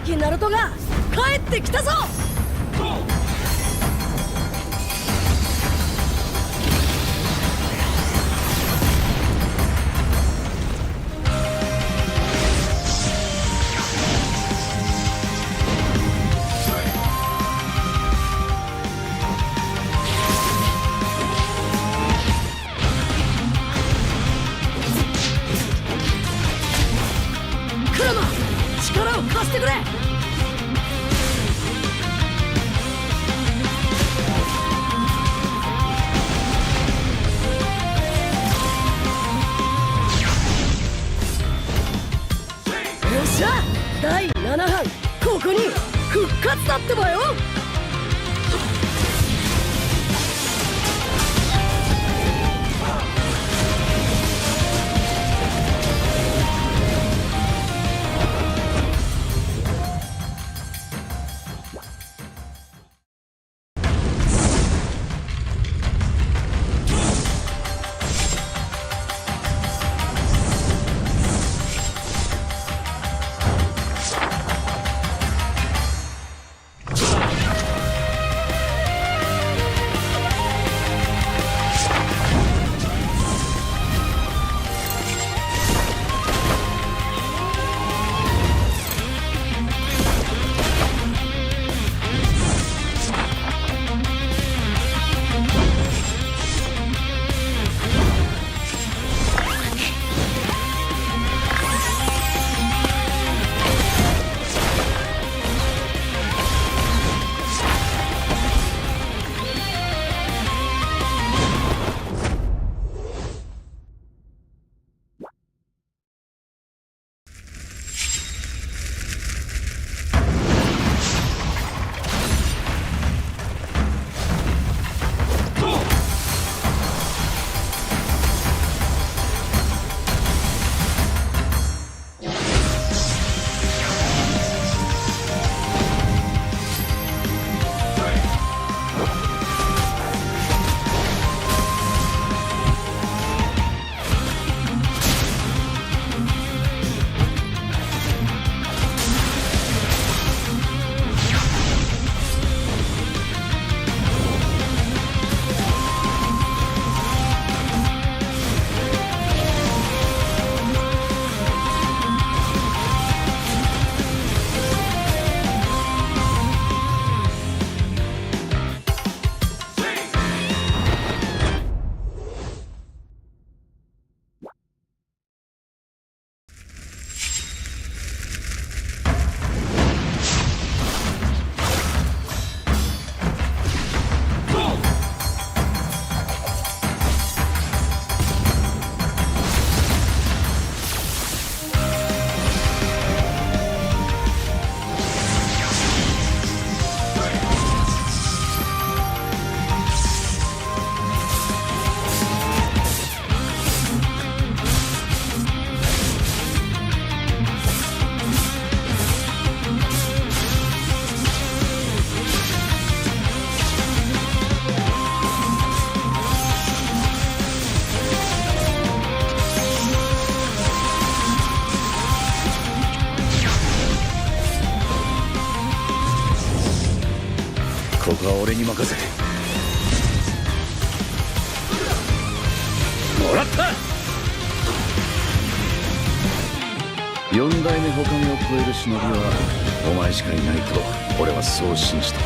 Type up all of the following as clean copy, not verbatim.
きナルトが帰ってきたぞ。力を貸してくれ。よっしゃ、第7班ここに復活だってばよ。ここは俺に任せてもらった。4代目火影を超える忍びはお前しかいないと俺はそう信じた。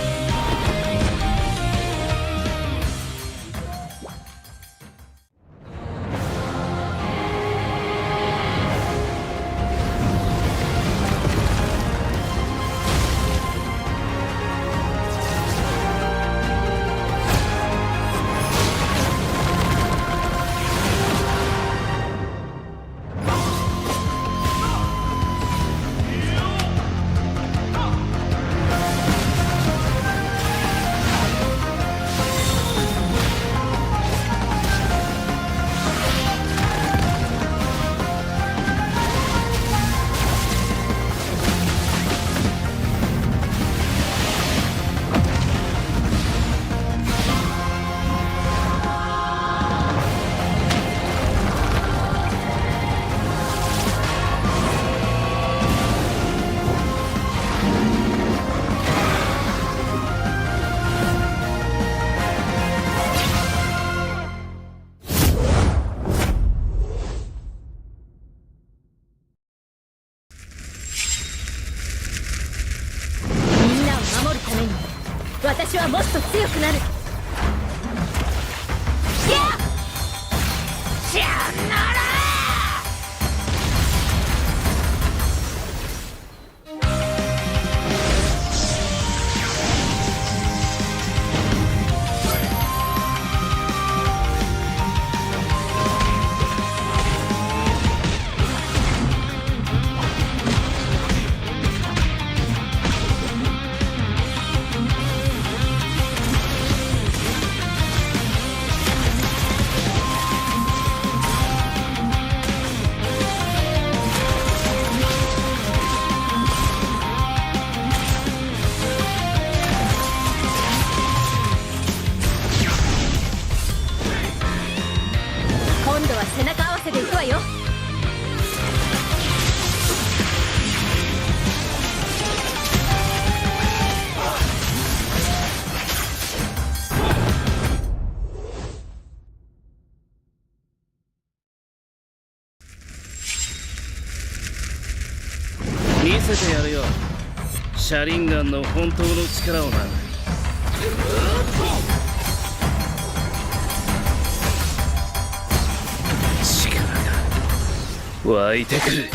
せてやるよ。車輪ガンの本当の力をな。力が湧いてくる。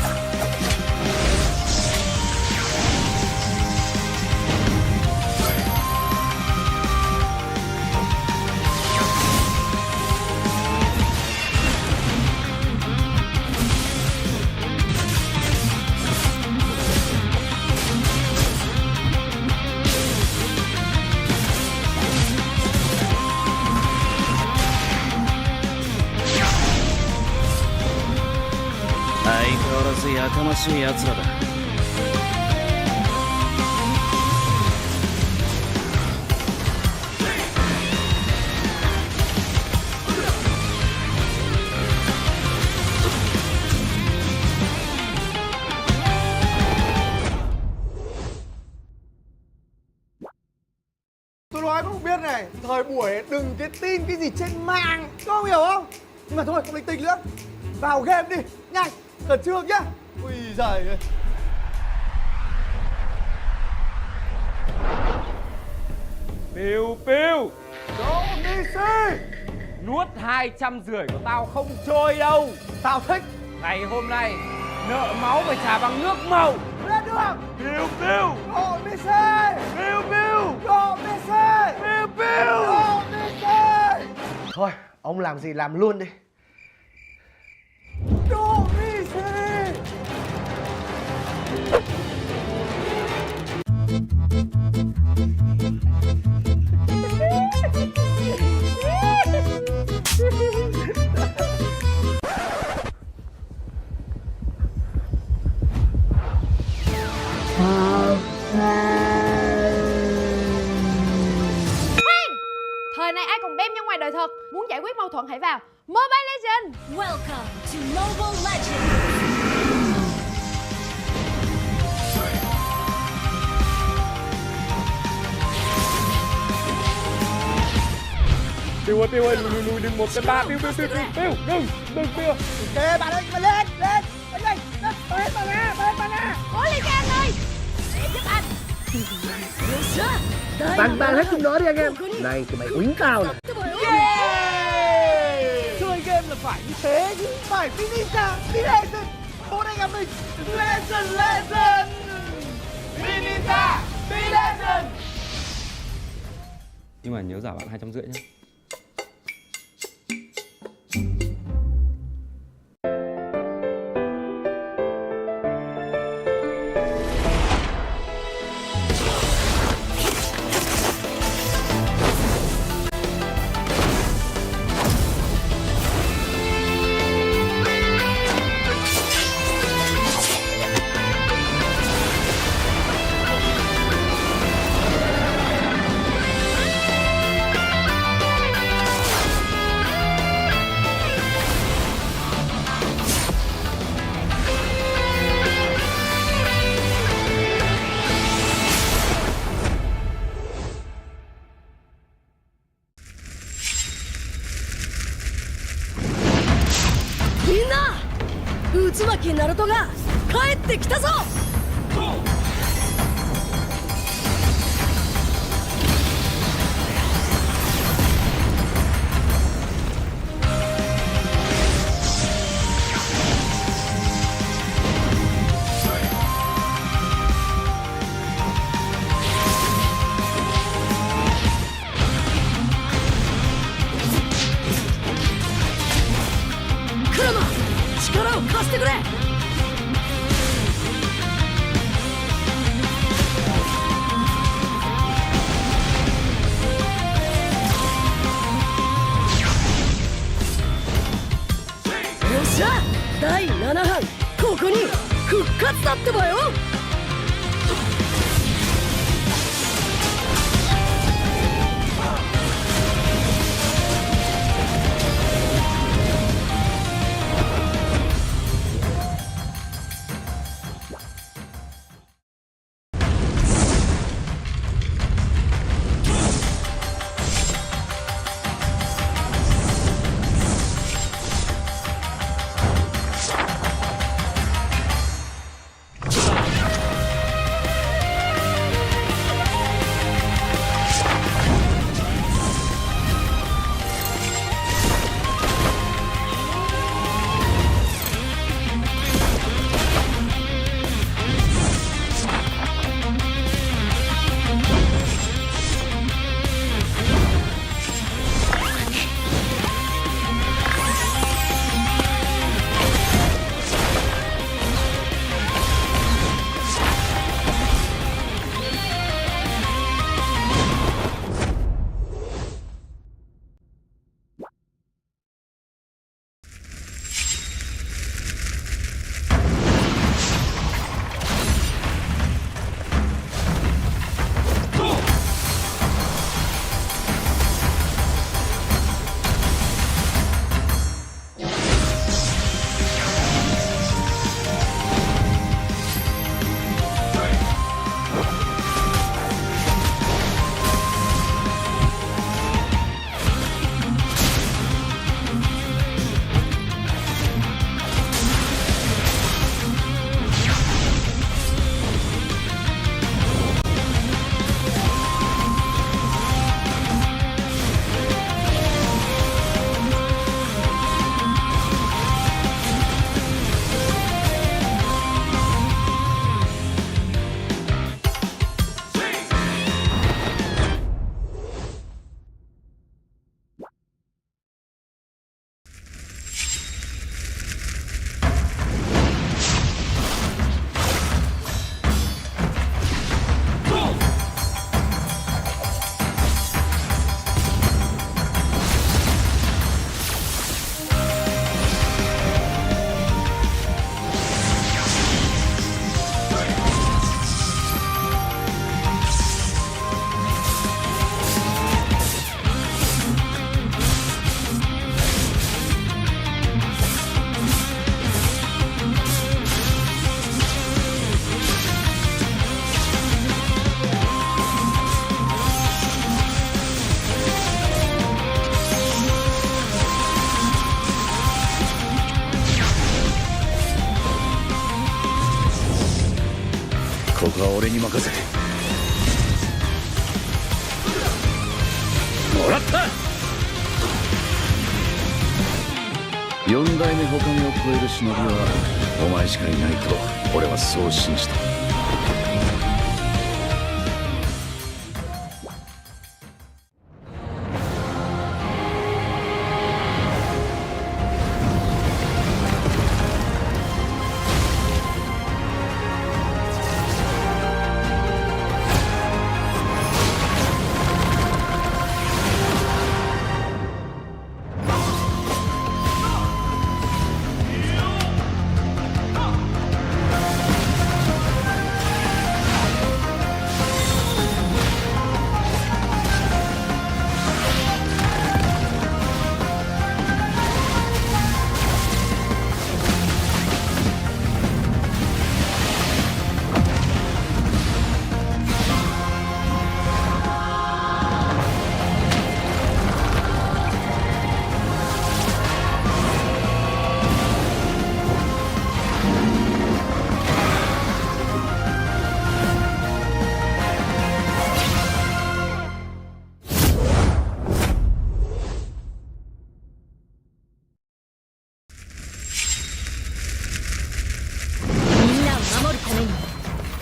相変わらずやかましいやつらだ。Tôi nói cũng biết này, thời buổi đừng cái tin cái gì trên mạng, có không hiểu không? Nhưng mà thôi, không linh tinh nữa. Vào game đi, nhanh, khẩn trương nhá. Ui giời ơi. Piu piu, Đỗ Messi, nuốt 250 của tao không trôi đâu. tao thích. Ngày hôm nay nợ máu phải trả bằng nước màu. Lên đường. Piu piu, Đỗ Messi, piu piu, Đỗ Messi, piu piu. Đỗ Messi. Thôi, ông làm gì làm luôn đi. Đỗ Messi. Thời này ai còn bem như ngoài đời thật. Muốn giải quyết mâu thuẫn hãy vào Mobile Legends. Welcome to Mobile Legends. Piu ơi, piu ơi, lùi đừng 1-3. Piu piu piu piu piu, đừng piu. Ok, bạn ơi, lên, lên, lên, lên, lên, lên. Cố lên các anh ơi, để giúp anh. Bạn hết chúng nó đi anh em. Này thì mày uýnh tao này. Chơi game là phải như thế chứ. Phải Vinisa, Legend. Bốn anh em mình Legend. Vinisa, Legend. Nhưng mà nhớ giả bạn 250 nhé. Miんな、渦巻きナルトが帰ってきたぞ。クロノ、力を貸してくれ。よっしゃ、第7班ここに復活だってばよ。は俺に任せて。もらった。4代目他目を超える忍びはお前しかいないと俺はそう信じた。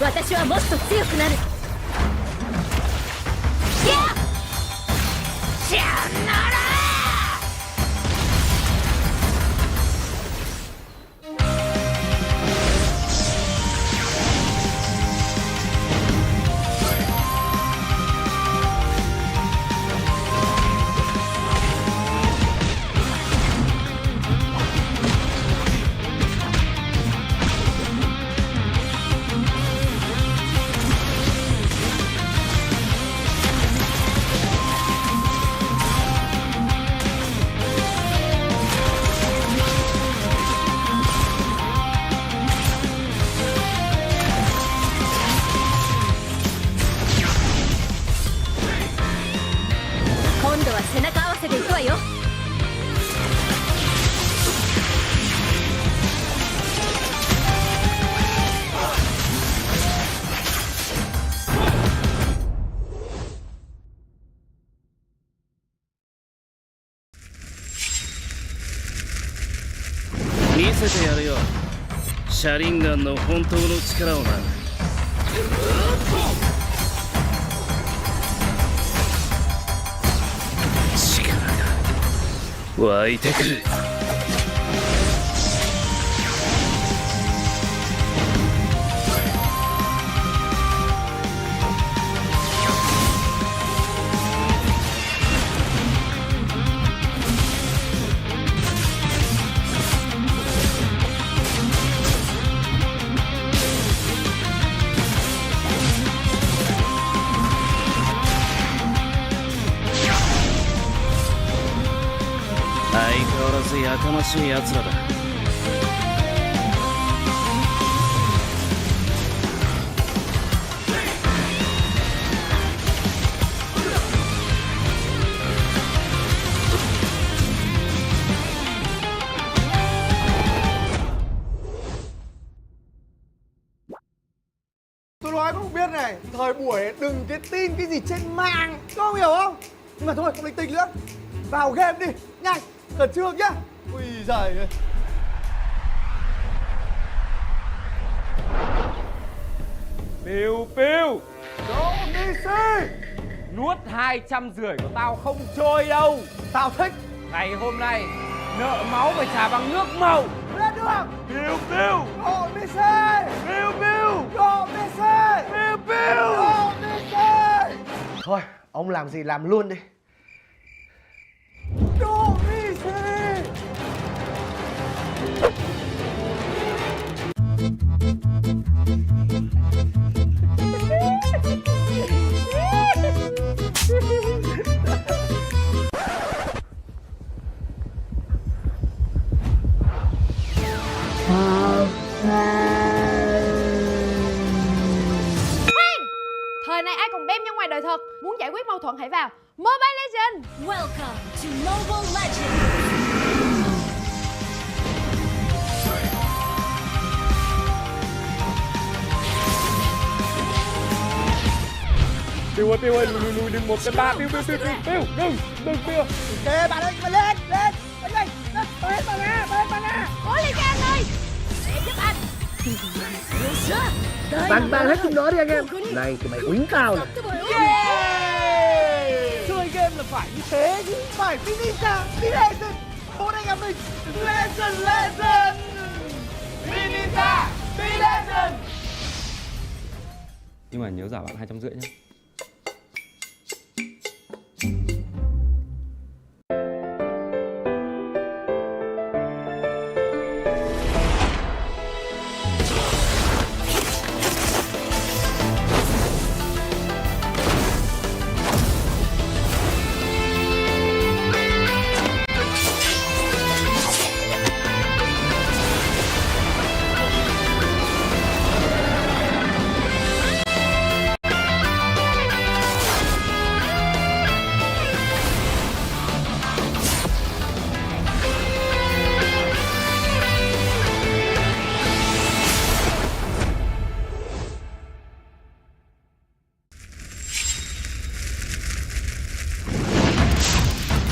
私はもっと強くなる。今度は背中合わせでいくわよ。見せてやるよ、シャリンガンの本当の力をな。力が湧いてくる。相変わらずやかましいやつらだ。Tôi nói không biết này, thời buổi đừng cái tin cái gì trên mạng, có hiểu không? Nhưng mà thôi, không linh tinh nữa. Vào game đi, nhanh, khẩn trương nhá. Ui giời ơi. Piu Piu, Đỗ Mỹ Sĩ, nuốt 250 của tao không trôi đâu. tao thích. Ngày hôm nay nợ máu phải trả bằng nước màu. Lên đường. Piu Piu, Đỗ Mỹ Sĩ, Piu Piu, Đỗ Mỹ Sĩ, Piu Piu. Đỗ Mỹ Sĩ. Thôi, ông làm gì làm luôn đi. Đỗ Mỹ Sĩ. Thời này ai còn bem như ngoài đời thật. Muốn giải quyết mâu thuẫn hãy vào Mobile Legends. Welcome to Mobile Legends. Tiêu ơi, lùi đừng 1 cái 3, Tiêu, đừng Tiêu. Ok bạn ơi, mà lên lên lên lên bạn nè. Cố lên cho anh ơi. Để giúp anh. Bạn hết chúng nó đi anh em. Này thì mày quýnh tao này. Chơi game là phải như thế chứ, phải Vinisa, Legend. Bốn anh em mình Legend. Vinisa, Legend. Nhưng mà nhớ giả bạn 250 nhé.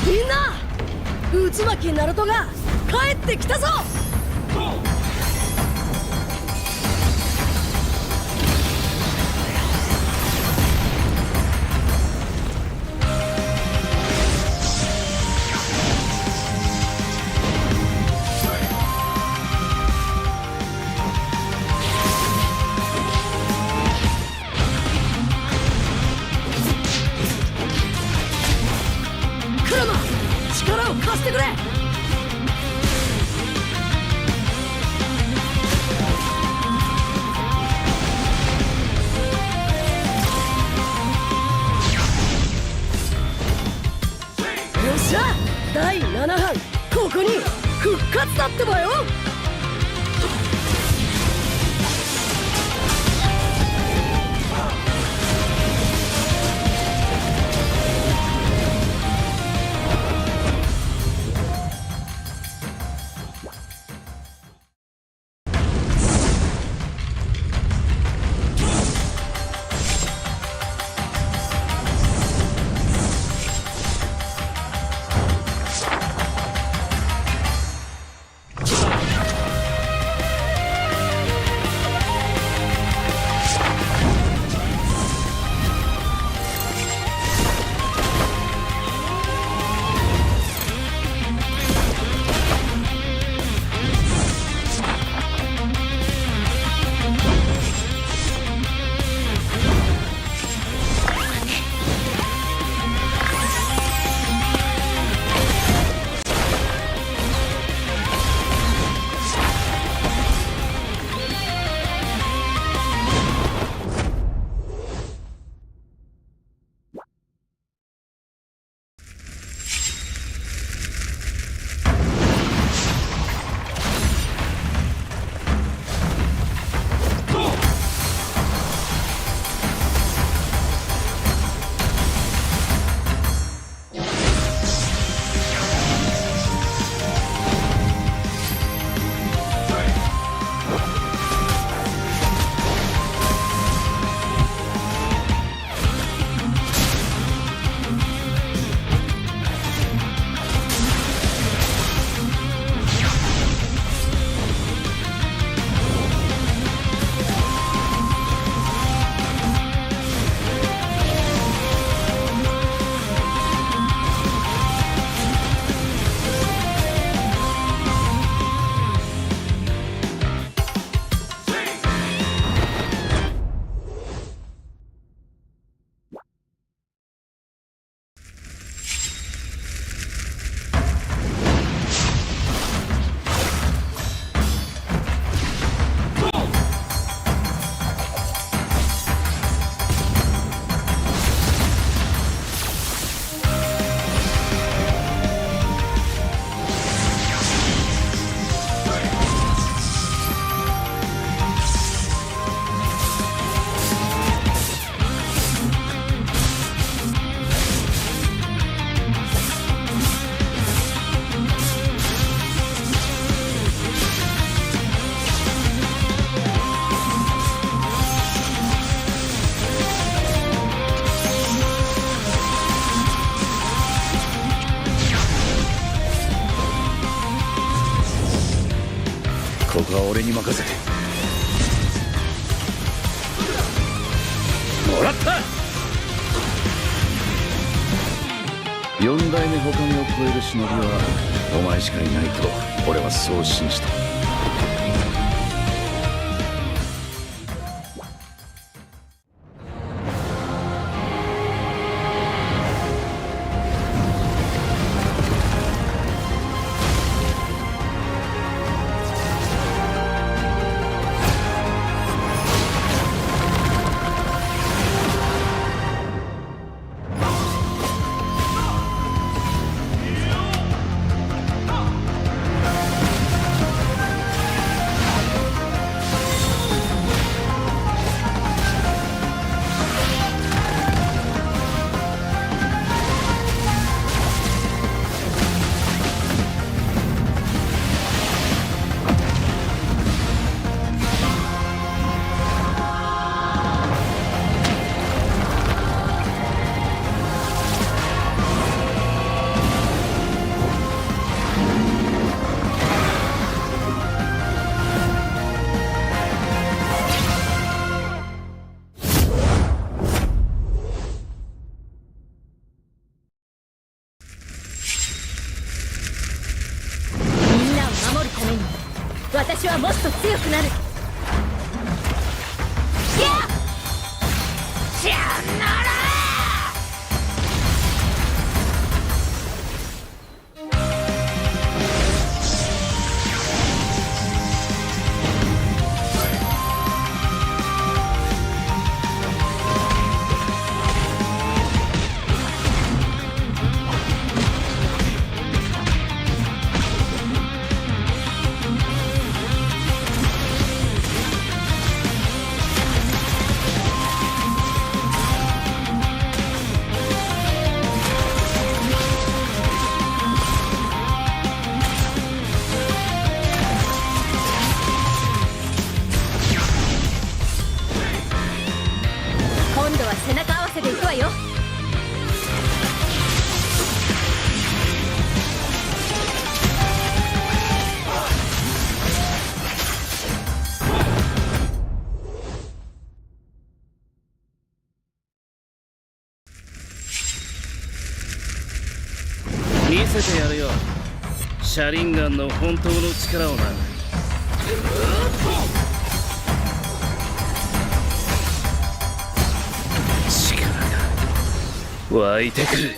みんな内巻ナルトが帰ってきたぞ。クラマ力を貸してくれ。よっしゃ第7班ここに復活だってばよ。ことは俺に任せて。もらった。4代目他目を超える忍びはお前しかいないと俺はそう信じた。私はもっと強くなる。やっしゃなら今度は背中合わせでいくわよ。見せてやるよ、シャリンガンの本当の力をな。力が湧いてくる。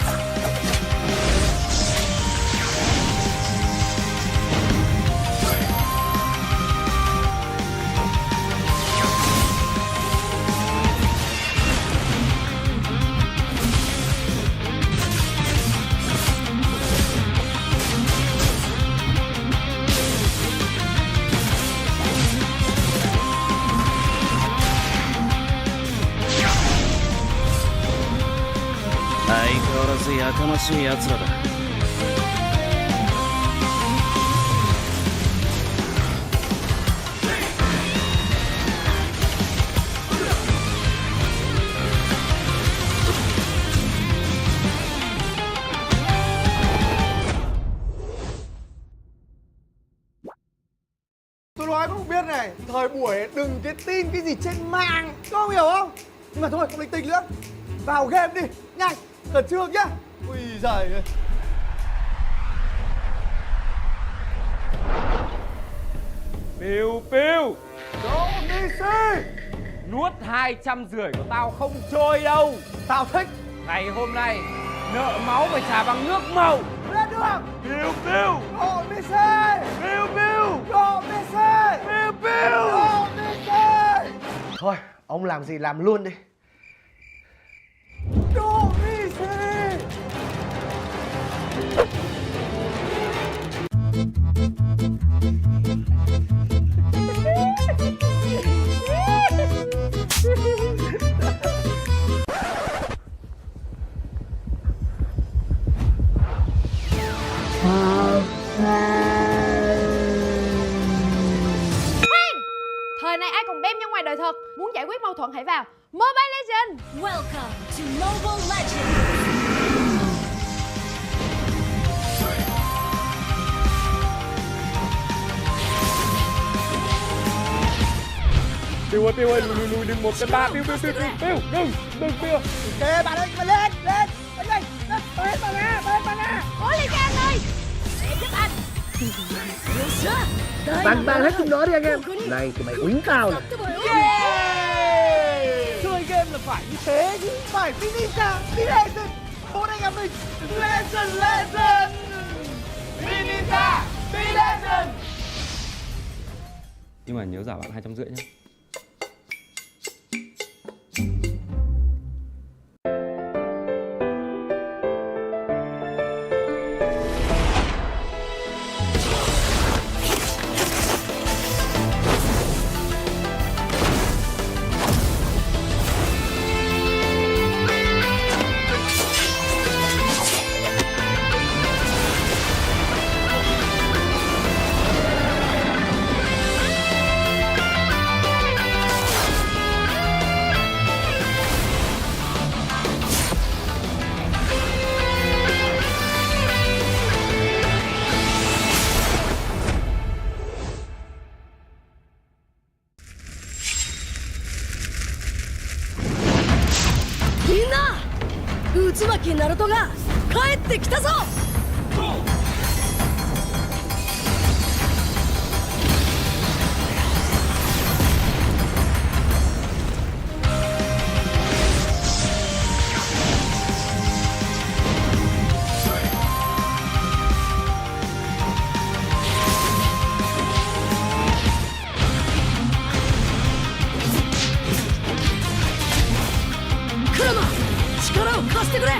相変わらずやかましいやつらだ。Tôi nói cũng biết này, thời buổi đừng cái tin cái gì trên mạng, có không hiểu không? Nhưng mà thôi, không linh tinh nữa. Vào game đi, nhanh, khẩn trương nhá. Ui giời ơi. Piu Piu, Đỗ Mỹ Sĩ, nuốt 250 của tao không trôi đâu. tao thích. Ngày hôm nay nợ máu phải trả bằng nước màu. Lên đường. Piu Piu, Đỗ Mỹ Sĩ, Piu Piu, Đỗ Mỹ Sĩ, Piu Piu. Đỗ Mỹ Sĩ. Thôi, ông làm gì làm luôn đi. Đỗ Mỹ Sĩ. Thời này ai còn bem như ngoài đời thật. Muốn giải quyết mâu thuẫn hãy vào Mobile Legends. Welcome to Mobile Legends. ปิ้วปิ้วลุยดึงหมดเป็นบ้าปิ้วปิ้ว Ok bạn ơi, mà lên lên lên lên lên vào nga. cố lên cho anh ơi để giúp anh よっしゃ第 Tặng tặng hết 7 chúng nó đi anh em. Này thì mày uống cao này. Chơi game là phải như thế chứ, phải finisher, legend. Bốn anh em mình legend. Finisher, legend. Nhưng mà nhớ giả bạn 250 nhé.みんな内巻ナルトが帰ってきたぞ。クラマ力を貸してくれ。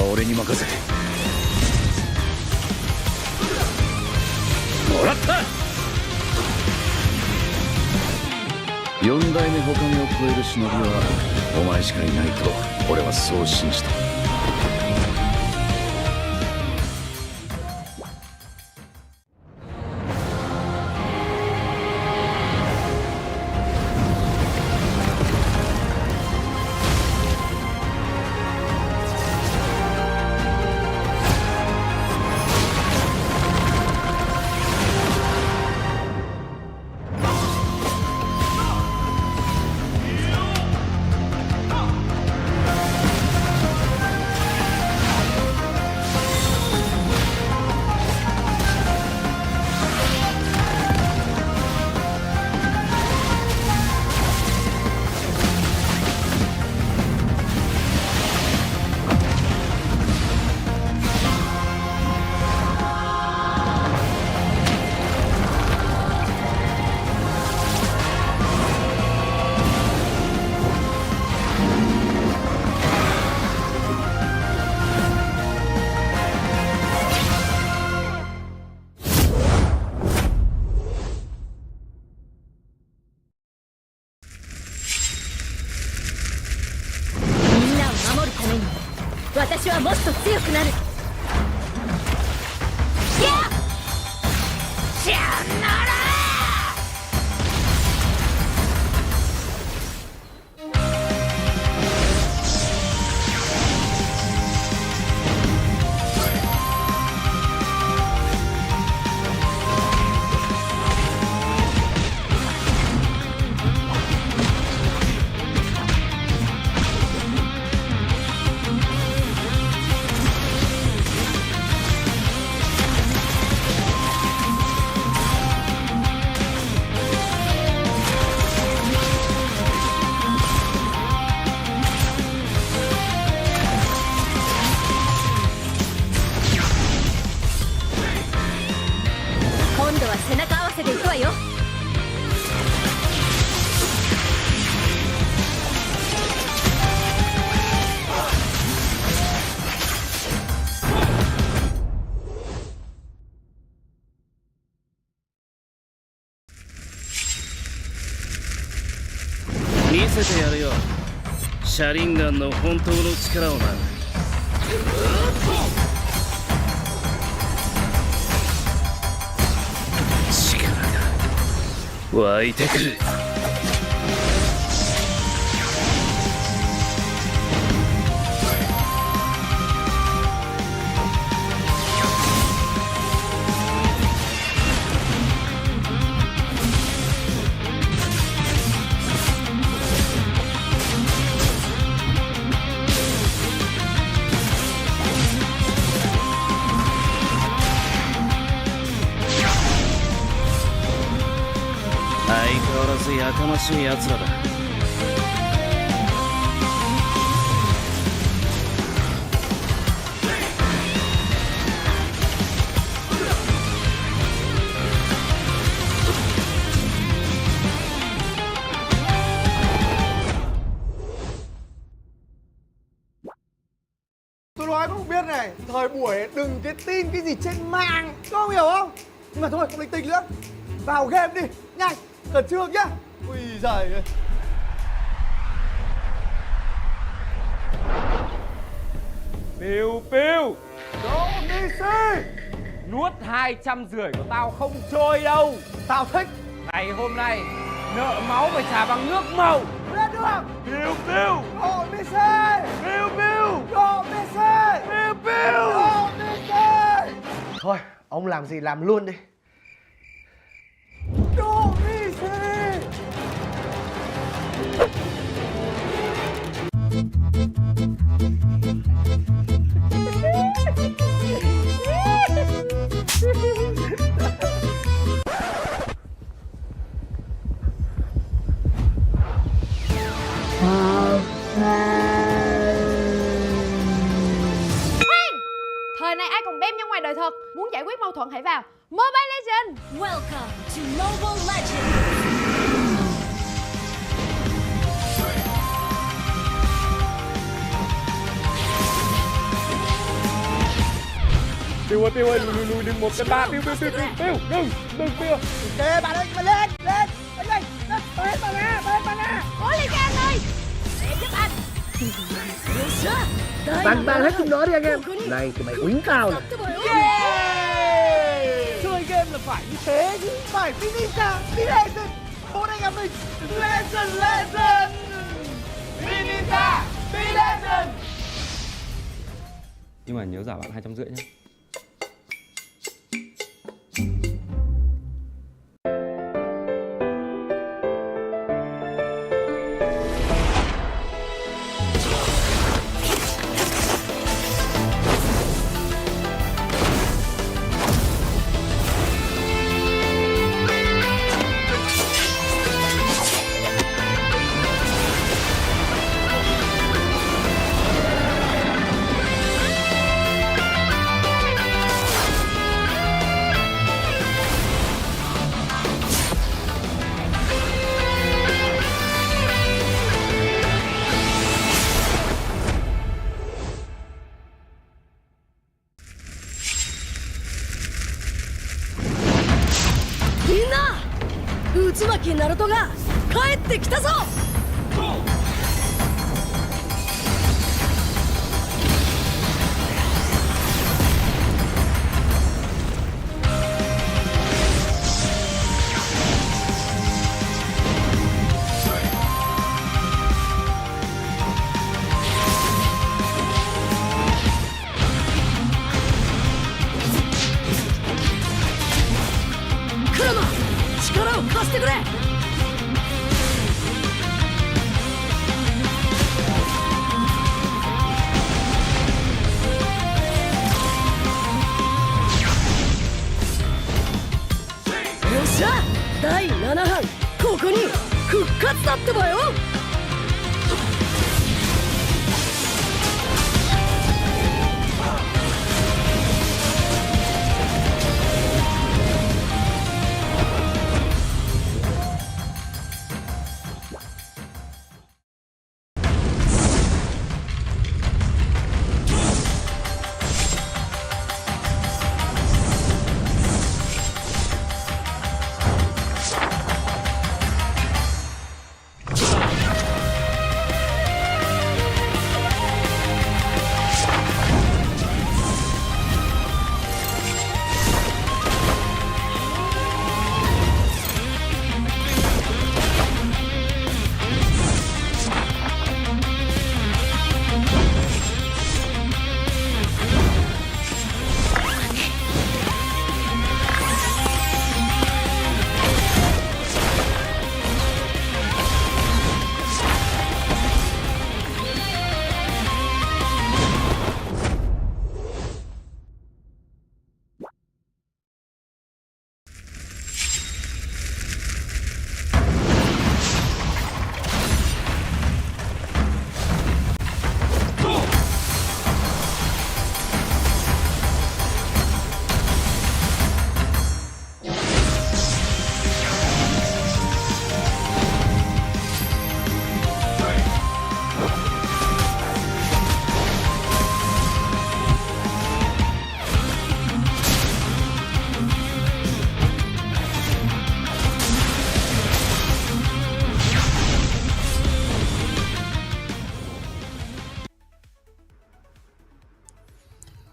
は俺に任せて。もらった。4代目火影を超える忍びはお前しかいないと俺はそう信じた。私はもっと強くなる。今度は背中合わせでいくわよ。見せてやるよ、シャリンガンの本当の力をな。力が湧いてくる。相変わらずやかましい奴らだ。Tôi nói các bạn biết này, thời buổi đừng cái tin cái gì trên mạng, các bạn hiểu không? Nhưng mà thôi, không linh tinh nữa. Vào game đi, nhanh, khẩn trương nhá. Ui giời ơi. Piu Piu, Đỗ Ni Si, nuốt 250 của tao không trôi đâu. tao thích. Ngày hôm nay nợ máu phải trả bằng nước màu. Lên đường. Piu Piu, Đỗ Ni Si, Piu Piu, Đỗ Ni Si, Piu Piu. Đỗ Ni Si. Thôi, ông làm gì làm luôn đi. Đỗ Ni Si. Thời này ai còn bem như ngoài đời thật. Muốn giải quyết mâu thuẫn hãy vào Mobile Legends. Welcome to Mobile Legends. Tiêu ơi, lùi đừng một cái ba, Tiêu, đừng Tiêu. Ok bạn ơi, mà lên lên lên lên lên mana. Cố lên cho anh ơi. Để giúp anh. よっしゃ第 Tàn tàn hết chúng nó đi anh em. ここに Này tụi mày uống cao này. ってばよ Chơi game là phải như thế chứ, phải Finita, Legend. Bốn anh em mình Legend Finita, Legend. Nhưng mà nhớ giả bạn 250 nhé.みんな渦巻きナルトが帰ってきたぞクラマ力を貸してくれよっしゃ第7班ここに復活だってばよ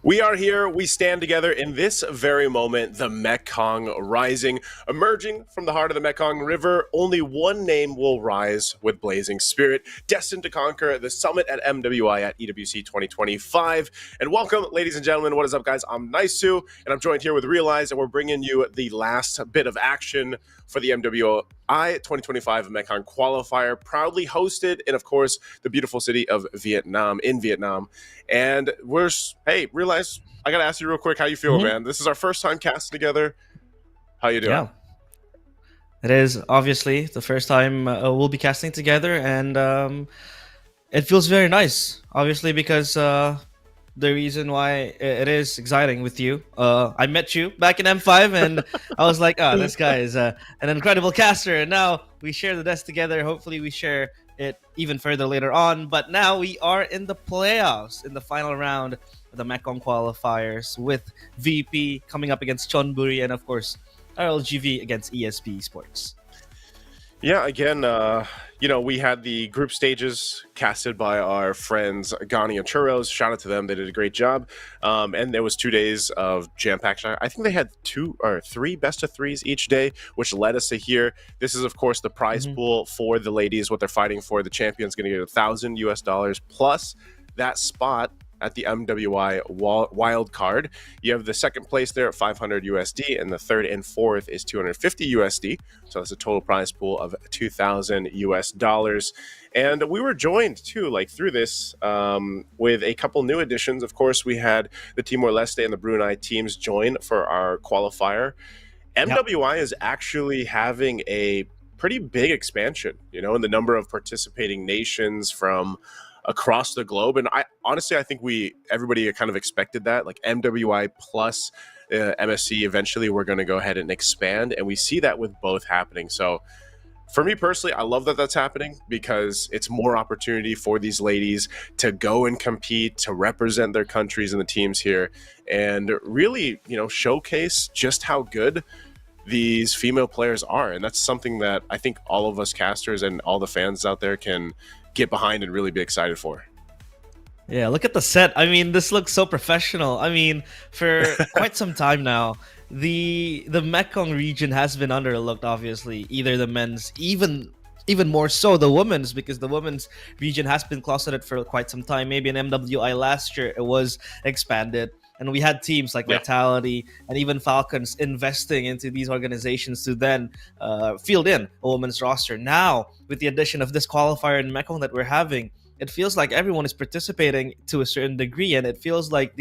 We are here, we stand together in this very moment, the Mekong rising. Emerging from the heart of the Mekong River, only one name will rise with blazing spirit, destined to conquer the summit at MWI at EWC 2025. And welcome, ladies and gentlemen. What is up, guys? I'm Naisu, and I'm joined here with Realize, and we're bringing you the last bit of action for the MWI 2025 Mekong Qualifier, proudly hosted in, of course, the beautiful city of Vietnam, in Vietnam. And we're, hey, Realize, I gotta ask you real quick how you feel, man. This is our first time casting together. How you doing? Yeah, it is obviously the first time we'll be casting together, and it feels very nice, obviously, because the reason why it is exciting with you, I met you back in M5, and I was like, oh, this guy is an incredible caster, and now we share the desk together. Hopefully we share it even further later on, but now we are in the playoffs, in the final round the Mekong qualifiers with VP coming up against CHON, and of course RLGV against ESP Esports. Yeah, again, we had the group stages casted by our friends Gani and Churros. Shout out to them; they did a great job. And there was 2 days of jam-packed. I think they had 2 or 3 best of 3s each day, which led us to here. This is, of course, the prize pool for the ladies. What they're fighting for: the champion's going to get $1,000 plus that spot at the MWI wild card. You have the second place there at 500 USD, and the third and fourth is 250 USD. So that's a total prize pool of $2,000. And we were joined too, like through this, with a couple new additions. Of course, we had the Timor-Leste and the Brunei teams join for our qualifier. MWI is actually having a pretty big expansion, in the number of participating nations from across the globe. And I think everybody kind of expected that, like MWI plus MSC, eventually we're going to go ahead and expand, and we see that with both happening. So for me personally, I love that that's happening, because it's more opportunity for these ladies to go and compete, to represent their countries and the teams here, and really, showcase just how good these female players are. And that's something that I think all of us casters and all the fans out there can get behind and really be excited for. Yeah, look at the set. I mean, this looks so professional. I mean, for quite some time now, the Mekong region has been underlooked, obviously. Either the men's, even more so the women's, because the women's region has been closeted for quite some time. Maybe in MWI last year, it was expanded. And we had teams like Vitality and even Falcons investing into these organizations to then field in a women's roster. Now, with the addition of this qualifier in Mekong that we're having, it feels like everyone is participating to a certain degree, and it feels like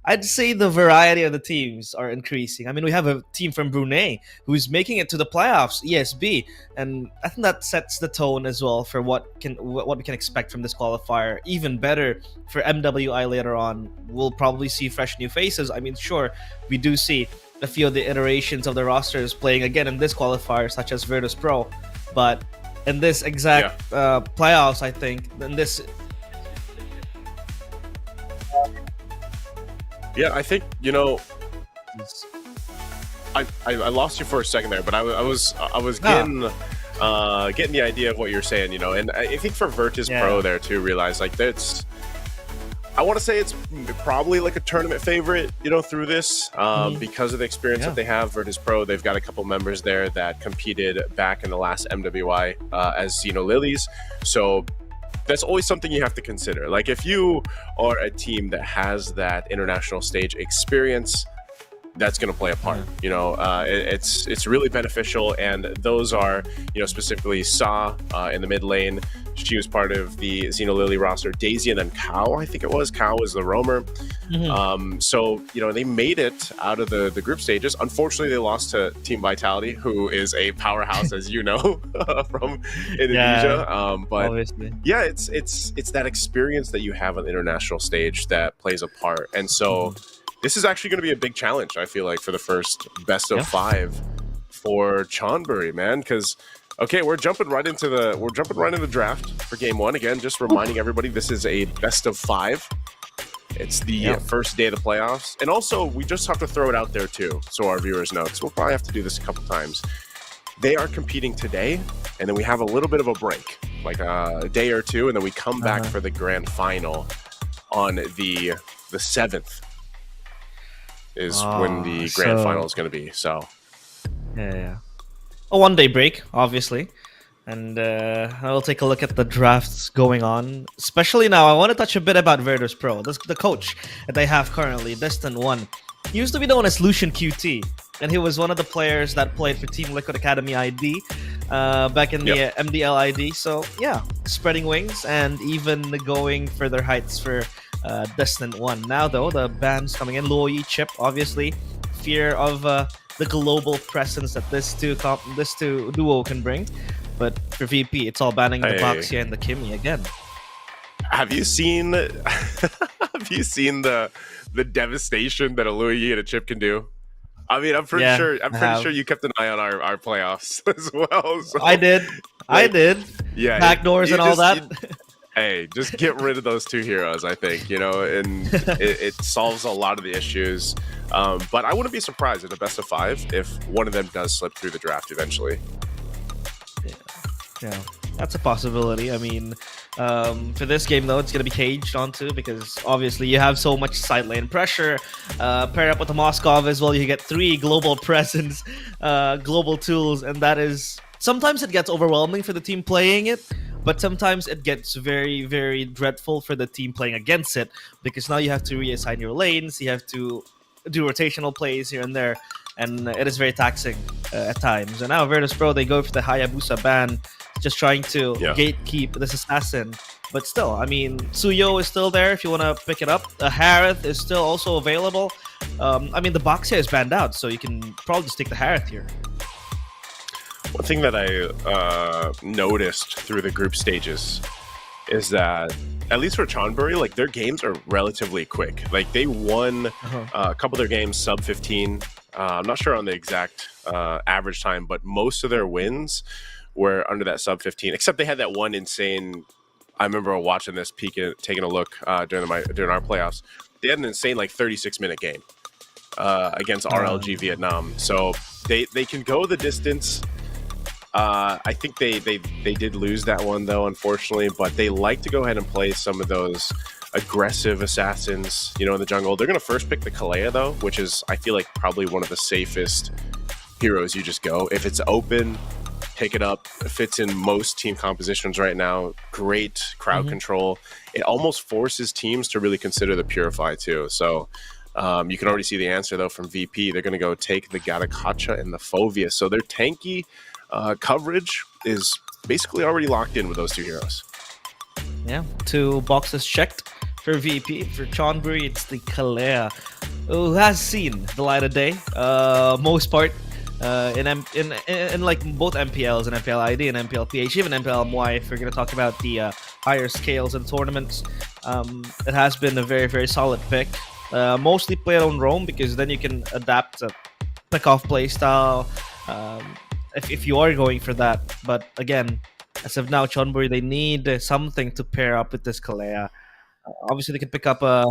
I'd say the variety of the teams are increasing. I mean, we have a team from Brunei who's making it to the playoffs, ESB, and I think that sets the tone as well for what we can expect from this qualifier. Even better for MWI later on. We'll probably see fresh new faces. I mean, sure, we do see a few of the iterations of the rosters playing again in this qualifier, such as Virtus Pro, but in this exact playoffs, I think, in this. Yeah, I think, I lost you for a second there, but I was getting the idea of what you're saying, and I think for Virtus Pro there too, realize like that's, I want to say it's probably like a tournament favorite, through this, because of the experience that they have. Virtus Pro, they've got a couple members there that competed back in the last MWI as Xeno Lilies, so that's always something you have to consider. Like, if you are a team that has that international stage experience, that's going to play a part. It's really beneficial, and those are, specifically Sa in the mid lane. She was part of the Xeno Lily roster. Daisy, and then Cow, I think it was. Cow was the roamer. So, they made it out of the group stages. Unfortunately, they lost to Team Vitality, who is a powerhouse, as you know, from Indonesia. But obviously, yeah, it's that experience that you have on the international stage that plays a part. And so this is actually going to be a big challenge, I feel like, for the first best of 5 for Chonburi, man, because okay, we're jumping right into the draft for game 1. Again, just reminding everybody, this is a best of 5. It's the first day of the playoffs, and also we just have to throw it out there too, so our viewers know, because we'll probably have to do this a couple times. They are competing today, and then we have a little bit of a break, like a day or two, and then we come back for the grand final on the 7th. Is when the grand final is going to be. So a 1-day break, obviously, and I'll take a look at the drafts going on. Especially now, I want to touch a bit about Virtus Pro. The coach that they have currently, Destin 1, he used to be known as Lucian QT, and he was one of the players that played for Team Liquid Academy ID back in the MDL ID. So yeah, spreading wings and even going further heights for Destined 1. Now though, the bands coming in, Luoyi, Chip, obviously, fear of the global presence that this two duo can bring. But for VP, it's all banning the Baxia and the Kimmy again. Have you seen the devastation that a Luoyi and a Chip can do? I mean, I'm pretty sure you kept an eye on our playoffs as well. So, I did. Yeah, backdoors and all that. Hey, just get rid of those two heroes, I think, you know, and it solves a lot of the issues. But I wouldn't be surprised in a best of 5 if one of them does slip through the draft eventually. Yeah, that's a possibility. I mean, for this game, though, it's going to be caged onto because obviously you have so much side lane pressure. Pair up with the Moskov as well, you get 3 global presence, global tools, and that is... Sometimes it gets overwhelming for the team playing it, but sometimes it gets very, very dreadful for the team playing against it because now you have to reassign your lanes, you have to do rotational plays here and there, and it is very taxing at times. And now Virtus Pro, they go for the Hayabusa ban, just trying to gatekeep this assassin. But still, I mean, Suyo is still there if you want to pick it up. Harith is still also available. I mean, the Boxia is banned out, so you can probably just take the Harith here. One thing that I noticed through the group stages is that, at least for Chonburi, like their games are relatively quick. Like they won a couple of their games sub 15. I'm not sure on the exact average time, but most of their wins were under that sub 15. Except they had that one insane. I remember watching this, taking a look during our playoffs. They had an insane like 36-minute game against RLG Vietnam. So they can go the distance. I think they did lose that one though, unfortunately, but they like to go ahead and play some of those aggressive assassins, you know, in the jungle. They're going to first pick the Kalea though, which is, I feel like, probably one of the safest heroes you just go. If it's open, pick it up. It fits in most team compositions right now. Great crowd control. It almost forces teams to really consider the Purify too. So you can already see the answer though from VP. They're going to go take the Gatakacha and the Fovea. So their tanky coverage is basically already locked in with those two heroes. Yeah, 2 boxes checked for VP. For Chonburi, it's the Kalea, who has seen the light of day. Most part in like both MPLs and MPL ID and MPL PH, even MPL MWI. If we're gonna talk about the higher scales and tournaments, it has been a very, very solid pick. Mostly played on roam because then you can adapt a pick-off play style. If you are going for that. But again, as of now, Chonburi, they need something to pair up with this Kalea. Obviously, they can pick up a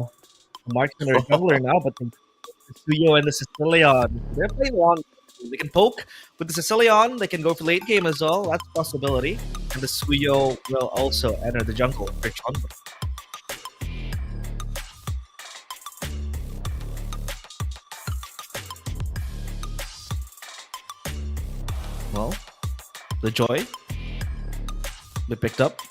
marksman or a jungler now, but the Suyo and the Sicilian, they're playing long. They can poke with the Sicilian, they can go for late game as well. That's a possibility. And the Suyo will also enter the jungle for Chonburi. Well, the Joy, they picked up.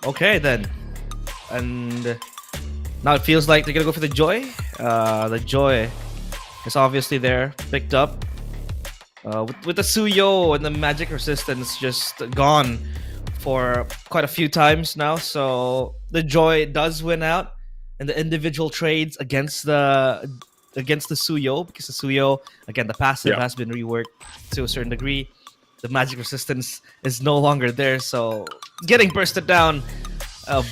Okay then, and now it feels like they're gonna go for the Joy. The Joy is obviously there, picked up with the Suyo and the magic resistance just gone for quite a few times now. So the Joy does win out in the individual trades against the Suyo, because the Suyo, again, the passive has been reworked to a certain degree. The magic resistance is no longer there, so getting bursted down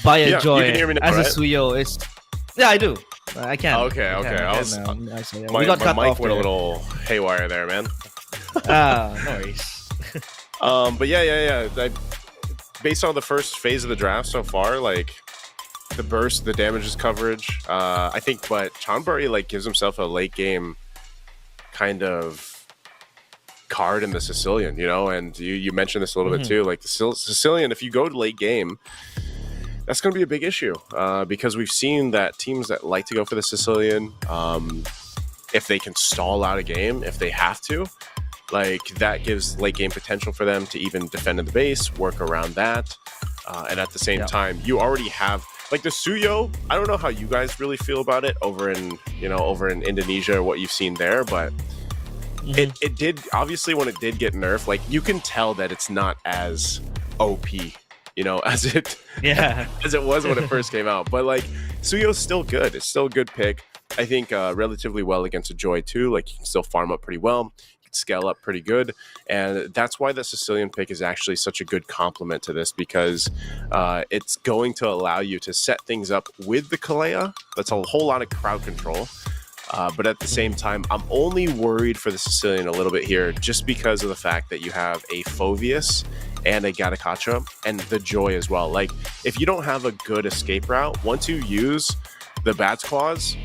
by a Joy you can hear me now, as right? a Suyo is... Yeah, I do. I can. Okay. We got cut my mic off went a there. little haywire there, man. No worries. But yeah. Based on the first phase of the draft so far, like the burst, the damages coverage, I think, but Chonburi like gives himself a late game kind of card in the Sicilian, you know, and you mentioned this a little bit too. Like the Sicilian, if you go to late game, that's going to be a big issue because we've seen that teams that like to go for the Sicilian, if they can stall out a game, if they have to, like that gives late game potential for them to even defend in the base, work around that, and at the same time, you already have like the Suyo. I don't know how you guys really feel about it over in Indonesia or what you've seen there, but it did, obviously when it did get nerfed, like you can tell that it's not as OP, you know, as it was when it first came out. But like Suyo's still good. It's still a good pick. I think relatively well against a Joy too. Like you can still farm up pretty well. You can scale up pretty good. And that's why the Sicilian pick is actually such a good complement to this, because it's going to allow you to set things up with the Kalea. That's a whole lot of crowd control. But at the same time, I'm only worried for the Sicilian a little bit here, just because of the fact that you have a Phoveus and a Gatakacha and the Joy as well. Like, if you don't have a good escape route, once you use the Bat's Claws,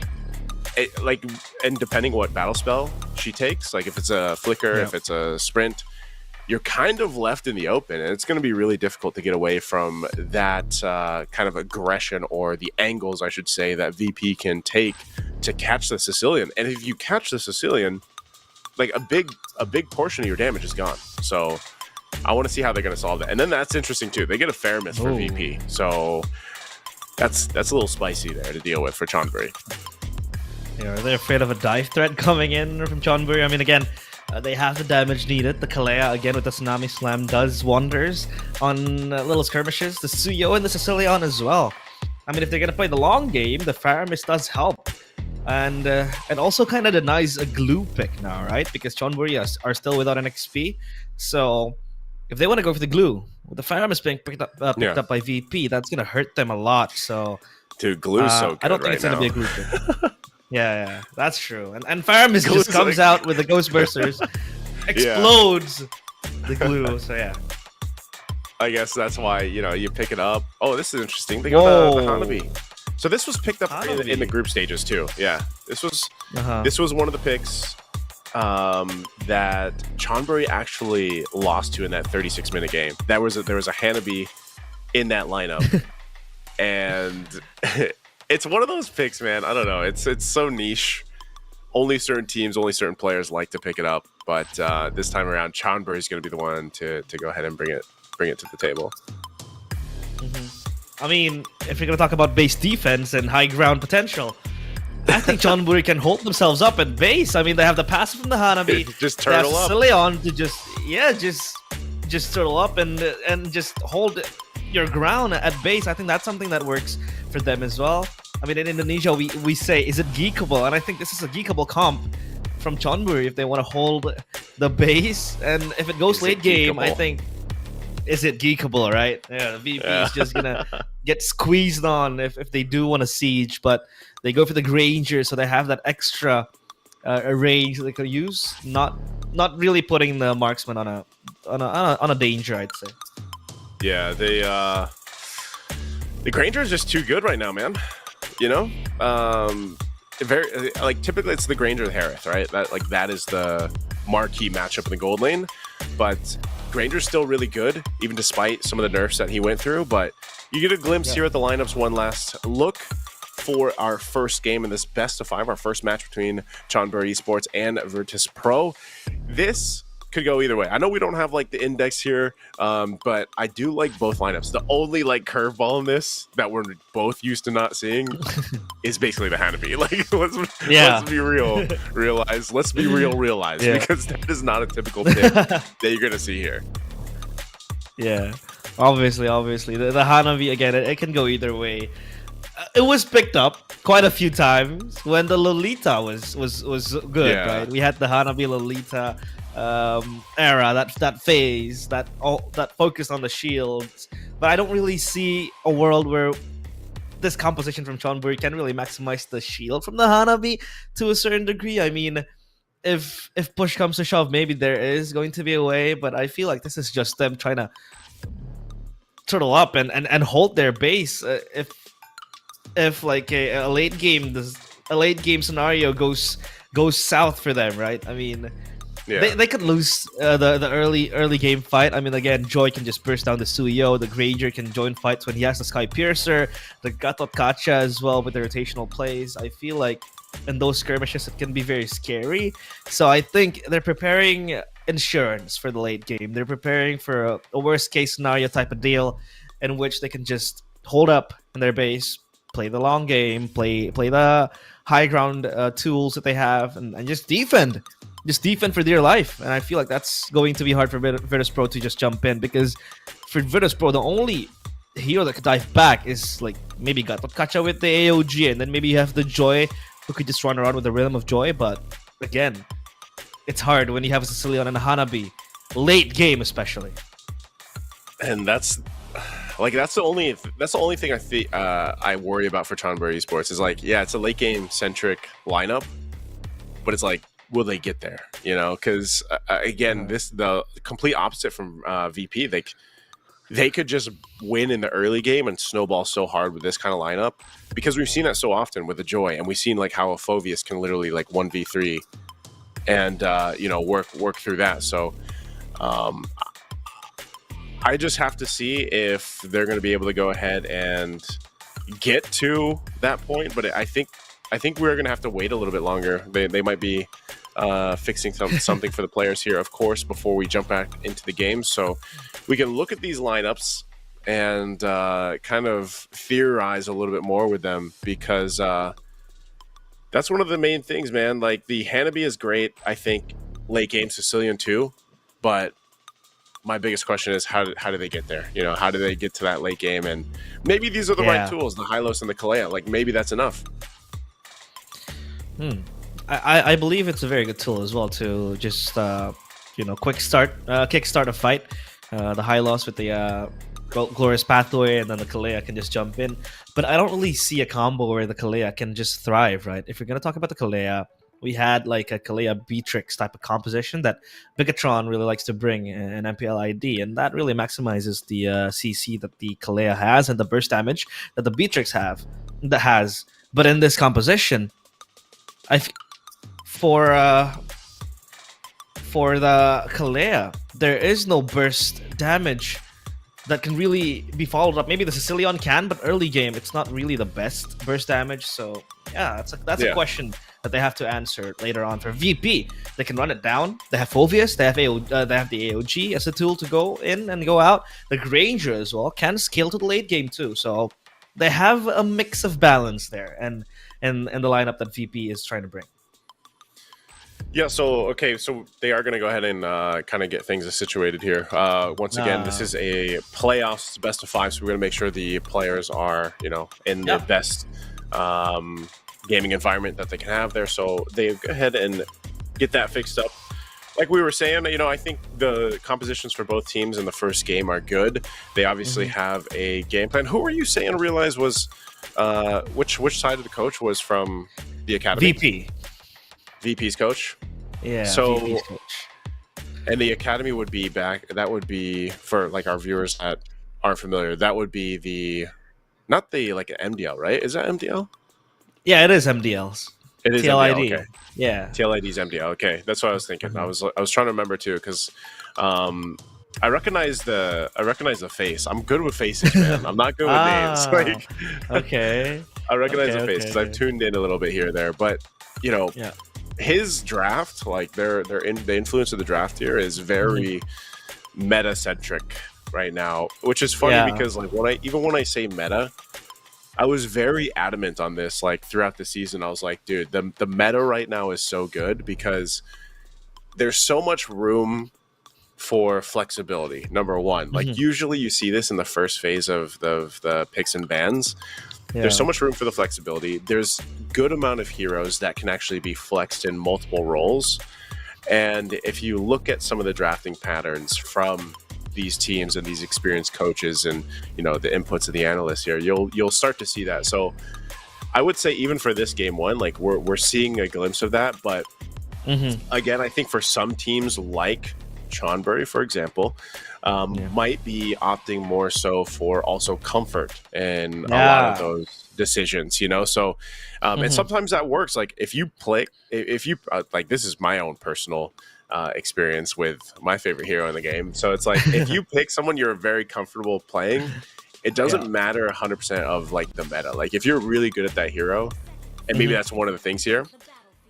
and depending what battle spell she takes, like if it's a Flicker, if it's a Sprint, you're kind of left in the open, and it's going to be really difficult to get away from that kind of aggression, or the angles, I should say, that VP can take to catch the Sicilian. And if you catch the Sicilian, like a big portion of your damage is gone. So I want to see how they're going to solve that. And then that's interesting too. They get a Fairmist for VP, so that's a little spicy there to deal with for Chonburi. Yeah, are they afraid of a dive threat coming in from Chonburi? I mean, again, they have the damage needed. The Kalea, again, with the Tsunami Slam, does wonders on little skirmishes. The Suyo and the Sicilian as well. I mean, if they're going to play the long game, the Faramist does help. And also kind of denies a glue pick now, right? Because Chonburi are still without an XP. So if they want to go for the glue, with the Faramist being picked up by VP, that's going to hurt them a lot. So, dude, glue's so good. I don't think it's going to be a glue pick. Yeah, that's true. And Faramist just comes out with the Ghost Bursters, explodes the glue. So yeah, I guess that's why, you know, you pick it up. Oh, this is interesting. They got the Hanabi. So this was picked up in the group stages too. Yeah, this was one of the picks that Chonburi actually lost to in that 36-minute game. There was a Hanabi in that lineup, and it's one of those picks, man. I don't know. It's so niche. Only certain teams, only certain players like to pick it up. But this time around, Chonburi is going to be the one to go ahead and bring it to the table. I mean, if you're going to talk about base defense and high ground potential, I think Chonburi can hold themselves up at base. I mean, they have the passive from the Hanabi. Just turtle up. Leon to just turtle up and just hold your ground at base. I think that's something that works for them as well. I mean, in Indonesia, we say, is it geekable? And I think this is a geekable comp from Chonburi if they want to hold the base. And if it goes late game, I think, is it geekable, right? Yeah, the VP is just going to get squeezed on if they do want to siege. But they go for the Granger, so they have that extra range they could use. Not really putting the marksman on a danger, I'd say. Yeah, the Granger is just too good right now, man. You know, very like typically it's the Granger Harith, right? That is the marquee matchup in the gold lane. But Granger's still really good, even despite some of the nerfs that he went through. But you get a glimpse here at the lineups. One last look for our first game in this best of 5, our first match between Chonburi Esports and Virtus Pro. This could go either way. I know we don't have like the index here, but I do like both lineups. The only like curveball in this that we're both used to not seeing is basically the Hanabi. Like let's be realize. Let's be realize because that is not a typical pick that you're gonna see here. Yeah, obviously the Hanabi again. It can go either way. It was picked up quite a few times when the Lolita was good, right? We had the Hanabi Lolita era, that phase, that focused on the shields. But I don't really see a world where this composition from Chonburi can really maximize the shield from the Hanabi to a certain degree. I mean, if push comes to shove, maybe there is going to be a way, but I feel like this is just them trying to turtle up and hold their base. If like a late game scenario goes south for them, right? I mean, they could lose the early game fight. I mean, again, Joy can just burst down the Suyo. The Granger can join fights when he has the Sky Piercer. The Gatot Kacha as well with the rotational plays. I feel like in those skirmishes it can be very scary. So I think they're preparing insurance for the late game. They're preparing for a worst case scenario type of deal in which they can just hold up in their base, play the long game, play the high ground tools that they have, and just defend. Just defend for dear life. And I feel like that's going to be hard for Virtus Pro to just jump in, because for Virtus Pro, the only hero that could dive back is like maybe Gatotkacha with the AOG, and then maybe you have the Joy who could just run around with the Rhythm of Joy. But again, it's hard when you have a Sicilian and a Hanabi late game, especially. And that's the only thing I think I worry about for Chonburi Esports is like, yeah, it's a late game centric lineup, but it's like, will they get there? You know, because again, the complete opposite from VP. They could just win in the early game and snowball so hard with this kind of lineup, because we've seen that so often with the Joy, and we've seen like how a Phoveus can literally like 1v3 and you know, work through that. So I just have to see if they're going to be able to go ahead and get to that point. But I think we're going to have to wait a little bit longer. They might be fixing something for the players here, of course, before we jump back into the game. So we can look at these lineups and kind of theorize a little bit more with them, because that's one of the main things, man. Like, the Hanabi is great, I think, late game Sicilian too, but my biggest question is how do they get there? You know, how do they get to that late game? And maybe these are the right tools, the Hylos and the Kalea. Like, maybe that's enough. I believe it's a very good tool as well to just you know, kickstart a fight. The Hylos with the Glorious Pathway, and then the Kalea can just jump in. But I don't really see a combo where the Kalea can just thrive, right? If you're gonna talk about the Kalea, we had like a Kalea Beatrix type of composition that Bigatron really likes to bring in MPL ID, and that really maximizes the CC that the Kalea has and the burst damage that the Beatrix has. But in this composition, for the Kalea, there is no burst damage that can really be followed up. Maybe the Sicilian can, but early game, it's not really the best burst damage. So yeah, that's a question that they have to answer later on. For VP, they can run it down. They have Phoveus, they have the AOG as a tool to go in and go out. The Granger as well can scale to the late game too. So they have a mix of balance there, and the lineup that VP is trying to bring. Yeah, so they are going to go ahead and kind of get things situated here. Once again, this is a playoffs best of 5, so we're going to make sure the players are, you know, in the best gaming environment that they can have there. So they go ahead and get that fixed up. Like we were saying, you know, I think the compositions for both teams in the first game are good. They obviously have a game plan. Who were you saying, Realize, was which side of the coach was from the academy? VP's coach? Yeah, so VP's coach. And the academy would be back, that would be, for like our viewers that aren't familiar, that would be the, not the like MDL, right? Is that MDL? Yeah, it is MDLs. It is TLID. MDL, okay. Yeah. TLID's MDL, okay. That's what I was thinking. I was trying to remember too, because I recognize the face. I'm good with faces, man. I'm not good with names. Like, okay. I recognize the face because I've tuned in a little bit here or there, but you know, his draft, like the influence of the draft here is very meta centric right now, which is funny because like when I say meta, I was very adamant on this like throughout the season. I was like, dude, the meta right now is so good because there's so much room for flexibility. Number one, like usually you see this in the first phase of the picks and bans. There's so much room for the flexibility. There's good amount of heroes that can actually be flexed in multiple roles. And if you look at some of the drafting patterns from these teams and these experienced coaches and, you know, the inputs of the analysts here, you'll start to see that. So I would say even for this game one, like we're seeing a glimpse of that. But again, I think for some teams like Chonburi, for example, might be opting more so for also comfort in a lot of those decisions, you know. So and sometimes that works. Like if you like, this is my own personal experience with my favorite hero in the game. So it's like if you pick someone you're very comfortable playing, it doesn't matter 100% of like the meta. Like if you're really good at that hero, and maybe that's one of the things here,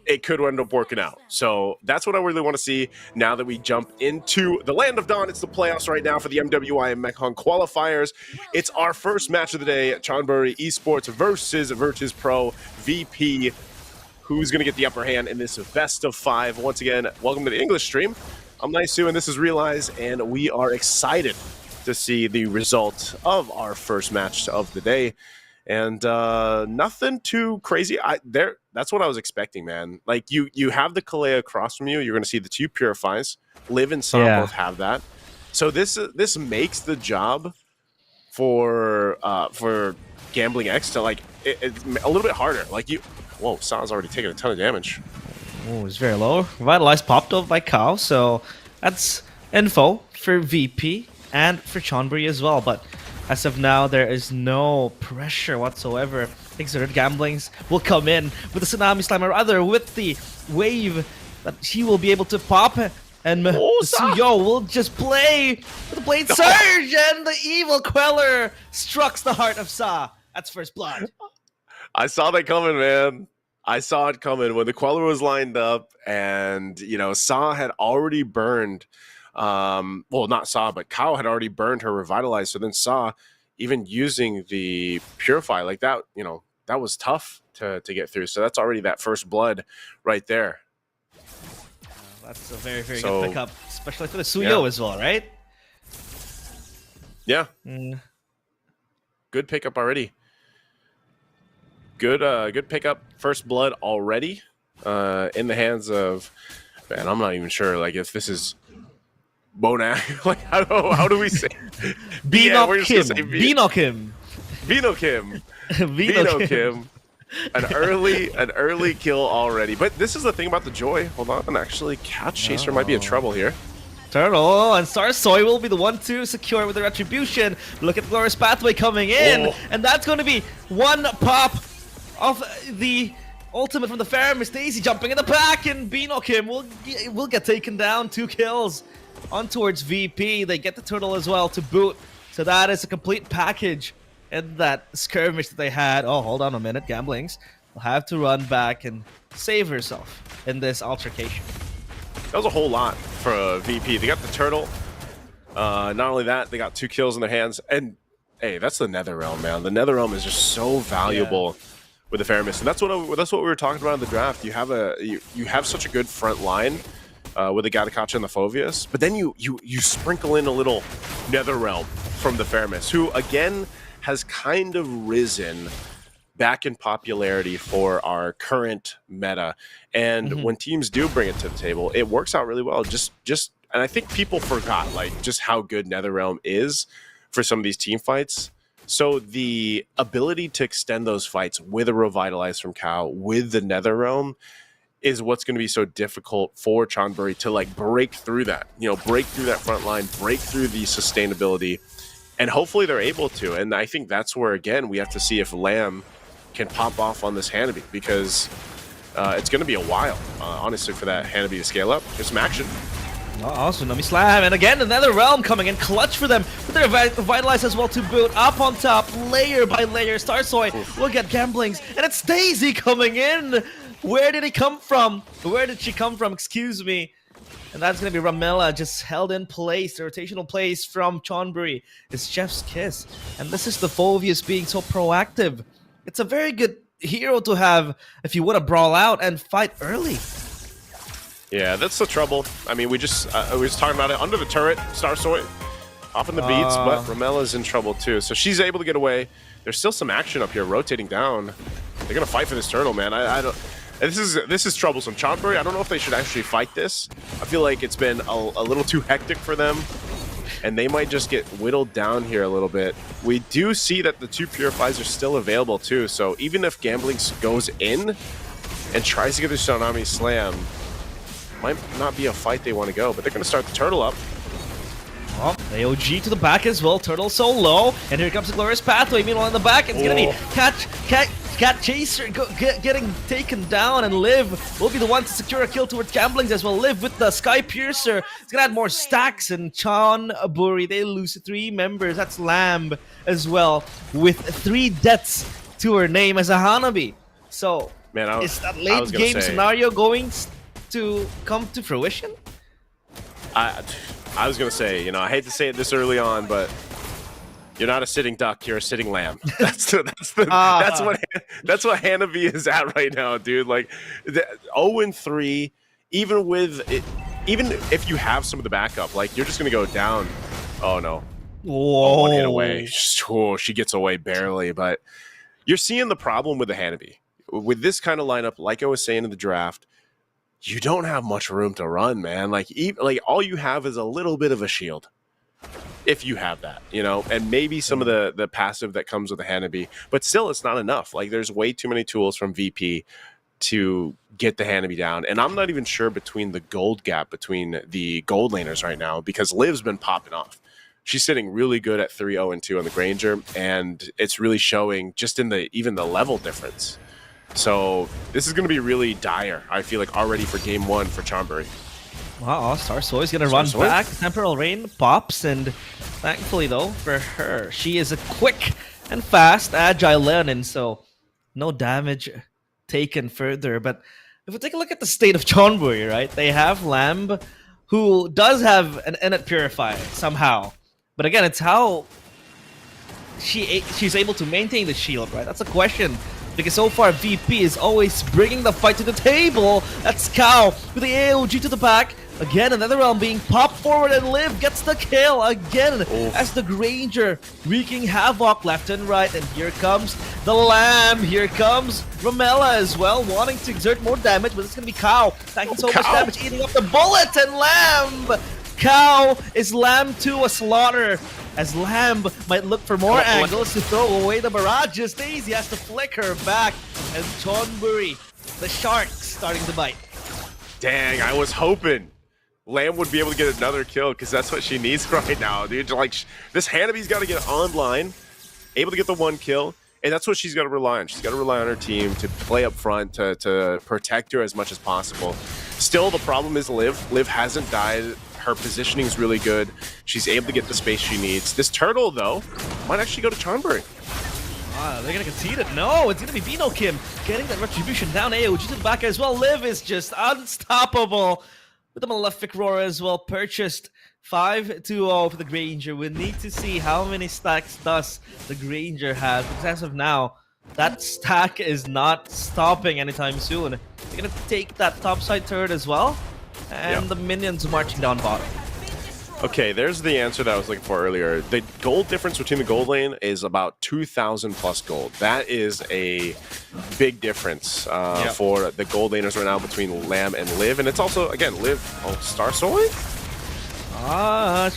it could end up working out. So that's what I really want to see now that we jump into the Land of Dawn. It's the playoffs right now for the MWI Mekong qualifiers. It's our first match of the day, Chonburi Esports versus Virtus Pro VP. Who's going to get the upper hand in this best of 5? Once again, welcome to the English stream. I'm Nice and this is Realize, and we are excited to see the result of our first match of the day. And nothing too crazy. That's what I was expecting, man. Like you have the Kalea across from you. You're going to see the two Purifies. Liv and Sa both have that. So this makes the job for Gambling X to like it's a little bit harder. Like whoa, Sa's already taken a ton of damage. Oh, it's very low. Revitalize popped off by Cow, so that's info for VP and for Chonburi as well. But as of now, there is no pressure whatsoever. Exerted Gamblings will come in with the Tsunami Slam, or rather with the wave that she will be able to pop. And Suyo will just play with the Blade Surge, and the Evil Queller struck the heart of Sa. That's first blood. I saw that coming, man. I saw it coming when the Queller was lined up, and you know, Sa had already burned. Well, not Sa, but Kao had already burned her Revitalize. So then Sa, even using the Purify like that, you know, that was tough to get through. So that's already that first blood right there. That's a very, very good pickup, especially for the Suyo as well, right? Yeah. Good pickup already. Good pickup. First blood already in the hands of, man, I'm not even sure like if this is Bonak. Like how do we say Beano Kim. An early kill already. But this is the thing about the Joy. Hold on, actually Catch Chaser might be in trouble here. Turtle and Star Soy will be the one to secure with the Retribution. Look at Glorious Pathway coming in, and that's going to be one pop of the ultimate from the Fair. Stacy jumping in the back, and Beano Kim will get taken down. 2 kills on towards VP. They get the Turtle as well to boot. So that is a complete package. And that skirmish that they had. Oh, hold on a minute. Gamblings will have to run back and save herself in this altercation. That was a whole lot for VP. They got the Turtle. Not only that, they got 2 kills in their hands. And hey, that's the Netherrealm, man. The Netherrealm is just so valuable with the Fairmist. And that's what we were talking about in the draft. You have such a good front line with the Gatakacha and the Phoveus, but then you sprinkle in a little Netherrealm from the Fairmist, who again has kind of risen back in popularity for our current meta. And when teams do bring it to the table, it works out really well. And I think people forgot like just how good Netherrealm is for some of these team fights. So the ability to extend those fights with a Revitalize from Cow, with the Netherrealm, is what's going to be so difficult for Chonburi to like break through that, break through that front line, break through the sustainability. And hopefully they're able to. And I think that's where, again, we have to see if Lamb can pop off on this Hanabi, because it's going to be a while, honestly, for that Hanabi to scale up. There's some action. Awesome, Nami Slam, and again, another realm coming in clutch for them. With their Revitalize as well to boot. Up on top, layer by layer, Starsoy will get Gamblings, and it's Daisy coming in. Where did he come from? Where did she come from? Excuse me. And that's going to be Ramela, just held in place, the rotational place from Chonburi. It's Chef's Kiss. And this is the Phoveus being so proactive. It's a very good hero to have if you want to brawl out and fight early. Yeah, that's the trouble. I mean, we were talking about it under the turret, Starsoy off in the beats, but Ramela's in trouble too. So she's able to get away. There's still some action up here, rotating down. They're going to fight for this turtle, man. I don't... This is troublesome. Chonburi, I don't know if they should actually fight this. I feel like it's been a little too hectic for them, and they might just get whittled down here a little bit. We do see that the 2 Purifies are still available too, so even if Gamblings goes in and tries to get the Tsunami Slam, might not be a fight they want to go, but they're going to start the turtle up. Oh, AOG to the back as well. Turtle so low, and here comes the Glorious Pathway. Meanwhile, in the back, it's going to be Cat Chaser getting taken down, and Liv will be the one to secure a kill towards Gamblings as well. Liv with the Sky Piercer. It's going to add more stacks, and Chonburi, they lose 3 members. That's Lamb as well, with 3 deaths to her name as a Hanabi. So, man, is that late game scenario going to come to fruition? I was gonna say, I hate to say it this early on, but you're not a sitting duck, you're a sitting lamb. That's what Hanabi is at right now, dude. Like 0-3, even if you have some of the backup, like you're just gonna go down. Oh no, Whoa. One hit away. Oh, she gets away barely, but you're seeing the problem with the Hanabi. With this kind of lineup, like I was saying in the draft, you don't have much room to run, man. Like all you have is a little bit of a shield. If you have that, you know, and maybe some of the passive that comes with the Hanabi, but still it's not enough. Like there's way too many tools from VP to get the Hanabi down. And I'm not even sure between the gold gap between the gold laners right now, because Liv's been popping off. She's sitting really good at 3-0 and 2 on the Granger, and it's really showing just in even the level difference. So this is going to be really dire, I feel like, already for game 1 for Chonburi. Wow, Starsoy is gonna run back. Temporal Rain pops, and thankfully though for her, she is a quick and fast, agile Leonin, so no damage taken further. But if we take a look at the state of Chonburi, right? They have Lamb, who does have an Init Purify somehow, but again, it's how she's able to maintain the shield, right? That's a question. Because so far, VP is always bringing the fight to the table. That's Cow with the AOG to the back. Again, another realm being popped forward, and Liv gets the kill again as the Granger wreaking havoc left and right. And here comes the Lamb. Here comes Ramela as well, wanting to exert more damage, but it's going to be Cow taking so much damage, eating up the bullet, and Lamb. Cow is Lamb to a slaughter, as Lamb might look for more angles to throw away the barrages. Daisy has to flick her back, and Chonburi, the shark, starting to bite. Dang, I was hoping Lamb would be able to get another kill, because that's what she needs right now, dude. Like, this Hanabi's got to get online, able to get the 1 kill, and that's what she's got to rely on. She's got to rely on her team to play up front, to protect her as much as possible. Still, the problem is Liv. Liv hasn't died. Her positioning is really good. She's able to get the space she needs. This turtle, though, might actually go to Chonburi. They're gonna concede it. No, it's gonna be Vino Kim getting that retribution down. AOG to the back as well. Liv is just unstoppable with the Malefic Roar as well. Purchased 5-2-0 for the Granger. We need to see how many stacks does the Granger have, because as of now, that stack is not stopping anytime soon. They're gonna take that topside turret as well, and the minions marching down bottom. Okay, there's the answer that I was looking for earlier. The gold difference between the gold lane is about 2,000 plus gold. That is a big difference for the gold laners right now between Lamb and Liv. And it's also, again, Liv, Starsoy?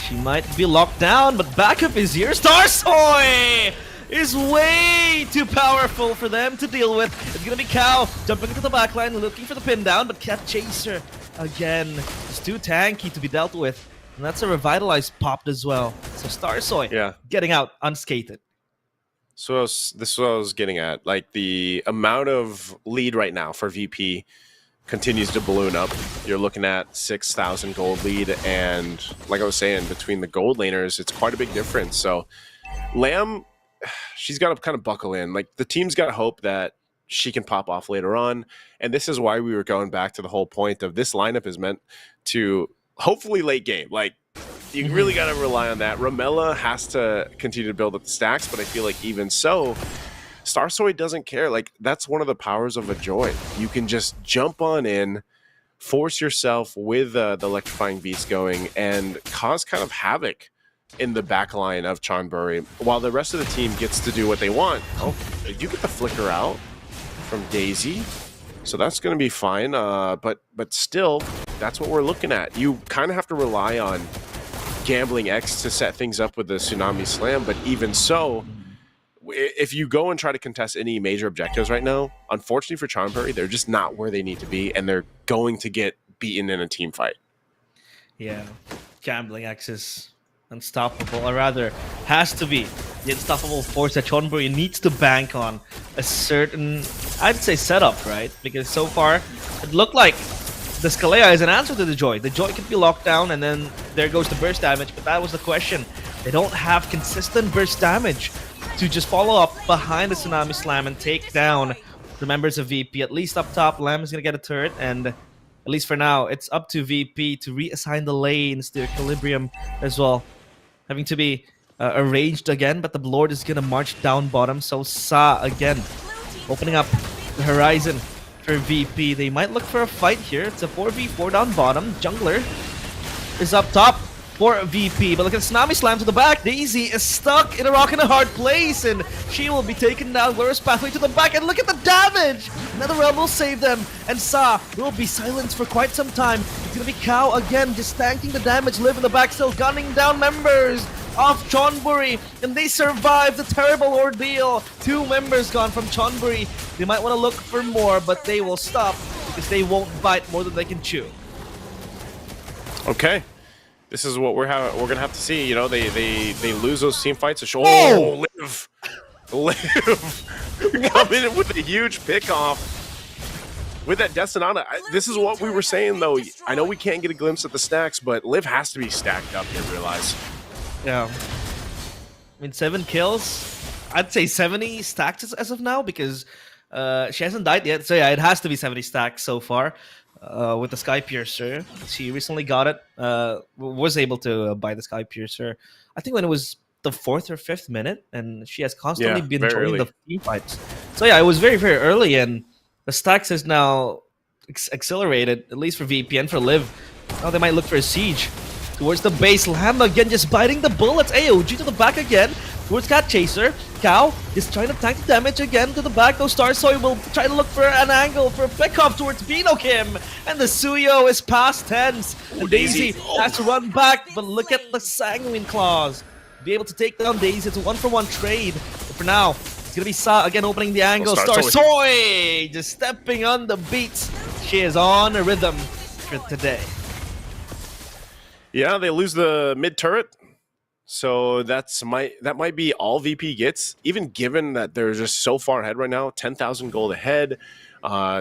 She might be locked down, but backup is here. Starsoy is way too powerful for them to deal with. It's gonna be Cow jumping into the backline, looking for the pin down, but Cat Chaser, again, is too tanky to be dealt with. And that's a revitalized popped as well. So Starsoy getting out unscathed. So this is what I was getting at. Like, the amount of lead right now for VP continues to balloon up. You're looking at 6,000 gold lead, and like I was saying, between the gold laners, it's quite a big difference. So Lamb, she's got to kind of buckle in. Like, the team's got hope that she can pop off later on, and this is why we were going back to the whole point of this lineup is meant to hopefully late game. Like, you really got to rely on that. Ramela has to continue to build up the stacks, but I feel like even so, Starsoy doesn't care. Like, that's one of the powers of a Joy. You can just jump on in, force yourself with the electrifying beast going, and cause kind of havoc in the back line of Chonburi, while the rest of the team gets to do what they want. Oh, you get the flicker out from Daisy, so that's going to be fine. But still, that's what we're looking at. You kind of have to rely on Gambling X to set things up with the Tsunami Slam, but even so, if you go and try to contest any major objectives right now, unfortunately for Chonburi, they're just not where they need to be, and they're going to get beaten in a team fight. Yeah, Gambling X is unstoppable, or rather, has to be the unstoppable force that Chonburi needs to bank on a certain, I'd say, setup, right? Because so far, it looked like the Scalea is an answer to the Joy. The Joy can be locked down, and then there goes the burst damage, but that was the question. They don't have consistent burst damage to just follow up behind the Tsunami Slam and take down the members of VP. At least up top, Lamb is going to get a turret, and at least for now, it's up to VP to reassign the lanes to Equilibrium as well. Having to be arranged again, but the Lord is going to march down bottom, so Sa again opening up the horizon for VP. They might look for a fight here. It's a 4v4 down bottom. Jungler is up top. for VP. But look at Tsunami Slam to the back. Daisy is stuck in a rock and a hard place, and she will be taken down. Glorious Pathway to the back, and look at the damage! NetherRealm will save them, and Sa will be silenced for quite some time. It's gonna be Cow again, just tanking the damage. Live in the back, still gunning down members of Chonburi, and they survive the terrible ordeal. 2 members gone from Chonburi. They might want to look for more, but they will stop because they won't bite more than they can chew. Okay, this is what we're gonna have to see. You know, they lose those team fights. Oh, Liv coming in with a huge pick off with that Decenana. This is what we were saying though. I know we can't get a glimpse at the stacks, but Liv has to be stacked up here. Realize. Yeah. I mean, 7 kills. I'd say 70 stacked as of now because she hasn't died yet. So yeah, it has to be 70 stacked so far with the Sky Piercer. She recently got it. Was able to buy the Sky Piercer. I think when it was the 4th or 5th minute, and she has constantly been joining the team fights. So yeah, it was very, very early, and the stacks is now accelerated, at least for VP and for Liv. Now they might look for a siege towards the base. Lamb again just biting the bullets. AOG to the back again towards Cat Chaser. Cow is trying to tank the damage again to the back. Though Starsoy will try to look for an angle for a pick-off towards Binokim. And the Suyo is past tense. And Daisy has to run back, but look at the Sanguine Claws. Be able to take down Daisy. It's a 1-for-1 trade. But for now, it's going to be Sa again opening the angle. Starsoy just stepping on the beats. She is on a rhythm for today. Yeah, they lose the mid turret, so that might be all VP gets. Even given that they're just so far ahead right now, 10,000 gold ahead,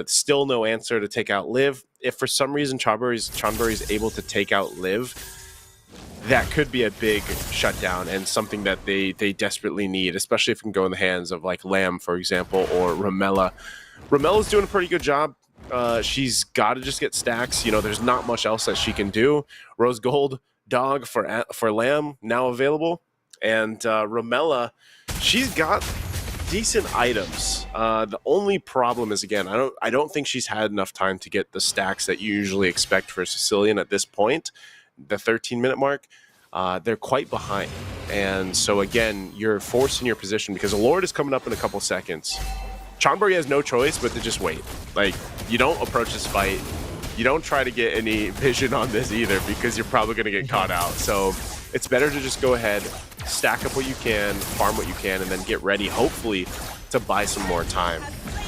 still no answer to take out Liv. If for some reason Chonburi is able to take out Liv, that could be a big shutdown and something that they desperately need, especially if it can go in the hands of like Lamb, for example, or Ramella. Ramella's doing a pretty good job. She's got to just get stacks. You know, there's not much else that she can do. Rose Gold Dog for Lamb now available, and Ramella, she's got decent items. The only problem is, again, I don't think she's had enough time to get the stacks that you usually expect for a Sicilian at this point, the 13-minute mark. They're quite behind, and so again, you're forced in your position because the Lord is coming up in a couple seconds. Chonburi has no choice but to just wait. Like, you don't approach this fight. You don't try to get any vision on this either because you're probably going to get caught out. So it's better to just go ahead, stack up what you can, farm what you can, and then get ready, hopefully, to buy some more time.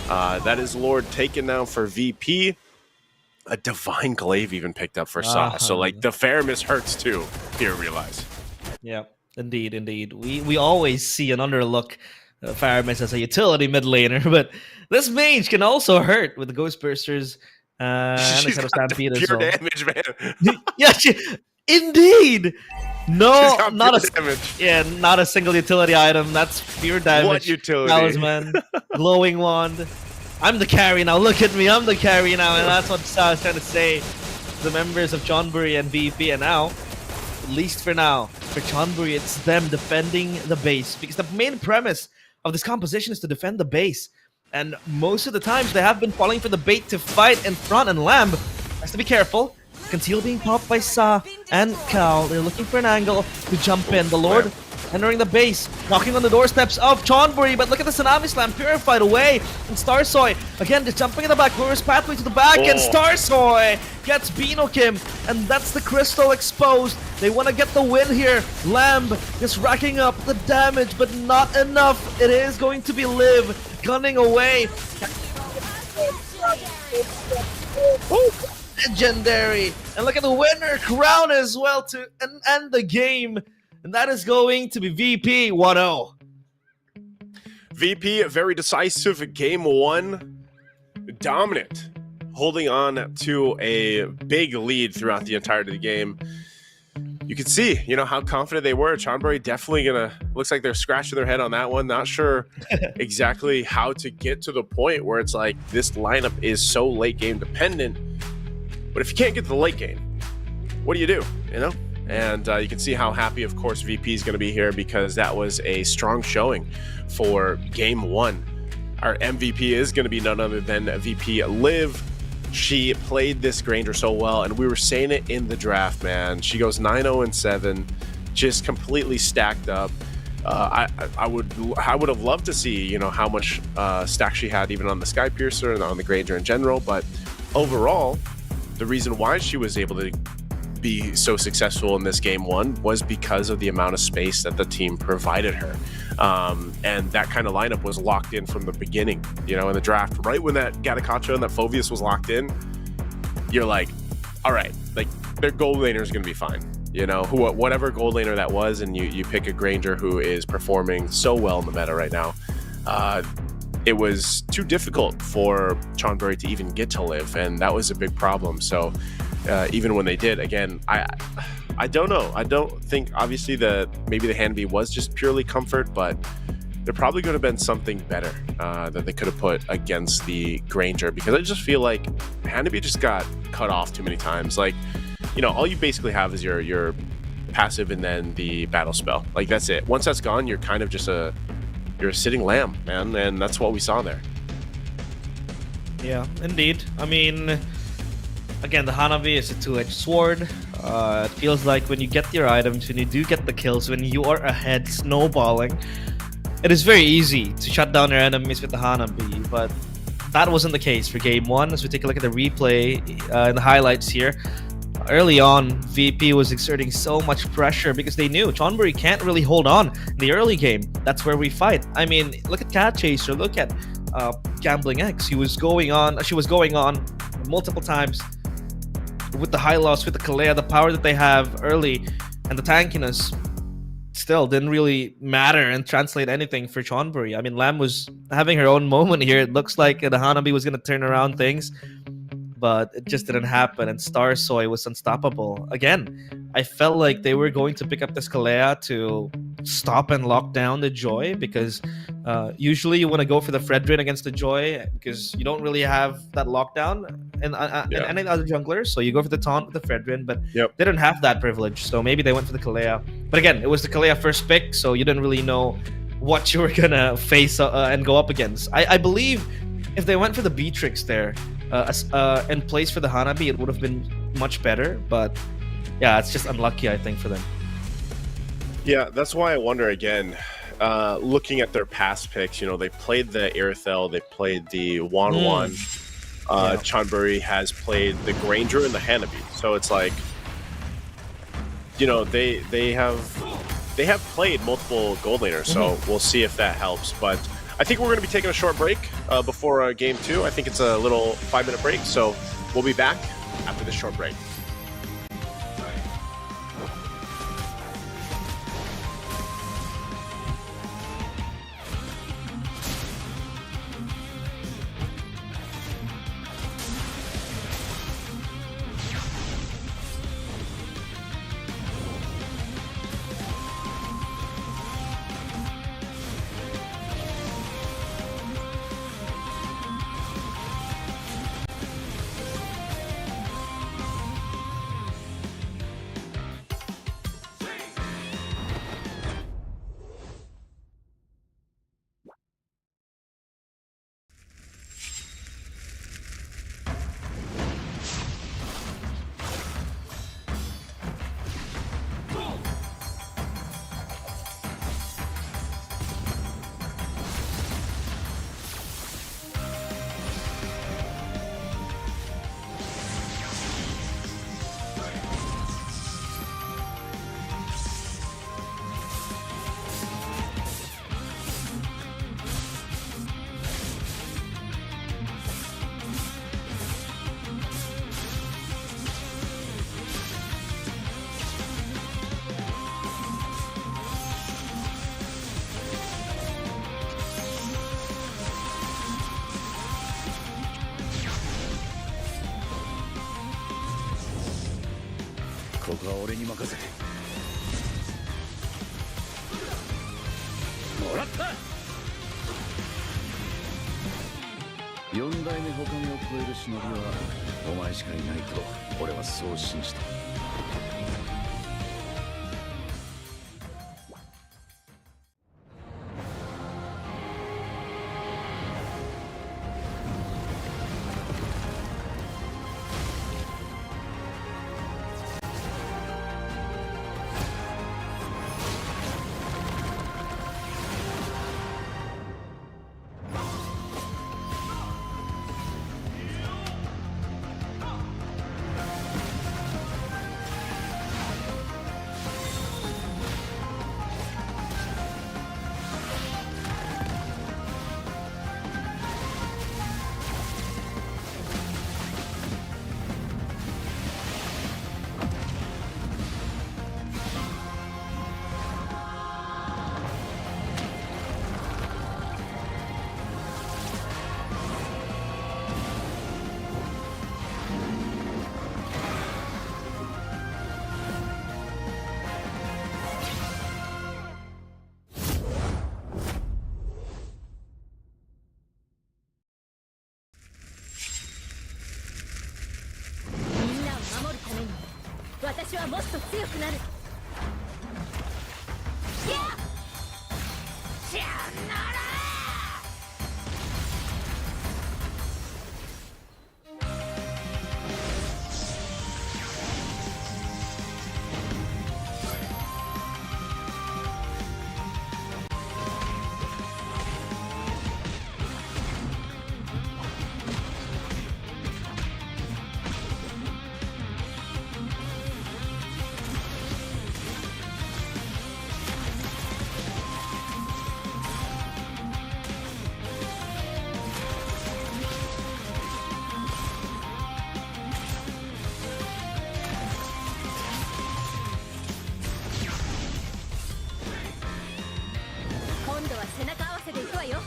That is Lord taken now for VP. A Divine Glaive even picked up for Sa. So, like, the fairness hurts too, here, realize. Yeah, indeed, indeed. We always see an underlook Fireman as a utility mid laner, but this mage can also hurt with the Ghost Bursters and the Shadow Stampede as well. Pure damage, man. Yeah, indeed. No, not a damage. Yeah, not a single utility item. That's pure damage. What utility? Talisman, glowing wand. I'm the carry now. Look at me. I'm the carry now, and that's what I was trying to say. The members of Chonburi and VP, and now, at least for now, for Chonburi, it's them defending the base because the main premise of this composition is to defend the base, and most of the times they have been falling for the bait to fight in front, and Lamb has to be careful. Conceal being popped by Sa and Cal. They're looking for an angle to jump in. The Lord entering the base, knocking on the doorsteps of Chonburi, but look at the Tsunami Slam purified away, and Starsoy again just jumping in the back, Glorious Pathway to the back, and Starsoy gets Binokim, and that's the crystal exposed. They want to get the win here. Lamb just racking up the damage, but not enough. It is going to be Liv gunning away. Legendary, and look at the winner crown as well to end the game. And that is going to be VP 1-0. VP, very decisive game one. Dominant. Holding on to a big lead throughout the entirety of the game. You can see, you know, how confident they were. Chonburi definitely looks like they're scratching their head on that one. Not sure exactly how to get to the point where it's like this lineup is so late game dependent. But if you can't get to the late game, what do? You know? And you can see how happy, of course, VP is going to be here because that was a strong showing for game one. Our MVP is going to be none other than VP Liv. She played this Granger so well, and we were saying it in the draft, man. She goes 9-0-7, just completely stacked up. I would have loved to see, you know, how much stack she had even on the Sky Piercer and on the Granger in general, but overall, the reason why she was able to be so successful in this game one was because of the amount of space that the team provided her. And that kind of lineup was locked in from the beginning, you know, in the draft. Right when that Gatakacho and that Phoveus was locked in, you're like, all right, like their gold laner is going to be fine. You know, whatever gold laner that was, and you pick a Granger who is performing so well in the meta right now. It was too difficult for Chonburi to even get to live, and that was a big problem. So even when they did, again, I don't know. I don't think, obviously, maybe the Hanby was just purely comfort, but there probably could have been something better that they could have put against the Granger, because I just feel like Hanby just got cut off too many times. Like, you know, all you basically have is your passive and then the battle spell. Like, that's it. Once that's gone, you're kind of just you're a sitting lamb, man, and that's what we saw there. Yeah, indeed. I mean, again, the Hanabi is a two-edged sword. It feels like when you get your items, when you do get the kills, when you are ahead snowballing, it is very easy to shut down your enemies with the Hanabi, but that wasn't the case for game one. As we take a look at the replay in the highlights here, early on, VP was exerting so much pressure because they knew Chonburi can't really hold on in the early game. That's where we fight. I mean, look at Cat Chaser, look at Gambling X. She was going on multiple times with the high loss, with the Kalea, the power that they have early, and the tankiness still didn't really matter and translate anything for Chonburi. I mean, Lam was having her own moment here. It looks like the Hanabi was going to turn around things, but it just didn't happen, and Star Soy was unstoppable. Again, I felt like they were going to pick up this Kalea to stop and lock down the Joy, because usually you want to go for the Fredrin against the Joy because you don't really have that lockdown and any other junglers, so you go for the taunt with the Fredrin, but they didn't have that privilege, so maybe they went for the Kalea. But again, it was the Kalea first pick, so you didn't really know what you were gonna face and go up against. I believe if they went for the Beatrix there in place for the Hanabi, it would have been much better, but yeah, it's just unlucky, I think, for them. Yeah, that's why I wonder again, looking at their past picks, you know, they played the Irithel, they played the Wan. Chonburi has played the Granger and the Hanabi, so it's like, you know, they have played multiple gold laners, so we'll see if that helps. But I think we're going to be taking a short break before game two. I think it's a little 5-minute break, so we'll be back after this short break. 私はもっと強くなる。今度は背中合わせでいくわよ。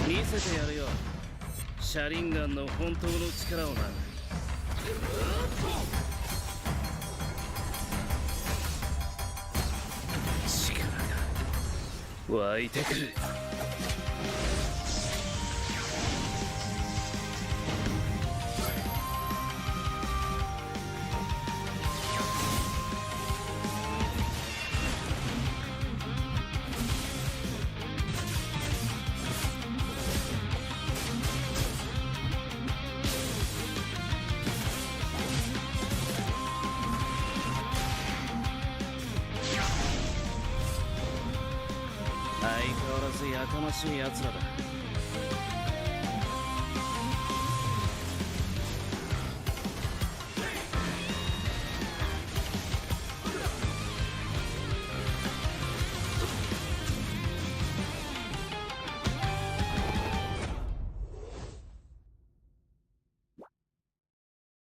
見せてやるよ、シャリンガンの本当の力をな。力が湧いてくる。相変わらずやかましい奴らだ。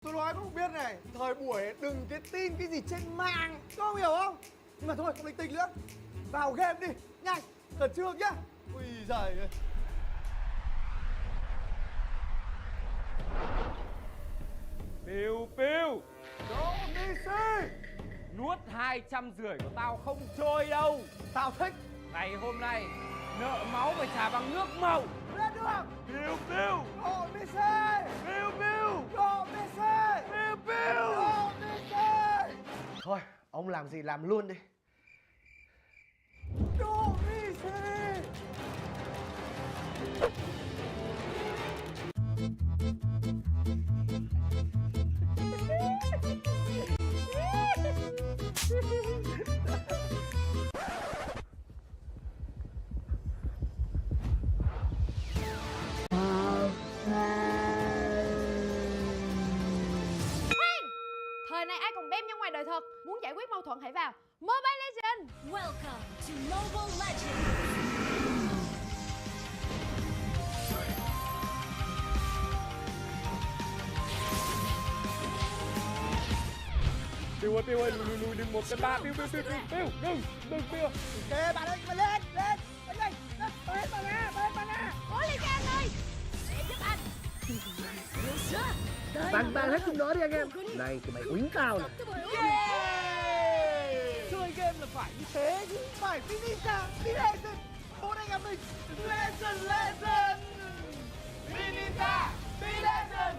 Tôi nói không biết này, thời buổi đừng cái tin cái gì trên mạng, có không hiểu không? Nhưng mà thôi, không linh tinh nữa. Vào game đi, nhanh, khẩn trương nhá. Ui giời ơi. Piu Piu, Đỗ Ni Si, nuốt 250 của tao không trôi đâu. tao thích. Ngày hôm nay nợ máu phải trả bằng nước màu. Lên đường. Piu Piu, Đỗ Ni Si, Piu Piu, Đỗ Ni Si, Piu Piu. Đỗ Ni Si. Thôi, ông làm gì làm luôn đi. Đỗ Ni Si. Thời này ai còn bem như ngoài đời thật. Muốn giải quyết mâu thuẫn hãy vào Mobile Legends. Welcome to Mobile Legends. Piu ơi, lùi đừng 1-3. Piu đừng Piu. Ok bạn ơi, mà lên, lên, lên, lên, lên, lên nè. Cố lên cho anh ơi. Để giúp anh. Bạn hết chúng nó đi anh em. Này thì mày uống cao này. Chơi game là phải như thế chứ. Phải Vinisa, Legend. Bốn anh em mình, Legend. Vinisa, Legend.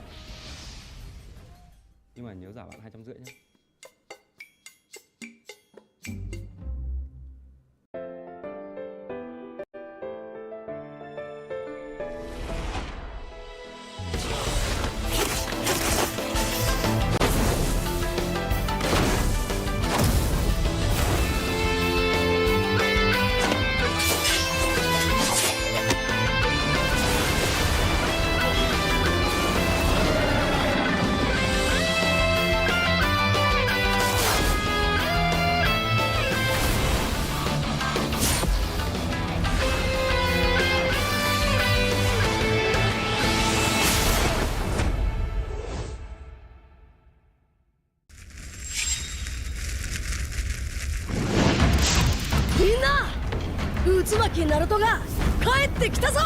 Nhưng mà nhớ giả bạn 250 nhé. Minna! 渦巻きナルトが帰ってきたぞ!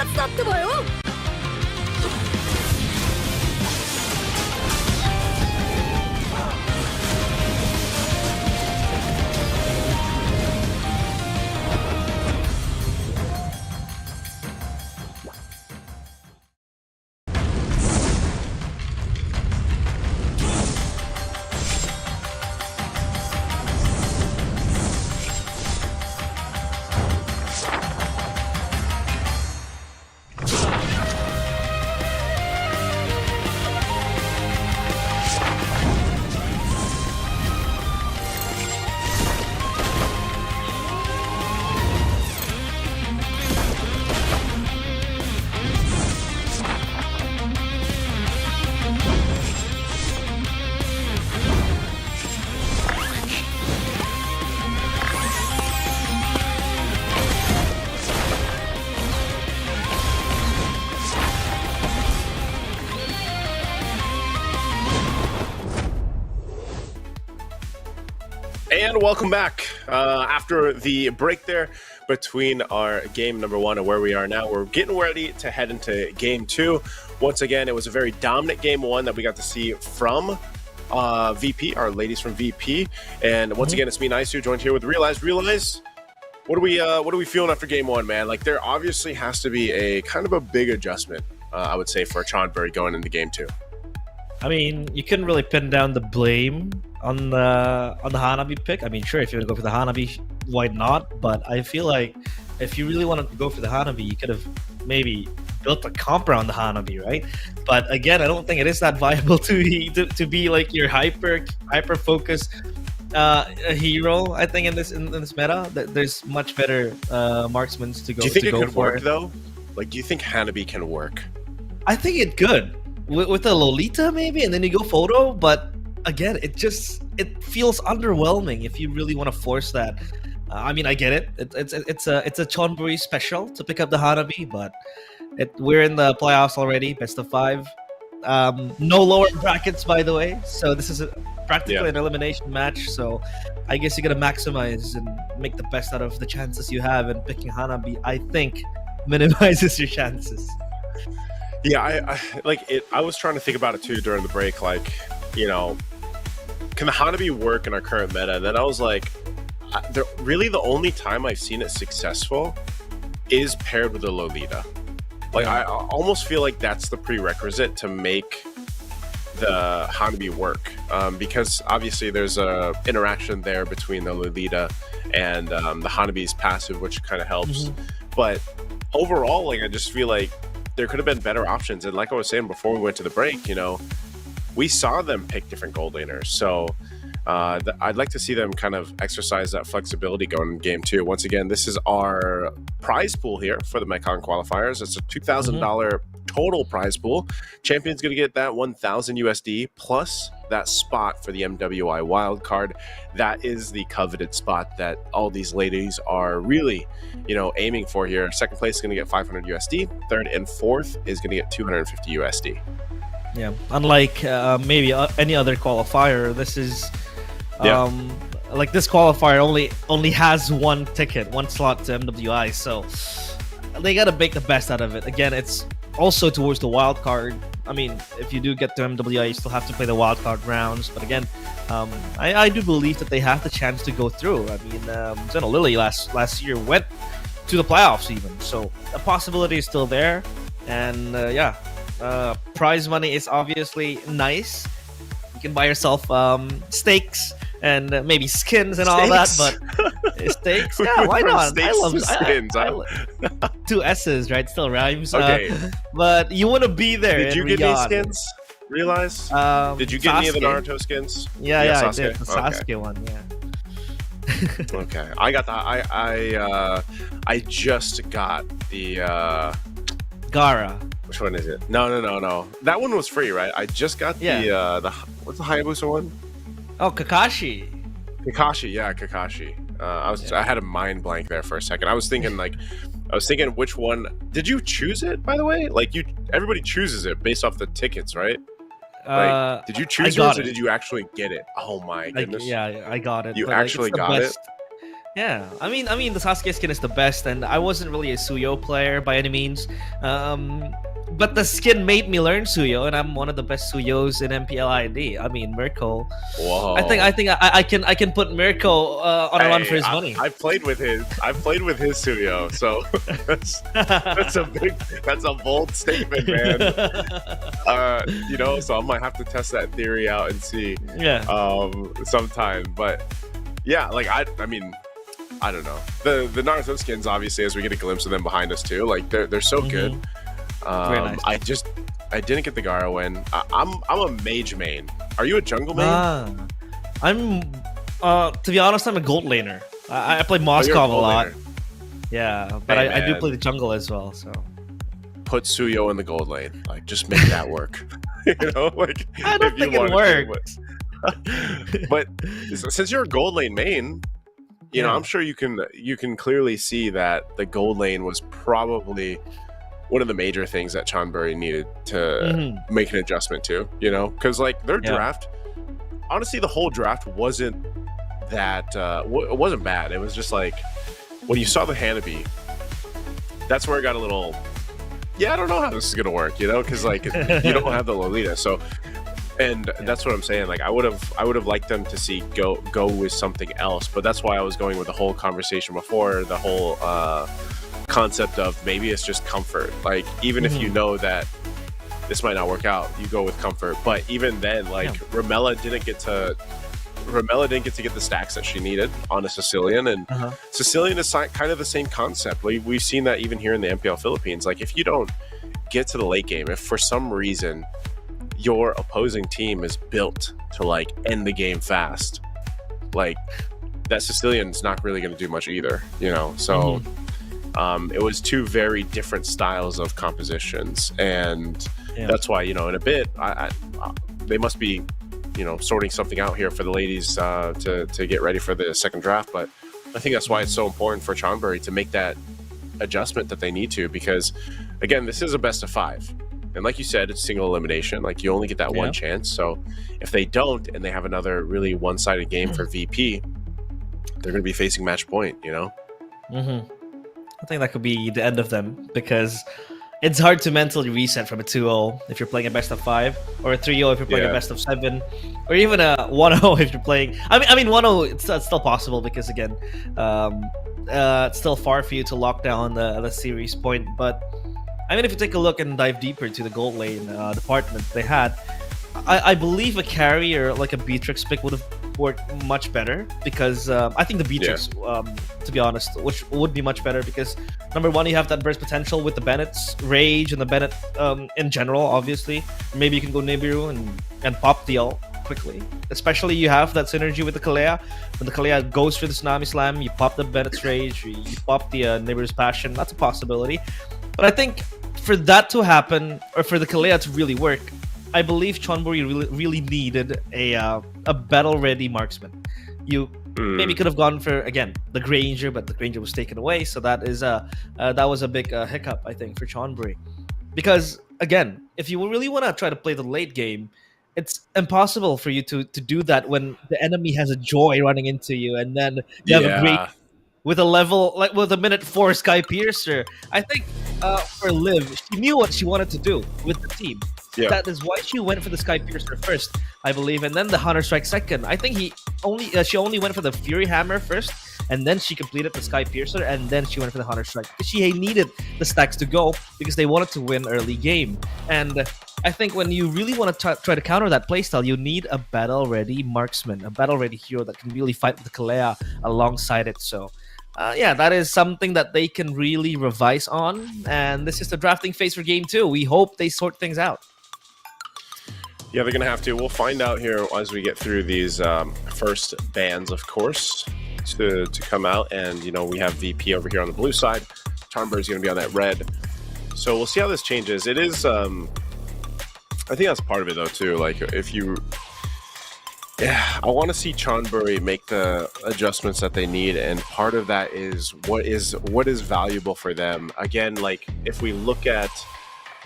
活だってばよ。 And welcome back. After the break there between our game number 1 and where we are now, we're getting ready to head into game 2. Once again, it was a very dominant game 1 that we got to see from VP, our ladies from VP. And once again, it's me, Naisu, joined here with Realize. Realize, what are we feeling after game 1, man? Like, there obviously has to be a kind of a big adjustment, I would say, for CHON going into game 2. I mean, you couldn't really pin down the blame on the Hanabi pick. I mean, sure, if you want to go for the Hanabi, why not? But I feel like if you really wanted to go for the Hanabi, you could have maybe built a comp around the Hanabi, right? But again, I don't think it is that viable to be like your hyper focused hero. I think in this meta, that there's much better marksmen to go. Do you think it could for. work though? Like, do you think Hanabi can work? I think it could with a Lolita maybe, and then you go photo. But again, it feels underwhelming if you really want to force that. I mean, I get it. It's a CHON special to pick up the Hanabi, but we're in the playoffs already, best of 5. No lower brackets, by the way. So this is practically an elimination match. So I guess you gotta maximize and make the best out of the chances you have. And picking Hanabi, I think, minimizes your chances. Yeah, I was trying to think about it too during the break. Like, you know, can the Hanabi work in our current meta? And then I was like, really the only time I've seen it successful is paired with a Lolita. Like, I almost feel like that's the prerequisite to make the Hanabi work, because obviously there's a interaction there between the Lolita and the Hanabi's passive, which kind of helps. But overall, like, I just feel like there could have been better options. And like I was saying before we went to the break, you know, we saw them pick different gold laners. So I'd like to see them kind of exercise that flexibility going in game 2. Once again, this is our prize pool here for the Mekong qualifiers. It's a $2,000 total prize pool. Champion's going to get that 1,000 USD plus that spot for the MWI wildcard. That is the coveted spot that all these ladies are really, you know, aiming for here. Second place is going to get 500 USD. Third and fourth is going to get 250 USD. Yeah, unlike maybe any other qualifier, this is like this qualifier only has one ticket, one slot to MWI, so they gotta make the best out of it. Again, it's also towards the wild card. I mean, if you do get to MWI, you still have to play the wild card rounds. But again, I do believe that they have the chance to go through. I mean, Zeno Lily last year went to the playoffs even, so the possibility is still there. And prize money is obviously nice. You can buy yourself steaks and maybe skins and all that, but steaks, yeah, why not? I love skins. I 2 S's, right? Still rhymes. Okay, but you want to be there. Did you get any skins? Realize? Did you get any of the Naruto skins? Yeah, I did. The Sasuke one, yeah. Okay, I got the. I just got the. Gara. Which one is it? No. That one was free, right? I just got the what's the Hayabusa one? Oh, Kakashi. Kakashi, yeah, Kakashi. I had a mind blank there for a second. I was thinking which one. Did you choose it, by the way? Like, everybody chooses it based off the tickets, right? Like, did you choose yours or did you actually get it? Oh my goodness. I got it. You actually got it? Yeah, I mean, the Sasuke skin is the best, and I wasn't really a Suyo player by any means. But the skin made me learn Suyo, and I'm one of the best Suyos in MPLID. I mean, Mirko. Whoa. I think I can put Mirko on a run for his money. I've played with his Suyo, so that's a bold statement, man. You know, so I might have to test that theory out and see. Yeah. Sometime, but yeah, like I mean, I don't know. The Naruto skins, obviously, as we get a glimpse of them behind us too, like they're so good. Very nice. I didn't get the Gara win. I'm a mage main. Are you a jungle main? I'm to be honest, I'm a gold laner. I play Moskov a lot. Laner. Yeah, but Hey, I do man. play the jungle as well. So Put Suyo in the gold lane. Like, just make that work. You know, like I don't if you think it'll wanted work. to, but since you're a gold lane main, you know, I'm sure you can clearly see that the gold lane was probably one of the major things that Chonburi needed to make an adjustment to, you know, because like their draft, honestly, the whole draft wasn't that it wasn't bad. It was just like when you saw the Hanabi, that's where it got a little, I don't know how this is gonna work, you know, because like you don't have the Lolita, so. And that's what I'm saying. Like I would have liked them to see go with something else, but that's why I was going with the whole conversation before, the whole concept of maybe it's just comfort. Like even if you know that this might not work out, you go with comfort. But even then, like Ramella didn't get to get the stacks that she needed on a Sicilian, and Sicilian is kind of the same concept. We've seen that even here in the MPL Philippines. Like if you don't get to the late game, if for some reason your opposing team is built to like end the game fast, like that Sicilian's not really going to do much either, you know. So it was two very different styles of compositions, and that's why, you know, in a bit they must be, you know, sorting something out here for the ladies to get ready for the second draft. But I think that's why it's so important for Chonburi to make that adjustment that they need to, because again, this is a best of 5. And like you said, it's single elimination. Like you only get that one chance. So if they don't, and they have another really one-sided game for VP, they're going to be facing match point, you know? I think that could be the end of them, because it's hard to mentally reset from a 2-0 if you're playing a best of 5, or a 3-0 if you're playing a best of 7, or even a 1-0 if you're playing. I mean 1-0, it's still possible, because again, it's still far for you to lock down the series point. But I mean, if you take a look and dive deeper to the gold lane department they had, I believe a carrier like a Beatrix pick would have worked much better, because I think the Beatrix, to be honest, which would be much better, because number one, you have that burst potential with the Bennett's Rage and the Bennett in general, obviously. Maybe you can go Nibiru and pop the ult quickly. Especially you have that synergy with the Kalea. When the Kalea goes for the Tsunami Slam, you pop the Bennett's Rage, you pop the Nibiru's Passion. That's a possibility. But I think for that to happen, or for the Kalea to really work, I believe Chonburi really needed a battle-ready marksman. You maybe could have gone for, again, the Granger, but the Granger was taken away, so that was a big hiccup, I think, for Chonburi. Because, again, if you really want to try to play the late game, it's impossible for you to do that when the enemy has a Joy running into you, and then you have a great with a level, like with a minute 4 Sky Piercer. I think for Liv, she knew what she wanted to do with the team. That is why she went for the Sky Piercer first, I believe, and then the Hunter Strike second. I think she only went for the Fury Hammer first, and then she completed the Sky Piercer, and then she went for the Hunter Strike. She needed the stacks to go because they wanted to win early game. And I think when you really want to try to counter that playstyle, you need a battle-ready marksman, a battle-ready hero that can really fight with the Kalea alongside it. So yeah, that is something that they can really revise on. And this is the drafting phase for Game 2. We hope they sort things out. Yeah, they're going to have to. We'll find out here as we get through these first bans, of course, to come out. And, you know, we have VP over here on the blue side. Chonburi's going to be on that red. So we'll see how this changes. It is, I think that's part of it, though, too. Like, if you... Yeah, I want to see Chonburi make the adjustments that they need, and part of that is what is valuable for them. Again, like, if we look at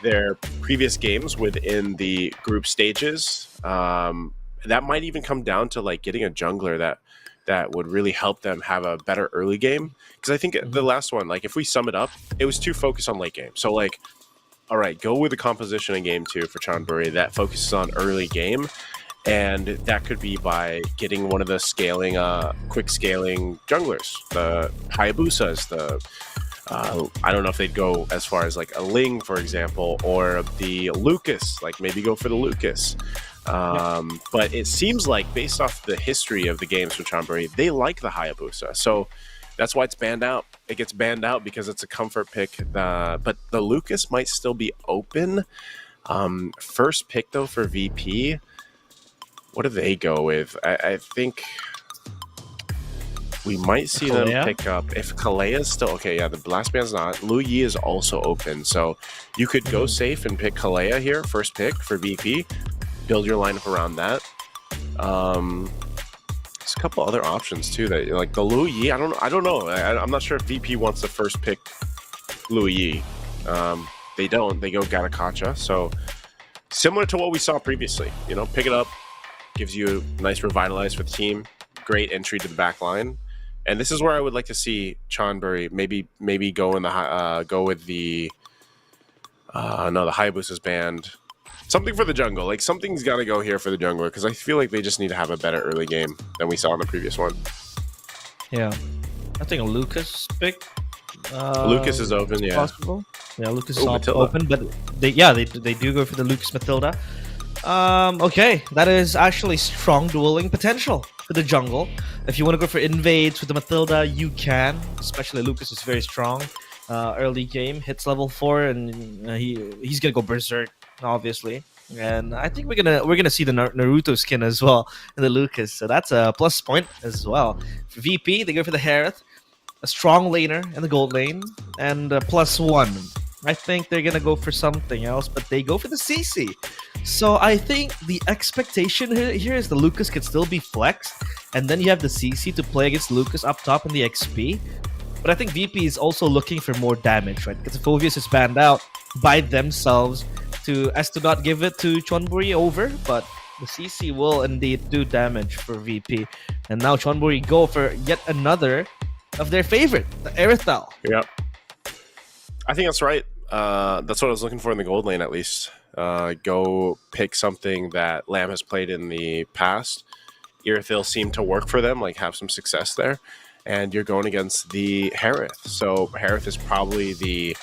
their previous games within the group stages, that might even come down to like getting a jungler that that would really help them have a better early game. Because I think the last one, like if we sum it up, it was too focused on late game. So like, all right, go with the composition in game 2 for Chonburi that focuses on early game. And that could be by getting one of the scaling, quick scaling junglers, the Hayabusas, the I don't know if they'd go as far as like a Ling, for example, or the Lucas, like maybe go for the Lucas. But it seems like based off the history of the games from Chonburi, they like the Hayabusa. So that's why it's banned out. It gets banned out because it's a comfort pick. But the Lucas might still be open. First pick though for VP. What do they go with? I think we might see them pick up if Kalea is still okay. Yeah, the last band's not. Lu Yi is also open, so you could go safe and pick Kalea here, first pick for VP. Build your lineup around that. There's a couple other options too that like the Lu Yi. I don't know. I'm not sure if VP wants to first pick Lu Yi. They don't. They go Gatakacha. So similar to what we saw previously. You know, pick it up. Gives you a nice revitalize for the team. Great entry to the back line. And this is where I would like to see Chonburi maybe go in the go with the no, the Hayabusa's banned. Something for the jungle. Like something's got to go here for the jungler because I feel like they just need to have a better early game than we saw in the previous one. Yeah, I think a Lucas pick. Lucas is open. Yeah, possible. Yeah, Lucas is Matilda. open, but they do go for the Lucas Matilda. Okay, that is actually strong dueling potential for the jungle. If you want to go for invades with the Matilda, you can. Especially Lucas is very strong. Early game hits level 4, and he's gonna go berserk, obviously. And I think we're gonna see the Naruto skin as well in the Lucas, so that's a plus point as well. For VP, they go for the Harith, a strong laner in the gold lane, and +1. I think they're gonna go for something else, but they go for the CC. So I think the expectation here is the Lucas could still be flexed, and then you have the CC to play against Lucas up top in the XP. But I think VP is also looking for more damage, right? Because Phoveus is banned out by themselves as to not give it to Chonburi over, but the CC will indeed do damage for VP. And now Chonburi go for yet another of their favorite, the Erythal. Yep. I think that's right. That's what I was looking for in the gold lane, at least. Go pick something that Lamb has played in the past. Erythal seemed to work for them, like have some success there. And you're going against the Harith. So Harith is probably the...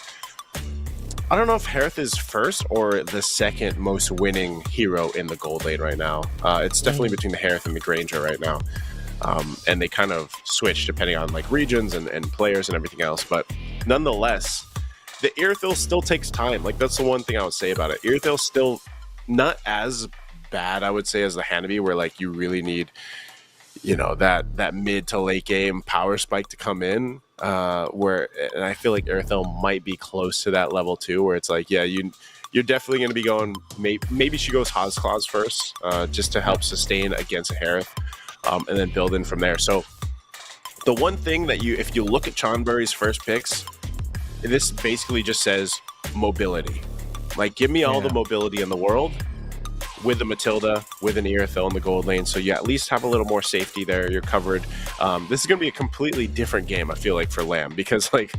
I don't know if Harith is first or the second most winning hero in the gold lane right now. It's definitely between the Harith and the Granger right now. And they kind of switch depending on like regions and players and everything else. But nonetheless... the Erythal still takes time. Like, that's the one thing I would say about it. Erythal still not as bad, I would say, as the Hanabi, where, like, you really need, you know, that mid to late game power spike to come in. And I feel like Erythal might be close to that level, too, where it's like, yeah, you're definitely going to be going... Maybe she goes Hozclaws first, just to help sustain against a Harith, and then build in from there. So, the one thing that if you look at Chonburi's first picks... this basically just says mobility. Like, give me all the mobility in the world with the Matilda, with an Erythal in the gold lane, so you at least have a little more safety there. You're covered. This is going to be a completely different game, I feel like, for Lamb, because, like,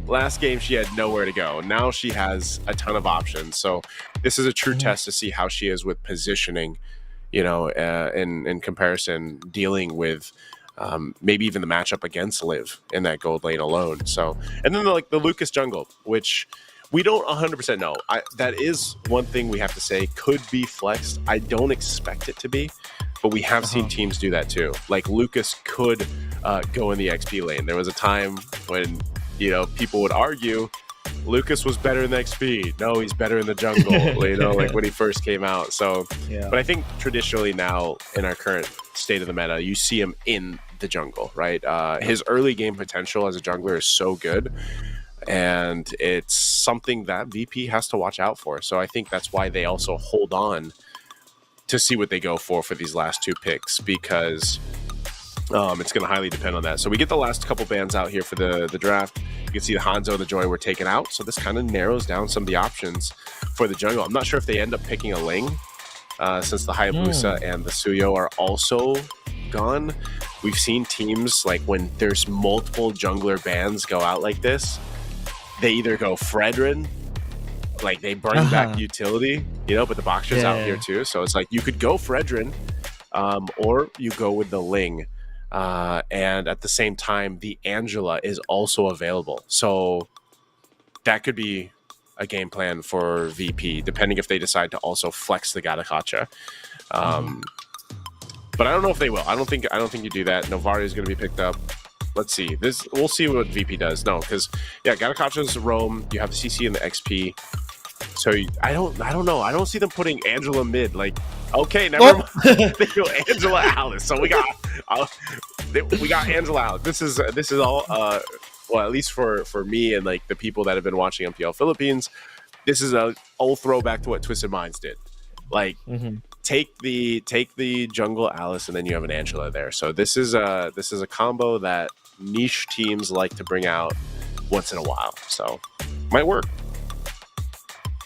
last game she had nowhere to go. Now she has a ton of options. So this is a true test to see how she is with positioning, you know, in comparison, dealing with maybe even the matchup against Liv in that gold lane alone. So, and then like the Lucas jungle, which we don't 100% know. That is one thing we have to say could be flexed. I don't expect it to be, but we have seen teams do that too. Like Lucas could go in the XP lane. There was a time when, you know, people would argue Lucas was better in the XP. No, he's better in the jungle, you know, like when he first came out. So, but I think traditionally now in our current state of the meta, you see him in the jungle, right? His early game potential as a jungler is so good, and it's something that VP has to watch out for. So I think that's why they also hold on to see what they go for these last two picks, because it's going to highly depend on that. So we get the last couple bans out here for the draft. You can see the Hanzo and the Joy were taken out, so this kind of narrows down some of the options for the jungle. I'm not sure if they end up picking a Ling, since the Hayabusa and the Suyo are also gone. we've seen teams like when there's multiple jungler bans go out like this, they either go Fredrin, like they bring back utility, you know, but the Boxer's out here too. So it's like you could go Fredrin, or you go with the Ling. And at the same time, the Angela is also available. So that could be a game plan for VP, depending if they decide to also flex the Gatakacha. But I don't know if they will. I don't think you do that. Novaria is going to be picked up. Let's see. We'll see what VP does. No, because yeah, Gatakacha's roam. You have the CC and the XP. So I don't know. I don't see them putting Angela mid. Like, okay, never mind. They go Angela Alice. So we got Angela Alice. This is all. Well, at least for me and like the people that have been watching MPL Philippines, this is a old throwback to what Twisted Minds did. Like, take the jungle Alice, and then you have an Angela there. So this is a combo that niche teams like to bring out once in a while. So might work.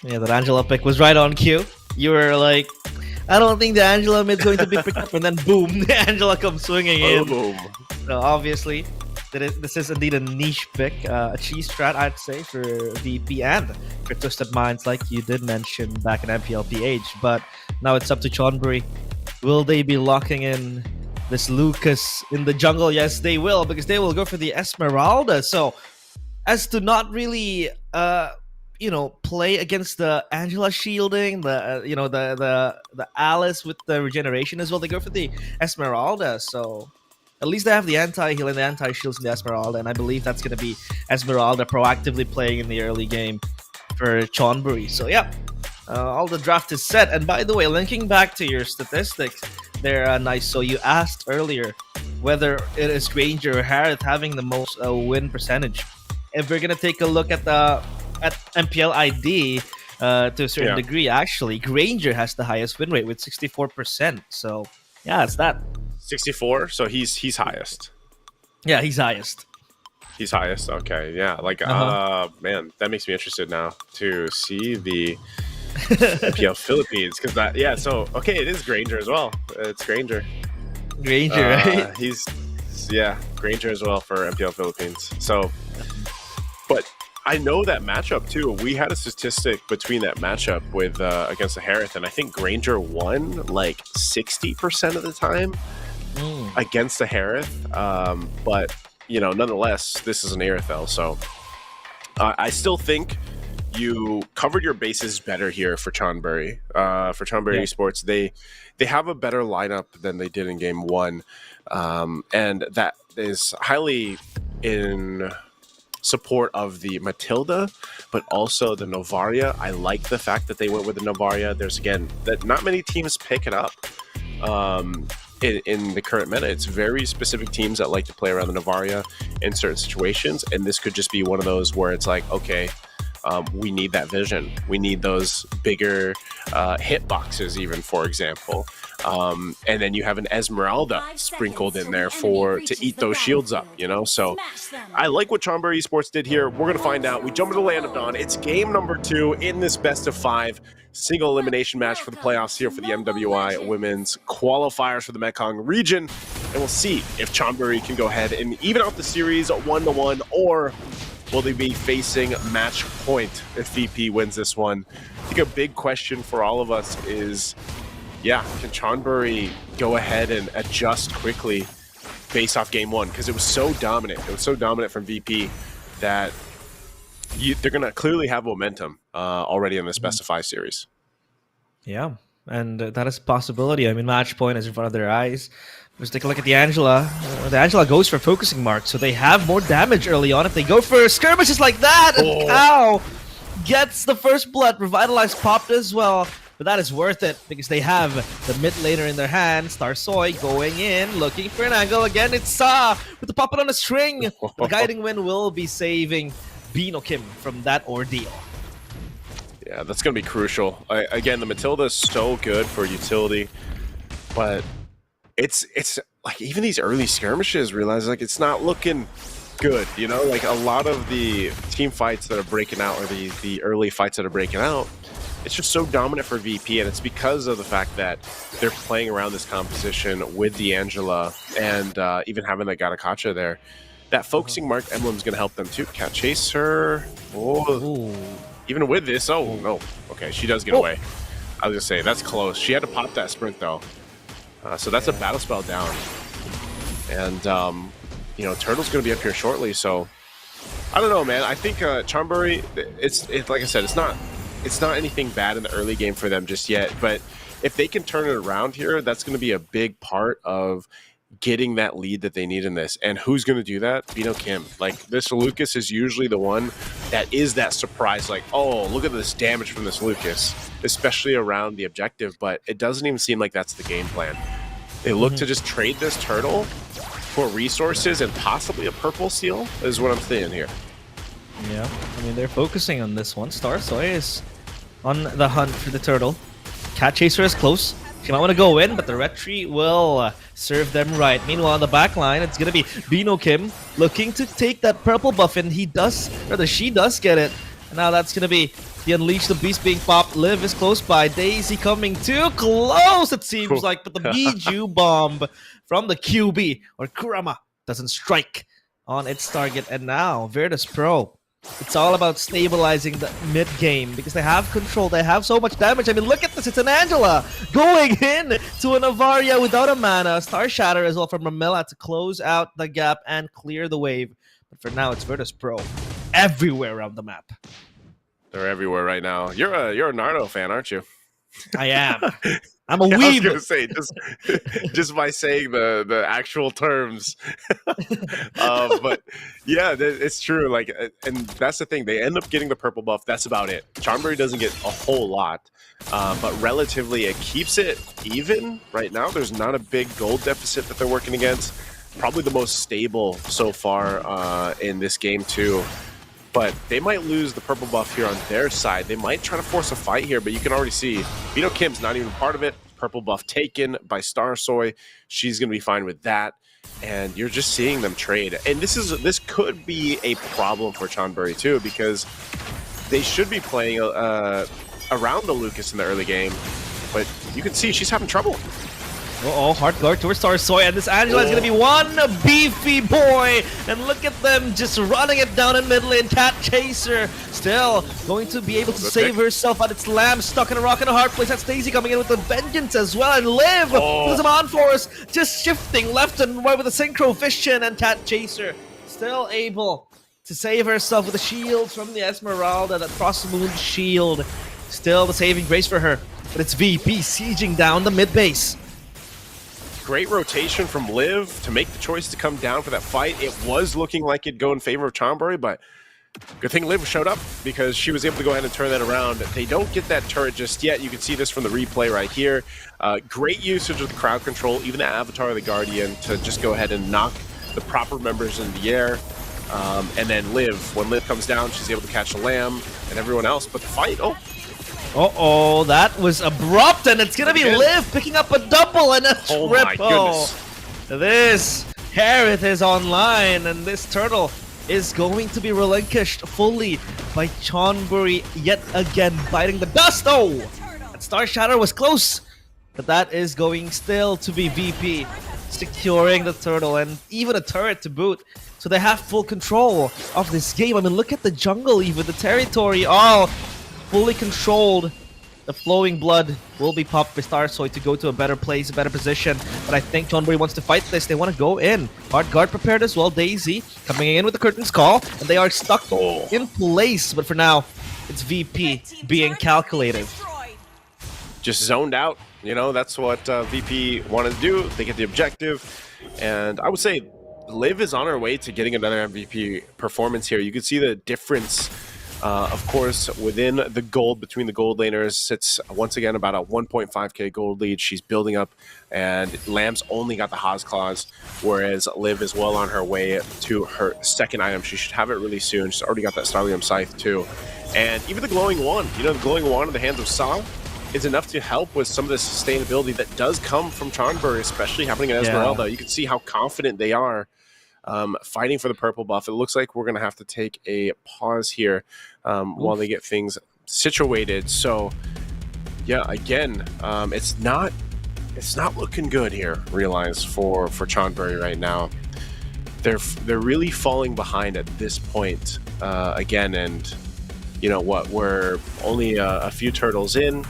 Yeah, that Angela pick was right on cue. You were like, I don't think the Angela mid's going to be picked up, and then boom, the Angela comes swinging in. Boom. So obviously, this is indeed a niche pick, a cheese strat, I'd say, for VP and for Twisted Minds, like you did mention back in MPLPH. But now it's up to Chonburi. Will they be locking in this Lucas in the jungle? Yes, they will, because they will go for the Esmeralda. So as to not really, play against the Angela shielding, the Alice with the regeneration as well, they go for the Esmeralda. So at least they have the anti-heal and the anti-shields in the Esmeralda, and I believe that's going to be Esmeralda proactively playing in the early game for Chonburi. So yeah, all the draft is set. And by the way, linking back to your statistics, they're nice. So you asked earlier whether it is Granger or Harith having the most win percentage. If we're going to take a look at MPL ID to a certain degree, actually, Granger has the highest win rate with 64%. So yeah, it's that. 64, so he's highest. Yeah, he's highest. He's highest. Okay, yeah. Like, man, that makes me interested now to see the MPL Philippines, because that, yeah. So okay, it is Granger as well. It's Granger. Right? He's Granger as well for MPL Philippines. So, but I know that matchup too. We had a statistic between that matchup with against the Harith, and I think Granger won like 60% of the time against the Harith. But you know, nonetheless, this is an Aerithel, so I still think you covered your bases better here for Chonburi. For Chonburi Esports, they have a better lineup than they did in Game 1, and that is highly in support of the Matilda, but also the Novaria. I like the fact that they went with the Novaria. There's, again, that not many teams pick it up in the current meta. It's very specific teams that like to play around the Novaria in certain situations, and this could just be one of those where it's like, okay, we need that vision. We need those bigger hitboxes, even, for example. And then you have an Esmeralda sprinkled in there to eat those shields up, you know? So I like what Chonburi Esports did here. We're going to find out. We jump into the Land of Dawn. It's game number 2 in this best of 5 single elimination match for the playoffs here for the MWI women's qualifiers for the Mekong region. And we'll see if Chonburi can go ahead and even out the series 1-1, or will they be facing match point if VP wins this one? I think a big question for all of us is, yeah, can Chonburi go ahead and adjust quickly based off Game 1? Because it was so dominant. It was so dominant from VP that they're going to clearly have momentum already in the Best of 5 series. Yeah, and that is a possibility. I mean, match point is in front of their eyes. Let's take a look at the Angela. The Angela goes for focusing mark, so they have more damage early on if they go for skirmishes like that. And Cow gets the first blood. Revitalized popped as well, but that is worth it because they have the mid laner in their hand. Starsoy going in, looking for an angle again. It's Sa with the puppet on a string. The guiding wind will be saving Bino Kim from that ordeal. Yeah, that's going to be crucial. Again, the Matilda is so good for utility, but it's like even these early skirmishes, realize like it's not looking good, you know? Like a lot of the team fights that are breaking out, or the early fights that are breaking out, it's just so dominant for VP, and it's because of the fact that they're playing around this composition with D'Angela and even having that Gatakacha there. That focusing mark emblem is going to help them too. Cat Chaser. Oh, even with this, oh no. Okay, she does get away. I was gonna say that's close. She had to pop that sprint though, so that's a battle spell down. And you know, Turtle's gonna be up here shortly, so I don't know, man. I think Chonburi, it's like I said, it's not anything bad in the early game for them just yet. But if they can turn it around here, that's gonna be a big part of getting that lead that they need in this. And who's going to do that? Bino Kim. Like, this Lucas is usually the one that is that surprise, like, oh, look at this damage from this Lucas, especially around the objective. But it doesn't even seem like that's the game plan. They look to just trade this turtle for resources and possibly a purple seal is what I'm saying here. Yeah, I mean, they're focusing on this one. Starsoy is on the hunt for the turtle. Cat Chaser is close. She might want to go in, but the retreat will serve them right. Meanwhile, on the back line, it's going to be Bino Kim looking to take that purple buff, and she does get it. And now that's going to be the Unleash the Beast being popped. Liv is close by. Daisy coming too close, it seems like, but the Biju bomb from the QB, or Kurama, doesn't strike on its target. And now, Virtus Pro, it's all about stabilizing the mid game because they have control. They have so much damage. I mean, look at this. It's an Angela going in to an Avaria without a mana. Star Shatter as well from Ramilla to close out the gap and clear the wave. But for now, it's Virtus Pro everywhere around the map. They're everywhere right now. You're a Naruto fan, aren't you? I am. I'm a I was weeb. gonna say just by saying the actual terms, but yeah, it's true. Like, and that's the thing. They end up getting the purple buff. That's about it. Chonburi doesn't get a whole lot, but relatively, it keeps it even right now. There's not a big gold deficit that they're working against. Probably the most stable so far in this game too. But they might lose the purple buff here on their side. They might try to force a fight here, but you can already see Bino Kim's not even part of it. Purple buff taken by Starsoy. She's going to be fine with that. And you're just seeing them trade. And this could be a problem for Chonburi too, because they should be playing around the Lucas in the early game. But you can see she's having trouble. Uh-oh, hard guard towards Starsoy, and this Angela is going to be one beefy boy. And look at them just running it down in mid lane. Cat Chaser still going to be able to save herself, but it's Lamb stuck in a rock and a hard place. That's Daisy coming in with the vengeance as well, and Liv with some on for us, just shifting left and right with a synchro vision, and Cat Chaser still able to save herself with a shield from the Esmeralda, that Cross Moon shield. Still the saving grace for her, but it's VP sieging down the mid base. Great rotation from Liv to make the choice to come down for that fight. It was looking like it'd go in favor of Chonburi, but good thing Liv showed up because she was able to go ahead and turn that around. They don't get that turret just yet. You can see this from the replay right here. Great usage of the crowd control, even the Avatar of the Guardian, to just go ahead and knock the proper members in the air. And then Liv, when Liv comes down, she's able to catch the Lamb and everyone else. But the fight, Uh-oh, that was abrupt, and it's going to be Liv picking up a double and a triple. My goodness. This Carrot is online, and this turtle is going to be relinquished fully by Chonburi yet again, biting the dust. Oh, that Star Shatter was close, but that is going still to be VP securing the turtle and even a turret to boot. So they have full control of this game. I mean, look at the jungle, even the territory, all fully controlled. The flowing blood will be popped by Starsoy to go to a better place, a better position. But I think Chonburi wants to fight this. They want to go in. Hard guard prepared as well. Daisy coming in with the curtains call, and they are stuck in place. But for now, it's VP being calculated. just zoned out. You know, that's what VP wanted to do. They get the objective. And I would say Liv is on her way to getting another MVP performance here. You can see the difference, of course, within the gold, between the gold laners. Sits once again about a 1.5k gold lead. She's building up, and Lamb's only got the Haas Claws, whereas Liv is well on her way to her second item. She should have it really soon. She's already got that Starlium Scythe too. And even the Glowing Wand, you know, the Glowing Wand in the hands of Sa is enough to help with some of the sustainability that does come from Chonburi, especially happening in Esmeralda. Yeah. You can see how confident they are fighting for the purple buff. It looks like we're going to have to take a pause here while they get things situated. So Yeah, again, it's not looking good here. Realize for Chonburi right now, they're really falling behind at this point again, and you know what? We're only a few turtles in.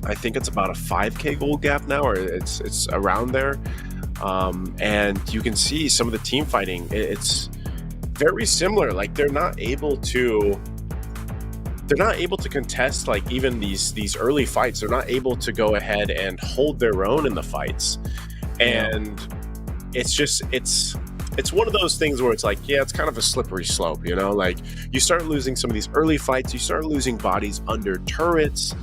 I think it's about a 5K gold gap now, or it's around there. And you can see some of the team fighting. It's very similar. Like they're not able to contest like even these early fights. They're not able to go ahead and hold their own in the fights, and it's one of those things where it's like, yeah, it's kind of a slippery slope, you know. Like you start losing some of these early fights, you start losing bodies under turrets.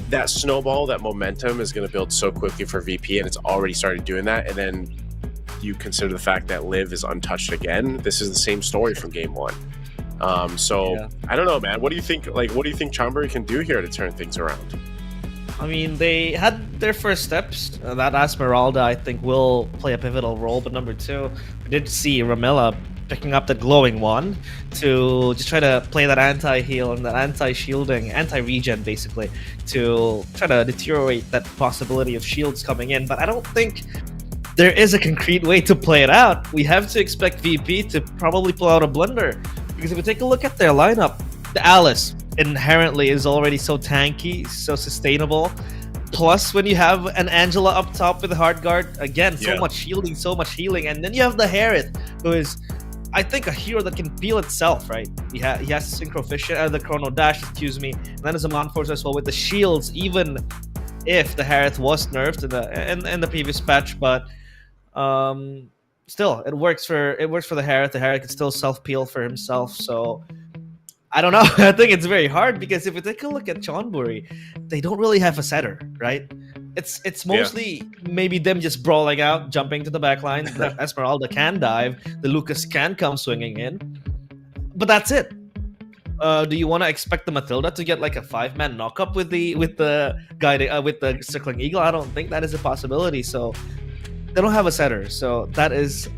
That snowball, that momentum is going to build so quickly for VP, and it's already started doing that. And then you consider the fact that Liv is untouched again. This is the same story from game one. So I don't know, man. What do you think? Like, what do you think Chonburi can do here to turn things around? I mean, they had their first steps. That Esmeralda, I think, will play a pivotal role. But number two, we did see Ramilla picking up the glowing wand to just try to play that anti-heal and that anti-shielding, anti-regen, basically, to try to deteriorate that possibility of shields coming in. But I don't think there is a concrete way to play it out. We have to expect VP to probably pull out a blunder. Because if we take a look at their lineup, the Alice inherently is already so tanky, so sustainable. Plus, when you have an Angela up top with the hard guard, again, so much shielding, so much healing. And then you have the Harith, who is, I think, a hero that can peel itself, right? He has the Synchro Fission, the Chrono Dash, excuse me. And then there's a Manforce as well with the shields, even if the Harith was nerfed in the previous patch. But still, it works for the Harith. The Harith can still self-peel for himself, so I don't know. I think it's very hard because if you take a look at Chonburi, they don't really have a setter, right? It's mostly maybe them just brawling out, jumping to the backline. The Esmeralda can dive, the Lucas can come swinging in, but that's it. Do you want to expect the Matilda to get like a 5-man knockup with the guiding with the circling eagle? I don't think that is a possibility. So they don't have a setter, so that is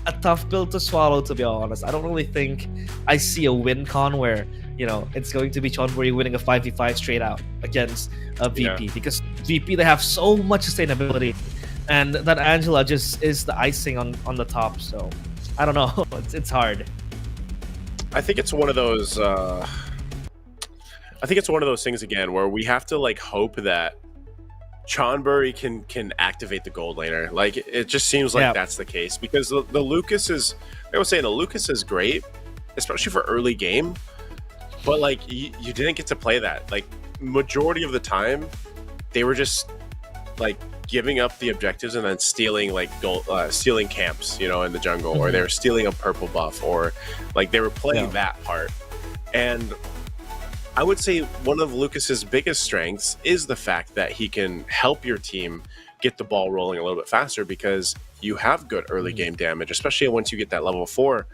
a tough pill to swallow, to be honest. I don't really think I see a win con where, you know, it's going to be Chonburi winning a 5v5 straight out against a VP, because VP, they have so much sustainability, and that Angela just is the icing on the top. So I don't know. It's hard. I think it's one of those things again where we have to like hope that Chonburi can activate the gold laner. Like it just seems like that's the case, because the Lucas is, I was saying, the Lucas is great, especially for early game, but like you didn't get to play that. Like majority of the time they were just like giving up the objectives and then stealing like gold, stealing camps, you know, in the jungle, or they were stealing a purple buff, or like they were playing that part. And I would say one of Lucas's biggest strengths is the fact that he can help your team get the ball rolling a little bit faster, because you have good early game damage, especially once you get that level 4,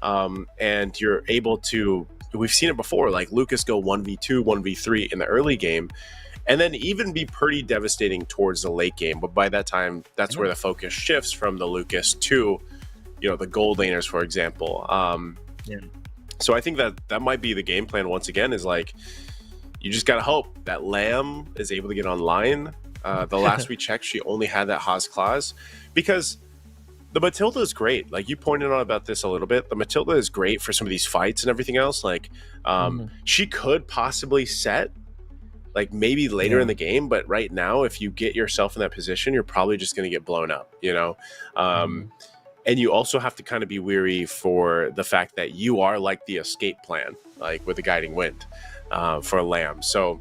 and you're able to, we've seen it before, like Lucas go 1v2, 1v3 in the early game, and then even be pretty devastating towards the late game. But by that time, that's where the focus shifts from the Lucas to, you know, the gold laners, for example. So I think that might be the game plan once again, is like, you just got to hope that Lamb is able to get online. The last we checked, she only had that Haas clause, because the Matilda is great. Like you pointed out about this a little bit, the Matilda is great for some of these fights and everything else. Like she could possibly set like maybe later in the game, but right now, if you get yourself in that position, you're probably just going to get blown up, you know? And you also have to kind of be weary for the fact that you are like the escape plan, like with the guiding wind for Lamb. So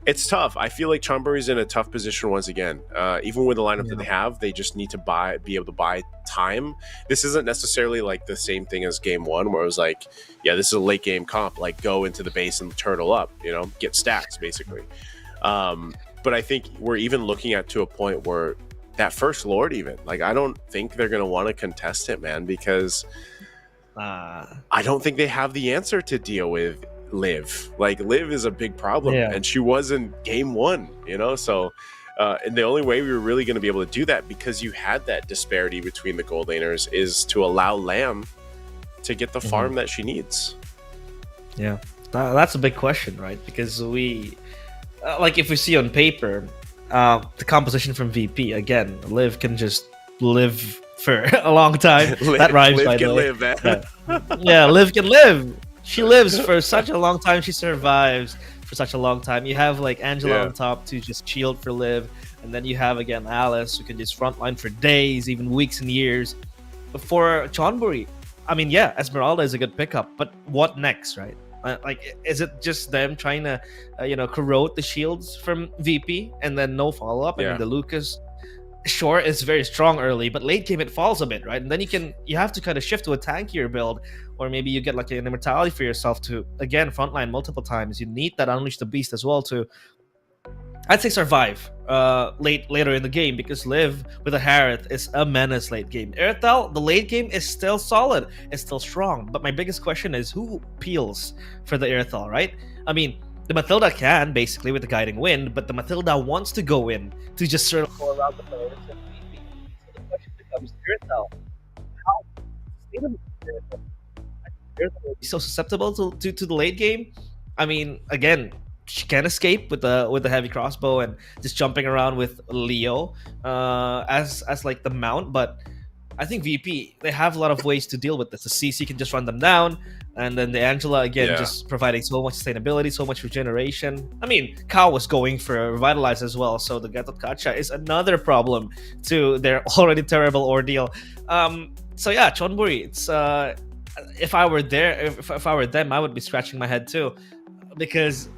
it's tough. I feel like Chonburi's in a tough position once again. Even with the lineup that they have, they just need to be able to buy time. This isn't necessarily like the same thing as game 1, where it was like, yeah, this is a late game comp, like go into the base and turtle up, you know, get stacks basically. But I think we're even looking at to a point where that first Lord, even like, I don't think they're going to want to contest it, man, because I don't think they have the answer to deal with Liv. Like Liv is a big problem, and she was in game 1, you know. So and the only way we were really going to be able to do that, because you had that disparity between the gold laners, is to allow Lamb to get the farm that she needs. That's a big question, right? Because we like if we see on paper, the composition from VP again, Liv can just live for a long time. That rhymes, Liv by the can way. live, man. Yeah, Liv can live. She lives for such a long time. She survives for such a long time. You have like Angela Yeah. on top to just shield for Liv, and then you have again Alice who can just frontline for days, even weeks and years. For Chonburi, I mean, yeah, Esmeralda is a good pickup, but what next, right? Like, is it just them trying to, corrode the shields from VP and then no follow up? I Yeah. mean, the Lucas, sure, is very strong early, but late game it falls a bit, right? And then you have to kind of shift to a tankier build, or maybe you get like an immortality for yourself to again frontline multiple times. You need that Unleash the Beast as well to, I'd say, survive later in the game, because Liv with a Harith is a menace late game. Erthal, the late game is still solid, it's still strong, but my biggest question is who peels for the Erthal, right? I mean, the Matilda can basically with the Guiding Wind, but the Matilda wants to go in to just circle around the players and VP. So the question becomes Erthal. How sustainable is Erthal? Erthal will be so susceptible to the late game. I mean, again, she can escape with the heavy crossbow and just jumping around with Leo as like the mount, but I think VP, they have a lot of ways to deal with this. The CC can just run them down, and then the Angela again Yeah. just providing so much sustainability, so much regeneration. I mean, Kao was going for Revitalize as well, so the Gatot Kacha is another problem to their already terrible ordeal. So yeah, Chonburi, it's if I were there, if I were them, I would be scratching my head too, because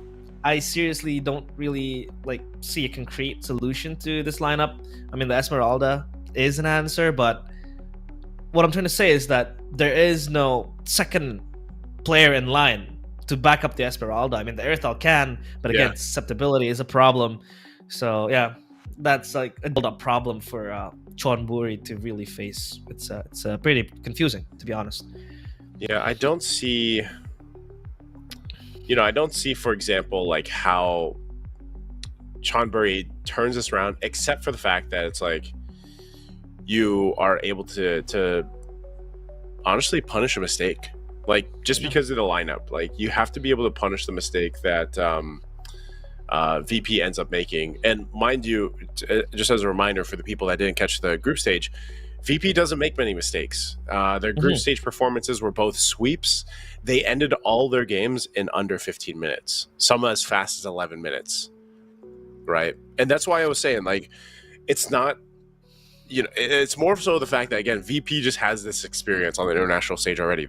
I seriously don't really like see a concrete solution to this lineup. I mean, the Esmeralda is an answer, but what I'm trying to say is that there is no second player in line to back up the Esmeralda. I mean, the Erthal can, but again, Yeah. susceptibility is a problem. So yeah, that's like a build-up problem for Chonburi to really face. It's pretty confusing, to be honest. Yeah, I don't see, for example, like how Chonburi turns this around, except for the fact that it's like you are able to honestly punish a mistake. Like, just because of the lineup, like you have to be able to punish the mistake that VP ends up making. And mind you, just as a reminder for the people that didn't catch the group stage, VP doesn't make many mistakes. Their group stage performances were both sweeps. They ended all their games in under 15 minutes, some as fast as 11 minutes, right? And that's why I was saying, like, it's not, it's more so the fact that, again, VP just has this experience on the international stage already.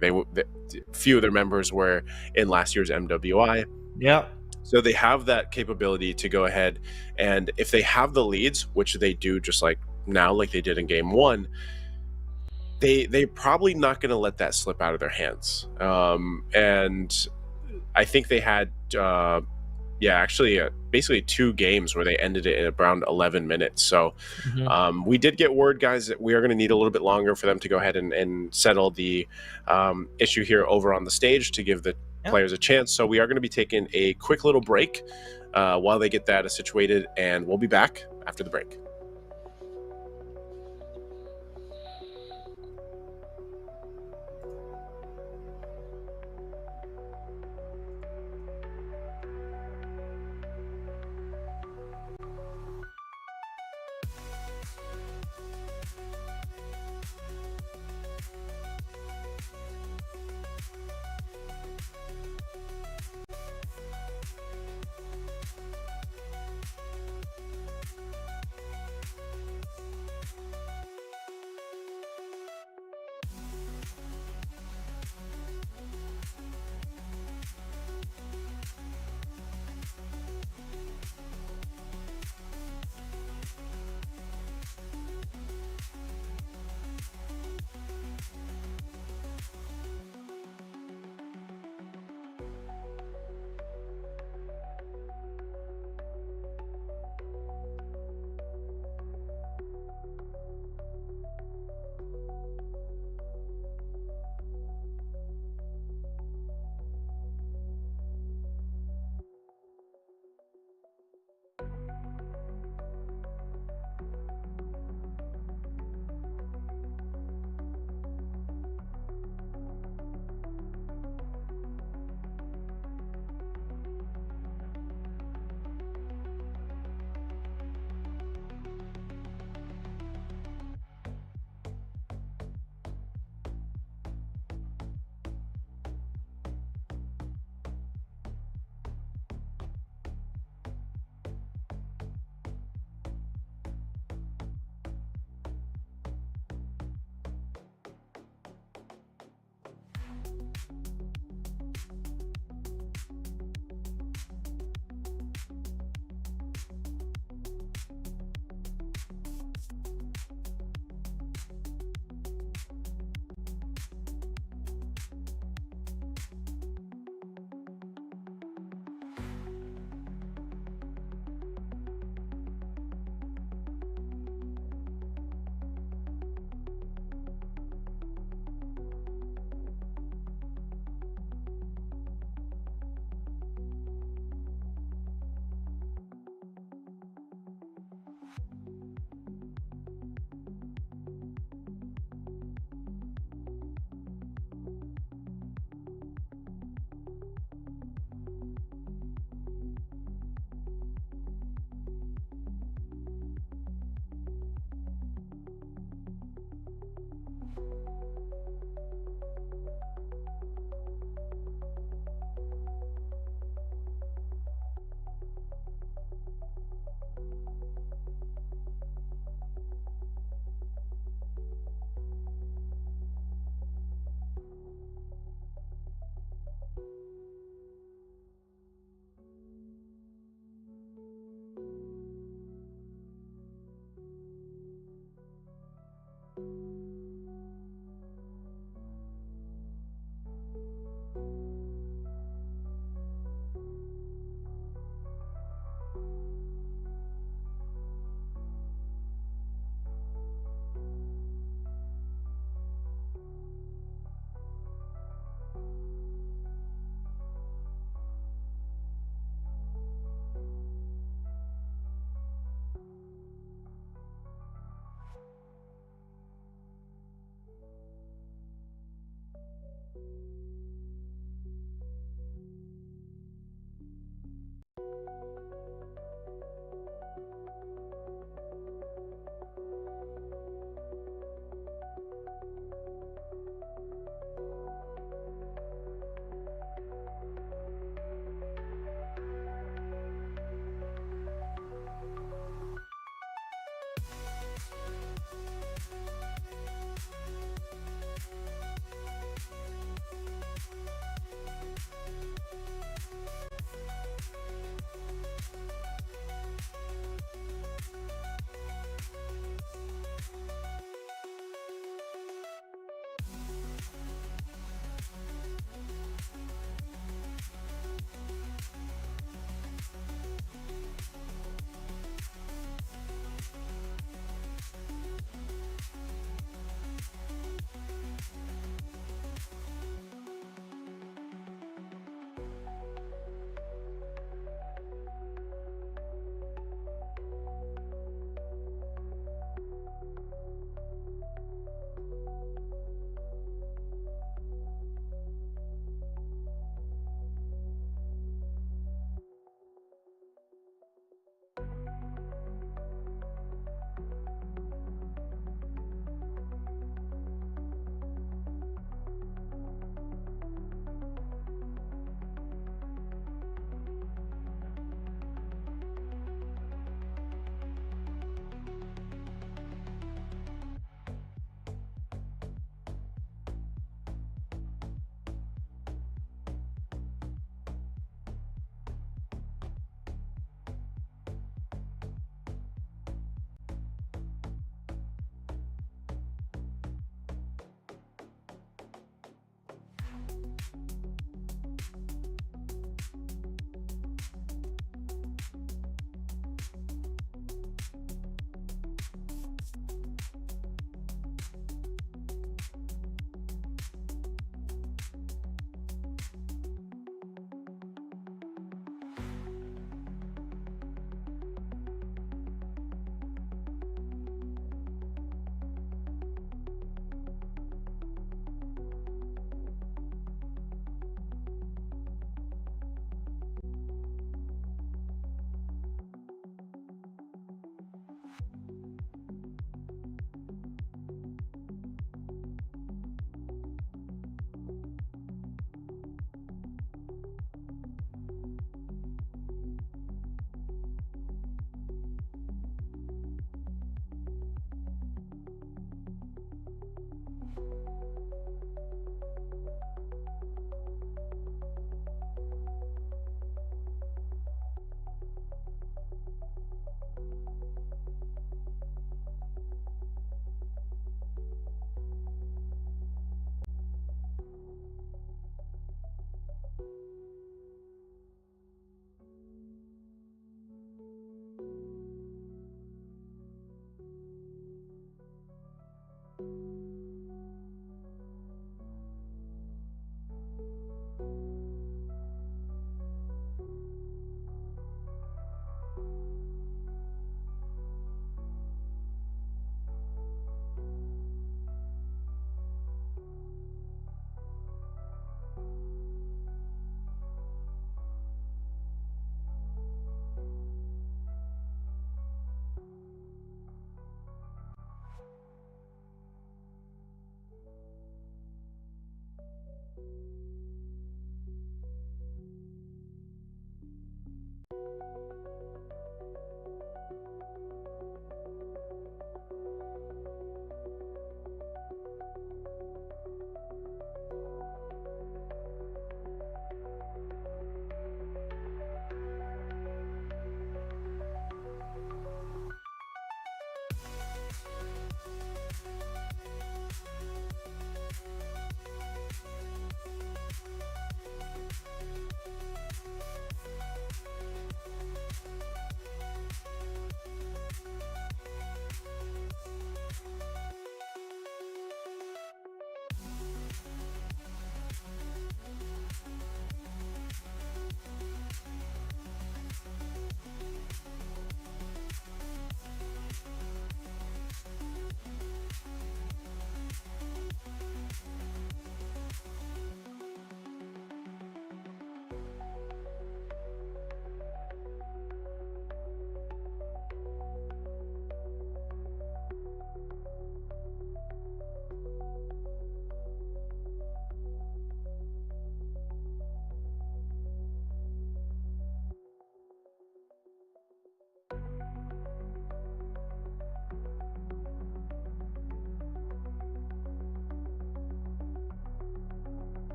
Few of their members were in last year's MWI. Yeah. So they have that capability to go ahead, and if they have the leads, which they do just like now, like they did in game one, they're probably not going to let that slip out of their hands. And I think they had basically 2 games where they ended it in around 11 minutes. So we did get word, guys, that we are going to need a little bit longer for them to go ahead and settle the issue here over on the stage to give the players a chance. So we are going to be taking a quick little break while they get that situated, and we'll be back after the break.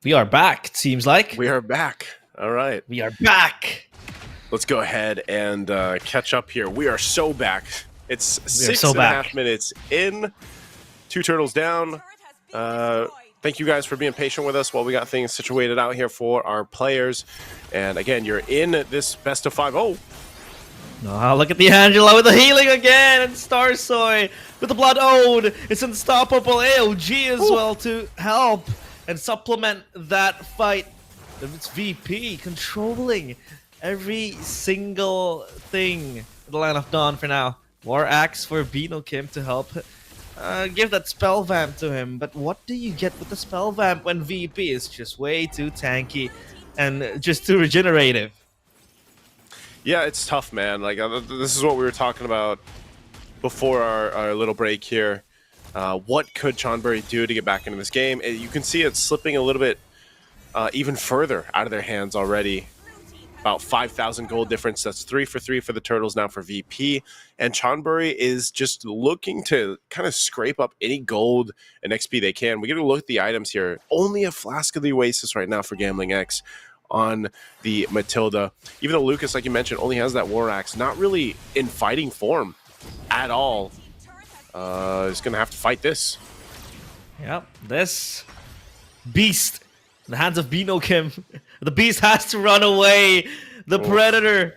We are back, it seems like. We are back. All right. We are back. Let's go ahead and catch up here. We are so back. It's six so and a half back. minutes in. 2 turtles down. Thank you guys for being patient with us while we got things situated out here for our players. And again, you're in this best of 5. Oh, Oh, look at the Angela with the healing again, and Starsoy with the Blood Ode. It's unstoppable. AOG as well to help and supplement that fight. It's VP controlling every single thing. The Line of Dawn for now. War Axe for Bino Kim to help give that spell vamp to him. But what do you get with the spell vamp when VP is just way too tanky and just too regenerative? yeah, it's tough, man. Like this is what we were talking about before our little break here. What could Chonburi do to get back into this game? You can see it slipping a little bit even further out of their hands already. About 5,000 gold difference. That's 3 for 3 for the Turtles now for VP. And Chonburi is just looking to kind of scrape up any gold and XP they can. We get to look at the items here. Only a Flask of the Oasis right now for Gambling X on the Matilda. Even though Lucas, like you mentioned, only has that War Axe, not really in fighting form at all. Is going to have to fight this. Yep, this beast in the hands of Bino Kim. The beast has to run away. The predator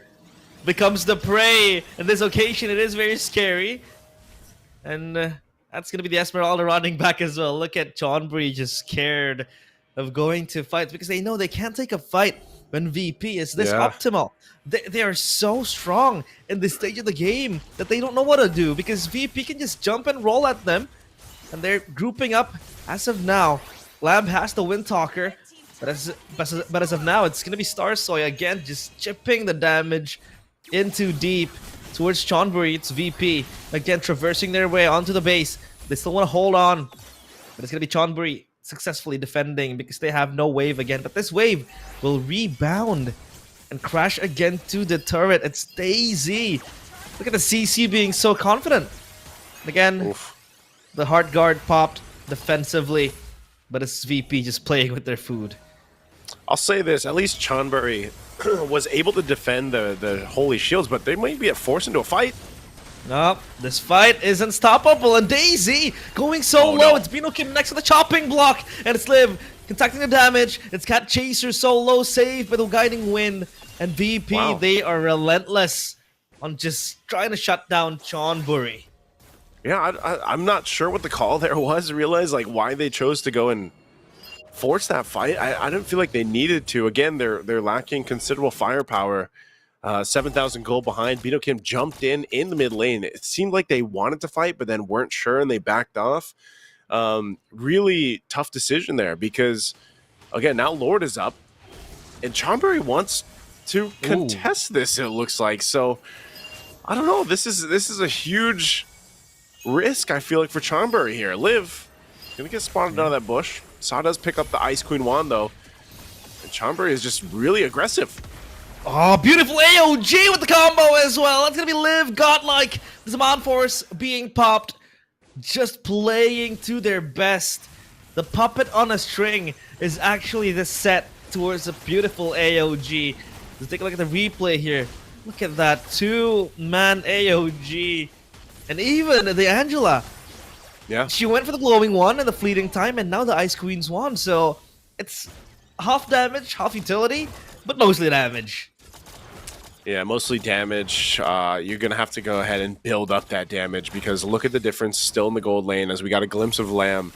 becomes the prey. In this occasion, it is very scary. And that's going to be the Esmeralda running back as well. Look at Chonburi just scared of going to fights because they know they can't take a fight when VP is this optimal. They are so strong in this stage of the game that they don't know what to do because VP can just jump and roll at them. And they're grouping up as of now. Lab has the Wind Talker. But as of now, it's going to be Starsoy again, just chipping the damage into deep towards Chonburi. It's VP again traversing their way onto the base. They still want to hold on, but it's going to be Chonburi successfully defending because they have no wave again. But this wave will rebound and crash again to the turret. It's Daisy. Look at the CC being so confident. Again, the hard guard popped defensively, but it's VP just playing with their food. I'll say this, at least Chonburi was able to defend the Holy Shields, but they might be forced into a fight. No, this fight is unstoppable, and Daisy going so low. No. It's Bino Kim next to the chopping block, and it's Liv contacting the damage. It's Cat Chaser so low, saved by the Guiding Wind, and VP, they are relentless on just trying to shut down Chonburi. Yeah, I'm not sure what the call there was. I realized like why they chose to go and force that fight. I didn't feel like they needed to. Again, they're lacking considerable firepower. 7,000 gold behind. Bino Kim jumped in the mid lane. It seemed like they wanted to fight, but then weren't sure and they backed off. Really tough decision there because, again, now Lord is up and Chonburi wants to contest this, it looks like. So, I don't know. This is a huge risk, I feel like, for Chonburi here. Liv gonna get spotted out of that bush. Saw does pick up the Ice Queen wand, though. And Chonburi is just really aggressive. Oh, beautiful AOG with the combo as well. That's going to be Liv, Godlike. The Zaman Force being popped. Just playing to their best. The puppet on a string is actually the set towards a beautiful AOG. Let's take a look at the replay here. Look at that. 2-man AOG. And even the Angela. Yeah. She went for the glowing one and the fleeting time, and now the Ice Queen's wand. So it's half damage, half utility, but mostly damage. Yeah, mostly damage. You're going to have to go ahead and build up that damage because look at the difference still in the gold lane as we got a glimpse of Lamb.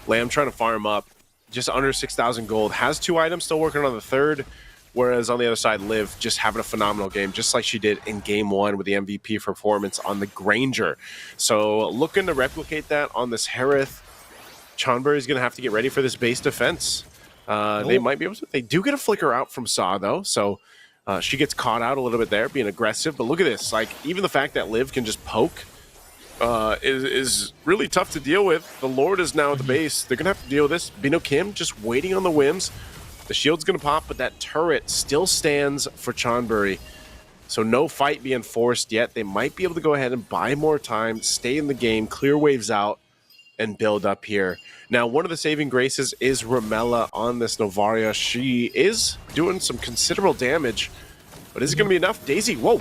Lamb trying to farm up just under 6,000 gold. Has 2 items, still working on the 3rd. Whereas on the other side, Liv just having a phenomenal game, just like she did in Game 1 with the MVP performance on the Granger. So looking to replicate that on this Harith. Chonburi is going to have to get ready for this base defense. They might be able to. They do get a flicker out from Saw, though. So she gets caught out a little bit there, being aggressive. But look at this. Like, even the fact that Liv can just poke is really tough to deal with. The Lord is now at the base. They're going to have to deal with this. Bino Kim just waiting on the whims. The shield's going to pop, but that turret still stands for Chonburi. So no fight being forced yet. They might be able to go ahead and buy more time, stay in the game, clear waves out. and build up here. Now, one of the saving graces is Ramela on this Novaria. She is doing some considerable damage, but is it going to be enough? Daisy, whoa.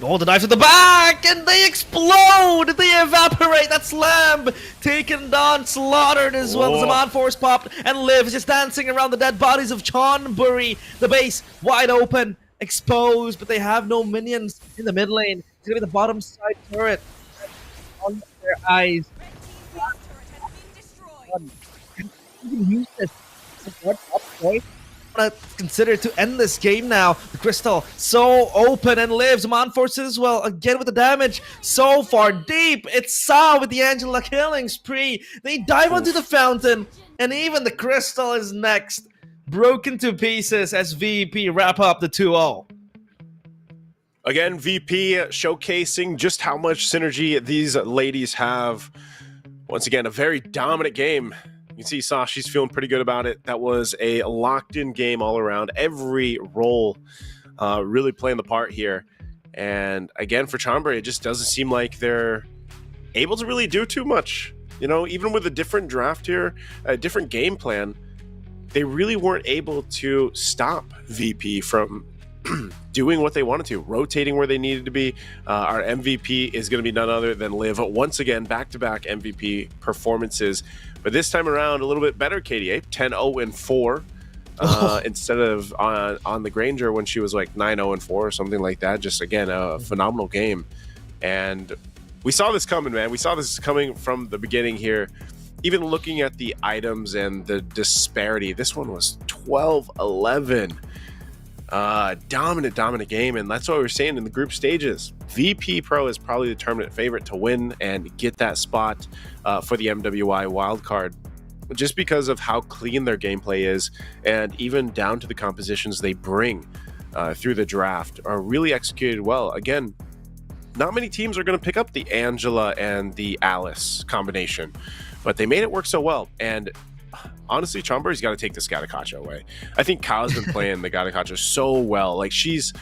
Oh, the knife to the back, and they explode! They evaporate! That's Lamb taken down, slaughtered as well. The man force popped, and Liv is just dancing around the dead bodies of Chonburi. The base wide open, exposed, but they have no minions in the mid lane. It's gonna be the bottom side turret on their eyes. Use this. Consider to end this game now. The crystal so open and lives. Man forces as well again with the damage so far deep. It's Sa with the Angela killing spree. They dive onto the fountain, and even the crystal is next, broken to pieces as VP wrap up the 2-0. Again, VP showcasing just how much synergy these ladies have. Once again, a very dominant game. You can see Sashi's feeling pretty good about it. That was a locked-in game all around. Every role really playing the part here. And again, for Chonburi, it just doesn't seem like they're able to really do too much. You know, even with a different draft here, a different game plan, they really weren't able to stop VP from doing what they wanted to, rotating where they needed to be. Our MVP is going to be none other than Liv. Once again, back-to-back MVP performances. But this time around, a little bit better, KDA, 10-0-4 instead of on the Granger when she was like 9-0-4 or something like that. Just, again, a phenomenal game. And we saw this coming, man. We saw this coming from the beginning here. Even looking at the items and the disparity, this one was 12-11. Dominant game, and that's what we were saying in the group stages. VP Pro is probably the tournament favorite to win and get that spot for the MWI wildcard, just because of how clean their gameplay is, and even down to the compositions they bring through the draft are really executed well. Again, not many teams are going to pick up the Angela and the Alice combination, but they made it work so well. And honestly, Chonburi's got to take the Gatakacha away. I think Kyle's been playing the Gatakacha so well. Like, she's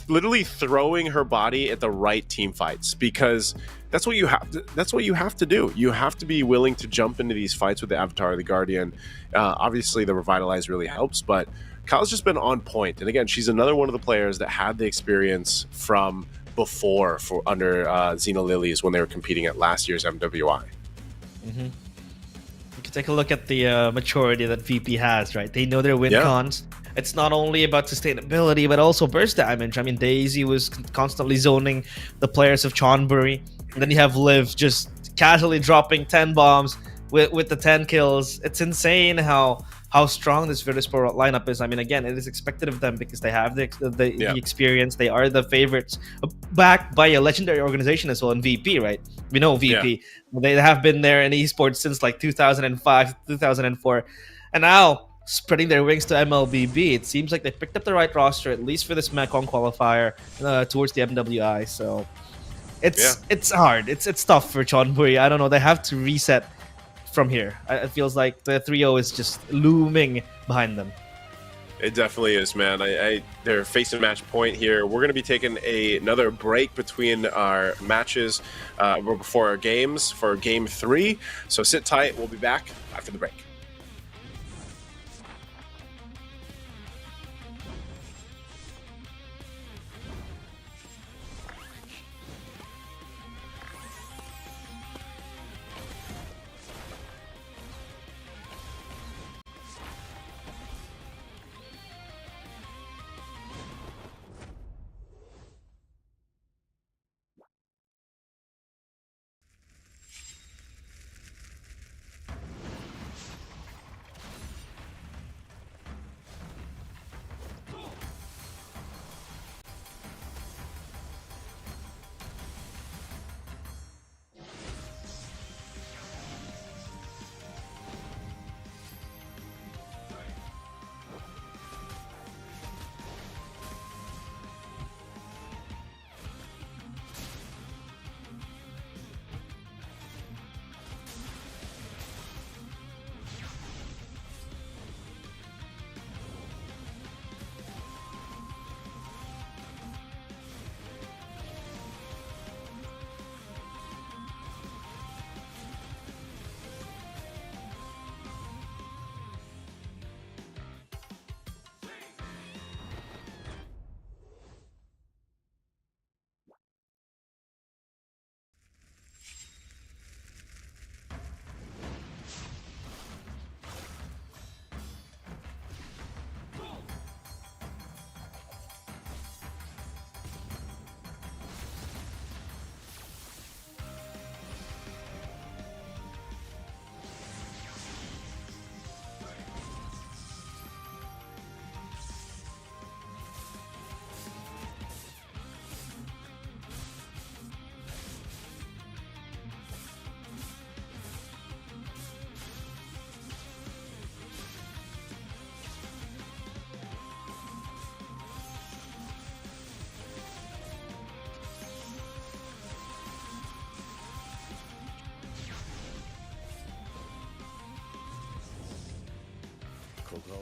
literally throwing her body at the right team fights, because that's what you have to do. You have to be willing to jump into these fights with the Avatar, the Guardian. Obviously, the Revitalize really helps, but Kyle's just been on point. And again, she's another one of the players that had the experience from before under Xena Lilies when they were competing at last year's MWI. Mm-hmm. You can take a look at the maturity that VP has, right? They know their win cons. It's not only about sustainability, but also burst damage. I mean, Daisy was constantly zoning the players of Chonburi. And then you have Liv just casually dropping 10 bombs with the 10 kills. It's insane how strong this Virtus.pro lineup is. I mean, again, it is expected of them because they have the experience. They are the favorites, backed by a legendary organization as well in VP, right? We know VP. Yeah. They have been there in esports since like 2005, 2004. And now, spreading their wings to Mlbb. It seems like they picked up the right roster, at least for this Mekong qualifier towards the MWI. So it's hard. It's tough for Chonburi. I don't know. They have to reset from here. It feels like the 3-0 is just looming behind them. It definitely is, man. They're facing match point here. We're going to be taking another break between our matches before our games for Game 3. So sit tight. We'll be back after the break.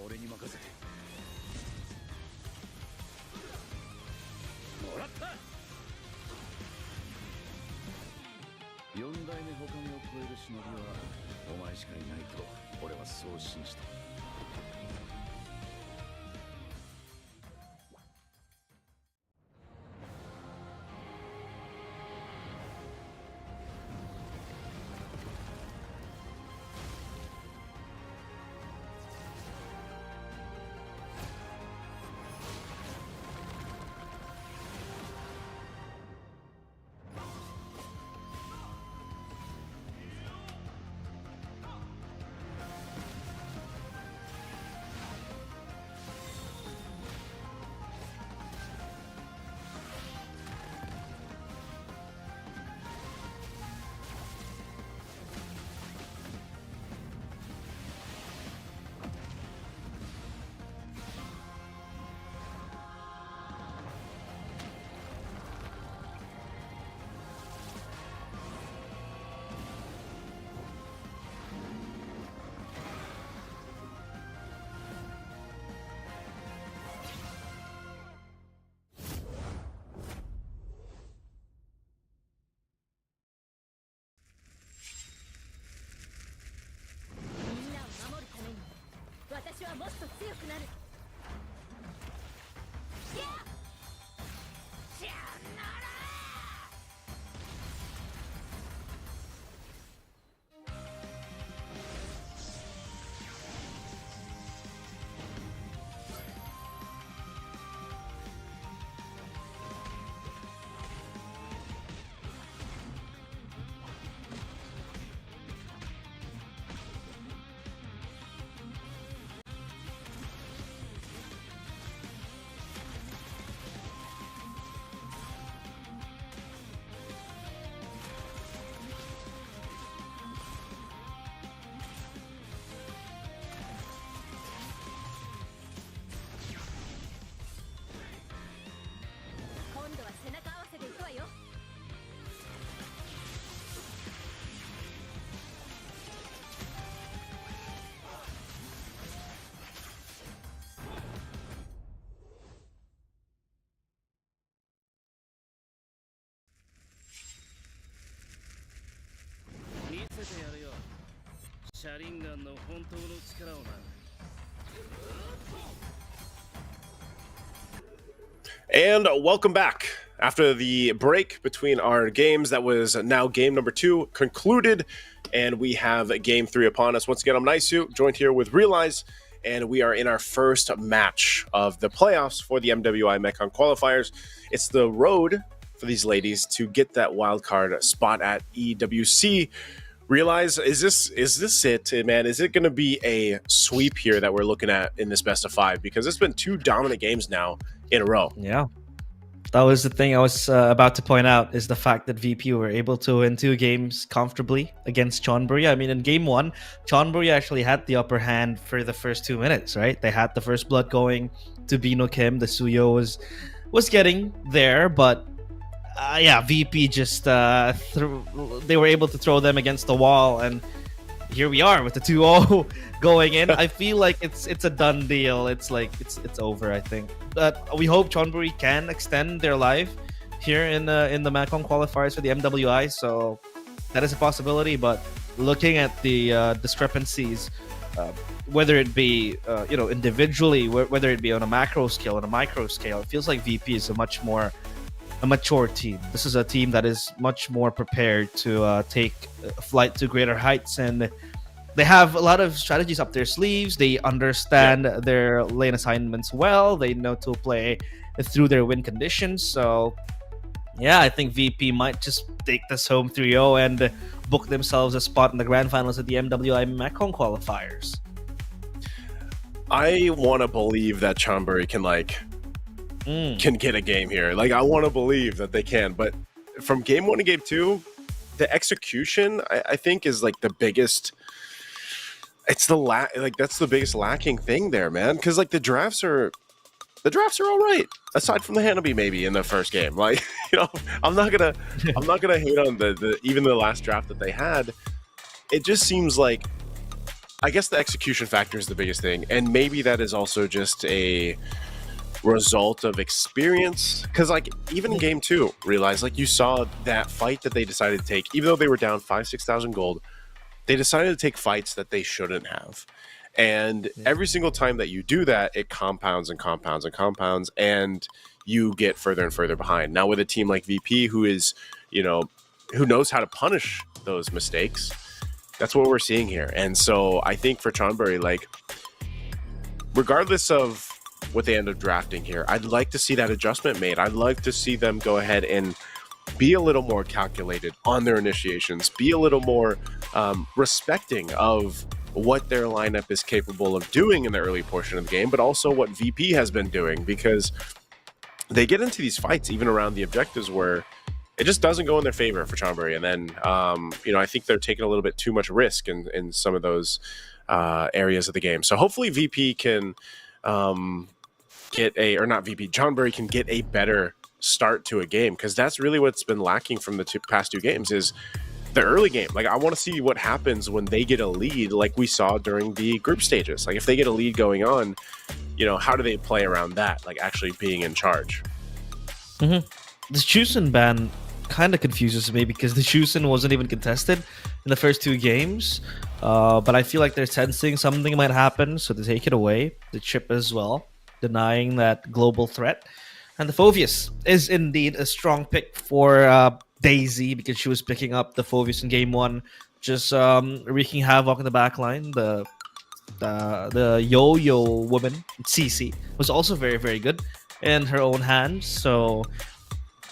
俺に任せてもらった4代目他を超える忍びはお前しかいないと俺はそう信じた。私はもっと強くなる。今度は背中合わせでいくわよ。見せてやるよ。シャリンガンの本当の力をな。And welcome back. After the break between our games, that was now game number 2 concluded, and we have game 3 upon us. Once again, I'm Naisu, joined here with Realize, and we are in our first match of the playoffs for the MWI Mekong qualifiers. It's the road for these ladies to get that wildcard spot at EWC. Realize, is this it, man? Is it going to be a sweep here that we're looking at in this best of 5? Because it's been 2 dominant games now in a row. Yeah. That was the thing I was about to point out, is the fact that VP were able to win 2 games comfortably against Chonburi. I mean, in game 1, Chonburi actually had the upper hand for the first 2 minutes, right? They had the first blood going to Bino Kim. The Suyo was getting there, but yeah, VP just they were able to throw them against the wall, and here we are with the 2-0 going in. I feel like it's a done deal. It's like it's over, I think. But we hope Chonburi can extend their life here in the Mekong qualifiers for the MWI. So that is a possibility. But looking at the discrepancies, whether it be individually, whether it be on a macro scale, on a micro scale, it feels like VP is a mature team. This is a team that is much more prepared to take a flight to greater heights, and they have a lot of strategies up their sleeves. They understand their lane assignments well. They know to play through their win conditions. So yeah, I think VP might just take this home 3-0 and book themselves a spot in the grand finals of the MWI Mekong qualifiers. I want to believe that Chonburi can get a game here. Like, I want to believe that they can, but from game 1 to game 2, the execution I think is like the biggest. It's that's the biggest lacking thing there, man. Because like the drafts are all right, aside from the Hanabi maybe in the first game. Like, I'm not gonna hate on the even the last draft that they had. It just seems like I guess the execution factor is the biggest thing, and maybe that is also just a result of experience. Because like even in game 2, realize like you saw that fight that they decided to take, even though they were down 5,000-6,000 gold, they decided to take fights that they shouldn't have. And every single time that you do that, it compounds and compounds and compounds, and you get further and further behind. Now with a team like VP, who is, you know, who knows how to punish those mistakes, that's what we're seeing here. And so I think for Chonburi, like, regardless of what they end up drafting here, I'd like to see that adjustment made. I'd like to see them go ahead and be a little more calculated on their initiations, be a little more respecting of what their lineup is capable of doing in the early portion of the game, but also what VP has been doing, because they get into these fights even around the objectives where it just doesn't go in their favor for Chonburi. And then, you know, I think they're taking a little bit too much risk in some of those areas of the game. So hopefully VP can get a, or not VP, Chonburi can get a better start to a game, because that's really what's been lacking from the past 2 games is the early game. Like, I want to see what happens when they get a lead, like we saw during the group stages. Like, if they get a lead going on, you know, how do they play around that, like actually being in charge? The Chusen ban kind of confuses me, because the Chusen wasn't even contested in the first 2 games, but I feel like they're sensing something might happen, so they take it away. The chip as well, denying that global threat. And the Phoveus is indeed a strong pick for Daisy, because she was picking up the Phoveus in game 1, just wreaking havoc in the backline. The yo-yo woman, CC, was also very, very good in her own hands. So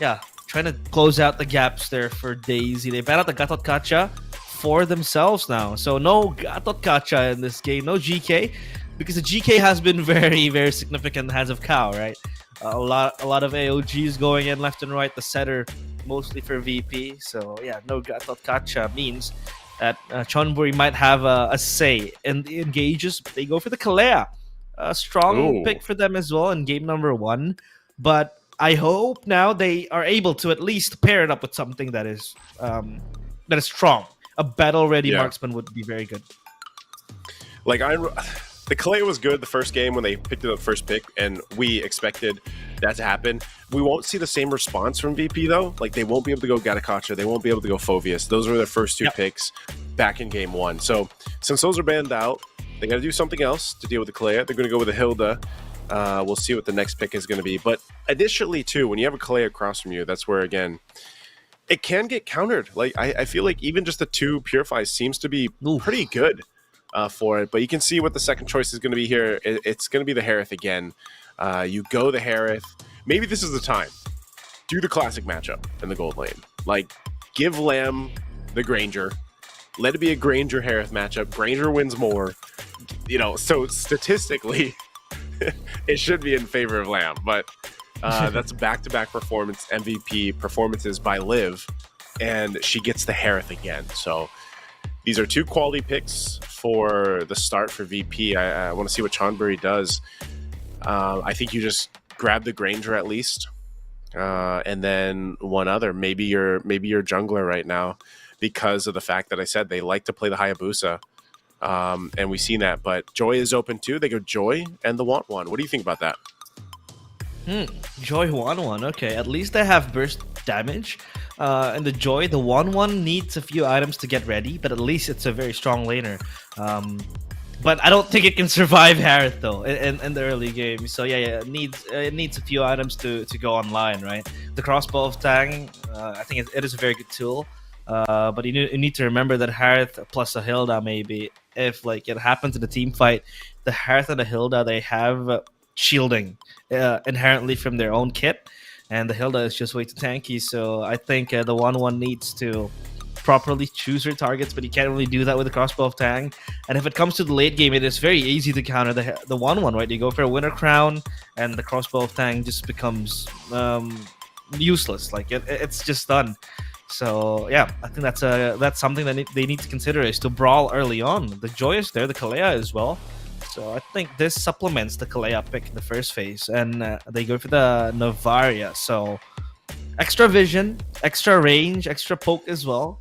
yeah, trying to close out the gaps there for Daisy. They ban out the Gatot Kacha for themselves now. So no Gatot Kacha in this game, no GK, because the GK has been very, very significant in the hands of Cow, right? A lot of AOGs going in left and right, the setter mostly for VP. So yeah, no Gatot Kacha means that Chonburi might have a say in the engages. They go for the Kalea. A strong pick for them as well in game number 1. But I hope now they are able to at least pair it up with something that is strong. A battle-ready marksman would be very good. Like, the Kalea was good the first game when they picked it up first pick, and we expected that to happen. We won't see the same response from VP, though. Like, they won't be able to go Gatakacha. They won't be able to go Phoveus. Those were their first 2 picks back in game 1. So, since those are banned out, they got to do something else to deal with the Kalea. They're going to go with a Hilda. We'll see what the next pick is going to be. But additionally, too, when you have a Kalea across from you, that's where, again, it can get countered. Like, I feel like even just the 2 Purifies seems to be pretty good for it. But you can see what the second choice is going to be here. It's going to be the Harith again. You go the Harith. Maybe this is the time. Do the classic matchup in the gold lane. Like, give Lamb the Granger. Let it be a Granger-Harith matchup. Granger wins more. You know, so statistically, it should be in favor of Lamb. But that's back-to-back performance MVP performances by Liv. And she gets the Harith again. So these are 2 quality picks for the start for VP. I want to see what Chonburi does. I think you just grab the Granger at least, and then one other. Maybe your jungler right now, because of the fact that I said they like to play the Hayabusa, and we've seen that. But Joy is open too. They go Joy and the Want One. What do you think about that? Joy 1-1. Okay, at least they have burst damage. And the Joy, the 1-1 needs a few items to get ready, but at least it's a very strong laner. But I don't think it can survive Harith though in the early game. So yeah, it needs a few items to go online, right? The crossbow of Tang, I think it is a very good tool. But you need to remember that Harith plus a Hilda, maybe if like it happens in a team fight, the Harith and the Hilda, they have shielding inherently from their own kit, and the Hilda is just way too tanky. So I think the 1-1 needs to properly choose her targets, but you can't really do that with the crossbow of Tang. And if it comes to the late game, it is very easy to counter the 1-1, right? You go for a Winter Crown, and the crossbow of Tang just becomes useless. Like it's just done. So yeah, I think that's something that they need to consider, is to brawl early on. The Joy is there, the Kalea as well. So I think this supplements the Kalea pick in the first phase, and they go for the Navaria. So extra vision, extra range, extra poke as well.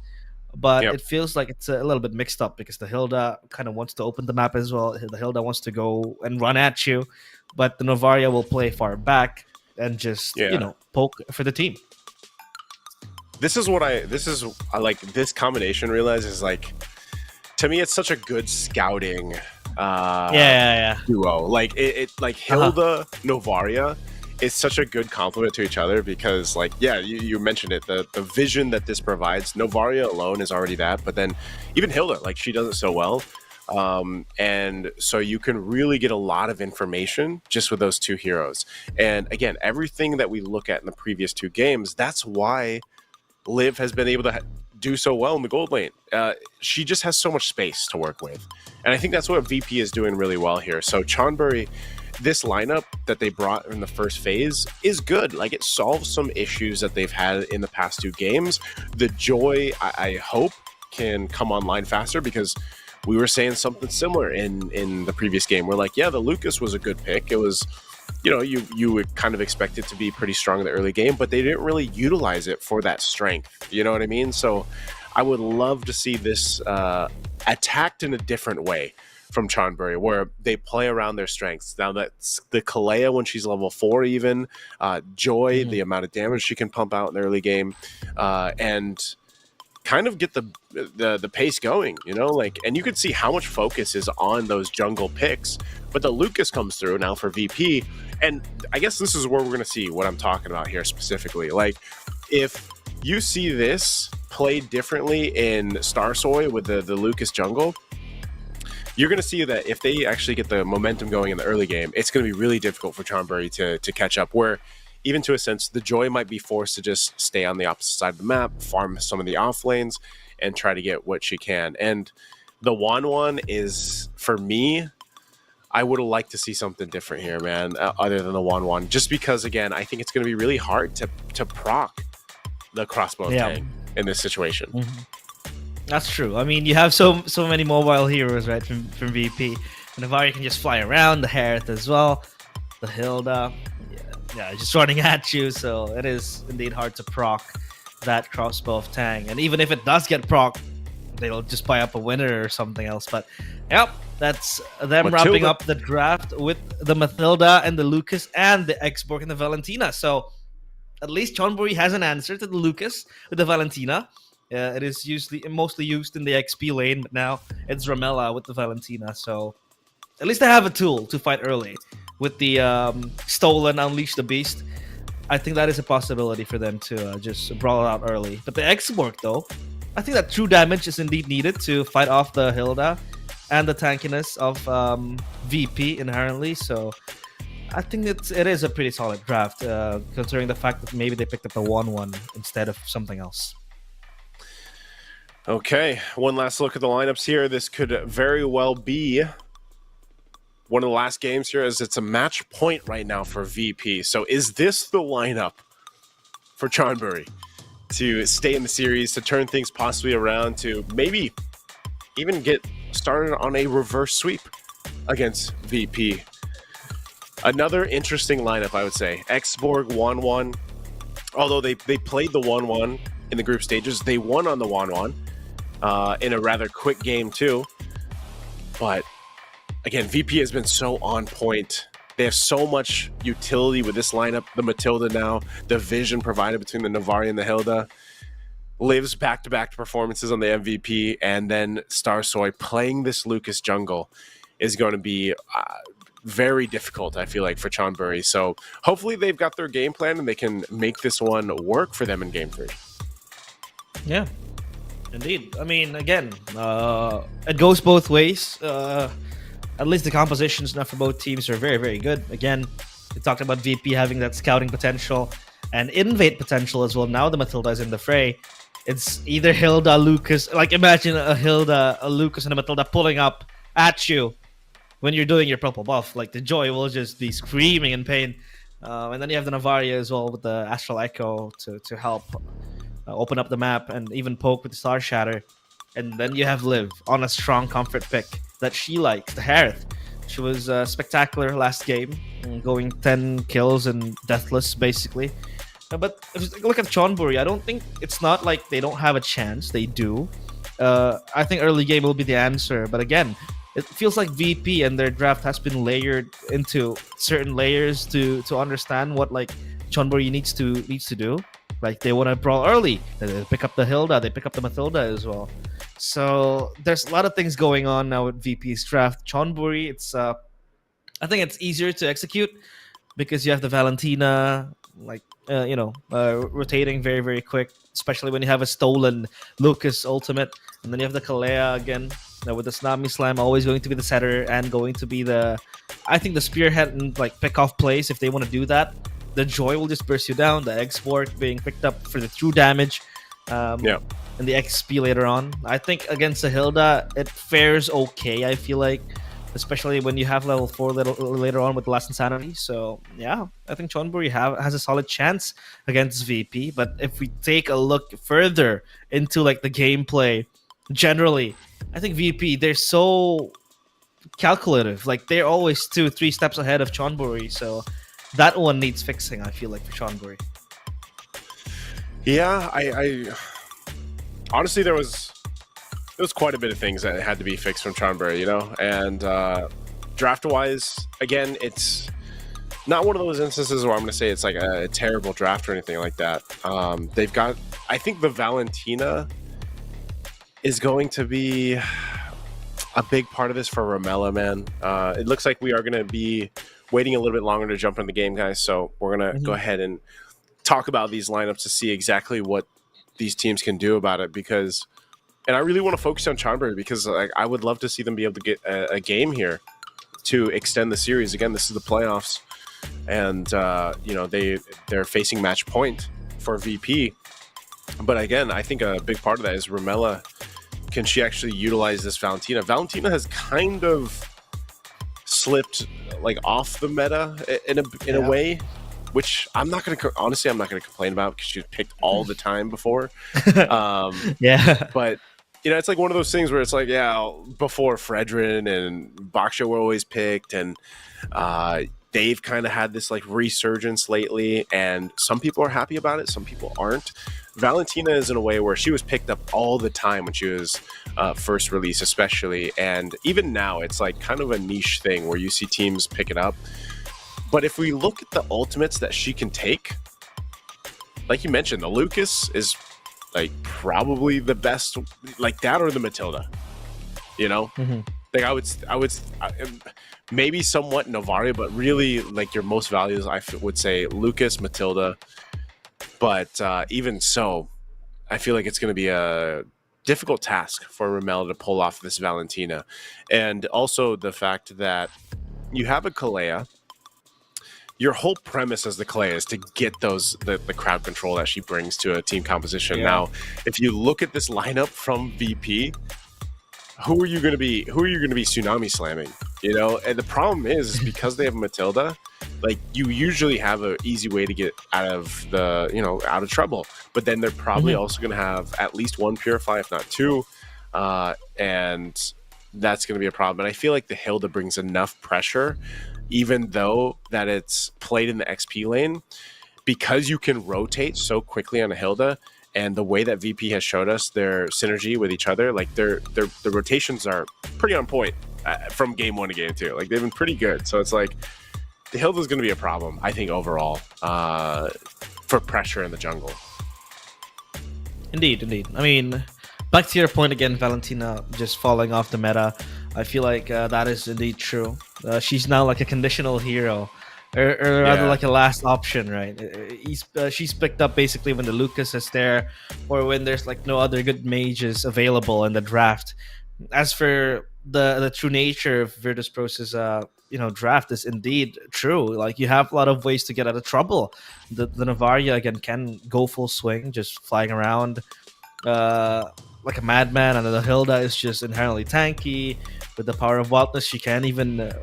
but Yep. it feels like it's a little bit mixed up because the Hilda kind of wants to open the map as well. The Hilda wants to go and run at you, but the Novaria will play far back and just poke for the team. This is I like this combination. Realize is like, to me, it's such a good scouting duo. Like it like Hilda Novaria is such a good compliment to each other because, like, you mentioned it, the vision that this provides. Novaria alone is already that, but then even Hilda, like, she does it so well. And so you can really get a lot of information just with those two heroes. And again, everything that we look at in the previous two games, that's why Liv has been able to do so well in the gold lane. She just has so much space to work with. And I think that's what VP is doing really well here. So Chonburi, this lineup that they brought in the first phase is good. Like, it solves some issues that they've had in the past two games. The Joy, I hope, can come online faster because we were saying something similar in the previous game. We're like, yeah, the Lucas was a good pick. It was, you would kind of expect it to be pretty strong in the early game, but they didn't really utilize it for that strength. You know what I mean? So I would love to see this attacked in a different way from Chonburi, where they play around their strengths. Now that's the Kalea when she's level 4 even, Joy, the amount of damage she can pump out in the early game, and kind of get the pace going, like, and you can see how much focus is on those jungle picks. But the Lucas comes through now for VP, and I guess this is where we're going to see what I'm talking about here specifically. Like, if you see this played differently in Starsoy with the Lucas jungle, you're going to see that if they actually get the momentum going in the early game, it's going to be really difficult for Chonburi to catch up, where even to a sense, the Joy might be forced to just stay on the opposite side of the map, farm some of the off lanes, and try to get what she can. And the Wanwan is, for me, I would have liked to see something different here, man, other than the Wanwan. Just because, again, I think it's going to be really hard to proc the crossbow tank in this situation. That's true. I mean, you have so many mobile heroes, right, from VP. And Novaria can just fly around, the Harith as well, the Hilda. Yeah, just running at you, so it is indeed hard to proc that crossbow of Tang. And even if it does get proc, they'll just buy up a winner or something else. But yep, that's them wrapping up the draft with the Mathilda and the Lucas and the Xborg and the Valentina. So at least Chonburi has an answer to the Lucas with the Valentina. It is mostly used in the XP lane, but now it's Ramela with the Valentina. So at least they have a tool to fight early. With the stolen Unleash the Beast, I think that is a possibility for them to just brawl it out early. But the Xborg, though, I think that true damage is indeed needed to fight off the Hilda and the tankiness of VP inherently. So I think it is a pretty solid draft, considering the fact that maybe they picked up the 1-1 instead of something else. Okay, one last look at the lineups here. This could very well be one of the last games here, as it's a match point right now for VP. So is this the lineup for Chonburi to stay in the series, to turn things possibly around, to maybe even get started on a reverse sweep against VP? Another interesting lineup, I would say. Xborg 1-1. Although they played the 1-1 in the group stages, they won on the 1-1 in a rather quick game too. But again, VP has been so on point. They have so much utility with this lineup. The Matilda now, the vision provided between the Novaria and the Hilda. Lives back-to-back performances on the MVP, and then Starsoy playing this Lucas jungle is going to be very difficult, I feel like, for Chonburi. So hopefully they've got their game plan and they can make this one work for them in Game 3. Yeah, indeed. I mean, again, it goes both ways. At least the compositions now for both teams are very, very good. Again, we talked about VP having that scouting potential and invade potential as well. Now the Matilda is in the fray. It's either Hilda, Lucas. Like, imagine a Hilda, a Lucas, and a Matilda pulling up at you when you're doing your purple buff. Like, the Joy will just be screaming in pain. And then you have the Novaria as well with the Astral Echo to help open up the map and even poke with the Star Shatter. And then you have Liv on a strong comfort pick that she likes, the Harith. She was spectacular last game, going 10 kills and deathless, basically. But if you look at Chonburi, I don't think it's not like they don't have a chance. They do. I think early game will be the answer. But again, it feels like VP and their draft has been layered into certain layers to understand what like Chonburi needs to do. Like they want to brawl early, they pick up the Hilda, they pick up the Matilda as well. So there's a lot of things going on now with VP's draft. Chonburi, it's I think it's easier to execute because you have the Valentina, like rotating very very quick, especially when you have a stolen Lucas ultimate, and then you have the Kalea again with the Tsunami Slam, always going to be the setter and going to be the, I think the spearhead and like pick off plays if they want to do that. The Joy will just burst you down. The Export being picked up for the true damage. And the XP later on. I think against the Hilda, it fares okay, I feel like. Especially when you have level 4 later on with the Last Insanity. So, yeah, I think Chonburi has a solid chance against VP. But if we take a look further into like the gameplay, generally, I think VP, they're so calculative. Like, they're always 2-3 steps ahead of Chonburi. So, that one needs fixing, I feel like, for Chonburi. Yeah, I honestly, there was quite a bit of things that had to be fixed from Chonburi, and draft-wise, again, it's not one of those instances where I'm going to say it's like a terrible draft or anything like that. They've got, I think the Valentina is going to be a big part of this for Ramela, man. It looks like we are going to be waiting a little bit longer to jump in the game, guys, so we're going to go ahead and talk about these lineups to see exactly what these teams can do about it, because... And I really want to focus on Chonburi because like, I would love to see them be able to get a game here to extend the series. Again, this is the playoffs, and they're facing match point for VP. But again, I think a big part of that is Ramela. Can she actually utilize this Valentina? Valentina has kind of slipped like off the meta in a way, which I'm not going to honestly complain about because she was picked all the time before. But it's like one of those things where it's like, before Fredrin and Baksha were always picked, and they've kind of had this like resurgence lately, and some people are happy about it, some people aren't. Valentina is in a way where she was picked up all the time when she was first released, especially, and even now it's like kind of a niche thing where you see teams pick it up. But if we look at the ultimates that she can take, like you mentioned, the Lucas is like probably the best, like that or the Matilda, like I would maybe somewhat Novaria, but really like your most values I would say Lucas, Matilda. But even so, I feel like it's going to be a difficult task for Ramela to pull off this Valentina. And also the fact that you have a Kalea. Your whole premise as the Kalea is to get the crowd control that she brings to a team composition. Now, if you look at this lineup from VP, who are you going to be tsunami slamming? And the problem is because they have Matilda, like you usually have an easy way to get out of out of trouble. But then they're probably also going to have at least one Purify, if not two, and that's going to be a problem. And I feel like the Hilda brings enough pressure, even though that it's played in the XP lane, because you can rotate so quickly on a Hilda, and the way that VP has showed us their synergy with each other, like the rotations are pretty on point from game 1 to game 2. Like they've been pretty good. So it's like the Hilda is going to be a problem, I think, overall for pressure in the jungle. Indeed. I mean, back to your point again, Valentina just falling off the meta. I feel like that is indeed true. She's now like a conditional hero, or rather like a last option, right? She's picked up basically when the Lucas is there, or when there's like no other good mages available in the draft. As for the true nature of Virtus.pro's draft is indeed true. Like you have a lot of ways to get out of trouble. The Novaria again can go full swing, just flying around like a madman, and the Hilda is just inherently tanky. With the power of wildness, she can even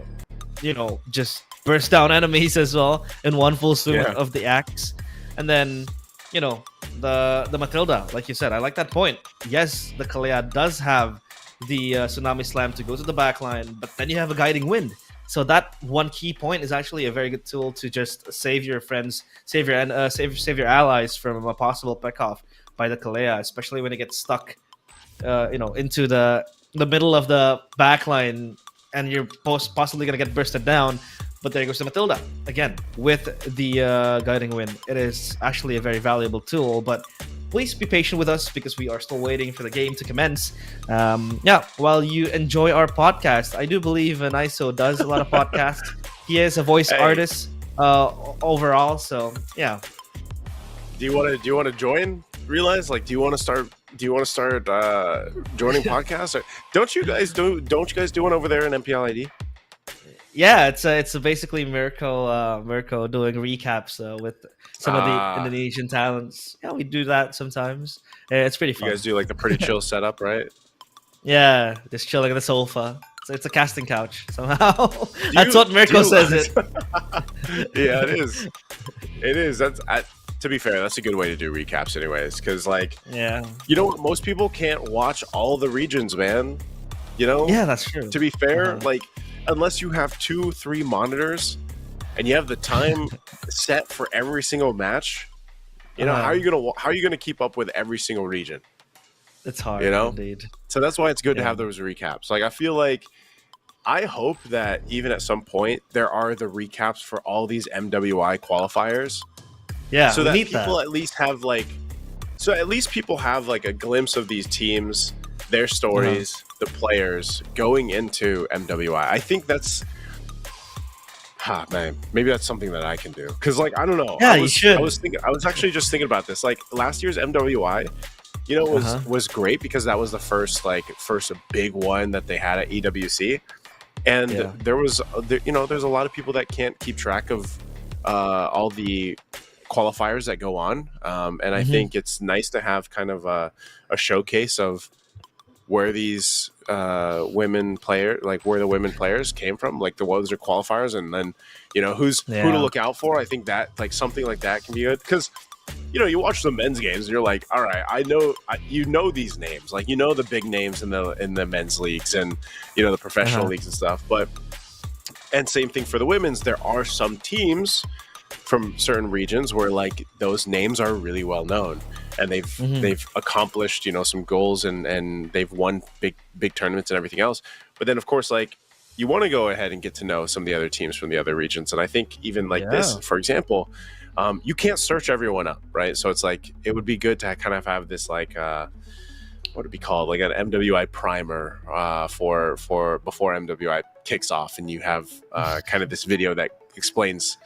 just burst down enemies as well in one full swing of the axe. And then the Matilda, like you said, I like that point. Yes, the Kalea does have the Tsunami Slam to go to the backline, but then you have a Guiding Wind. So that one key point is actually a very good tool to just save your friends, save your allies from a possible pick off by the Kalea, especially when it gets stuck into the middle of the back line, and you're possibly gonna get bursted down. But there goes the Matilda again with the guiding wind. It is actually a very valuable tool, but please be patient with us because we are still waiting for the game to commence. While you enjoy our podcast, I do believe Niso does a lot of podcasts. He is a voice artist overall, so yeah. Do you want to join? Realize, like, do you want to start joining podcasts? Or don't you guys do one over there in MPLID? Yeah, it's basically Mirko doing recaps with some of the Indonesian talents. Yeah, we do that sometimes. It's pretty fun. You guys do like the pretty chill setup, right? Yeah, just chilling on the sofa. It's a casting couch somehow. That's what Mirko says it. Yeah, it is. It is. To be fair, that's a good way to do recaps anyways, because like, you know what, most people can't watch all the regions, man. You know? Yeah, that's true. To be fair, like, unless you have 2-3 monitors and you have the time set for every single match, you know, how are you gonna keep up with every single region? It's hard, you know? Indeed. So that's why it's good to have those recaps. Like, I hope that even at some point there are the recaps for all these MWI qualifiers. Yeah, so that people at least have like, people have like a glimpse of these teams, their stories, the players going into MWI. I think that's, man, maybe that's something that I can do. Because like, I don't know. Yeah, you should. I was actually just thinking about this. Like last year's MWI, you know, was great because that was the first big one that they had at EWC. And there's a lot of people that can't keep track of all the qualifiers that go on, and I think it's nice to have kind of a showcase of where these women players came from, like the ones are qualifiers, and then who to look out for. I think that like something like that can be good because you watch the men's games and you're like, all right, I know these names, like the big names in the men's leagues and the professional leagues and stuff, and same thing for the women's. There are some teams from certain regions where like those names are really well known and they've accomplished some goals and they've won big tournaments and everything else. But then of course, like, you want to go ahead and get to know some of the other teams from the other regions. And I think even like this, for example, you can't search everyone up, right? So it's like it would be good to kind of have this like what would it be called, like an MWI primer for before MWI kicks off, and you have kind of this video that explains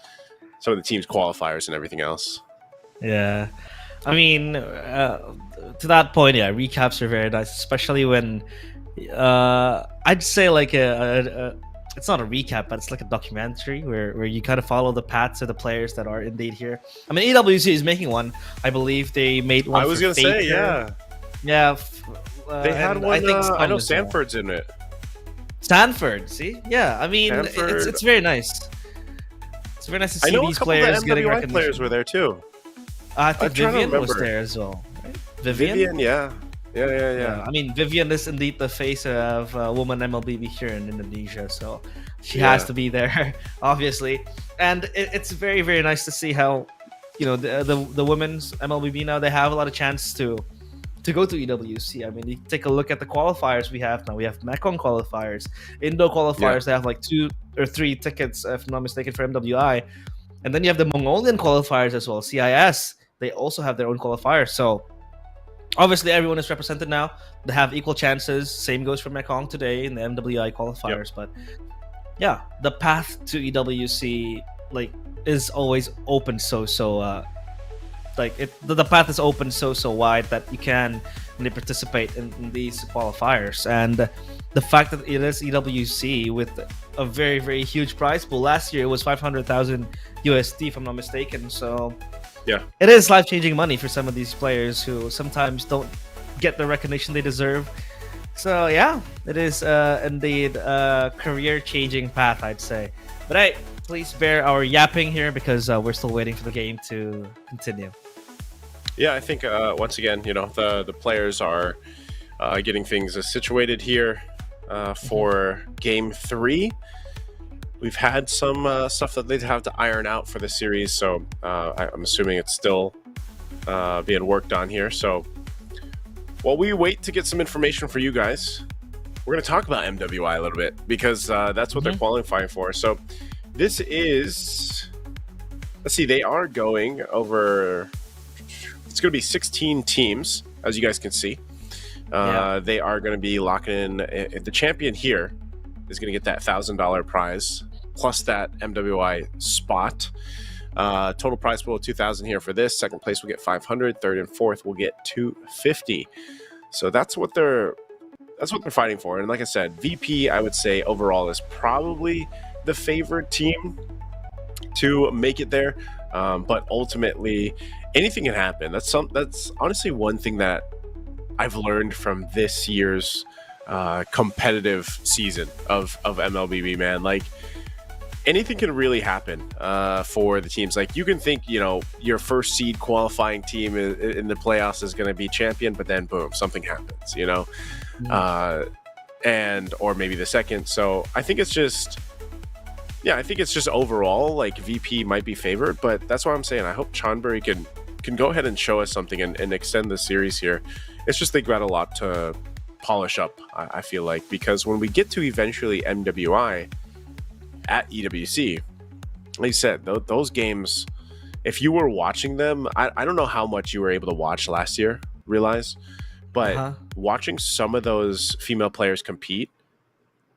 some of the team's qualifiers and everything else. Yeah, I mean, to that point, recaps are very nice, especially when I'd say like it's not a recap, but it's like a documentary where you kind of follow the paths of the players that are indeed here. I mean, EWC is making one. I believe they made one. I was gonna say, yeah. They had one. I know Stanford's in it. Stanford, see, yeah. I mean, it's very nice. It's very nice to see these players getting recognition. I know a couple of the MWI players were there too. I think Vivian was there as well. Right? Vivian, yeah. I mean, Vivian is indeed the face of woman Mlbb here in Indonesia, so she has to be there, obviously. And it's very, very nice to see how the women's Mlbb now, they have a lot of chance to go to EWC. I mean, you take a look at the qualifiers we have now. We have Mekong qualifiers, Indo qualifiers. They have like 2 or 3 tickets, if I'm not mistaken, for MWI. And then you have the Mongolian qualifiers as well, CIS. They also have their own qualifiers. So obviously everyone is represented now. They have equal chances. Same goes for Mekong today in the MWI qualifiers. But yeah, the path to EWC like is always open. The path is open so wide that you can really participate in these qualifiers. And the fact that it is EWC with a very, very huge prize pool. Last year it was 500,000 USD, if I'm not mistaken. So yeah, it is life-changing money for some of these players who sometimes don't get the recognition they deserve. So yeah, it is indeed a career-changing path, I'd say. But hey, please bear our yapping here because we're still waiting for the game to continue. Yeah, I think once again, the players are getting things situated here for Game 3. We've had some stuff that they'd have to iron out for the series, so I'm assuming it's still being worked on here. So while we wait to get some information for you guys, we're going to talk about MWI a little bit because that's what they're qualifying for. So this is, let's see, they are going over, it's going to be 16 teams, as you guys can see. They are going to be locking in, the champion here is going to get that $1,000 prize plus that MWI spot. Total prize pool of 2,000 here for this. Second place will get 500. Third and fourth will get 250. So that's what they're fighting for. And like I said, VP, I would say overall is probably the favored team to make it there. But ultimately, anything can happen. That's honestly one thing that I've learned from this year's competitive season of Mlbb, man. Like, anything can really happen for the teams. Like, you can think, you know, your first seed qualifying team in the playoffs is going to be champion, but then boom, something happens, you know, or maybe the second. So I think it's just, I think it's just overall, like, VP might be favored, but that's why I'm saying I hope Chonburi can go ahead and show us something and extend the series here. It's just they've got a lot to polish up, I feel like, because when we get to eventually MWI at EWC, like you said, those games, if you were watching them, I don't know how much you were able to watch last year, realize, but watching some of those female players compete,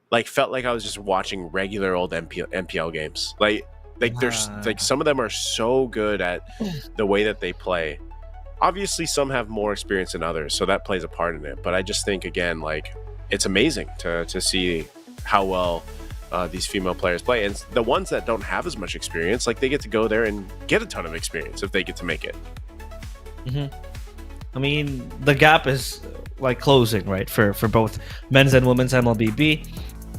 like, felt like I was just watching regular old MPL games. Like there's like, some of them are so good at the way that they play. Obviously, some have more experience than others, so that plays a part in it. But I just think, again, like, it's amazing to see how well these female players play. And the ones that don't have as much experience, like, they get to go there and get a ton of experience if they get to make it. I mean, the gap is, like, closing, right, for both men's and women's MLBB.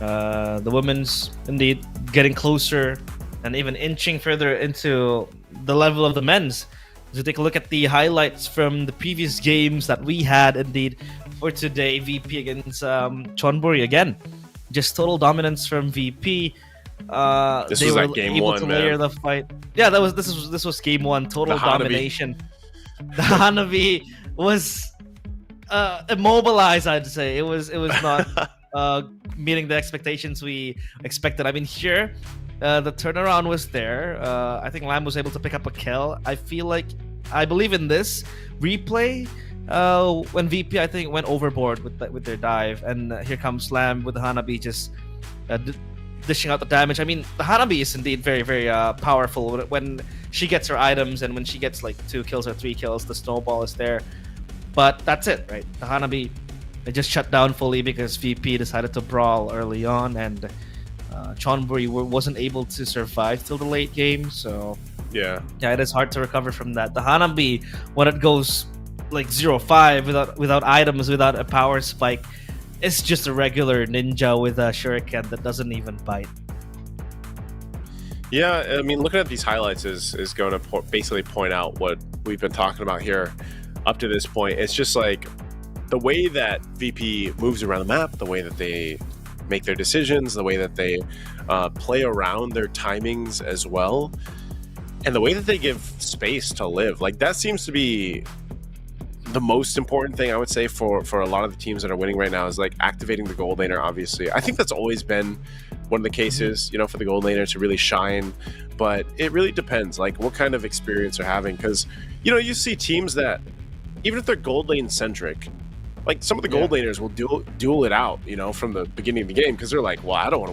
The women's, indeed, getting closer and even inching further into the level of the men's. So take a look at the highlights from the previous games that we had, indeed, for today. VP against Chonburi again. Just total dominance from VP. This they was were like game able one, to man. layer the fight. Yeah, this was game one. Total domination. The Hanabi was immobilized, I'd say. It was not meeting the expectations we expected. I mean, here, the turnaround was there. I think Lamb was able to pick up a kill. I believe in this replay, when VP, I think, went overboard with their dive, and here comes Lamb with the Hanabi just dishing out the damage. I mean, the Hanabi is indeed very, very powerful when she gets her items, and when she gets like 2 kills or 3 kills, the snowball is there. But that's it, right? The Hanabi, they just shut down fully because VP decided to brawl early on, and Chonburi wasn't able to survive till the late game. So yeah, it is hard to recover from that. The Hanabi, when it goes like 0-5 without items, without a power spike, it's just a regular ninja with a shuriken that doesn't even bite. Yeah, I mean, looking at these highlights is going to basically point out what we've been talking about here up to this point. It's just like the way that VP moves around the map, the way that they make their decisions, the way that they play around their timings as well, and the way that they give space to live. Like, that seems to be the most important thing, I would say, for a lot of the teams that are winning right now, is like activating the gold laner. Obviously, I think that's always been one of the cases, you know, for the gold laner to really shine, but it really depends, like, what kind of experience they're having, because, you know, you see teams that, even if they're gold lane centric, like, some of the gold laners will duel it out, you know, from the beginning of the game, because they're like, well, I don't want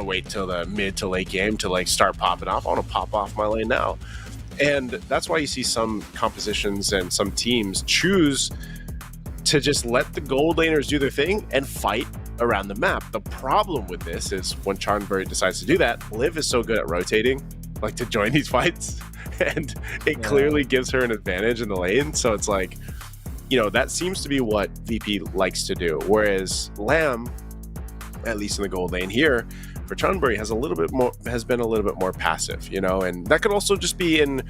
to wait till the mid to late game to, like, start popping off. I want to pop off my lane now. And that's why you see some compositions and some teams choose to just let the gold laners do their thing and fight around the map. The problem with this is when Chonburi decides to do that, Liv is so good at rotating, like, to join these fights, and it clearly gives her an advantage in the lane. So it's like, you know, that seems to be what VP likes to do. Whereas Lamb, at least in the gold lane here, for Chonburi, has been a little bit more passive, you know, and that could also just be in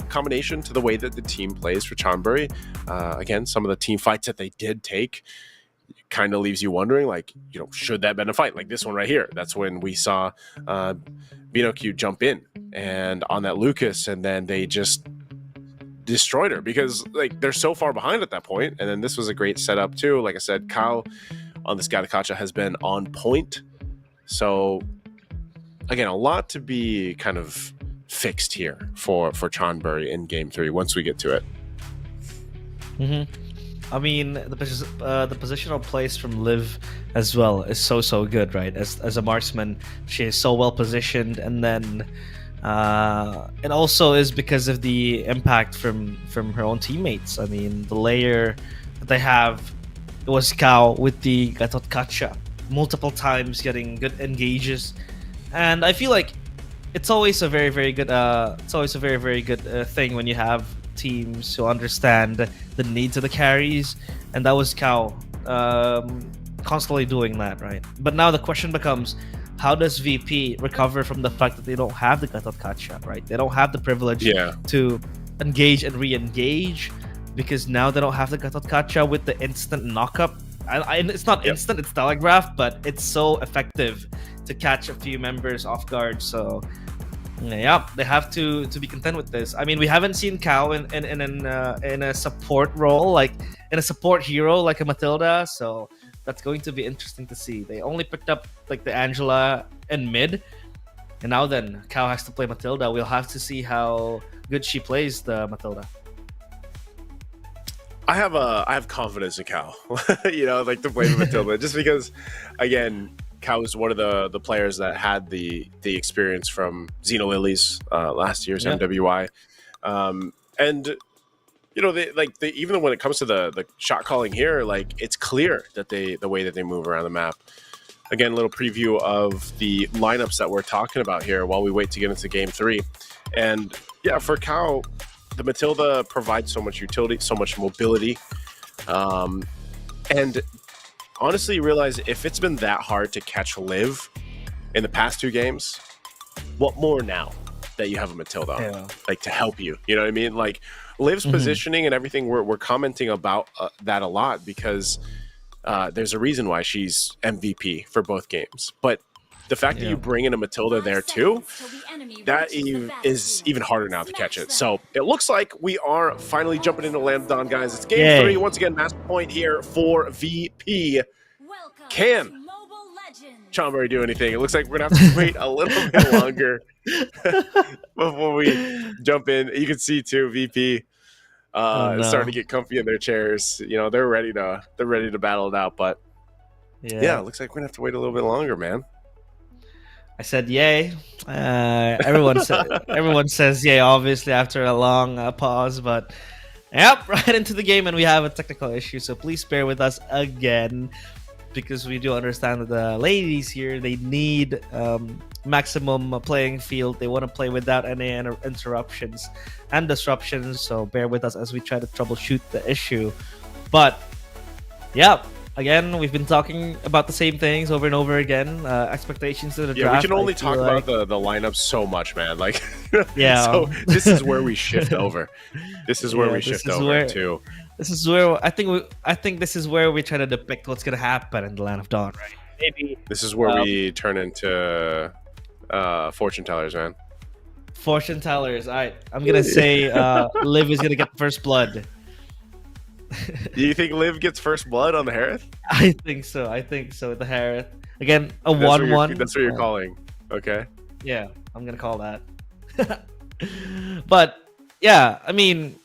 combination to the way that the team plays for Chonburi. Again, some of the team fights that they did take kind of leaves you wondering, like, you know, should that have been a fight? Like this one right here. That's when we saw BinoQ jump in and on that Lucas, and then they just destroyed her because like they're so far behind at that point. And then this was a great setup too. Like I said, Kao on this Gatakacha has been on point. So again, a lot to be kind of fixed here for Chonburi in game 3 once we get to it. I mean, the positional place from Liv as well is so good, right? As a marksman, she is so well positioned, and then it also is because of the impact from her own teammates. I mean, the layer that they have, it was Kao with the Gatotkacha multiple times getting good engages, and I feel like it's always a very good thing when you have teams who understand the needs of the carries, and that was Kao constantly doing that, right? But now the question becomes, how does VP recover from the fact that they don't have the Gatotkacha, right? They don't have the privilege to engage and re-engage, because now they don't have the Gatotkacha with the instant knockup. It's not instant, it's telegraphed, but it's so effective to catch a few members off guard. So yeah, they have to be content with this. I mean, we haven't seen Kao in a support role, like in a support hero like a Matilda, so that's going to be interesting to see. They only picked up like the Angela in mid, and now then Kao has to play Matilda. We'll have to see how good she plays the Matilda. I have confidence in Kao, you know, like to play the Matilda, just because, again, Kao is one of the players that had the experience from Xeno Lilies last year's MWI, and you know, even when it comes to the shot calling here, like it's clear that the way that they move around the map. Again, a little preview of the lineups that we're talking about here while we wait to get into game 3, and yeah, for Kao, the Matilda provides so much utility, so much mobility, and honestly, you realize if it's been that hard to catch Liv in the past 2 games, what more now that you have a Matilda, like to help you? You know what I mean? Like Liv's positioning and everything, we're commenting about that a lot because there's a reason why she's MVP for both games. But the fact that you bring in a Matilda there too, that is even harder now to catch it. So it looks like we are finally jumping into Lambdon, guys. It's game 3. Once again, match point here for VP. Can Chonburi do anything? It looks like we're going to have to wait a little bit longer before we jump in. You can see too, VP starting to get comfy in their chairs. You know, they're ready to battle it out. But yeah, it looks like we're going to have to wait a little bit longer, man. I said yay. Everyone says yay, obviously, after a long pause. But yep, right into the game, and we have a technical issue. So please bear with us again, because we do understand that the ladies here, they need maximum playing field. They want to play without any interruptions and disruptions. So bear with us as we try to troubleshoot the issue. But yeah. Again, we've been talking about the same things over and over again. Expectations to the draft. We can only talk about the lineup so much, man. Like, so this is where we shift over. This is where we shift over to. This is where I think this is where we try to depict what's gonna happen in the Land of Dawn, right? Maybe this is where we turn into fortune tellers, man. Fortune tellers. All right, I'm gonna say Liv is gonna get first blood. Do you think Liv gets first blood on the Harith? I think so. The Harith. Again, a 1-1. That's what you're calling. Okay. Yeah, I'm going to call that. But, yeah, I mean,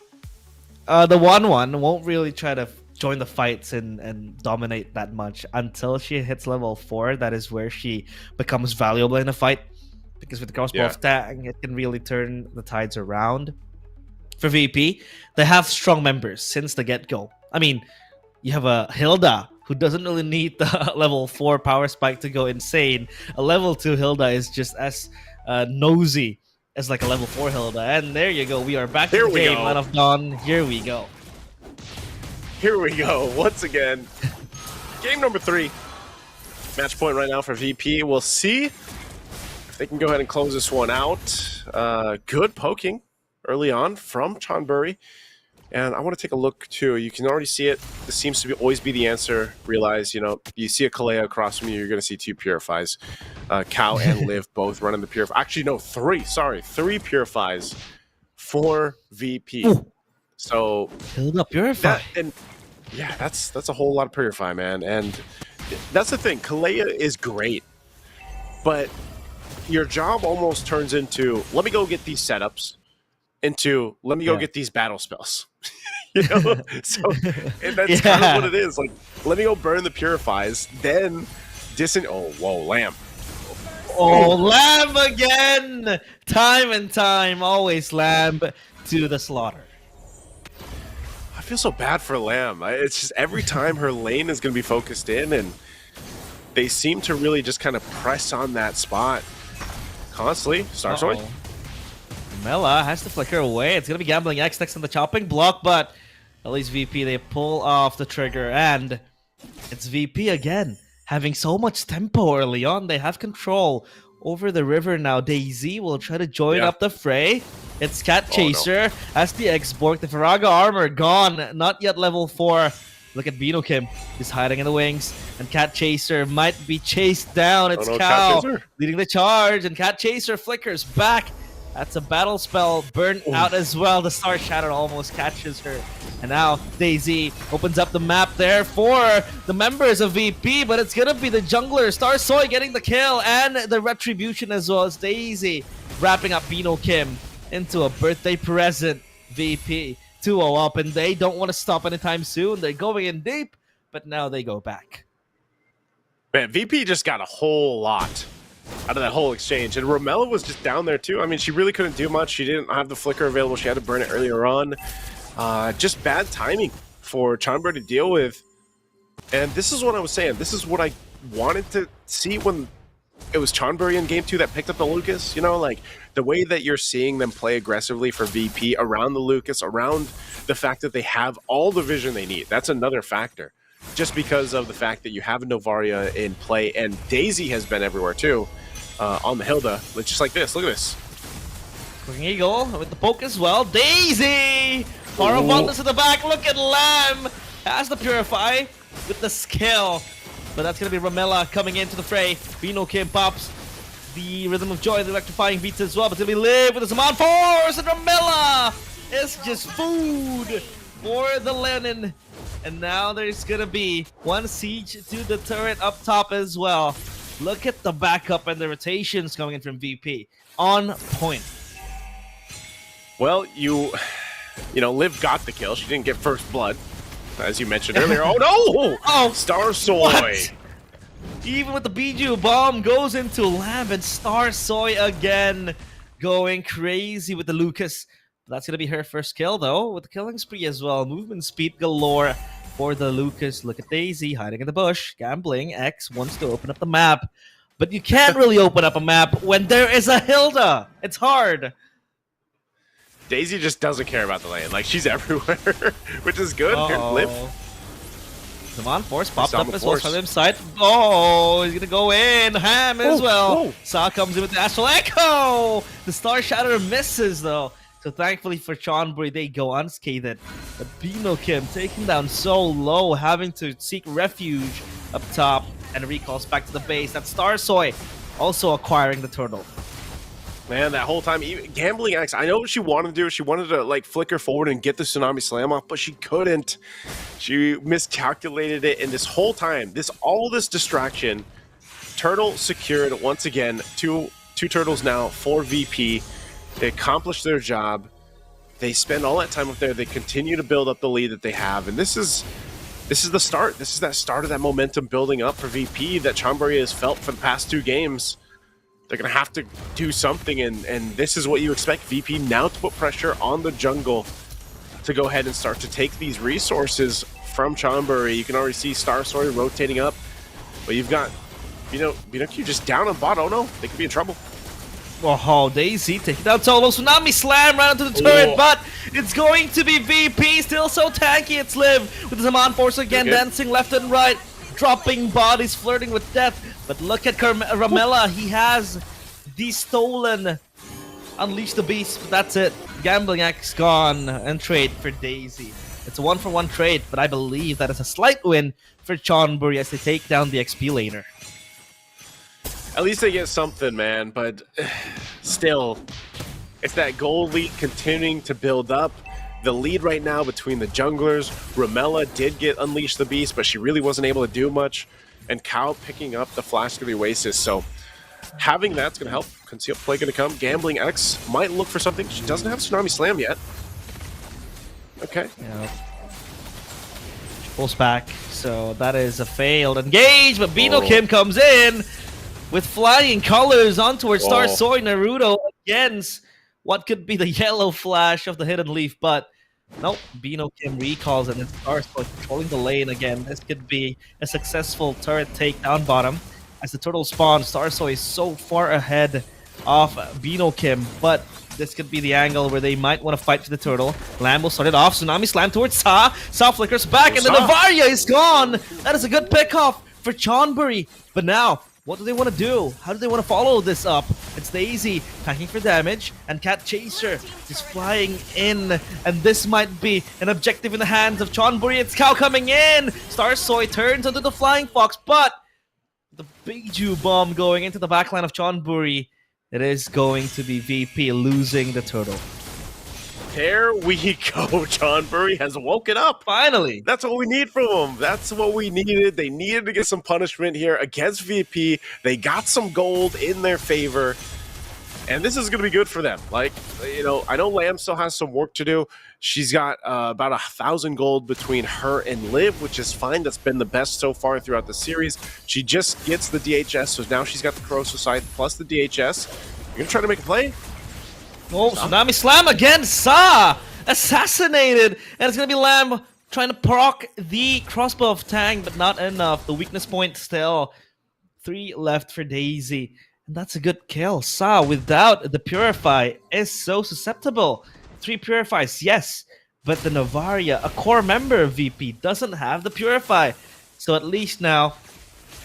the 1-1 won't really try to join the fights and dominate that much until she hits level 4. That is where she becomes valuable in a fight. Because with the crossbow attack, it can really turn the tides around. For VP, they have strong members since the get-go. I mean, you have a Hilda who doesn't really need the level 4 power spike to go insane. A level 2 Hilda is just as nosy as like a level 4 Hilda. And there you go. We are back in the game. Land of Dawn. Here we go. Here we go. Once again. Game number 3. Match point right now for VP. We'll see if they can go ahead and close this one out. Good poking early on from Chonburi, and I want to take a look too. You can already see it. This seems to be always be the answer. Realize, you know, you see a Kalea across from you, you're going to see 2 Purifies. Kao and Liv both running the Purify. Actually, no, 3. Sorry, 3 Purifies for VP. Ooh. So Build up Purify. Yeah, that's a whole lot of Purify, man. And that's the thing. Kalea is great, but your job almost turns into, let me go get these setups, into let me go get these battle spells. You know? So, and that's kind of what it is. Like, let me go burn the Purifies, then oh, whoa, Lamb. Oh, Lamb again! Time and time, always Lamb to the slaughter. I feel so bad for Lamb. It's just every time her lane is going to be focused in, and they seem to really just kind of press on that spot constantly. Star Sword. Mela has to flicker away. It's going to be Gambling X next on the chopping block, but at least VP, they pull off the trigger, and it's VP again. Having so much tempo early on, they have control over the river now. Daisy will try to join up the fray. It's Cat Chaser as the X-Borg. The Faraga armor gone, not yet level 4. Look at Bino Kim. He's hiding in the wings, and Cat Chaser might be chased down. It's Cow leading the charge, and Cat Chaser flickers back. That's a battle spell burnt out as well. The Star Shatter almost catches her. And now Daisy opens up the map there for the members of VP, but it's gonna be the jungler Star Soy getting the kill and the retribution as well as Daisy wrapping up Bino Kim into a birthday present. VP 2-0 up, and they don't want to stop anytime soon. They're going in deep, but now they go back. Man, VP just got a whole lot out of that whole exchange, and Romella was just down there too. I mean, she really couldn't do much. She didn't have the flicker available. She had to burn it earlier on. Just bad timing for Chonburi to deal with. And this is what I was saying. This is what I wanted to see when it was Chonburi in Game 2 that picked up the Lucas. You know, like the way that you're seeing them play aggressively for VP around the Lucas, around the fact that they have all the vision they need. That's another factor. Just because of the fact that you have a Novaria in play, and Daisy has been everywhere too, on the Hilda. Just like this, look at this. Quick Eagle with the poke as well. Daisy! Far abundance to the back, look at Lamb! Has the Purify with the skill. But that's going to be Romella coming into the fray. Bino Kim pops the Rhythm of Joy, the electrifying beats as well. But it's going to be Liv with the Saman Force, and Romella is just food for the Lenin. And now there's gonna be one siege to the turret up top as well. Look at the backup and the rotations coming in from VP. On point. Well, you know, Liv got the kill. She didn't get first blood, as you mentioned earlier. Oh no! Oh, Star Soy! What? Even with the Biju bomb goes into Lamb, and Star Soy again going crazy with the Lucas. That's going to be her first kill, though, with the killing spree as well. Movement speed galore for the Lucas. Look at Daisy hiding in the bush. Gambling X wants to open up the map. But you can't really open up a map when there is a Hilda. It's hard. Daisy just doesn't care about the lane. Like, she's everywhere, which is good. Here, Liv. Saman Force popped up as well from him side. Oh, he's going to go in. Ham as well. Sa comes in with the Astral Echo. The Star Shatter misses, though. So thankfully for Chonburi, they go unscathed. But Bino Kim taken down so low, having to seek refuge up top, and recalls back to the base. That's Star Soy also acquiring the turtle. Man, that whole time, even Gambling X, I know what she wanted to do. She wanted to like flicker forward and get the Tsunami Slam off, but she couldn't. She miscalculated it, and this whole time, all this distraction, turtle secured once again. Two turtles now for VP. They accomplish their job. They spend all that time up there. They continue to build up the lead that they have, and this is the start. This is that start of that momentum building up for VP that Chonburi has felt for the past 2 games. They're gonna have to do something, and this is what you expect VP now to put pressure on the jungle to go ahead and start to take these resources from Chonburi. You can already see Star Soy rotating up, but you've got Binoku just down on bot. Oh no, they could be in trouble. Oh, Daisy taking down solo. Tsunami Slam right onto the turret, but it's going to be VP. Still so tanky. It's Liv with the Saman Force again, dancing left and right, dropping bodies, flirting with death. But look at Romella. He has the stolen Unleash the Beast, but that's it. Gambling X gone, and trade for Daisy. It's a 1-for-1 trade, but I believe that is a slight win for Chonburi as they take down the XP laner. At least they get something, man, but still, it's that gold lead continuing to build up. the lead right now between the junglers. Ramela did get Unleash the Beast, but she really wasn't able to do much. And Cow picking up the Flash to the Oasis. So having that's going to help. Concealed Play going to come. Gambling X might look for something. She doesn't have Tsunami Slam yet. Okay. Yeah. Pulls back, so that is a failed engage, but Bino Kim comes in with flying colors on towards Star Soy Naruto against what could be the yellow flash of the Hidden Leaf, but nope, Bino Kim recalls and then Star Soy controlling the lane again. This could be a successful turret takedown bottom. As the turtle spawns, Star Soy is so far ahead of Bino Kim, but this could be the angle where they might want to fight for the turtle. Lamb will start it off. Tsunami Slam towards Sa. Sa flickers back, and then Navaria is gone. That is a good pickoff for Chonburi. But now, what do they want to do? How do they want to follow this up? It's Daisy tanking for damage, and Cat Chaser is flying in. And this might be an objective in the hands of Chonburi. It's Cow coming in. Star Soy turns onto the Flying Fox, but the Beiju bomb going into the backline of Chonburi. It is going to be VP losing the turtle. There we go. Chonburi has woken up. Finally. That's what we need from them. That's what we needed. They needed to get some punishment here against VP. They got some gold in their favor. And this is going to be good for them. Like, you know, I know Lamb still has some work to do. She's got about 1,000 gold between her and Liv, which is fine. That's been the best so far throughout the series. She just gets the DHS, so now she's got the Corrosive Scythe plus the DHS. You're going to try to make a play? Oh, Tsunami Slam again. Sa assassinated. And it's going to be Lamb trying to proc the crossbow of Tang, but not enough. The weakness point still. 3 left for Daisy. And that's a good kill. Sa, without the Purify, is so susceptible. 3 Purifies, yes. But the Navaria, a core member of VP, doesn't have the Purify. So at least now,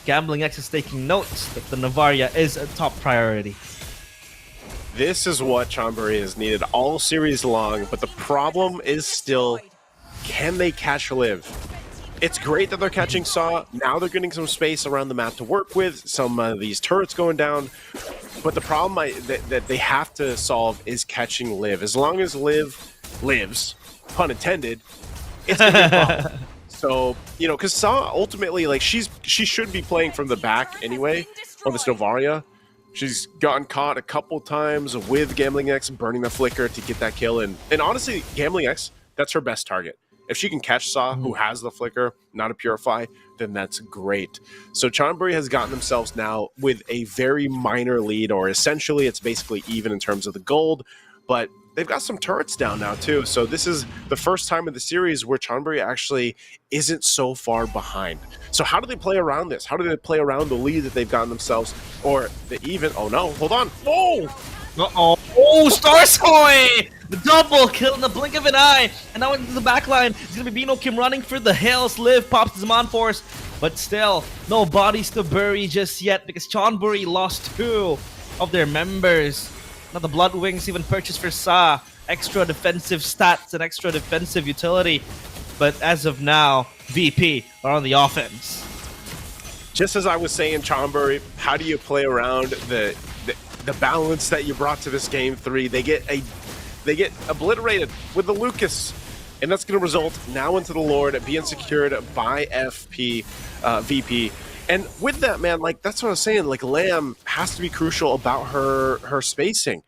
Gambling X is taking notes that the Navaria is a top priority. This is what Chonburi has needed all series long, but the problem is still, can they catch Liv? It's great that they're catching Saw. Now they're getting some space around the map to work with, some of these turrets going down. But the problem that they have to solve is catching Liv. As long as Liv lives, pun intended, it's going to be a problem. So, you know, because Saw ultimately, like, she should be playing from the back anyway on this Novaria. She's gotten caught a couple times with Gambling X burning the flicker to get that kill. And honestly, Gambling X, that's her best target. If she can catch Saw, who has the flicker, not a Purify, then that's great. So Chonburi has gotten themselves now with a very minor lead, or essentially it's basically even in terms of the gold, but they've got some turrets down now too. So this is the first time in the series where Chonburi actually isn't so far behind. So how do they play around this? How do they play around the lead that they've gotten themselves, or the even? Oh no, hold on. Whoa! Uh-oh. Oh, Star Soy! The double kill in the blink of an eye. And now into the backline. It's going to be Bino Kim running for the hills. Liv pops his Mon Force. But still, no bodies to bury just yet because Chonburi lost 2 of their members. Now the Blood Wings even purchased for Sa. Extra defensive stats and extra defensive utility. But as of now, VP are on the offense. Just as I was saying, Chonburi, how do you play around the balance that you brought to this game 3? They get obliterated with the Lucas, and that's going to result now into the Lord being secured by VP. And with that, man, like, that's what I was saying, like, Lamb has to be crucial about her spacing.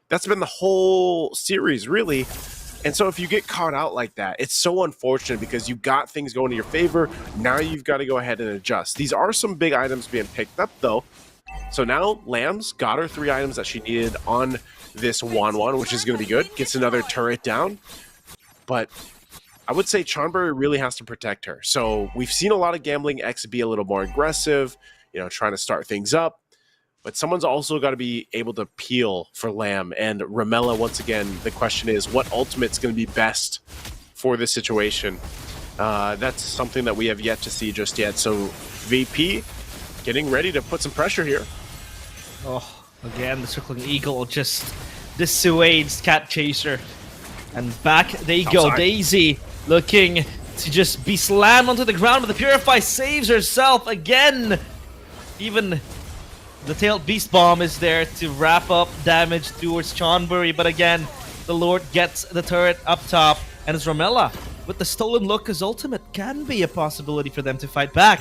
That's been the whole series, really. And so if you get caught out like that, it's so unfortunate because you got things going in your favor. Now you've got to go ahead and adjust. These are some big items being picked up, though. So now Lamb's got her 3 items that she needed on this 1-1, which is going to be good. Gets another turret down. But I would say Chonburi really has to protect her. So we've seen a lot of Gambling X be a little more aggressive, you know, trying to start things up. But someone's also got to be able to peel for Lamb. And Ramela, once again, the question is, what ultimate's going to be best for this situation? That's something that we have yet to see just yet. So VP getting ready to put some pressure here. Oh, again, the Circling Eagle just dissuades Cat Chaser. And back they go. Outside. Daisy looking to just be slammed onto the ground, but the Purify saves herself again. Even the Tailed Beast Bomb is there to wrap up damage towards Chonburi, but again, the Lord gets the turret up top. And it's Romella with the stolen look as ultimate can be a possibility for them to fight back.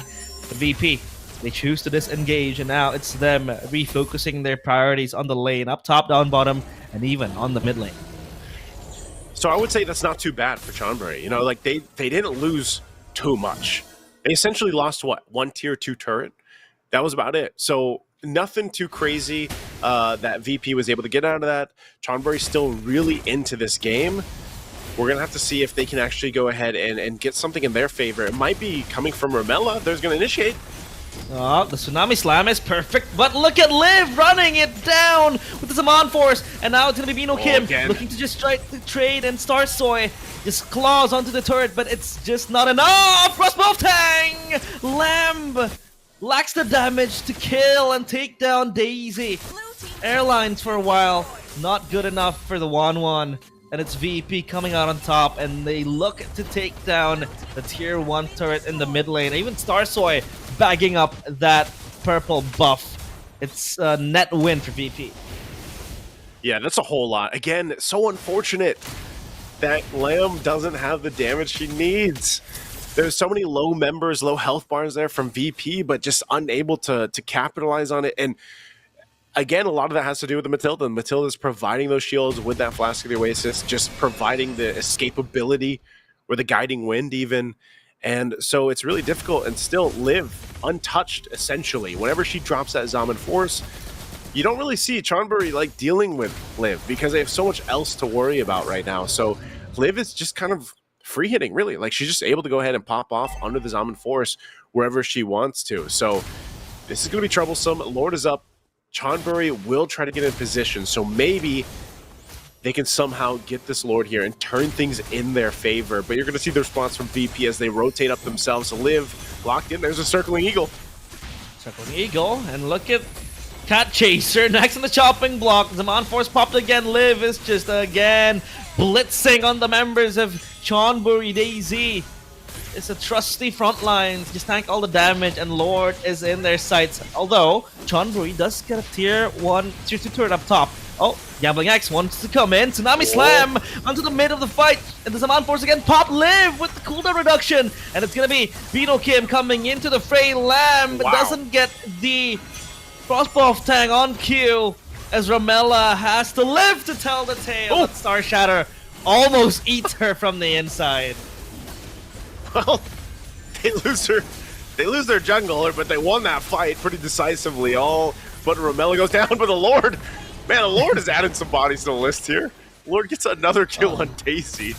The VP, they choose to disengage, and now it's them refocusing their priorities on the lane, up top, down bottom, and even on the mid lane. So I would say that's not too bad for Chonburi. You know, like they didn't lose too much. They essentially lost what? One tier 2 turret. That was about it. So nothing too crazy that VP was able to get out of that. Chonburi's still really into this game. We're going to have to see if they can actually go ahead and get something in their favor. It might be coming from Romella. There's going to initiate. Oh, the Tsunami Slam is perfect, but look at Liv running it down with the Zaman Force, and now it's going to be Bino Kim looking to just try to trade, and Starsoy just claws onto the turret, but it's just not enough! Crossbow Tang! Lamb lacks the damage to kill and take down Daisy. Airlines for a while, not good enough for the 1-1. And it's VP coming out on top, and they look to take down the tier 1 turret in the mid lane. Even Starsoy bagging up that purple buff. It's a net win for VP. Yeah, that's a whole lot. Again, so unfortunate that Lamb doesn't have the damage she needs. There's so many low members, low health bars there from VP, but just unable to capitalize on it. And again, a lot of that has to do with the Matilda. Matilda's providing those shields with that Flask of the Oasis, just providing the escapability or the guiding wind even. And so it's really difficult, and still Liv untouched, essentially. Whenever she drops that Zaman Force, you don't really see Chonburi like dealing with Liv because they have so much else to worry about right now. So Liv is just kind of free hitting, really. Like, she's just able to go ahead and pop off under the Zaman Force wherever she wants to. So this is going to be troublesome. Lord is up. Chonburi will try to get in position, so maybe they can somehow get this Lord here and turn things in their favor. But you're going to see the response from VP as they rotate up themselves. Liv locked in. There's a Circling Eagle. Circling Eagle, and look at Cat Chaser next on the chopping block. Zaman Force popped again. Liv is just again blitzing on the members of Chonburi. Daisy, it's a trusty front line. Just tank all the damage, and Lord is in their sights. Although Chonburi does get a tier 1, tier 2 turret up top. Oh, Gambling X wants to come in. Tsunami Slam onto the mid of the fight. And the Zaman Force again. Pop Liv with the cooldown reduction. And it's going to be Bino Kim coming into the fray. Lamb doesn't get the crossbow tang on cue, as Romella has to live to tell the tale. But Star Shatter almost eats her from the inside. Well, they lose their jungler, but they won that fight pretty decisively. All but Romella goes down, but the Lord, man, the Lord is adding some bodies to the list here. Lord gets another kill on Daisy.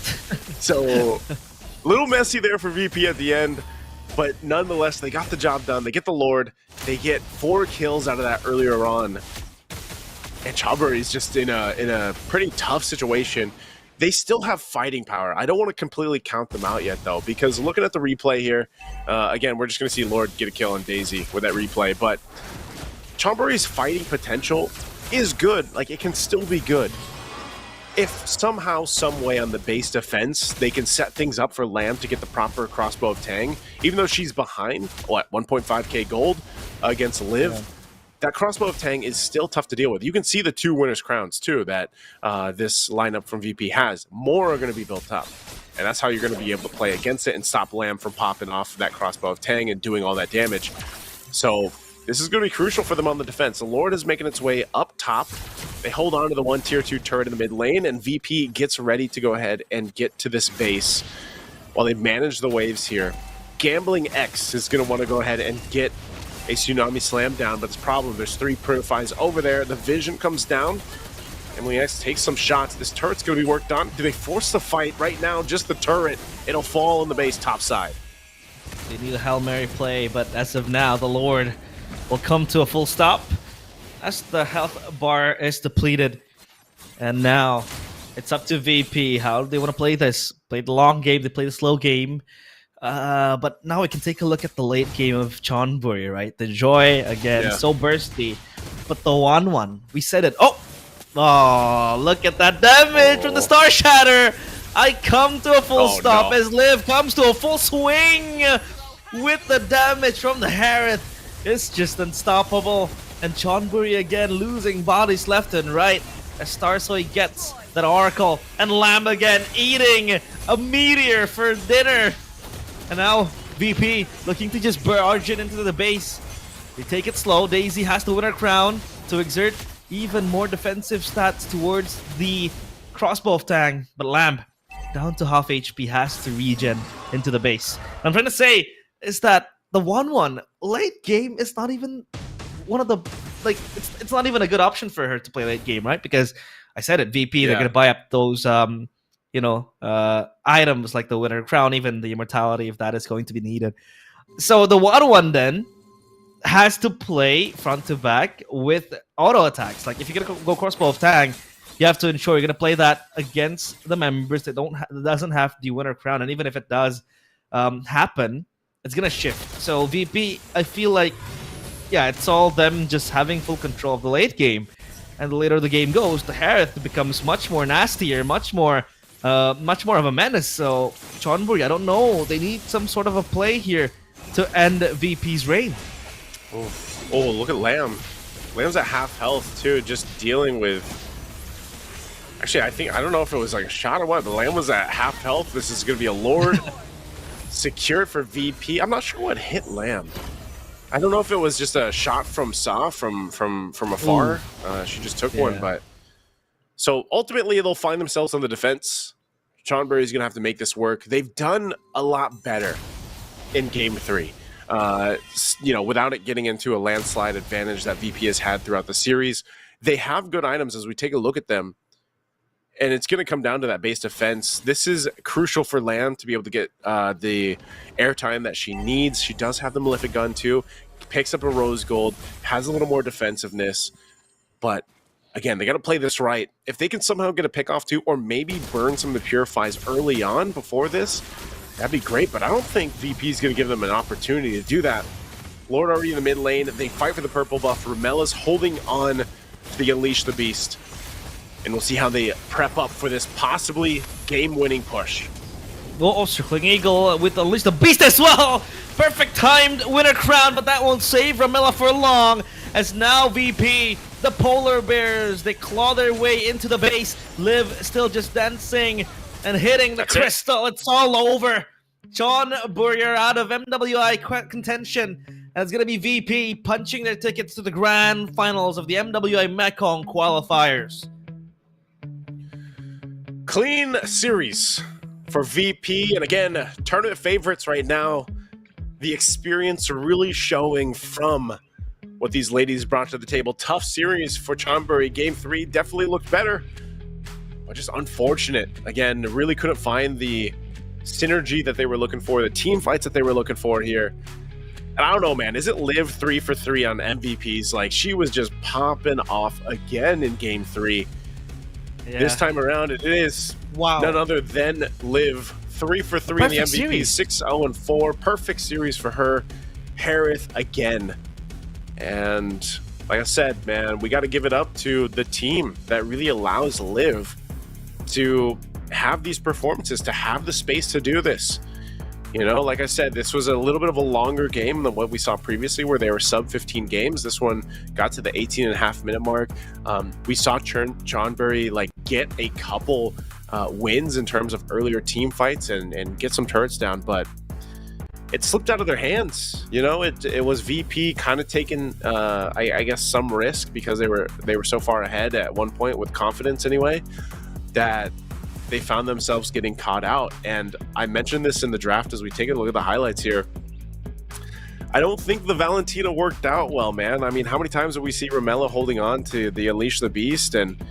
So, a little messy there for VP at the end, but nonetheless, they got the job done. They get the Lord. They get 4 kills out of that earlier on. And Chonburi is just in a pretty tough situation. They still have fighting power. I don't want to completely count them out yet, though, because looking at the replay here, again, we're just going to see Lord get a kill on Daisy with that replay. But Chonburi's fighting potential is good. Like, it can still be good. If somehow, some way on the base defense, they can set things up for Lamb to get the proper crossbow of Tang, even though she's behind, what, 1.5k gold against Liv, that crossbow of Tang is still tough to deal with. You can see the 2 winners' crowns, too, that this lineup from VP has. More are going to be built up, and that's how you're going to be able to play against it and stop Lamb from popping off that crossbow of Tang and doing all that damage. So this is going to be crucial for them on the defense. The Lord is making its way up top. They hold on to the 1 tier 2 turret in the mid lane, and VP gets ready to go ahead and get to this base while they manage the waves here. Gambling X is going to want to go ahead and get a Tsunami Slam down, but it's a problem. There's 3 Purifies over there. The vision comes down. Gambling X takes some shots. This turret's going to be worked on. Do they force the fight right now? Just the turret. It'll fall on the base top side. They need a Hail Mary play, but as of now, the Lord will come to a full stop as the health bar is depleted. And now it's up to VP. How do they want to play this? Play the long game. They play the slow game. But now we can take a look at the late game of Chonburi, right? The Joy, again, so bursty. But the 1-1, we said it. Oh, look at that damage from the Star Shatter. I come to a full stop as Liv comes to a full swing with the damage from the Harith. It's just unstoppable. And Chonburi again losing bodies left and right as Starsoy gets that Oracle and Lamb again eating a meteor for dinner. And now VP looking to just barge it into the base. They take it slow. Daisy has to win her crown to exert even more defensive stats towards the crossbow of Tang. But Lamb, down to half HP, has to regen into the base. What I'm trying to say is that the 1-1 late game is not even one of the, like, it's not even a good option for her to play late game, right? Because I said it, VP, they're going to buy up those, items like the winner crown, even the immortality, if that is going to be needed. So the 1-1 then has to play front to back with auto attacks. Like if you're going to go crossbow of Tang, you have to ensure you're going to play that against the members that doesn't have the winner crown. And even if it does happen, it's going to shift. So VP, I feel like, yeah, it's all them just having full control of the late game. And the later the game goes, the Harith becomes much more nastier, much more of a menace. So Chonburi, I don't know. They need some sort of a play here to end VP's reign. Oh, look at Lamb. Lamb's at half health too, just dealing with... Actually, I don't know if it was like a shot or what, but Lamb was at half health. This is going to be a Lord. Secured for VP. I'm not sure what hit Lamb. I don't know if it was just a shot from Sa from afar. She just took one, but... So ultimately, they'll find themselves on the defense. Chonburi's going to have to make this work. They've done a lot better in Game 3. Without it getting into a landslide advantage that VP has had throughout the series. They have good items as we take a look at them. And it's going to come down to that base defense. This is crucial for Lamb to be able to get the airtime that she needs. She does have the Malefic gun too. Picks up a rose gold, has a little more defensiveness. But again, they got to play this right. If they can somehow get a pick off too, or maybe burn some of the Purifies early on before this, that'd be great. But I don't think VP is going to give them an opportunity to do that. Lord already in the mid lane. They fight for the purple buff. Ramella's holding on to the Unleash the Beast. And we'll see how they prep up for this possibly game-winning push. Oh, Circling Eagle with Unleash the Beast as well! Perfect timed winner crown, but that won't save Ramella for long, as now VP, the Polar Bears, they claw their way into the base. Liv still just dancing and hitting the crystal. It's all over. Chon Burrier out of MWI contention. And it's going to be VP punching their tickets to the grand finals of the MWI Mekong qualifiers. Clean series for VP, and again, tournament favorites right now. The experience really showing from what these ladies brought to the table. Tough series for Chonburi. Game 3 definitely looked better, but just unfortunate. Again, really couldn't find the synergy that they were looking for, the team fights that they were looking for here. And I don't know, man, is it Liv 3 for 3 on MVPs? Like, she was just popping off again in Game 3. Yeah. This time around, it is none other than Liv. 3 for 3 in the MVP, 6-0-4. Perfect series for her. Harith again. And like I said, man, we got to give it up to the team that really allows Liv to have these performances, to have the space to do this. You know, like I said, this was a little bit of a longer game than what we saw previously, where they were sub 15 games. This one got to the 18.5-minute mark. We saw Chonburi like get a couple wins in terms of earlier team fights and get some turrets down, but it slipped out of their hands. You know, it was VP kind of taking, I guess, some risk because they were so far ahead at one point with confidence anyway, that they found themselves getting caught out. And I mentioned this in the draft as we take a look at the highlights here. I don't think the Valentina worked out well, man. I mean, how many times did we see Ramella holding on to the Unleash the Beast? And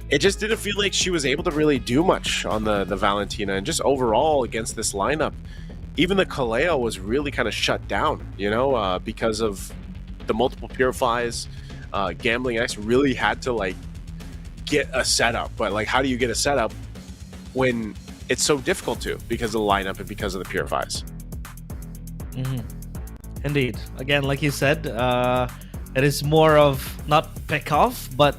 it just didn't feel like she was able to really do much on the Valentina. And just overall against this lineup, even the Kaleo was really kind of shut down, you know, because of the multiple Purifies. Gambling X really had to, like, get a setup. But, like, how do you get a setup when it's so difficult to, because of the lineup and because of the Purifies? Indeed. Again, like you said, it is more of not pick off, but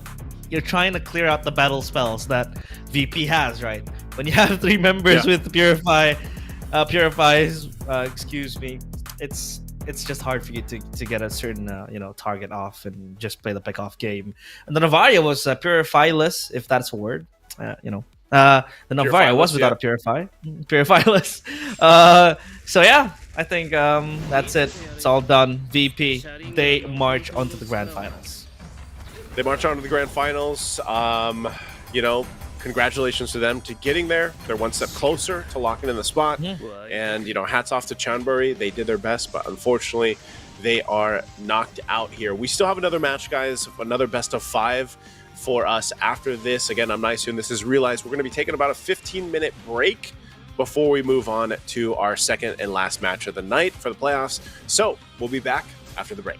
you're trying to clear out the battle spells that VP has, right? When you have 3 members with Purifies, excuse me, it's just hard for you to get a certain target off and just play the pick off game. And then Avaria was Purifyless, if that's a word. the Navire was without a Purifyless. So yeah, I think that's it. It's all done. VP, they march onto the grand finals. They march on to the grand finals. Congratulations to them to getting there. They're one step closer to locking in the spot. And, hats off to Chonburi. They did their best, but unfortunately, they are knocked out here. We still have another match, guys, another best of 5 for us after this. Again, I'm not assuming this is realized. We're going to be taking about a 15-minute break before we move on to our second and last match of the night for the playoffs. So we'll be back after the break.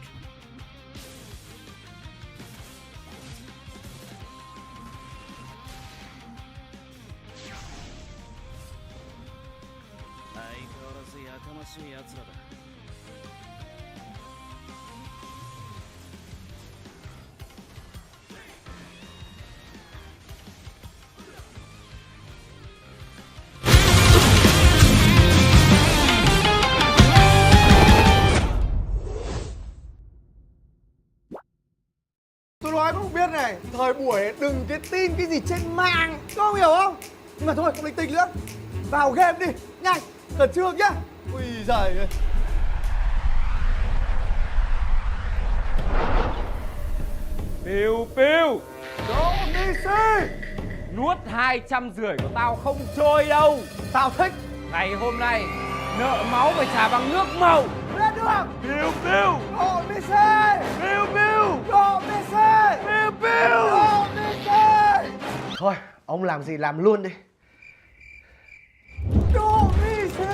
Tôi nói không biết này, thời buổi đừng cái tin cái gì trên mạng, có không hiểu không? Nhưng mà thôi, không linh tinh nữa. Vào game đi, nhanh, khẩn trương nhá. Ui giời ơi. Piu Piu, Đỗ Mỹ Sĩ, nuốt 250 của tao không trôi đâu. tao thích. Ngày hôm nay nợ máu phải trả bằng nước màu. Lên đường. Piu Piu, Đỗ Mỹ Sĩ, Piu Piu, Đỗ Mỹ Sĩ, Piu Piu. Đỗ Mỹ Sĩ. Thôi, ông làm gì làm luôn đi. Đỗ Mỹ Sĩ.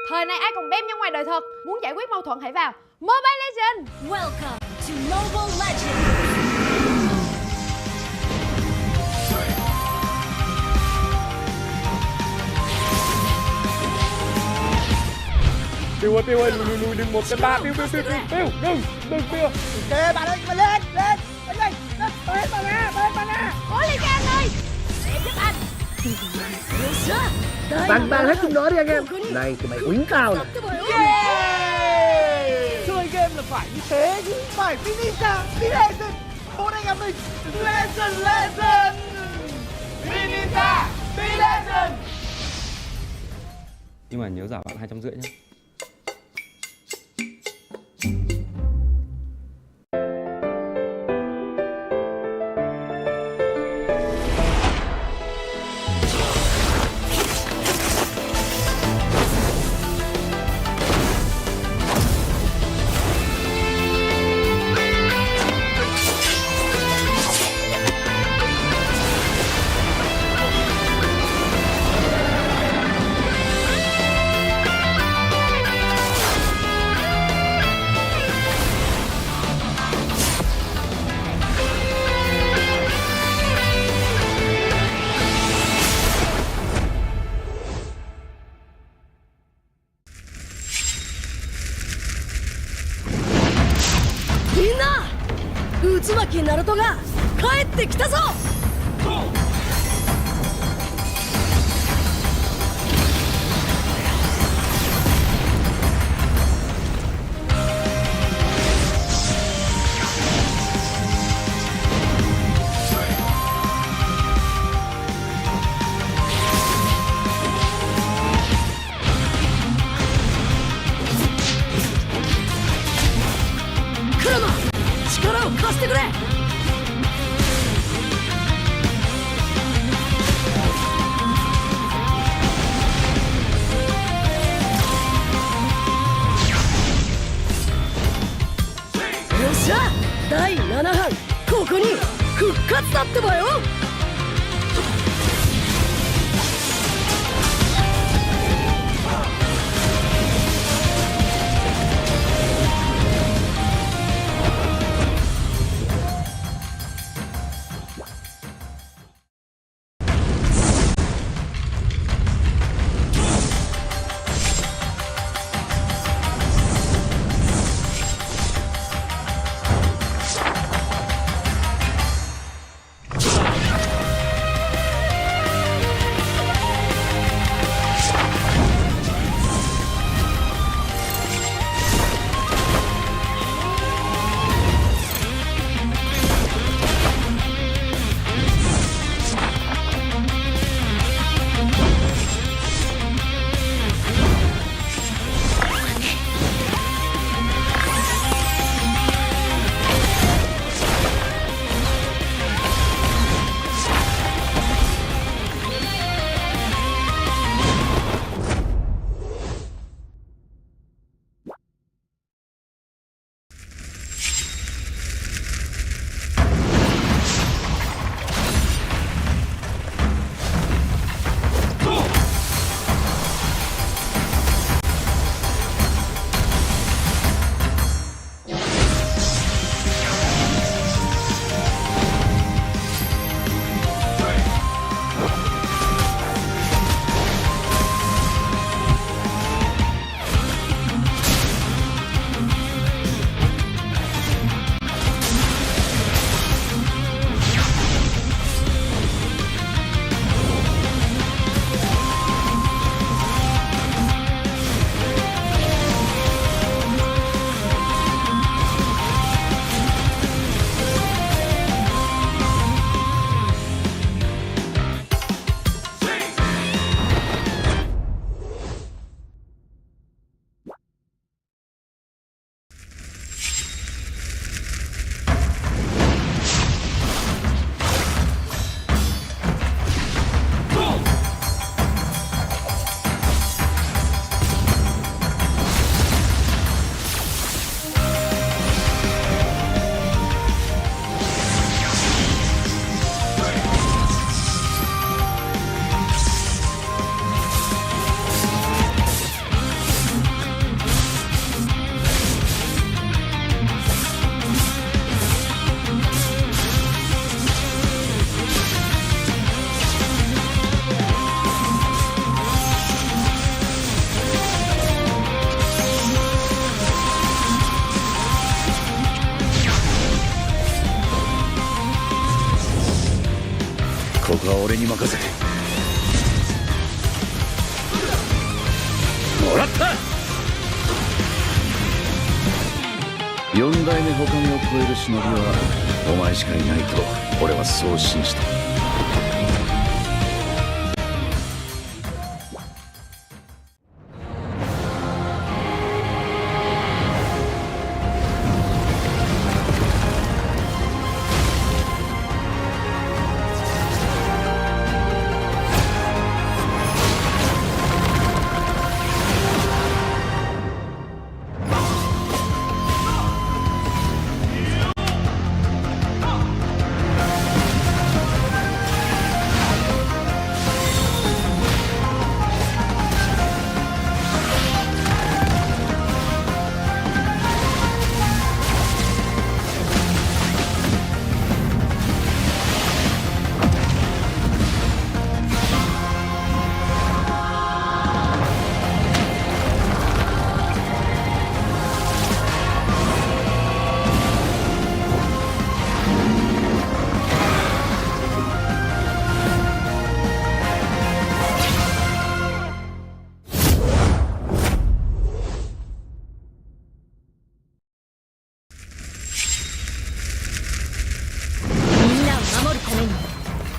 Thời này ai còn bem như ngoài đời thật. Muốn giải quyết mâu thuẫn hãy vào Mobile Legends. Welcome to Mobile Legends! Piu ơi, lùi đừng 1-3. Piu, đừng Piu. Ok, bạn ơi, lên, lên, hết bạn nè. Cố lên các anh ơi. Để giúp anh. Bắn hết chúng nó đi anh em. Này tụi mày quýnh cao này. Chơi game là phải như thế chứ. Phải Vinisa, Legend. Bốn anh em mình, Legend. Vinisa, Legend. Nhưng mà nhớ giả bạn 250 nhé. Utsumaki Naruto が帰ってきたぞ。黒野、力を貸してくれ。よっしゃ、第7班ここに復活だってばよ。は俺に任せて。もらった。4代目他目を超える忍びはお前しかいないと俺はそう信じた。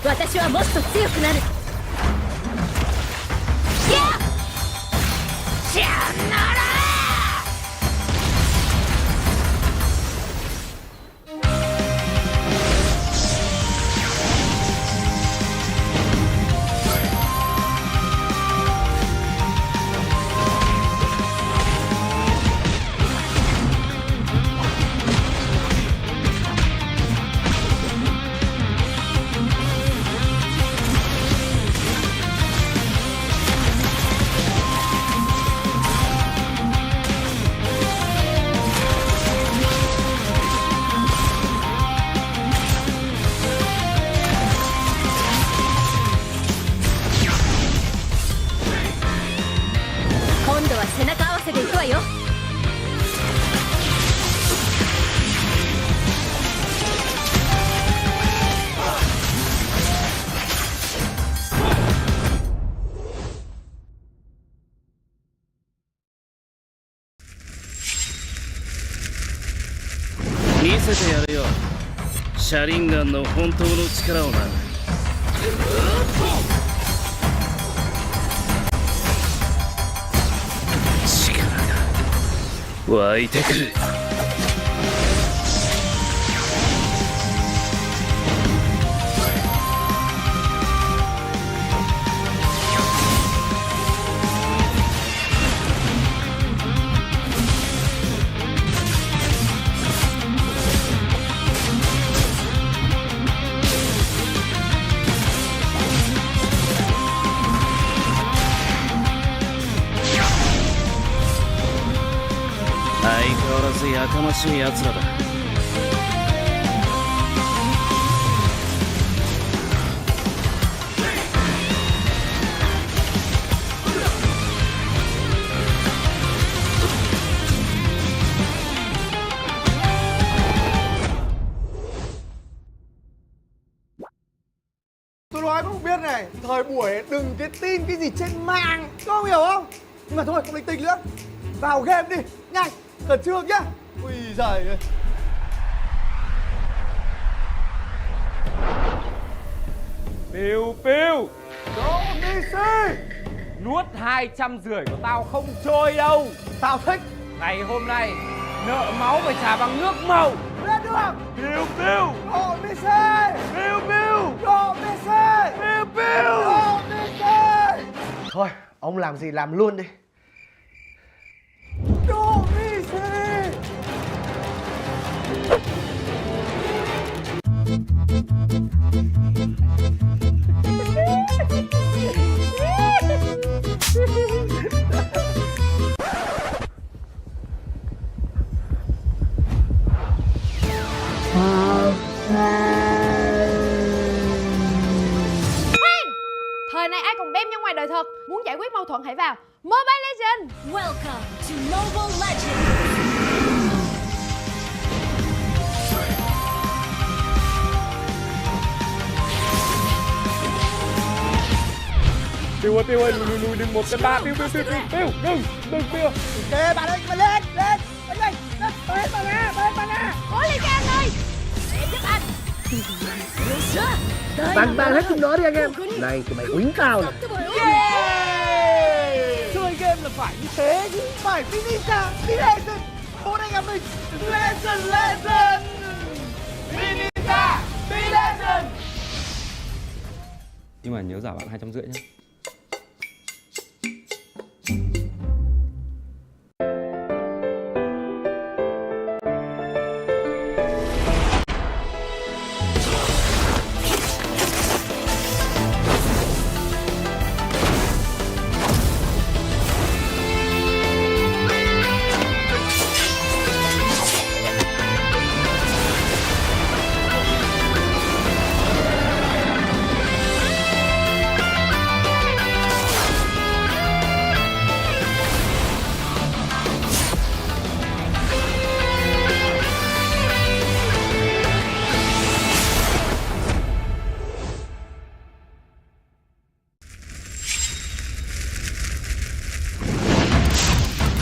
私はもっと強くなる。やっしゃなら今度は背中合わせでいくわよ。見せてやるよ、シャリンガンの本当の力をな。力が湧いてくる。相変わらずやかましいやつらだ。Tôi nói không biết này, thời buổi đừng cái tin cái gì trên mạng, có hiểu không? Nhưng mà thôi, không linh tinh nữa. Vào game đi, nhanh, khẩn trương nhá. Ui giời ơi. Piu Piu, Đỗ Mỹ Sĩ, nuốt 250 của tao không trôi đâu. tao thích. Ngày hôm nay nợ máu phải trả bằng nước màu. Lên đường. Piu Piu, Đỗ Mỹ Sĩ, Piu Piu, Đỗ Mỹ Sĩ, Piu Piu. Đỗ Mỹ Sĩ. Thôi, ông làm gì làm luôn đi. Đỗ Mỹ Sĩ. Thời này ai còn bem như ngoài đời thật. Muốn giải quyết mâu thuẫn hãy vào Mobile Legends. Welcome to Mobile Legends. Tiêu ơi, lùi đừng một cái ba, Tiêu đừng Tiêu. Ok bạn ơi, lên lên lên lên hết bạn nè. Cố lên các anh ơi. Để giúp anh. よっしゃ第 Bắn 7 hết chúng nó đi anh こ em. こに Này tụi mày uống cao này. 使ってもよ Chơi game là phải như thế chứ, phải finisher, legend. Bốn anh em mình, legend. Finisher, legend. Nhưng mà nhớ giả bạn 250 nhé.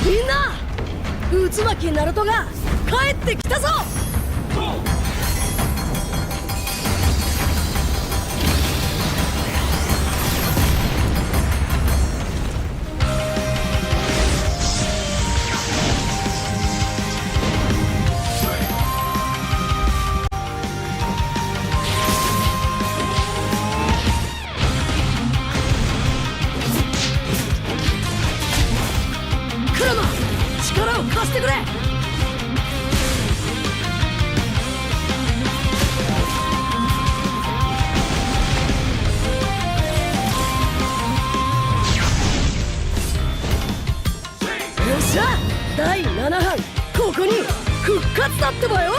みんな渦巻きナルトが帰ってきたぞクラマ力を貸してくれよっしゃ第7班ここに復活だってばよ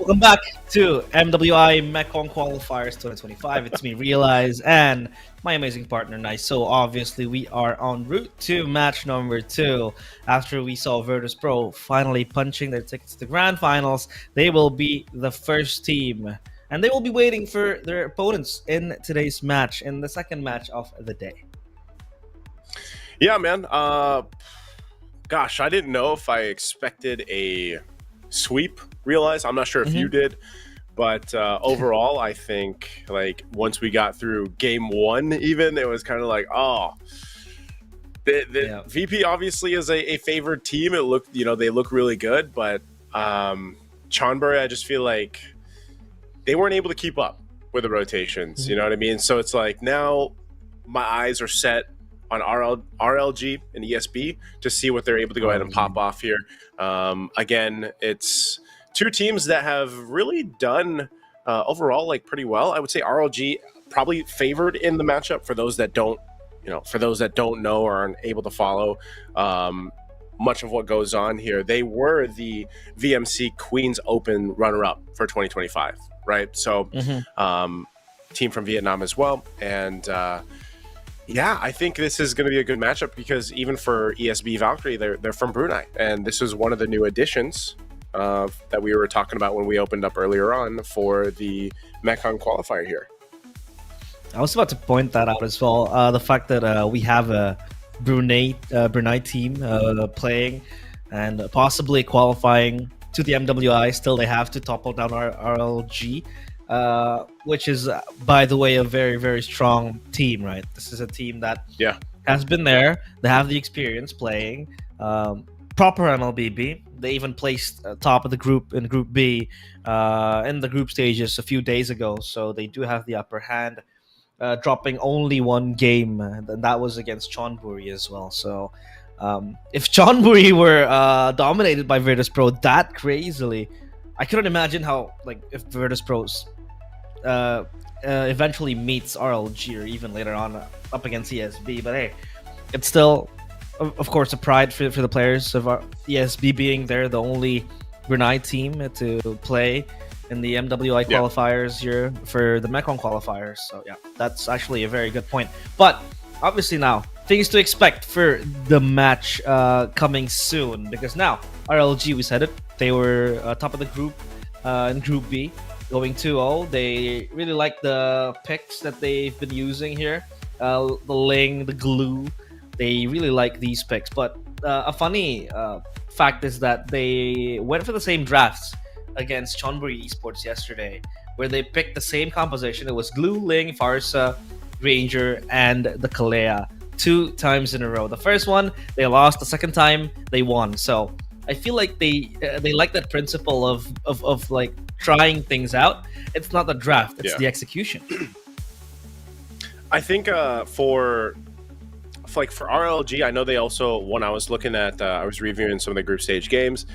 Welcome back to MWI Mekong Qualifiers 2025. It's me, Realize, and my amazing partner, Nice. So obviously we are en route to match number 2. After we saw Virtus Pro finally punching their tickets to the grand finals, they will be the first team. And they will be waiting for their opponents in today's match, in the second match of the day. Yeah, man. Gosh, I didn't know if I expected a sweep. Realize I'm not sure if you did, but overall I think like once we got through game 1, even it was kind of like, oh, the VP obviously is a favored team. It looked, you know, they look really good, but Chonburi, I just feel like they weren't able to keep up with the rotations. You know what I mean? So it's like now my eyes are set on RLG and ESB to see what they're able to go ahead and pop off here. Again, it's two teams that have really done overall like pretty well. I would say RLG probably favored in the matchup for those that don't, you know, for those that don't know or aren't able to follow much of what goes on here. They were the VMC Queens Open runner-up for 2025, right? So team from Vietnam as well. And yeah, I think this is going to be a good matchup because even for ESB Valkyrie, they're from Brunei. And this is one of the new additions that we were talking about when we opened up earlier on for the Mekong qualifier here. I was about to point that out as well. The fact that we have a Brunei team playing and possibly qualifying to the MWI. Still, they have to topple down our RLG, which is, by the way, a very, very strong team, right? This is a team that has been there. They have the experience playing proper Mlbb. They even placed top of the group in Group B in the group stages a few days ago, so they do have the upper hand, dropping only one game, and that was against Chonburi as well. So if Chonburi were dominated by Virtus.pro that crazily, I couldn't imagine how, like, if Virtus.pro's eventually meets RLG or even later on up against ESB. But hey, it's still, of course, a pride for the players of ESB being there, the only Brunei team to play in the MWI qualifiers here for the Mekong qualifiers. So yeah, that's actually a very good point. But obviously now, things to expect for the match coming soon, because now RLG, we said it, they were top of the group in Group B, going 2-0. They really like the picks that they've been using here, the Ling, the Glue. They really like these picks. But a funny fact is that they went for the same drafts against Chonburi Esports yesterday, where they picked the same composition. It was Glue, Ling, Farsa, Ranger, and the Kalea 2 times in a row. The first one they lost, the second time they won. So I feel like they like that principle of like trying things out. It's not the draft, it's the execution. I think for RLG, I know they also, when I was looking at, I was reviewing some of the group stage games,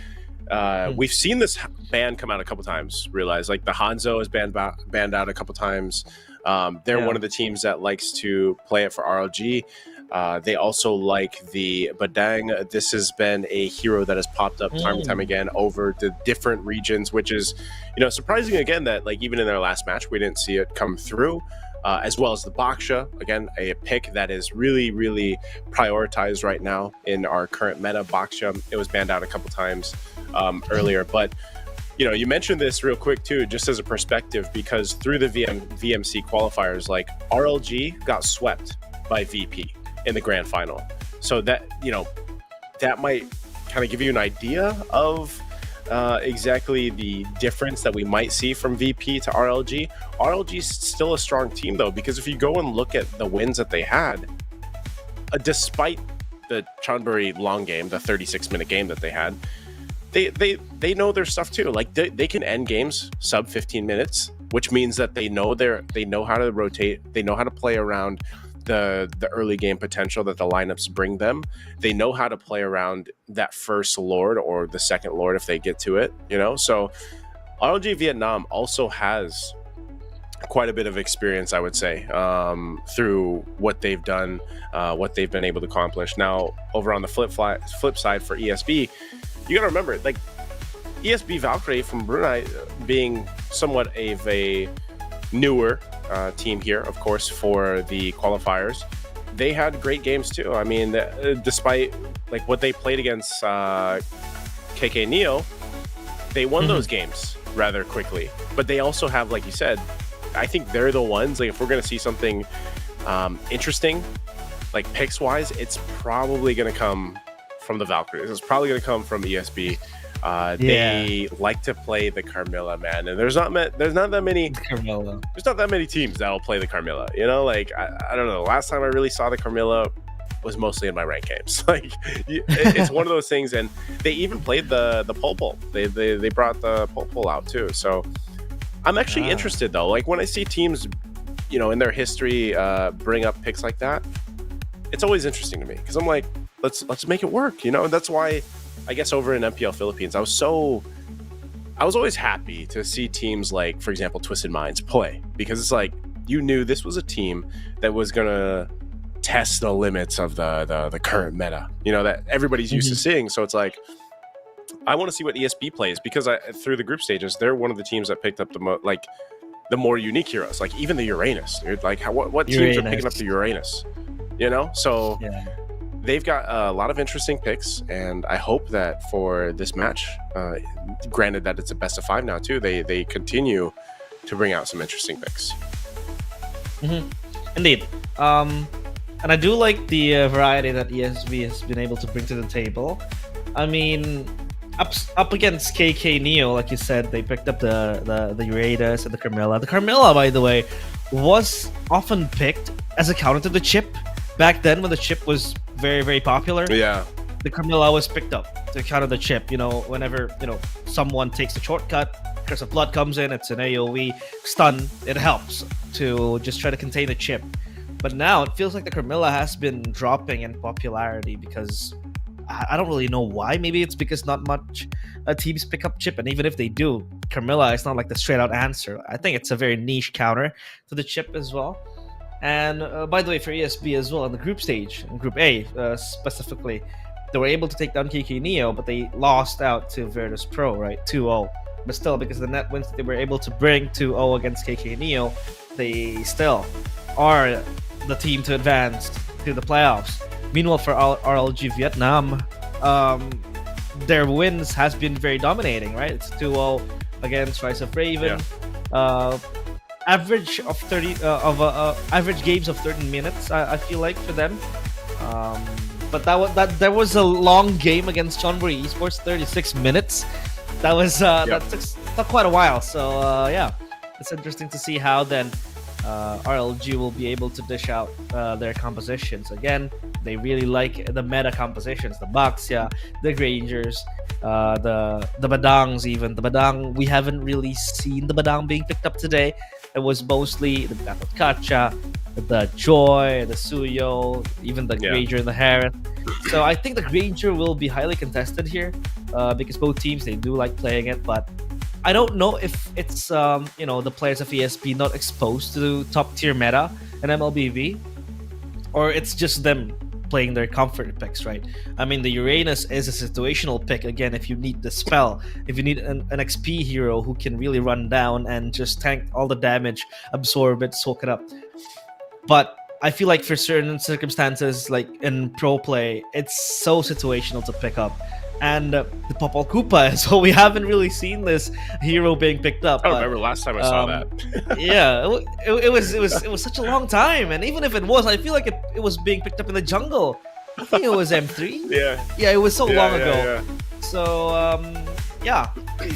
we've seen this ban come out a couple times, realize, like the Hanzo is banned out a couple times. They're one of the teams that likes to play it for RLG. They also like the Badang. This has been a hero that has popped up time and time again over the different regions, which is, you know, surprising again that, like, even in their last match, we didn't see it come through. As well as the Baksha, again, a pick that is really, really prioritized right now in our current meta. Baksha, it was banned out a couple times earlier, but you know, you mentioned this real quick too, just as a perspective, because through the VMC qualifiers, like RLG got swept by VP in the grand final. So that, you know, that might kind of give you an idea of exactly the difference that we might see from VP to RLG. RLG is still a strong team though, because if you go and look at the wins that they had, despite the Chonburi long game, the 36-minute game that they had, they know their stuff too. Like they can end games sub 15 minutes, which means that they know how to rotate, they know how to play around the early game potential that the lineups bring them. They know how to play around that first Lord or the second Lord if they get to it, you know? So RLG Vietnam also has quite a bit of experience, I would say, through what they've done, what they've been able to accomplish. Now, over on the flip side for ESB, you got to remember, like, ESB Valkyrie from Brunei being somewhat of a newer team here, of course, for the qualifiers, they had great games too. I mean, despite like what they played against KK Neo, they won those games rather quickly. But they also have, like you said, I think they're the ones, like, if we're going to see something interesting, like picks wise, it's probably going to come from the Valkyries. It's probably going to come from ESB. They like to play the Carmilla, man, and there's not that many Carmilla. There's not that many teams that'll play the Carmilla. You know, like I don't know. Last time I really saw the Carmilla was mostly in my ranked games. Like it's one of those things, and they even played the Pol. They brought the Pol out too. So I'm actually interested though. Like when I see teams, you know, in their history bring up picks like that, it's always interesting to me because I'm like, let's make it work. You know, and that's why. I guess over in MPL Philippines, I was always happy to see teams like, for example, Twisted Minds play, because it's like you knew this was a team that was gonna test the limits of the current meta, you know, that everybody's used to seeing. So it's like I want to see what ESB plays, because through the group stages, they're one of the teams that picked up the more unique heroes, like even the Uranus, dude. Like what teams are picking up the Uranus, you know? So. Yeah. They've got a lot of interesting picks, and I hope that for this match, granted that it's a best of 5 now too, they continue to bring out some interesting picks. Indeed. And I do like the variety that ESB has been able to bring to the table. I mean, up against KK Neo, like you said, they picked up the Uranus and the Carmilla. The Carmilla, by the way, was often picked as a counter to the chip. Back then, when the chip was very, very popular, the Carmilla was picked up. to counter the chip. Whenever someone takes the shortcut, Curse of Blood comes in, it's an AoE stun. It helps to just try to contain the chip. But now it feels like the Carmilla has been dropping in popularity because I don't really know why. Maybe it's because not much teams pick up chip, and even if they do, Carmilla is not like the straight out answer. I think it's a very niche counter to the chip as well. And by the way, for ESB as well, in the group stage, in Group A specifically, they were able to take down KK Neo, but they lost out to Virtus Pro, right? 2-0. But still, because of the net wins that they were able to bring 2-0 against KK Neo, they still are the team to advance to the playoffs. Meanwhile, for RLG Vietnam, their wins has been very dominating, right? It's 2-0 against Rise of Raven. Yeah. Average of 30 average games of 13 minutes. I feel like for them. But there was a long game against Chonburi Esports, 36 minutes. That was that took quite a while. So yeah, it's interesting to see how then RLG will be able to dish out their compositions. Again, they really like the meta compositions, the Baxia, the Grangers, the Badangs even. The Badang, we haven't really seen the Badang being picked up today. It was mostly the Kacha, the Joy, the Suyo, even the Granger and the Harris. So I think the Granger will be highly contested here because both teams, they do like playing it, but I don't know if it's the players of ESP not exposed to top tier meta and Mlbb, or it's just them playing their comfort picks, right? I mean, the Uranus is a situational pick again. If you need the spell, if you need an XP hero who can really run down and just tank all the damage, absorb it, soak it up. But I feel like for certain circumstances, like in pro play, it's so situational to pick up. And the Popol Koopa, so we haven't really seen this hero being picked up. I don't remember last time I saw that. Yeah, it was such a long time, and even if it was, I feel like it was being picked up in the jungle. I think it was M3. Yeah, it was so long ago. So yeah,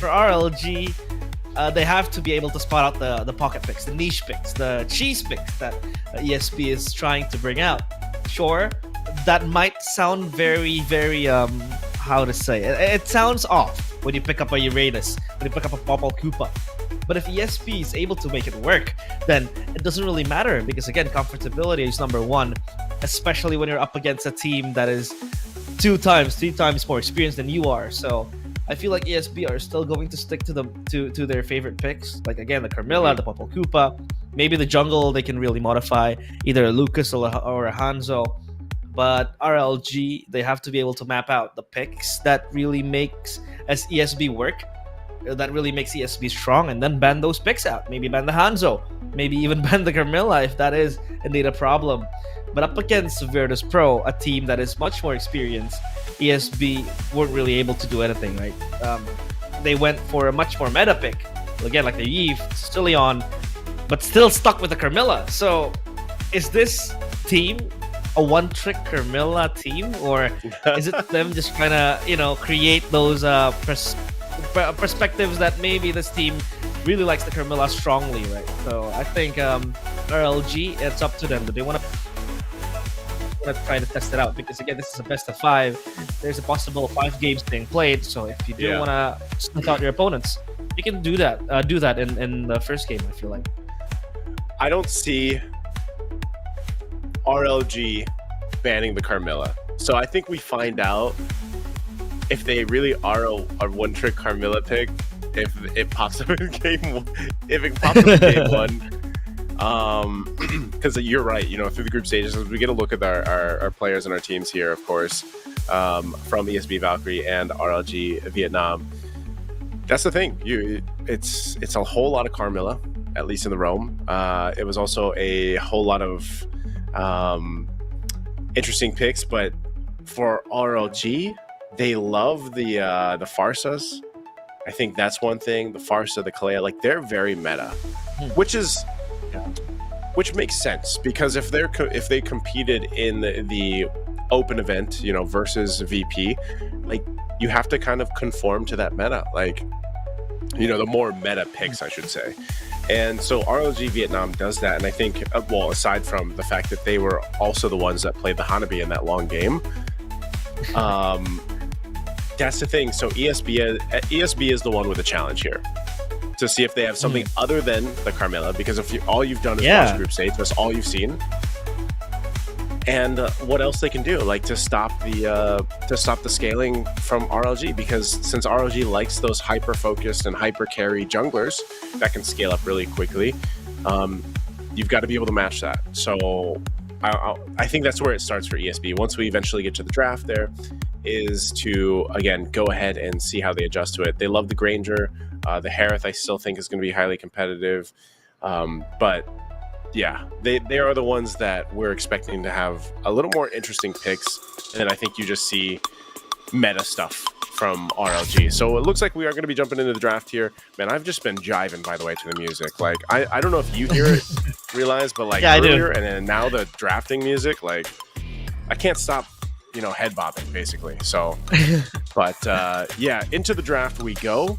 for RLG, they have to be able to spot out the pocket picks, the niche picks, the cheese picks that ESP is trying to bring out. Sure, that might sound very how to say it. It sounds off when you pick up a Uranus, when you pick up a Popol Koopa. But if ESP is able to make it work, then it doesn't really matter because again, comfortability is number one, especially when you're up against a team that is 2 times, 3 times more experienced than you are. So I feel like ESP are still going to stick to their favorite picks. Like again, the Carmilla, the Popol Koopa, maybe the jungle they can really modify, either a Lucas or a Hanzo. But RLG, they have to be able to map out the picks that really makes ESB work, that really makes ESB strong, and then ban those picks out. Maybe ban the Hanzo, maybe even ban the Carmilla if that is indeed a problem. But up against Virtus Pro, a team that is much more experienced, ESB weren't really able to do anything, right? They went for a much more meta pick. Again, like the Yves, Stillion, but still stuck with the Carmilla. So is this team a one-trick Carmilla team, or is it them just trying to, create those perspectives that maybe this team really likes the Carmilla strongly, right? So I think RLG, it's up to them. Do they want to try to test it out? Because again, this is a best of 5. There's a possible 5 games being played. So if you do want to sniff out your opponents, you can do that. Do that in the first game. I feel like I don't see RLG banning the Carmilla. So I think we find out if they really are a one-trick Carmilla pick if it pops up in game 1. If it pops up in game 1. Because you're right, through the group stages, we get a look at our players and our teams here, of course, from ESB Valkyrie and RLG Vietnam. That's the thing. It's a whole lot of Carmilla, at least in the Rome. It was also a whole lot of interesting picks, but for RLG, they love the Farsas. I think that's one thing. The Farsa, the Kalea, like they're very meta, which makes sense because if they competed in the open event, versus VP, like you have to kind of conform to that meta, like the more meta picks, I should say. And so RLG Vietnam does that, and I think, well, aside from the fact that they were also the ones that played the Hanabi in that long game, that's the thing. So ESB is the one with a challenge here to see if they have something other than the Carmilla, because if all you've done is watch group stage, that's all you've seen. And what else they can do, like to stop the scaling from RLG, because since RLG likes those hyper focused and hyper carry junglers that can scale up really quickly, you've got to be able to match that. So I think that's where it starts for ESB. Once we eventually get to the draft, there is to again go ahead and see how they adjust to it. They love the Granger, the Harith. I still think is going to be highly competitive, but. Yeah, they are the ones that we're expecting to have a little more interesting picks, and then I think you just see meta stuff from RLG. So it looks like we are going to be jumping into the draft here. Man, I've just been jiving, by the way, to the music. Like, I don't know if you hear it, realize, but like earlier, and then now the drafting music, like, I can't stop, you know, head bobbing, basically. So, but yeah, into the draft we go.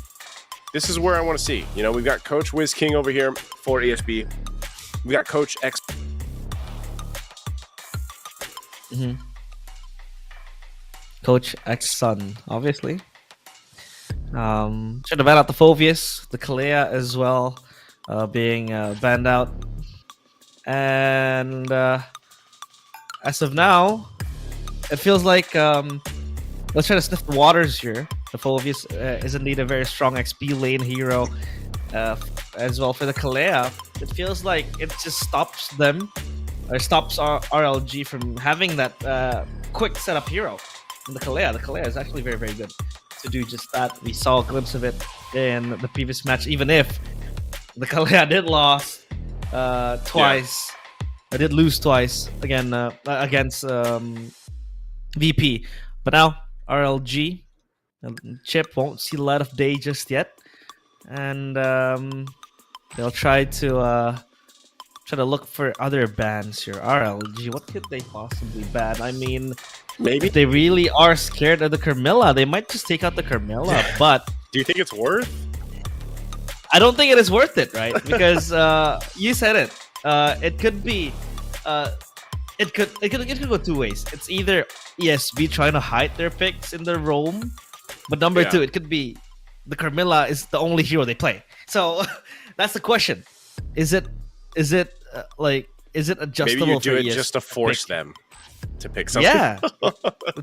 This is where I want to see. You know, we've got Coach Wiz King over here for ESB. We got Coach X. Coach X Sun, obviously. Should have banned out the Phoveus, the Kalea as well, being banned out. And as of now, it feels like let's try to sniff the waters here. The Phoveus is indeed a very strong XP lane hero. As well for the Kalea, it feels like it just stops them, or stops RLG from having that quick setup hero. And the Kalea is actually very, very good to do just that. We saw a glimpse of it in the previous match, even if the Kalea did lose twice. I did lose twice again against VP, but now RLG Chip won't see the light of day just yet. And they'll try to look for other bans here. RLG, what could they possibly ban? I mean, maybe if they really are scared of the Carmilla, they might just take out the Carmilla. But do you think it's worth? I don't think it is worth it, right? Because you said it. It could be. It could go two ways. It's either ESB trying to hide their picks in the roam, but number two, it could be the Carmilla is the only hero they play. So that's the question. Is it adjustable? Maybe you do it just to force them to pick something. Yeah,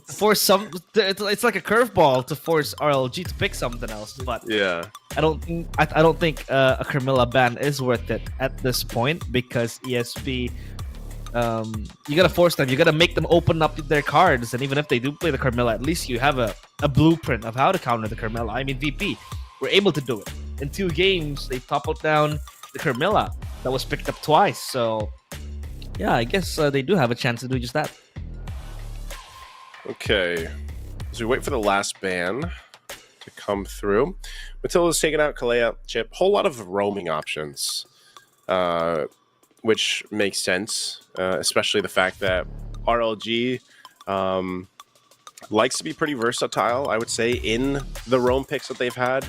force some. It's like a curveball to force RLG to pick something else. But yeah, I don't think a Carmilla ban is worth it at this point, because ESB. You gotta force them. You gotta make them open up their cards, and even if they do play the Carmilla, at least you have a blueprint of how to counter the Carmilla. I mean, VP were able to do it in 2 games. They toppled down the Carmilla that was picked up twice. So yeah, I guess they do have a chance to do just that. Okay, so we wait for the last ban to come through. Matilda's taken out Kalea, Chip. Whole lot of roaming options. Which makes sense, especially the fact that RLG likes to be pretty versatile, I would say, in the roam picks that they've had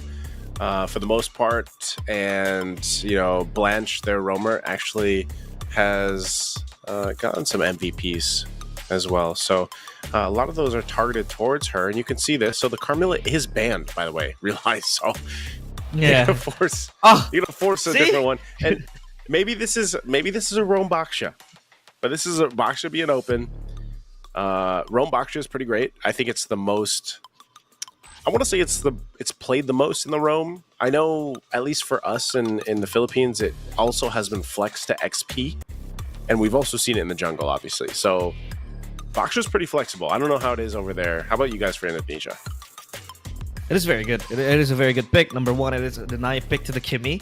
for the most part. And, you know, Blanche, their roamer, actually has gotten some MVPs as well. So a lot of those are targeted towards her, and you can see this. So the Carmilla is banned, by the way, realize. So yeah, you're gonna force a different one. And maybe this is a Roam Baksha, but this is a Baksha being open. Roam Baksha is pretty great. I think it's the most. I want to say it's played the most in the Roam. I know, at least for us in the Philippines, it also has been flexed to XP, and we've also seen it in the jungle, obviously. So Baksha is pretty flexible. I don't know how it is over there. How about you guys for Indonesia? It is very good. It is a very good pick. Number one, it is a deny pick to the Kimi.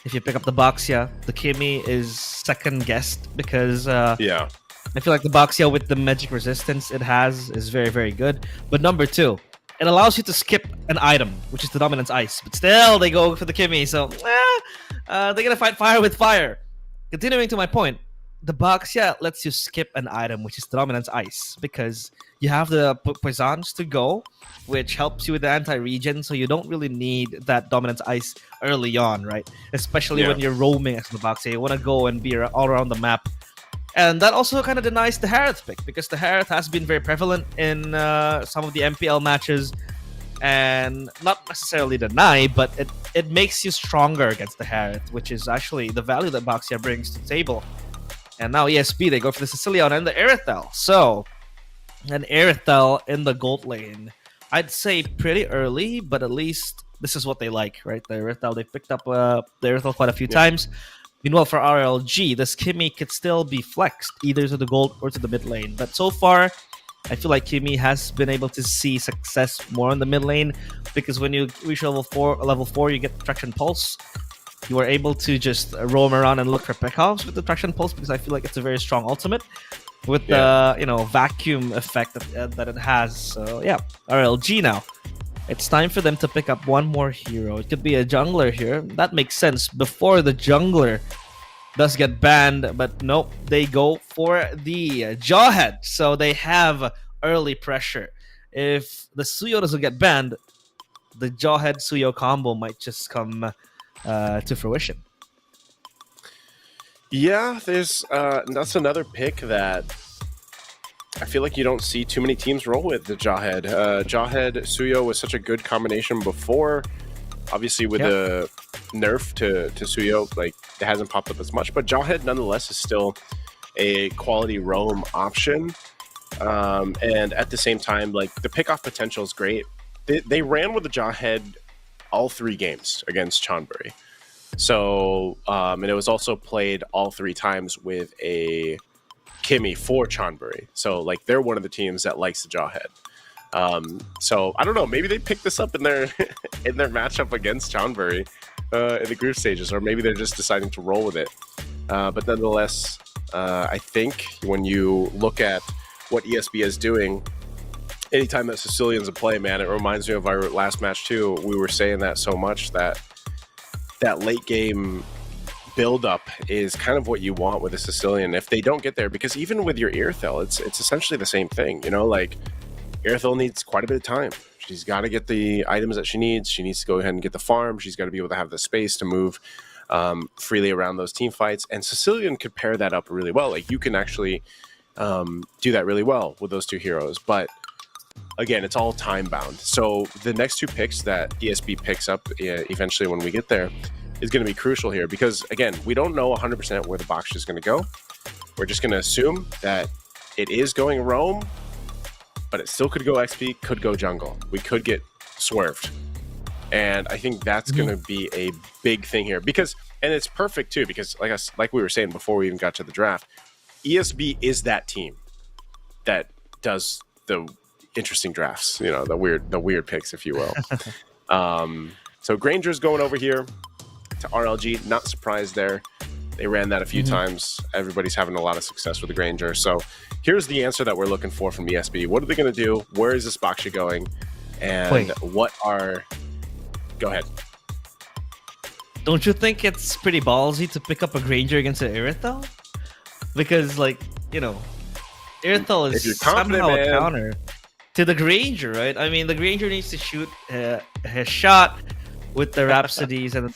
If you pick up the Baksha, the Kimi is second guessed, because yeah, I feel like the Baksha with the magic resistance it has is very, very good. But number two, it allows you to skip an item, which is the Dominance Ice. But still, they go for the Kimi, so they're gonna fight fire with fire. Continuing to my point, the Baksha lets you skip an item, which is the Dominance Ice, because you have the Poisons to go, which helps you with the anti-regen, so you don't really need that Dominance Ice early on, right? Especially when you're roaming as the Baksha. You want to go and be all around the map. And that also kind of denies the Harith pick, because the Harith has been very prevalent in some of the MPL matches. and not necessarily deny, but it makes you stronger against the Harith, which is actually the value that Baxia brings to the table. And now ESB, they go for the Sicilian and the Erithel. So, an Erithel in the gold lane. I'd say pretty early, but at least this is what they like, right? The Erithel, they picked up the Erithel quite a few times. Meanwhile, for RLG, this Kimi could still be flexed either to the gold or to the mid lane. But so far, I feel like Kimi has been able to see success more on the mid lane, because when you reach level 4, you get Traction Pulse. You are able to just roam around and look for pickoffs with the Traction Pulse, because I feel like it's a very strong ultimate with the vacuum effect that it has. So yeah, RLG now. It's time for them to pick up one more hero. It could be a jungler here. That makes sense before the jungler does get banned, but nope, they go for the Jawhead. So they have early pressure. If the Suyo doesn't get banned, the Jawhead Suyo combo might just come to fruition. Yeah, there's that's another pick that I feel like you don't see too many teams roll with, the Jawhead. Jawhead Suyo was such a good combination before. Obviously, with the nerf to Suyo, like, it hasn't popped up as much, but Jawhead nonetheless is still a quality roam option. And at the same time, like, the pickoff potential is great. They ran with the Jawhead all 3 games against Chonburi. So, and it was also played all 3 times with a Kimi for Chonburi. So, like, they're one of the teams that likes the Jawhead. So I don't know, maybe they picked this up in their in their matchup against Chonburi in the group stages, or maybe they're just deciding to roll with it. But nonetheless, I think when you look at what ESB is doing, anytime that Sicilian's in play, man, it reminds me of our last match too. We were saying that so much, that late game build-up is kind of what you want with a Sicilian. If they don't get there, because even with your Erithel, it's essentially the same thing, you know, like, Erithel needs quite a bit of time. She's got to get the items that she needs. She needs to go ahead and get the farm. She's got to be able to have the space to move freely around those team fights. And Sicilian could pair that up really well. Like, you can actually do that really well with those 2 heroes. But again, it's all time bound. So the next 2 picks that ESB picks up eventually when we get there is going to be crucial here, because again, we don't know 100% where the box is going to go. We're just going to assume that it is going roam, but it still could go XP, could go jungle. We could get swerved. And I think that's going to be a big thing here, because, and it's perfect too, because like we were saying before we even got to the draft, ESB is that team that does the interesting drafts, you know, the weird picks, if you will. So Granger's going over here to RLG, not surprised there. They ran that a few times. Everybody's having a lot of success with the Granger. So here's the answer that we're looking for from ESB. What are they going to do? Where is this Baksha going? And what are... Go ahead. Don't you think it's pretty ballsy to pick up a Granger against an Erithel? Because, like, you know, Erithel is somehow a counter to the Granger, right? I mean, the Granger needs to shoot his shot with the Rhapsodies, and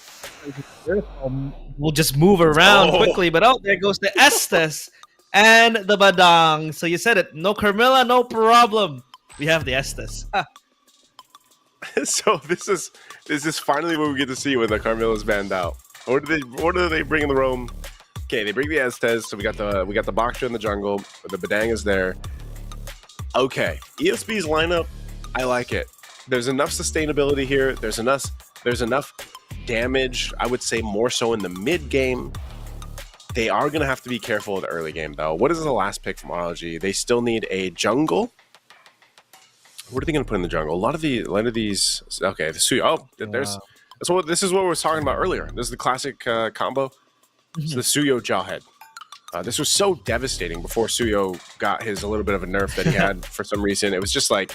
we'll just move around quickly. But there goes the Estes and the Badang. So you said it. No Carmilla, no problem. We have the Estes. So this is finally what we get to see when the Carmilla's banned out. Or do they bring in the roam? Okay, they bring the Estes. So we got the Baksha in the jungle. The Badang is there. Okay, ESB's lineup, I like it. There's enough sustainability here. There's enough damage, I would say, more so in the mid game. They are going to have to be careful in the early game, though. What is the last pick from RLG? They still need a jungle. What are they going to put in the jungle? A lot of these. Okay, the Suyo. Oh, there's. So this is what we were talking about earlier. This is the classic combo. It's the Suyo Jawhead. This was so devastating before Suyo got his a little bit of a nerf that he had for some reason. It was just like,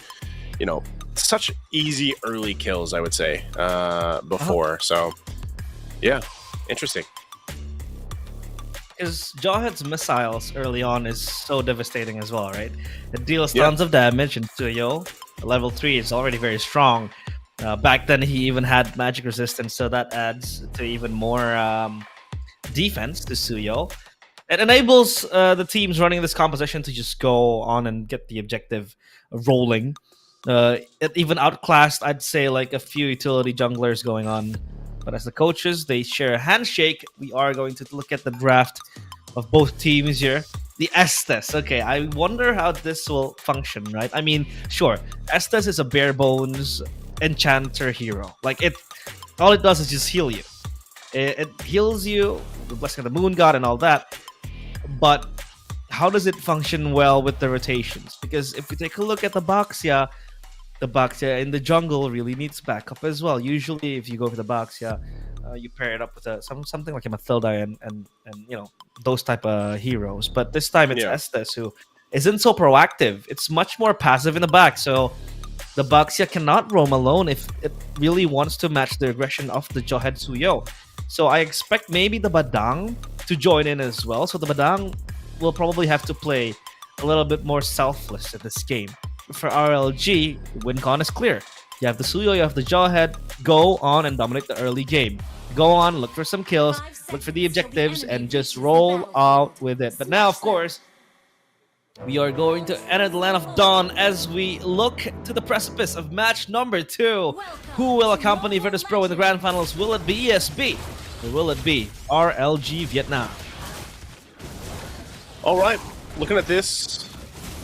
you know, such easy early kills, I would say, before. So, yeah, interesting. Because Jawhead's missiles early on is so devastating as well, right? It deals tons of damage, and Suyo, level 3, is already very strong. Back then, he even had magic resistance, so that adds to even more defense to Suyo. It enables the teams running this composition to just go on and get the objective rolling. It even outclassed, I'd say, like a few utility junglers going on. But as the coaches, they share a handshake. We are going to look at the draft of both teams here. The Estes. Okay, I wonder how this will function, right? I mean, sure, Estes is a bare bones enchanter hero. Like all it does is just heal you. It heals you, the blessing of the moon god and all that. But how does it function well with the rotations? Because if you take a look at the Baxia in the jungle really needs backup as well. Usually, if you go for the Baxia, you pair it up with something like a Mathilda and you know, those type of heroes. But this time it's Estes who isn't so proactive. It's much more passive in the back. So the Baxia cannot roam alone if it really wants to match the aggression of the Jawhead Suyo. So I expect maybe the Badang to join in as well. So the Badang will probably have to play a little bit more selfless in this game. For RLG, win con is clear. You have the Suyo, you have the Jawhead. Go on and dominate the early game. Go on, look for some kills, look for the objectives, and just roll out with it. But now, of course, we are going to enter the land of Dawn as we look to the precipice of match number 2. Who will accompany Virtus Pro in the grand finals? Will it be ESB? Or will it be RLG Vietnam? All right, looking at this,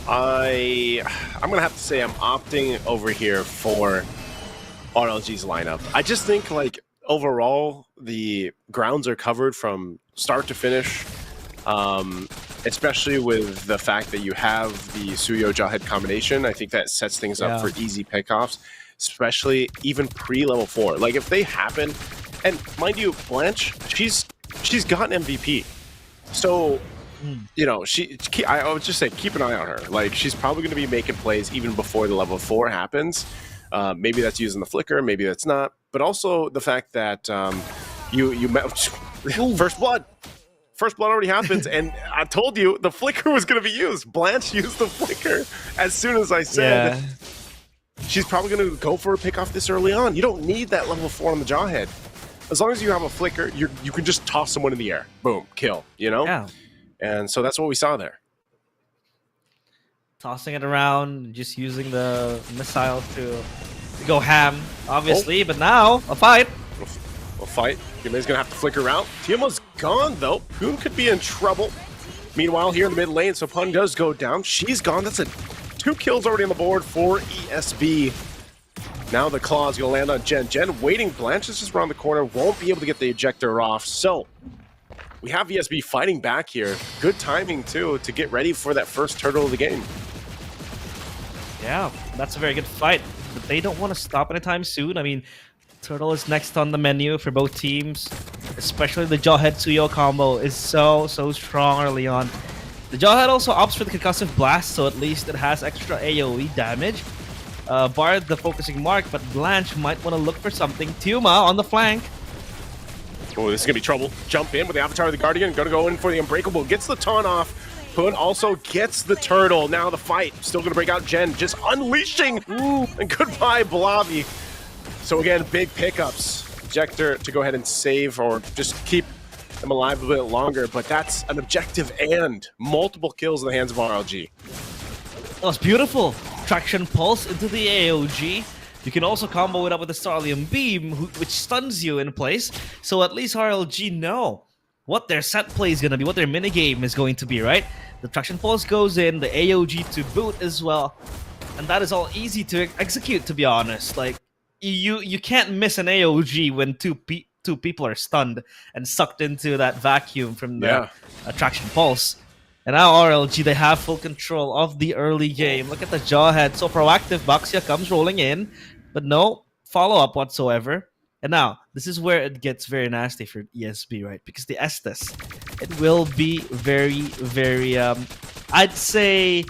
I'm gonna have to say I'm opting over here for RLG's lineup. I just think, like, overall the grounds are covered from start to finish, especially with the fact that you have the Suyo Jawhead combination. I think that sets things up for easy pickoffs, especially even pre-level 4. Like, if they happen, and mind you, Blanche, she's got an MVP, so you know, I would just say keep an eye on her. Like, she's probably going to be making plays even before the level 4 happens. Maybe that's using the flicker, maybe that's not. But also the fact that you met first blood already happens, and I told you the flicker was going to be used. Blanche used the flicker as soon as I said. She's probably going to go for a pick off this early on. You don't need that level 4 on the Jawhead. As long as you have a flicker, you can just toss someone in the air. Boom, kill, you know? Yeah. And so that's what we saw there. Tossing it around, just using the missile to go ham, obviously. But now, a fight. A fight. Yume's going to have to flicker out. Tiamo's gone, though. Poon could be in trouble. Meanwhile, here in the mid lane, so Pun does go down. She's gone. That's 2 kills already on the board for ESB. Now the claw is going to land on Jen. Jen waiting. Blanche is just around the corner. Won't be able to get the ejector off. So we have ESB fighting back here. Good timing, too, to get ready for that first turtle of the game. Yeah, that's a very good fight. But they don't want to stop anytime soon. I mean, turtle is next on the menu for both teams. Especially the Jawhead Suyo combo is so strong early on. The Jawhead also opts for the concussive blast, so at least it has extra AoE damage. Barred the focusing mark, but Blanche might want to look for something. Tiuma on the flank. Oh, this is going to be trouble. Jump in with the Avatar of the Guardian. Going to go in for the Unbreakable. Gets the taunt off. Poon also gets the turtle. Now the fight. Still going to break out Jen. Just unleashing. Ooh, and goodbye, Mlbb. So again, big pickups. Ejector to go ahead and save or just keep them alive a bit longer. But that's an objective and multiple kills in the hands of RLG. That was beautiful. Traction Pulse into the AOG. You can also combo it up with the Starlium Beam, which stuns you in place. So at least RLG know what their set play is going to be, what their minigame is going to be, right? The Traction Pulse goes in, the AOG to boot as well. And that is all easy to execute, to be honest. Like, you can't miss an AOG when two people are stunned and sucked into that vacuum from the Traction Pulse. And now RLG, they have full control of the early game. Look at the Jawhead. So proactive. Baxia comes rolling in, but no follow-up whatsoever. And now, this is where it gets very nasty for ESB, right? Because the Estes, it will be very, very, I'd say,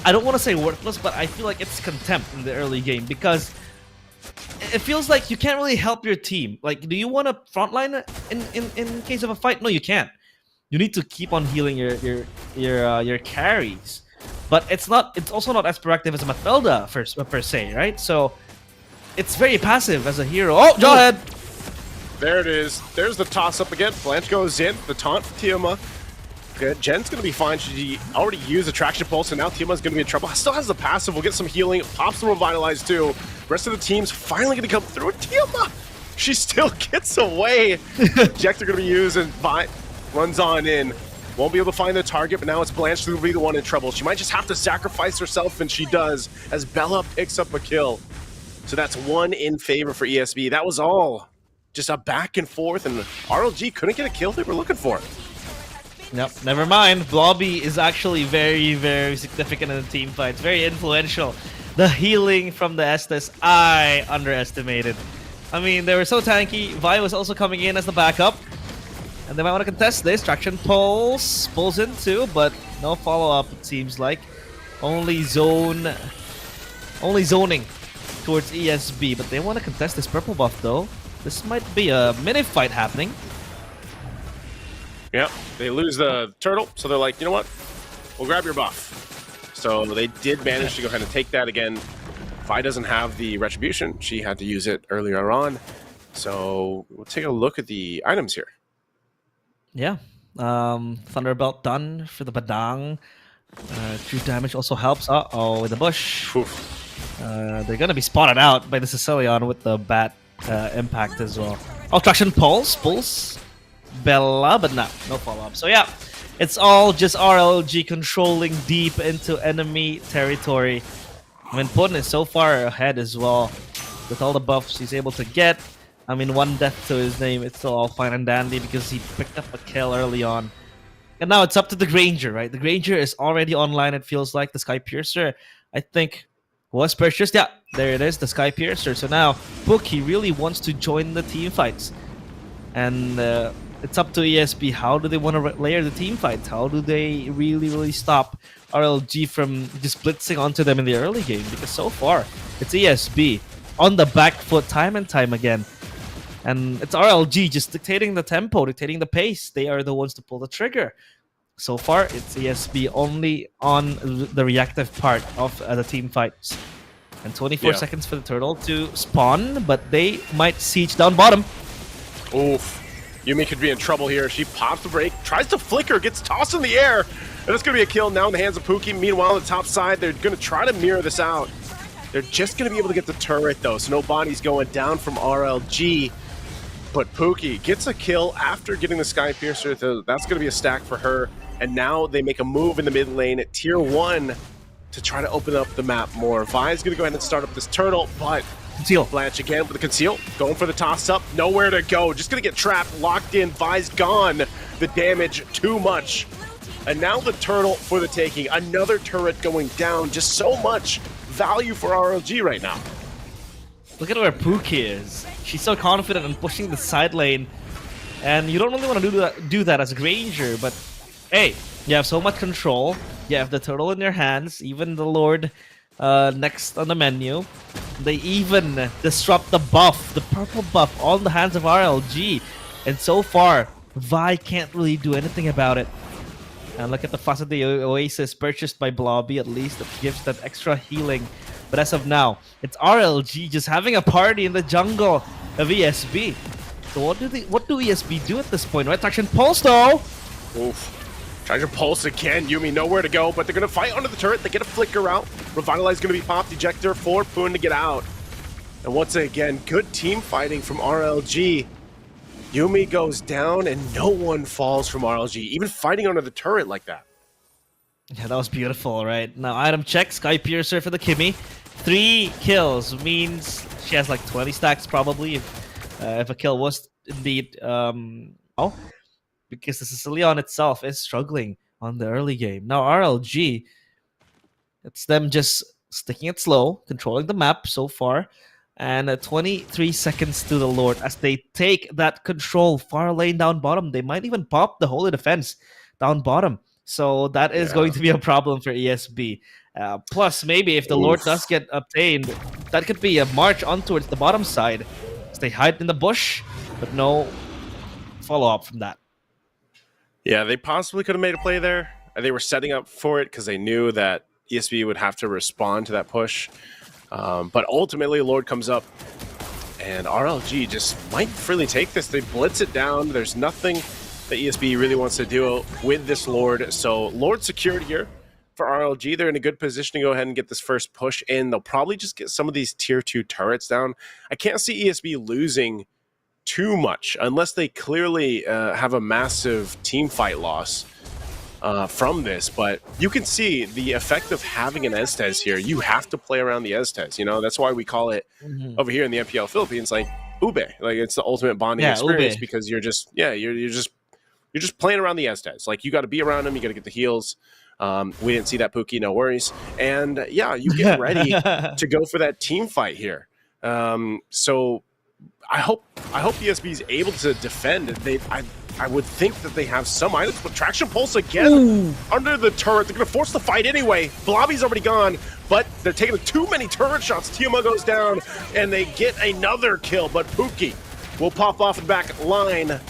I don't want to say worthless, but I feel like it's contempt in the early game because it feels like you can't really help your team. Like, do you want to frontline in case of a fight? No, you can't. You need to keep on healing your carries, but it's also not as proactive as a Mathilda per se, right? So it's very passive as a hero. Oh, Jawhead! There it is. There's the toss up again. Blanche goes in. The taunt for Tiuma. Jen's going to be fine. She already used the traction pulse, so now Tiamat's going to be in trouble. Still has the passive. We'll get some healing. Pops the revitalize too. Rest of the team's finally going to come through. Tiamat, she still gets away. Ejector going to be used, and Vi runs on in. Won't be able to find the target, but now it's Blanche who will be the one in trouble. She might just have to sacrifice herself, and she does, as Bella picks up a kill. So that's one in favor for ESB. That was all just a back and forth, and RLG couldn't get a kill they were looking for. Nope, never mind. Mlbb is actually very, very significant in the team fight. It's very influential. The healing from the Estes, I underestimated. I mean, they were so tanky. Vi was also coming in as the backup. And they might want to contest this. Traction pulls in too, but no follow-up, it seems like. Only zoning towards ESB, but they want to contest this purple buff though. This might be a mini fight happening. Yep, they lose the turtle, so they're like, you know what? We'll grab your buff. So they did manage to go ahead and take that again. Vi doesn't have the retribution. She had to use it earlier on. So we'll take a look at the items here. Yeah, Thunderbelt done for the Badang. True damage also helps. Uh-oh, with the bush. They're gonna be spotted out by the Sicilian with the bat impact as well. Oh, traction pulls Bella, but no follow-up. So yeah, it's all just RLG controlling deep into enemy territory. I mean, Pun is so far ahead as well with all the buffs he's able to get. I mean, one death to his name, it's still all fine and dandy because he picked up a kill early on. And now it's up to the Granger, right? The Granger is already online, it feels like. The Sky Piercer, I think, was purchased. Yeah, there it is, the Sky Piercer. So now, Pookie really wants to join the team fights. And it's up to ESB. How do they want to layer the team fights? How do they really stop RLG from just blitzing onto them in the early game? Because so far, it's ESB on the back foot time and time again. And it's RLG just dictating the tempo, dictating the pace. They are the ones to pull the trigger. So far, it's ESB only on the reactive part of the team fights. And 24 seconds for the turtle to spawn, but they might siege down bottom. Oof. Yumi could be in trouble here. She pops the break, tries to flicker, gets tossed in the air. And it's going to be a kill now in the hands of Pookie. Meanwhile, on the top side, they're going to try to mirror this out. They're just going to be able to get the turret, though, so no bodies going down from RLG. But Pookie gets a kill after getting the Sky Piercer. So that's going to be a stack for her. And now they make a move in the mid lane at tier 1 to try to open up the map more. Vi's going to go ahead and start up this turtle, but Conceal. Blanche again with the conceal. Going for the toss-up. Nowhere to go. Just going to get trapped, locked in. Vi's gone. The damage too much. And now the turtle for the taking. Another turret going down. Just so much value for RLG right now. Look at where Pookie is. She's so confident in pushing the side lane. And you don't really want to do that as a Granger, but hey, you have so much control. You have the turtle in your hands, even the Lord next on the menu. They even disrupt the buff, the purple buff, on the hands of RLG. And so far, Vi can't really do anything about it. And look at the Fast of the Oasis purchased by Mlbb, at least. That gives that extra healing. But as of now, it's RLG just having a party in the jungle of ESB. So what do ESB do at this point, right? Traction pulse though! Oof. Trying to pulse again. Yumi nowhere to go, but they're going to fight under the turret. They get a flicker out. Revitalize is going to be popped. Ejector for Poon to get out. And once again, good team fighting from RLG. Yumi goes down and no one falls from RLG, even fighting under the turret like that. Yeah, that was beautiful, right? Now, item check. Sky Piercer for the Kimmy. 3 kills means she has like 20 stacks probably if a kill was indeed... because the Sicilian itself is struggling on the early game. Now RLG, it's them just sticking it slow, controlling the map so far, and 23 seconds to the Lord as they take that control far lane down bottom. They might even pop the holy defense down bottom. So that is going to be a problem for ESB. Plus, maybe if the Lord does get obtained, that could be a march on towards the bottom side. They hide in the bush, but no follow-up from that. Yeah, they possibly could have made a play there. They were setting up for it because they knew that ESB would have to respond to that push. But ultimately, Lord comes up, and RLG just might freely take this. They blitz it down. There's nothing that ESB really wants to do with this Lord. So Lord secured here for RLG. They're in a good position to go ahead and get this first push in. They'll probably just get some of these tier 2 turrets down. I can't see ESB losing too much unless they clearly have a massive team fight loss from this. But you can see the effect of having an Estes here. You have to play around the Estes, you know. That's why we call it over here in the MPL Philippines like Ube. Like it's the ultimate bonding experience Ube. because you're just you're just playing around the Estes. Like you got to be around them, you got to get the heals. We didn't see that Pookie, no worries. And yeah, you get ready to go for that team fight here. So I hope ESB is able to defend. I would think that they have some items, but Traction Pulse again under the turret. They're going to force the fight anyway. Mlbb's already gone, but they're taking too many turret shots. Tiamat goes down, and they get another kill, but Pookie will pop off the back line,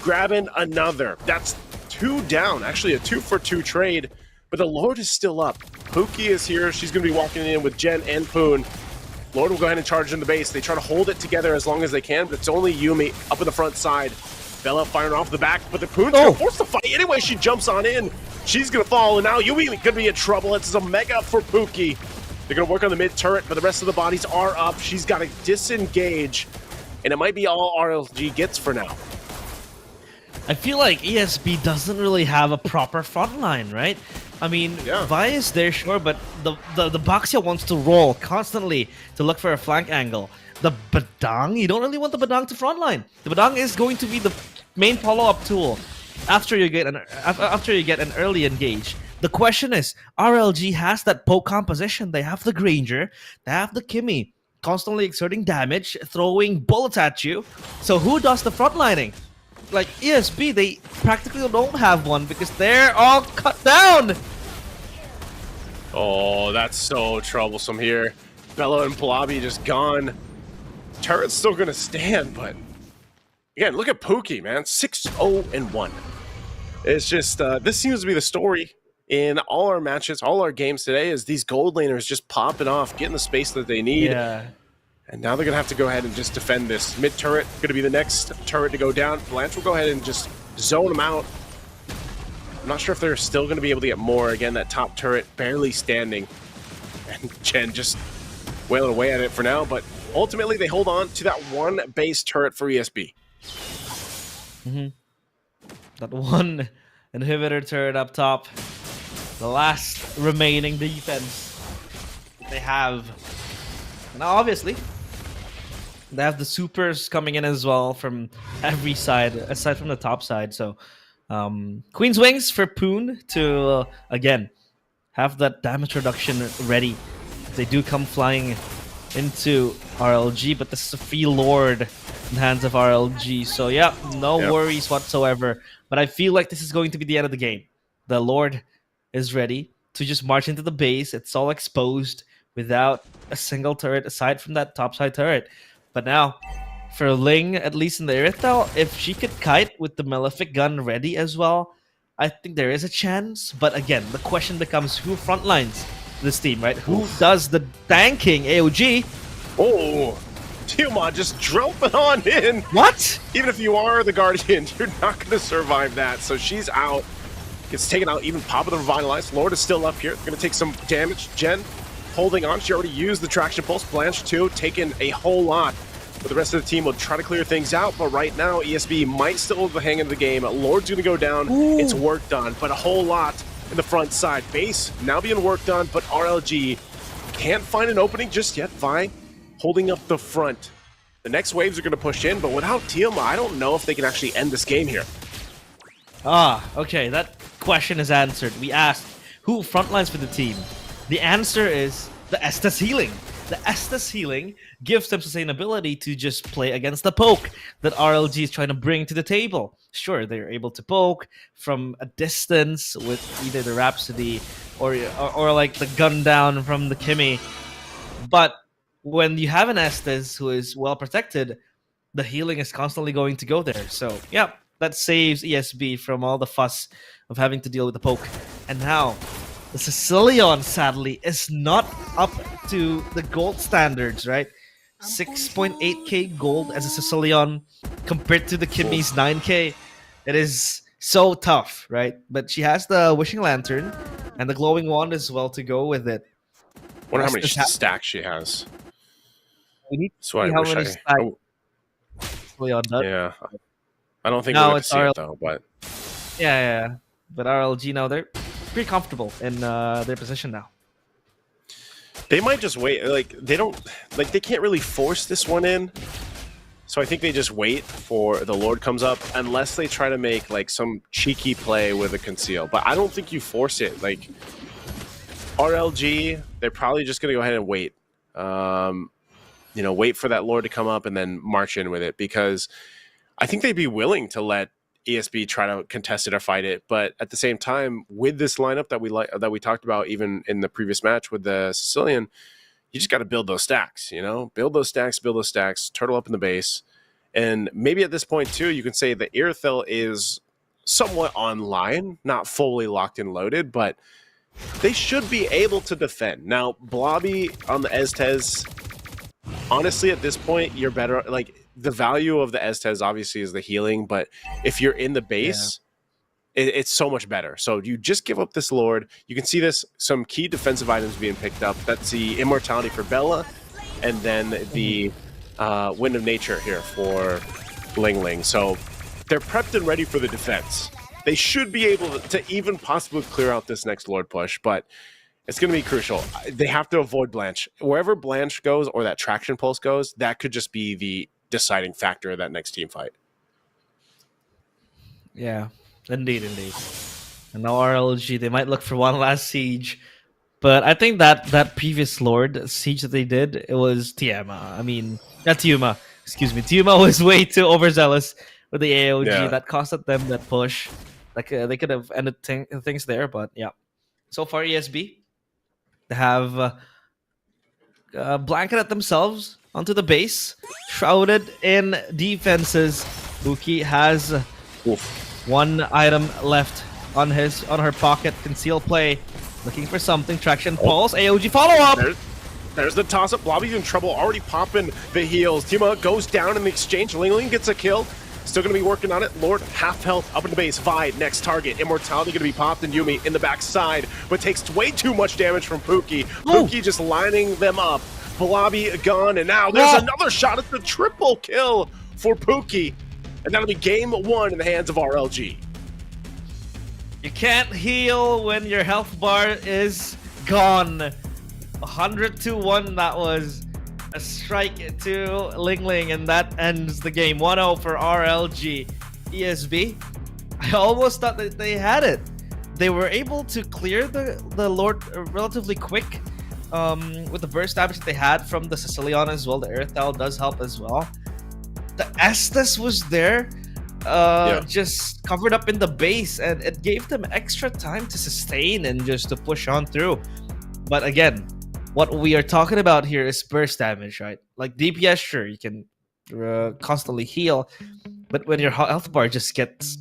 grabbing another. That's 2 down, actually a 2-for-2 trade, but the Lord is still up. Pookie is here. She's going to be walking in with Jen and Poon. Lord will go ahead and charge in the base. They try to hold it together as long as they can, but it's only Yumi up in the front side. Bella firing off the back, but the Poon's gonna force the fight anyway. She jumps on in. She's gonna fall, and now Yumi could be in trouble. It's a mega for Pookie. They're gonna work on the mid turret, but the rest of the bodies are up. She's got to disengage, and it might be all RLG gets for now. I feel like ESB doesn't really have a proper front line, right? I mean, Vi is there, sure, but the Baxia wants to roll constantly to look for a flank angle. The Badang, you don't really want the Badang to frontline. The Badang is going to be the main follow-up tool after you get an early engage. The question is, RLG has that poke composition. They have the Granger, they have the Kimmy, constantly exerting damage, throwing bullets at you. So who does the frontlining? Like ESB, they practically don't have one because they're all cut down. Oh, that's so troublesome here. Bella and Mlbb just gone. Turret's still gonna stand, but again, look at Pookie, man. 6-0-1. It's just this seems to be the story in all our matches, all our games today, is these gold laners just popping off, getting the space that they need. Yeah. And now they're gonna have to go ahead and just defend this. Mid turret gonna be the next turret to go down. Blanche will go ahead and just zone them out. I'm not sure if they're still gonna be able to get more. Again, that top turret barely standing. And Jen just wailing away at it for now, but ultimately they hold on to that one base turret for ESB. That one inhibitor turret up top. The last remaining defense they have. Now obviously, they have the supers coming in as well from every side, aside from the top side. So Queen's Wings for Poon to, again, have that damage reduction ready. They do come flying into RLG, but this is a free Lord in the hands of RLG. So yeah, no worries whatsoever. But I feel like this is going to be the end of the game. The Lord is ready to just march into the base. It's all exposed without a single turret aside from that topside turret. But now, for Ling, at least in the Irithel, if she could kite with the Malefic gun ready as well, I think there is a chance. But again, the question becomes who frontlines this team, right? Who does the tanking AOG? Oh, Tiamat just jumping on in. What? Even if you are the Guardian, you're not going to survive that. So she's out. Gets taken out, even Pop of the Revitalized. Lord is still up here. Going to take some damage. Jen holding on. She already used the Traction Pulse. Blanche too, taking a whole lot. But the rest of the team will try to clear things out. But right now, ESB might still hold the hang of the game. Lord's going to go down. It's work done, but a whole lot in the front side. Base now being worked on, but RLG can't find an opening just yet. Vi holding up the front. The next waves are going to push in, but without Tiamat, I don't know if they can actually end this game here. Okay, that question is answered. We asked who frontlines for the team. The answer is the Estes Healing. The Estes Healing gives them sustainability to just play against the poke that RLG is trying to bring to the table. Sure, they're able to poke from a distance with either the Rhapsody or like the gun down from the Kimmy. But when you have an Estes who is well protected, the healing is constantly going to go there. So, yeah, that saves ESB from all the fuss of having to deal with the poke. And now, the Sicilian, sadly, is not up to the gold standards, right? 6.8k gold as a Sicilian compared to the Kimmy's 9k. It is so tough, right? But she has the wishing lantern and the glowing wand as well to go with it. Wonder how many Yes, this stacks she has. We need to That's what see I how wish many I. stacks really on that. Yeah, I don't think Now we're gonna it's see it though. But Yeah. But RLG now, they're pretty comfortable in their position now. they might just wait. Like they don't. Like they can't really force this one in. So I think they just wait for the Lord comes up, unless they try to make like some cheeky play with a conceal. But I don't think you force it. Like RLG, they're probably just gonna go ahead and wait. You know, wait for that Lord to come up and then march in with it, because I think they'd be willing to let ESB try to contest it or fight it. But at the same time, with this lineup that we talked about even in the previous match with the Sicilian, you just got to build those stacks, you know, build those stacks, turtle up in the base. And maybe at this point too, you can say the Irithyll is somewhat online, not fully locked and loaded, but they should be able to defend. Now, Mlbb on the Estes, honestly, at this point, you're better. Like, the value of the Estes obviously is the healing, but if you're in the base, it's so much better. So you just give up this Lord. You can see some key defensive items being picked up. That's the Immortality for Bella, and then the Wind of Nature here for Ling Ling. So they're prepped and ready for the defense. They should be able to even possibly clear out this next Lord push, but it's going to be crucial. They have to avoid Blanche. Wherever Blanche goes or that Traction Pulse goes, that could just be the deciding factor of that next team fight. Yeah, indeed. And now RLG, they might look for one last siege. But I think that previous Lord siege that they did, it was Tiuma. I mean, not Tiuma. Excuse me. Tiuma was way too overzealous with the AOG. Yeah. That costed them that push. Like they could have ended things there, but yeah. So far, ESB, they have blanketed themselves onto the base, shrouded in defenses. Buki has one item left on her pocket. Conceal play, looking for something. Traction pulse, AOG follow up. There's the toss up. Mlbb's in trouble, already popping the heals. Tiuma goes down in the exchange. Ling Ling gets a kill. Still going to be working on it. Lord, half health up in the base. Vi, next target. Immortality going to be popped, and Yumi in the backside, but takes way too much damage from Pookie. Pookie just lining them up. Mlbb gone, and now there's another shot at the triple kill for Pookie. And that'll be game one in the hands of RLG. You can't heal when your health bar is gone. 100-1, that was a strike to Ling Ling, and that ends the game. 1-0 for RLG. ESB, I almost thought that they had it. They were able to clear the Lord relatively quick with the burst damage that they had from the Sicilian as well. The Irithyll does help as well. The Estes was there, just covered up in the base, and it gave them extra time to sustain and just to push on through. But again, what we are talking about here is burst damage, right? Like DPS, sure, you can constantly heal, but when your health bar just gets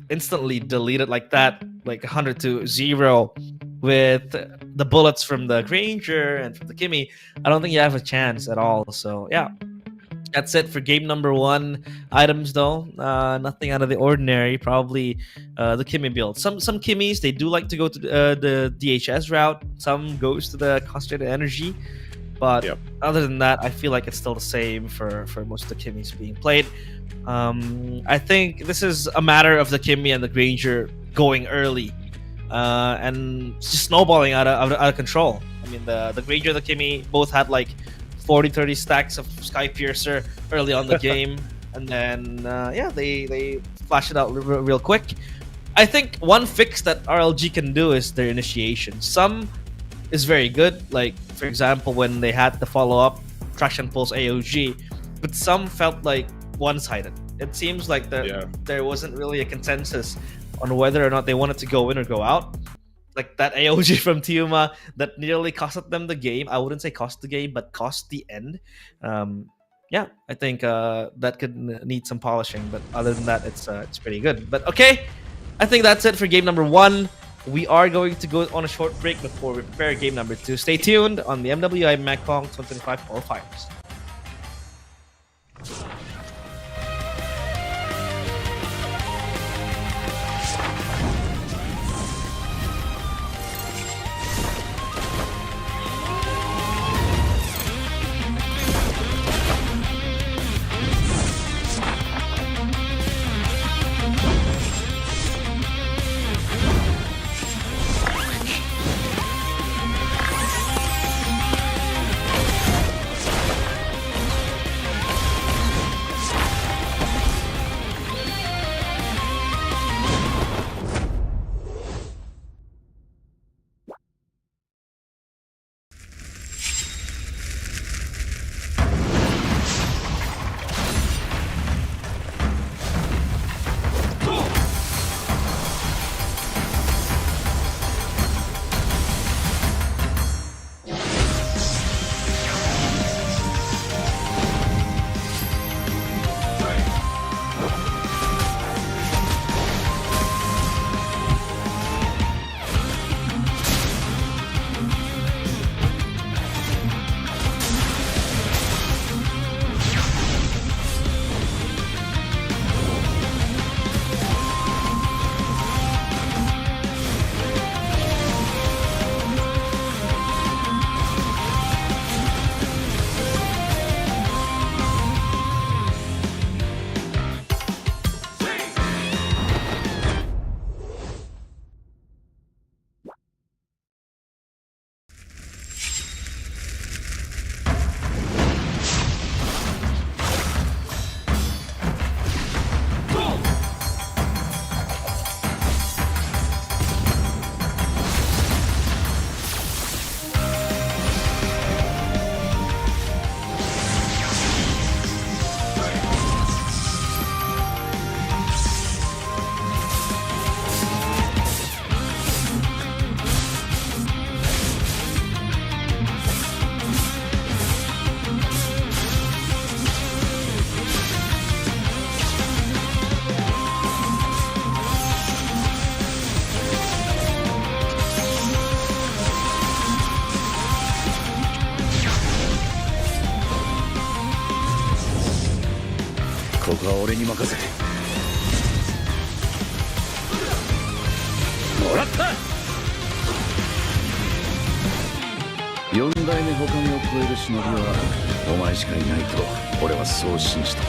instantly deleted like that, like 100-0 with the bullets from the Granger and from the Kimmy, I don't think you have a chance at all. So yeah, that's it for game number one. Items though, nothing out of the ordinary. Probably the Kimmy build. Some Kimmies, they do like to go to the DHS route. Some goes to the concentrated energy. But other than that, I feel like it's still the same for most of the Kimmies being played. I think this is a matter of the Kimmy and the Granger going early and just snowballing out of control. I mean, the Granger and the Kimmy both had like 40-30 stacks of Sky Piercer early on the game, and then they flash it out real quick. I think one fix that RLG can do is their initiation. Some is very good, like for example when they had the follow-up Traction Pulse AOG, but some felt like one-sided. It seems like there wasn't really a consensus on whether or not they wanted to go in or go out. Like that AOG from Tiuma that nearly costed them the game. I wouldn't say cost the game, but cost the end. I think that could need some polishing, but other than that, it's pretty good. But okay, I think that's it for game number one. We are going to go on a short break before we prepare game number two. Stay tuned on the MWI Mekong 2025 qualifiers. ここは俺に任せて。もらった。4代目他目を超える忍びはお前しかいないと俺はそう信じた。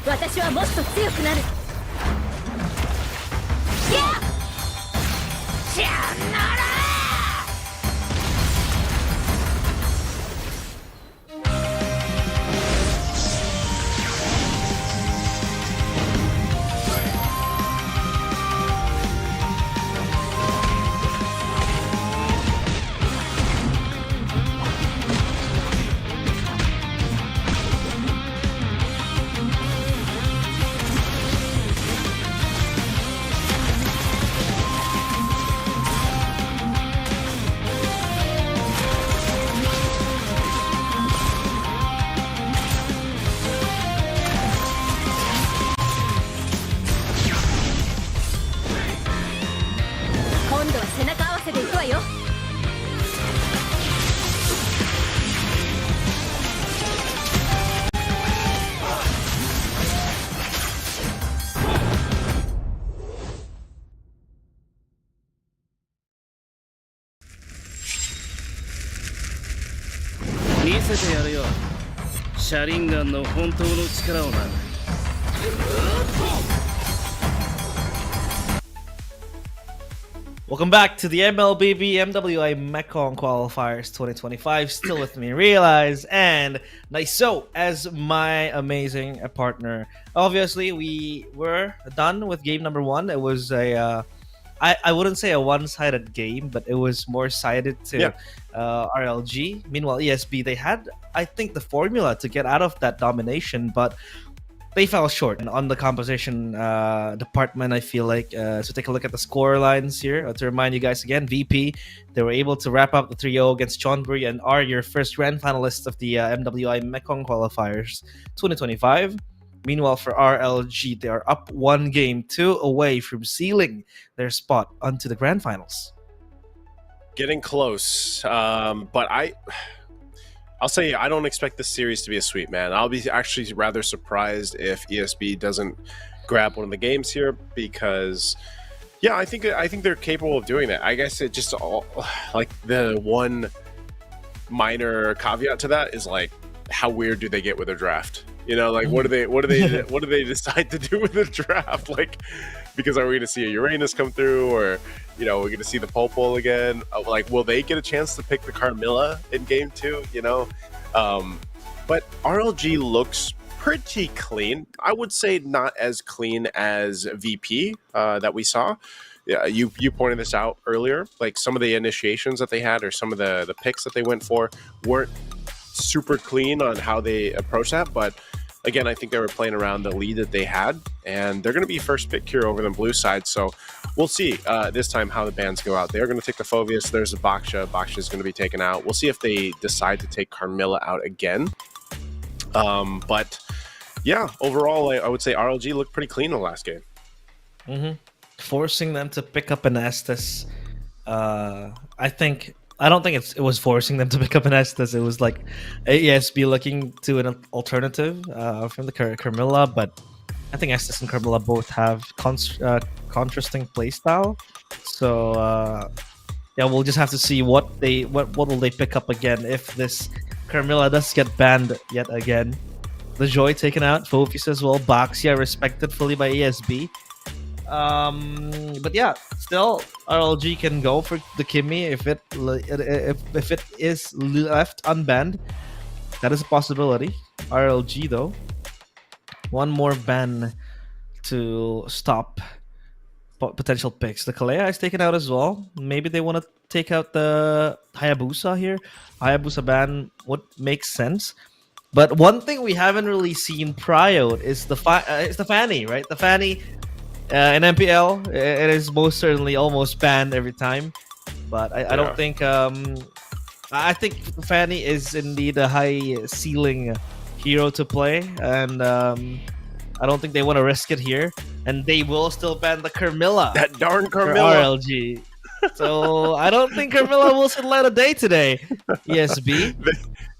私はもっと強くなる。見せてやるよ。シャリンガンの本当の力をな。Welcome back to the Mlbb MWI Mekong Qualifiers 2025. Still with me, Realize, and Niso as my amazing partner. Obviously, we were done with game number 1. It was a I wouldn't say a one-sided game, but it was more sided to RLG. Meanwhile, ESB, they had, I think, the formula to get out of that domination, but they fell short. And on the composition department, I feel like, so take a look at the score lines here. To remind you guys again, VP, they were able to wrap up the 3-0 against CHON and are your first grand finalists of the MWI Mekong Qualifiers 2025. Meanwhile, for RLG, they are up 1 game, 2 away from sealing their spot onto the grand finals. Getting close, but I'll say I don't expect this series to be a sweep, man. I'll be actually rather surprised if ESB doesn't grab one of the games here because, yeah, I think they're capable of doing that. I guess it just like the one minor caveat to that is like, how weird do they get with their draft? You know, like what do they decide to do with the draft? Like, because are we going to see a Uranus come through, or you know, we're going to see the Popol again? Like, will they get a chance to pick the Carmilla in game 2? You know, but RLG looks pretty clean. I would say not as clean as VP that we saw. Yeah, you pointed this out earlier. Like some of the initiations that they had, or some of the picks that they went for, weren't super clean on how they approach that, but again, I think they were playing around the lead that they had, and they're going to be first pick here over the blue side, so we'll see this time how the bans go out. They're going to take the Phoveus. There's a Baksha. Baksha is going to be taken out. We'll see if they decide to take Carmilla out again, but yeah, overall, I would say RLG looked pretty clean in the last game. Forcing them to pick up an Estes, I don't think it was forcing them to pick up an Estes. It was like AESB looking to an alternative from the Carmilla, but I think Estes and Carmilla both have contrasting playstyle. So yeah, we'll just have to see what will they pick up again if this Carmilla does get banned yet again. The Joy taken out, Fofis as well, Baxia respected fully by ESB. But yeah, still RLG can go for the Kimmy if it is left unbanned. That is a possibility. RLG though, one more ban to stop potential picks. The Kalea is taken out as well. Maybe they want to take out the Hayabusa here. Hayabusa ban would make sense. But one thing we haven't really seen Priode is the Fanny, right? The Fanny in MPL, it is most certainly almost banned every time. But I don't think... I think Fanny is indeed a high ceiling hero to play. And I don't think they want to risk it here. And they will still ban the Carmilla. That darn Carmilla. RLG. So I don't think Carmilla will sit light a day today. ESB.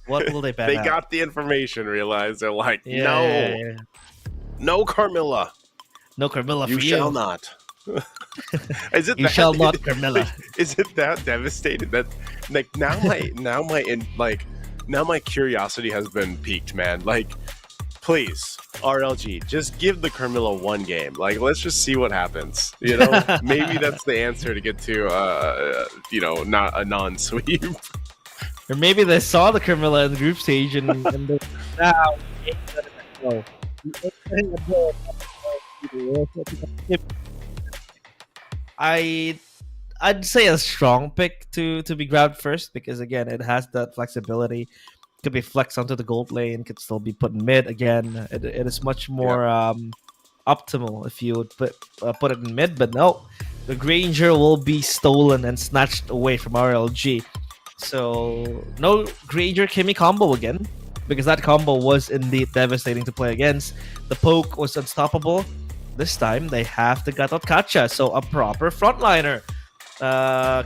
What will they ban? They got the information, realized they're like, no Carmilla. No Carmilla for you. You shall not. Is it you shall not, Carmilla. Is it that devastated that like now my curiosity has been piqued, man. Like, please, RLG, just give the Carmilla one game. Like, let's just see what happens. You know, maybe that's the answer to get to not a non-sweep. Or maybe they saw the Carmilla in the group stage and they now. I'd say a strong pick to be grabbed first because again it has that flexibility. Could be flexed onto the gold lane, could still be put in mid again. It is much more optimal if you would put it in mid, but no, the Granger will be stolen and snatched away from RLG. So no Granger Kimmy combo again, because that combo was indeed devastating to play against. The poke was unstoppable. This time they have the Gatot Kacha, so a proper frontliner.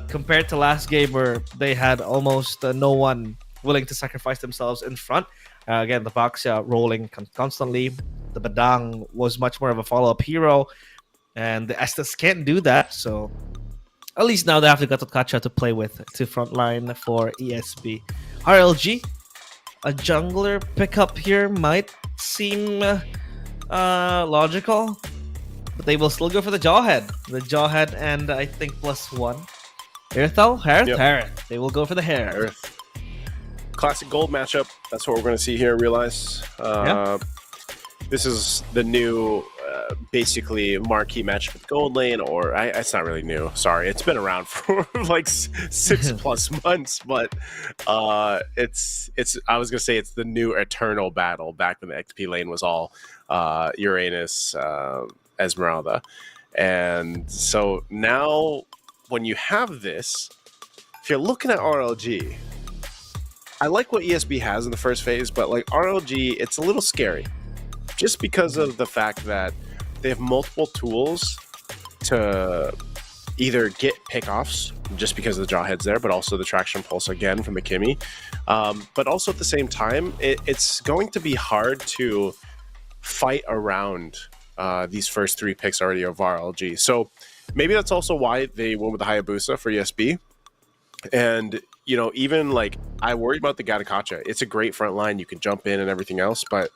Compared to last game where they had almost no one willing to sacrifice themselves in front. Again, the Baxia rolling constantly. The Badang was much more of a follow-up hero, and the Estes can't do that, so at least now they have the Gatot Kacha to play with to frontline for ESB. RLG, a jungler pickup here might seem logical, but they will still go for the Jawhead. The Jawhead and I think +1. Earthal? Harith? They will go for the hair. Classic gold matchup. That's what we're going to see here, realize. This is the new, basically, marquee matchup with gold lane, or it's not really new. Sorry, it's been around for like 6+ months, but it's. I was gonna say it's the new eternal battle. Back when the XP lane was all Uranus, Esmeralda, and so now when you have this, if you're looking at RLG, I like what ESB has in the first phase, but like RLG, it's a little scary. Just because of the fact that they have multiple tools to either get pickoffs, just because of the Jawhead's there, but also the Traction Pulse again from the Kimmy. But also at the same time, it's going to be hard to fight around these first 3 picks already of RLG. So maybe that's also why they went with the Hayabusa for ESB. And, you know, even like I worry about the Gatakacha. It's a great front line. You can jump in and everything else, but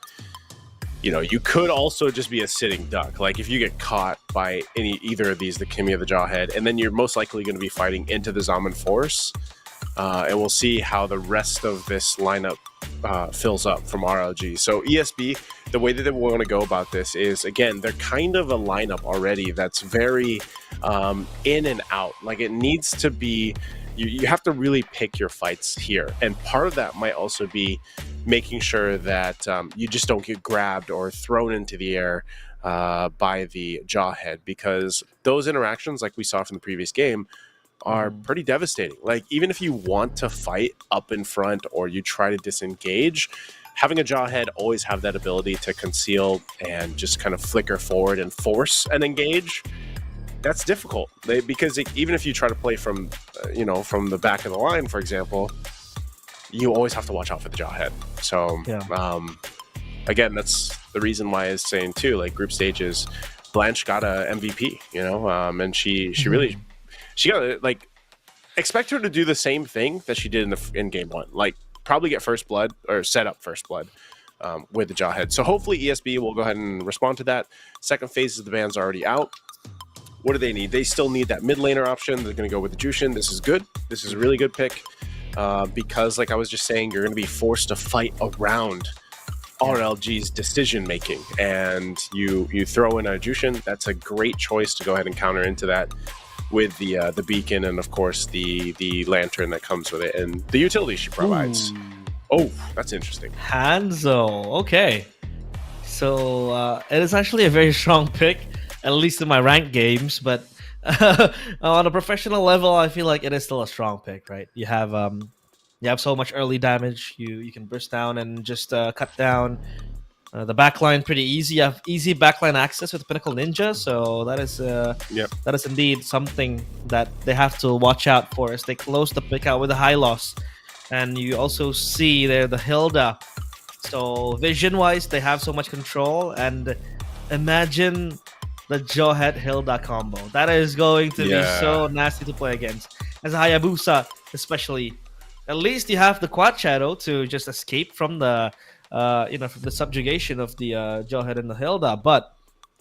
you know, you could also just be a sitting duck. Like if you get caught by either of these, the Kimmy or the Jawhead, and then you're most likely going to be fighting into the Zaman Force. And we'll see how the rest of this lineup fills up from RLG. So ESB, the way that they want to go about this is, again, they're kind of a lineup already that's very in and out. Like it needs to be, you have to really pick your fights here. And part of that might also be making sure that you just don't get grabbed or thrown into the air by the Jawhead, because those interactions, like we saw from the previous game, are pretty devastating. Like even if you want to fight up in front or you try to disengage, having a Jawhead always have that ability to conceal and just kind of flicker forward and force an engage. That's difficult because even if you try to play from, from the back of the line, for example, you always have to watch out for the Jawhead. So again, that's the reason why I was saying too, like group stages, Blanche got a MVP, you know, and she really, she got like, expect her to do the same thing that she did in game one, like probably get first blood or set up first blood with the Jawhead. So hopefully ESB will go ahead and respond to that. Second phase of the ban's already out. What do they need? They still need that mid laner option. They're going to go with the Jushin. This is good. This is a really good pick because, like I was just saying, you're going to be forced to fight around RLG's decision making, and you throw in a Jushin. That's a great choice to go ahead and counter into that with the beacon and of course the lantern that comes with it and the utility she provides. Oh, that's interesting. Hanzo. Okay, so it is actually a very strong pick, at least in my ranked games, but on a professional level, I feel like it is still a strong pick, right? You have so much early damage. You can burst down and just cut down the backline pretty easy. You have easy backline access with Pinnacle Ninja, so that is indeed something that they have to watch out for as they close the pick out with a high loss. And you also see there the Hilda. So vision-wise, they have so much control, and imagine the Jawhead Hilda combo. That is going to be so nasty to play against. As a Hayabusa, especially, at least you have the Quad Shadow to just escape from the from the subjugation of the Jawhead and the Hilda. But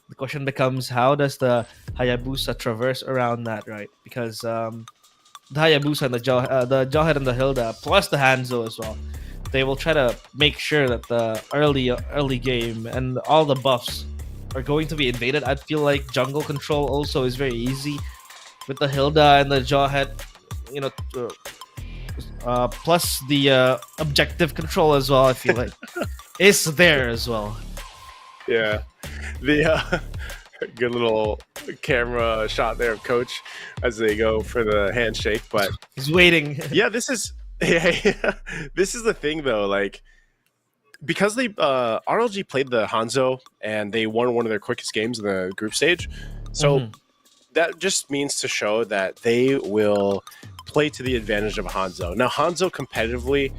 the question becomes, how does the Hayabusa traverse around that, right? Because the Hayabusa and the Jawhead and the Hilda, plus the Hanzo as well, they will try to make sure that the early game and all the buffs are going to be invaded. I feel like jungle control also is very easy with the Hilda and the Jawhead, plus the objective control as well. I feel like is there as well. Yeah, the good little camera shot there of Coach as they go for the handshake, but he's waiting. Yeah, this is this is the thing though, like, because they RLG played the Hanzo and they won one of their quickest games in the group stage, so that just means to show that they will play to the advantage of Hanzo. Now Hanzo competitively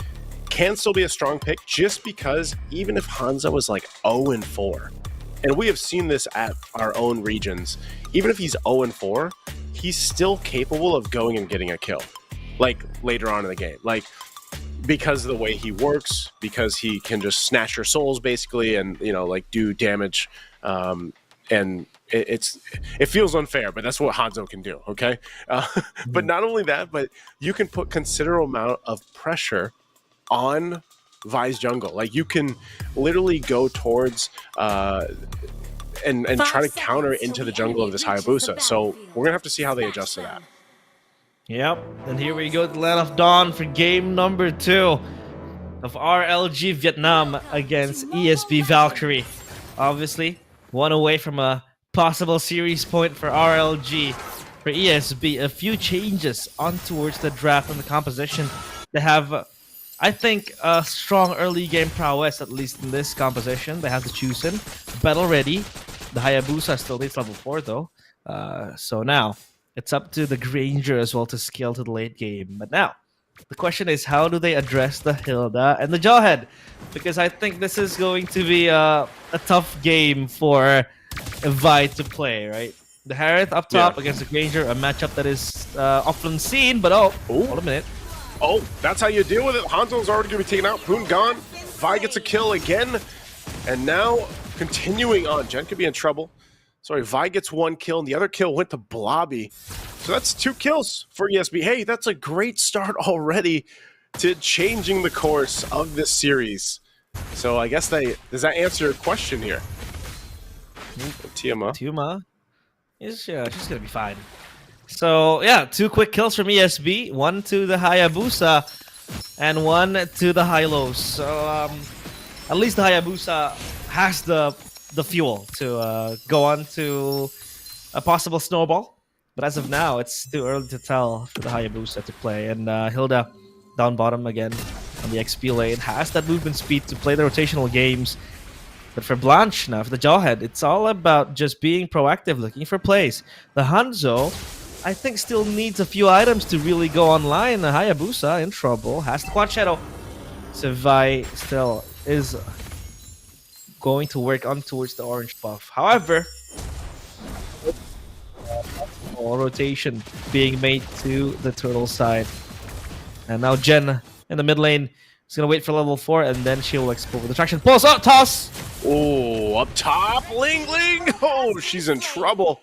can still be a strong pick, just because even if Hanzo was like 0-4, and we have seen this at our own regions, even if he's 0-4, he's still capable of going and getting a kill, like later on in the game, like because of the way he works, because he can just snatch your souls basically, and like do damage, and it feels unfair, but that's what Hanzo can do. Okay, but not only that, but you can put considerable amount of pressure on Vi's jungle. Like you can literally go towards and try to counter into the jungle of this Hayabusa. So we're gonna have to see how they adjust to that. Yep, and here we go to Land of Dawn for game number 2 of RLG Vietnam against ESB Valkyrie. Obviously, one away from a possible series point for RLG. For ESB, a few changes on towards the draft and the composition. They have, I think, a strong early game prowess, at least in this composition. They have the Jushin, battle ready. The Hayabusa still needs level 4 though. So now, it's up to the Granger as well to scale to the late game. But now, the question is, how do they address the Hilda and the Jawhead? Because I think this is going to be a tough game for Vi to play, right? The Harith up top against the Granger, a matchup that is often seen, but hold a minute. Oh, that's how you deal with it. Hanzo's already going to be taken out. Poon gone. Vi gets a kill again. And now, continuing on, Jen could be in trouble. Sorry, Vi gets 1 kill, and the other kill went to Mlbb. So that's 2 kills for ESB. Hey, that's a great start already to changing the course of this series. So I guess does that answer your question here? Tiuma is she's gonna be fine. So yeah, 2 quick kills from ESB, 1 to the Hayabusa and 1 to the Hylos. So at least the Hayabusa has the fuel to go on to a possible snowball, but as of now it's too early to tell for the Hayabusa to play. And Hilda down bottom again on the XP lane has that movement speed to play the rotational games. But for Blanche now, for the Jawhead, it's all about just being proactive, looking for plays. The Hanzo, I think, still needs a few items to really go online. The Hayabusa in trouble, has the Quad Shadow. So Vi still is going to work on towards the orange buff. However, rotation being made to the turtle side. And now Jen in the mid lane is going to wait for level 4, and then she'll explode with the traction. Pulse up, toss! Oh, up top, Ling Ling! Oh, she's in trouble.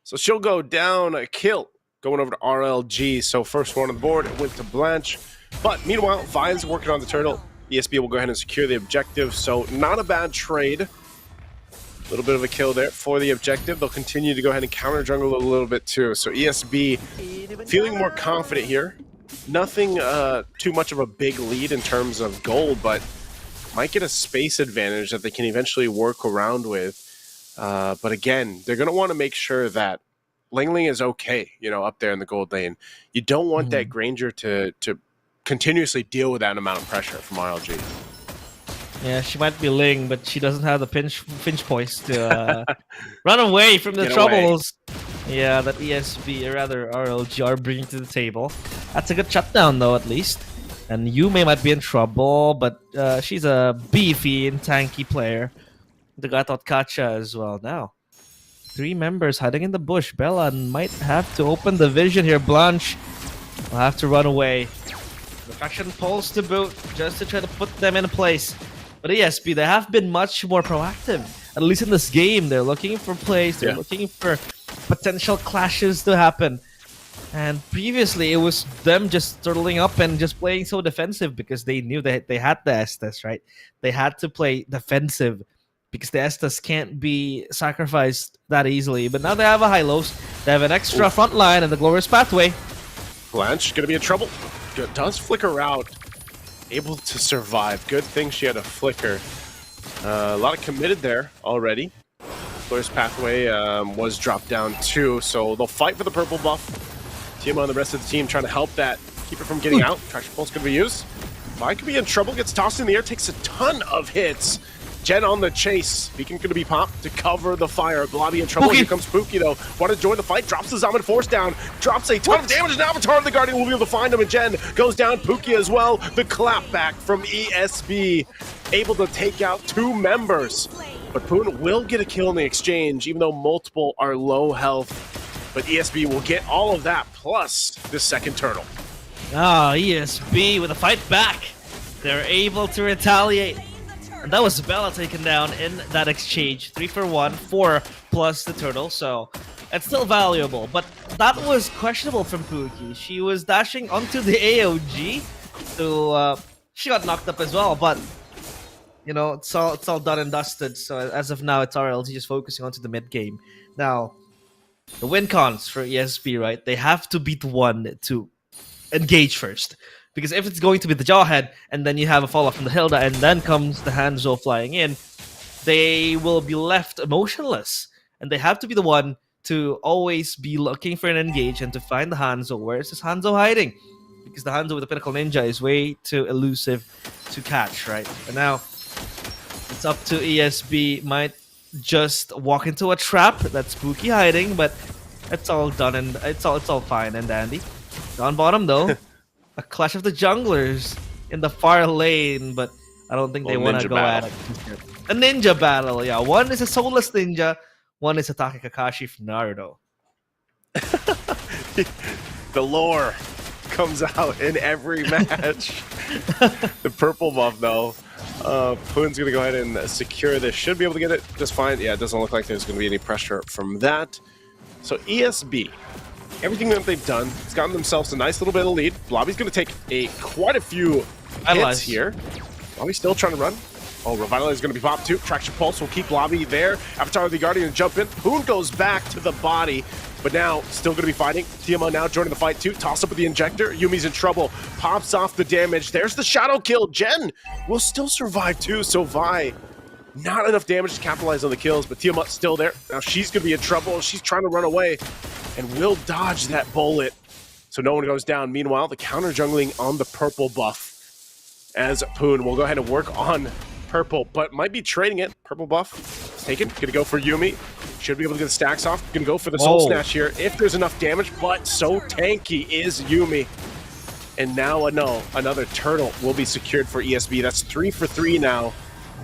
So she'll go down, a kill, going over to RLG. So first one on the board, it went to Blanche. But meanwhile, Vi's working on the turtle. ESB will go ahead and secure the objective, so not a bad trade. A little bit of a kill there for the objective. They'll continue to go ahead and counter jungle a little bit too. So ESB feeling more confident here. Nothing too much of a big lead in terms of gold, but might get a space advantage that they can eventually work around with. But again, they're going to want to make sure that Ling Ling is okay, you know, up there in the gold lane. You don't want that Granger to continuously deal with that amount of pressure from RLG. Yeah, she might be Ling, but she doesn't have the pinch poise to run away from the troubles. Yeah, that ESB, or rather RLG, are bringing to the table. That's a good shutdown, though, at least. And Yume might be in trouble, but she's a beefy and tanky player. They got out Kacha as well. Now, 3 members hiding in the bush. Bella might have to open the vision here. Blanche will have to run away. Refraction pulls to boot just to try to put them in place. But ESB, they have been much more proactive. At least in this game, they're looking for plays. They're looking for potential clashes to happen. And previously, it was them just turtling up and just playing so defensive because they knew that they had the Estes, right? They had to play defensive because the Estes can't be sacrificed that easily. But now they have a Hylos. They have an extra front line and the Glorious Pathway. Blanche gonna be in trouble. Does flicker out. Able to survive. Good thing she had a flicker. A lot of committed there already. Glorious Pathway was dropped down too, so they'll fight for the purple buff. Timo and the rest of the team trying to help that, keep it from getting out. Traction Pulse gonna be used. Vi could be in trouble, gets tossed in the air, takes a ton of hits. Jen on the chase. Beacon gonna be popped to cover the fire. Blobby in trouble. Here comes Pookie though. Want to join the fight. Drops the Zaman Force down. Drops a ton of damage. And Avatar of the Guardian will be able to find him. And Jen goes down. Pookie as well. The clap back from ESB. Able to take out 2 members. But Poon will get a kill in the exchange, even though multiple are low health. But ESB will get all of that, plus the second turtle. Ah, ESB with a fight back. They're able to retaliate. And that was Bella taken down in that exchange. 3 for 1, 4 plus the turtle, so it's still valuable. But that was questionable from Pookie. She was dashing onto the AOG, so she got knocked up as well. But you know, it's all done and dusted. So as of now, it's RLG just focusing onto the mid game. Now, the win cons for ESB, right? They have to beat 1 to engage first. Because if it's going to be the Jawhead, and then you have a fall-off from the Hilda, and then comes the Hanzo flying in, they will be left emotionless. And they have to be the one to always be looking for an engage and to find the Hanzo. Where is this Hanzo hiding? Because the Hanzo with the Pinnacle Ninja is way too elusive to catch, right? And now, it's up to ESB. Might just walk into a trap. That's Spooky hiding, but it's all done and it's all fine and dandy. On bottom, though. A clash of the junglers in the far lane, but I don't think they want to go at it. A ninja battle, yeah. One is a soulless ninja, one is Atake Kakashi from Naruto. The lore comes out in every match. The purple buff, though. Poon's going to go ahead and secure this. Should be able to get it just fine. Yeah, it doesn't look like there's going to be any pressure from that. So ESB. Everything that they've done, it's gotten themselves a nice little bit of lead. Blobby's going to take quite a few hits here. Blobby's still trying to run. Oh, Revitalize is going to be popped too. Traction Pulse will keep Blobby there. Avatar of the Guardian jump in. Poon goes back to the body, but now still going to be fighting. TMO now joining the fight too. Toss up with the injector. Yumi's in trouble. Pops off the damage. There's the shadow kill. Jen will still survive too, so Vi. Not enough damage to capitalize on the kills, but Tiamat's still there. Now she's going to be in trouble. She's trying to run away and will dodge that bullet. So no one goes down. Meanwhile, the counter jungling on the purple buff as Poon will go ahead and work on purple, but might be trading it. Purple buff taken. Going to go for Yumi. Should be able to get the stacks off. Going to go for the soul snatch here if there's enough damage, but so tanky is Yumi. And now another turtle will be secured for ESB. That's 3 for 3 now.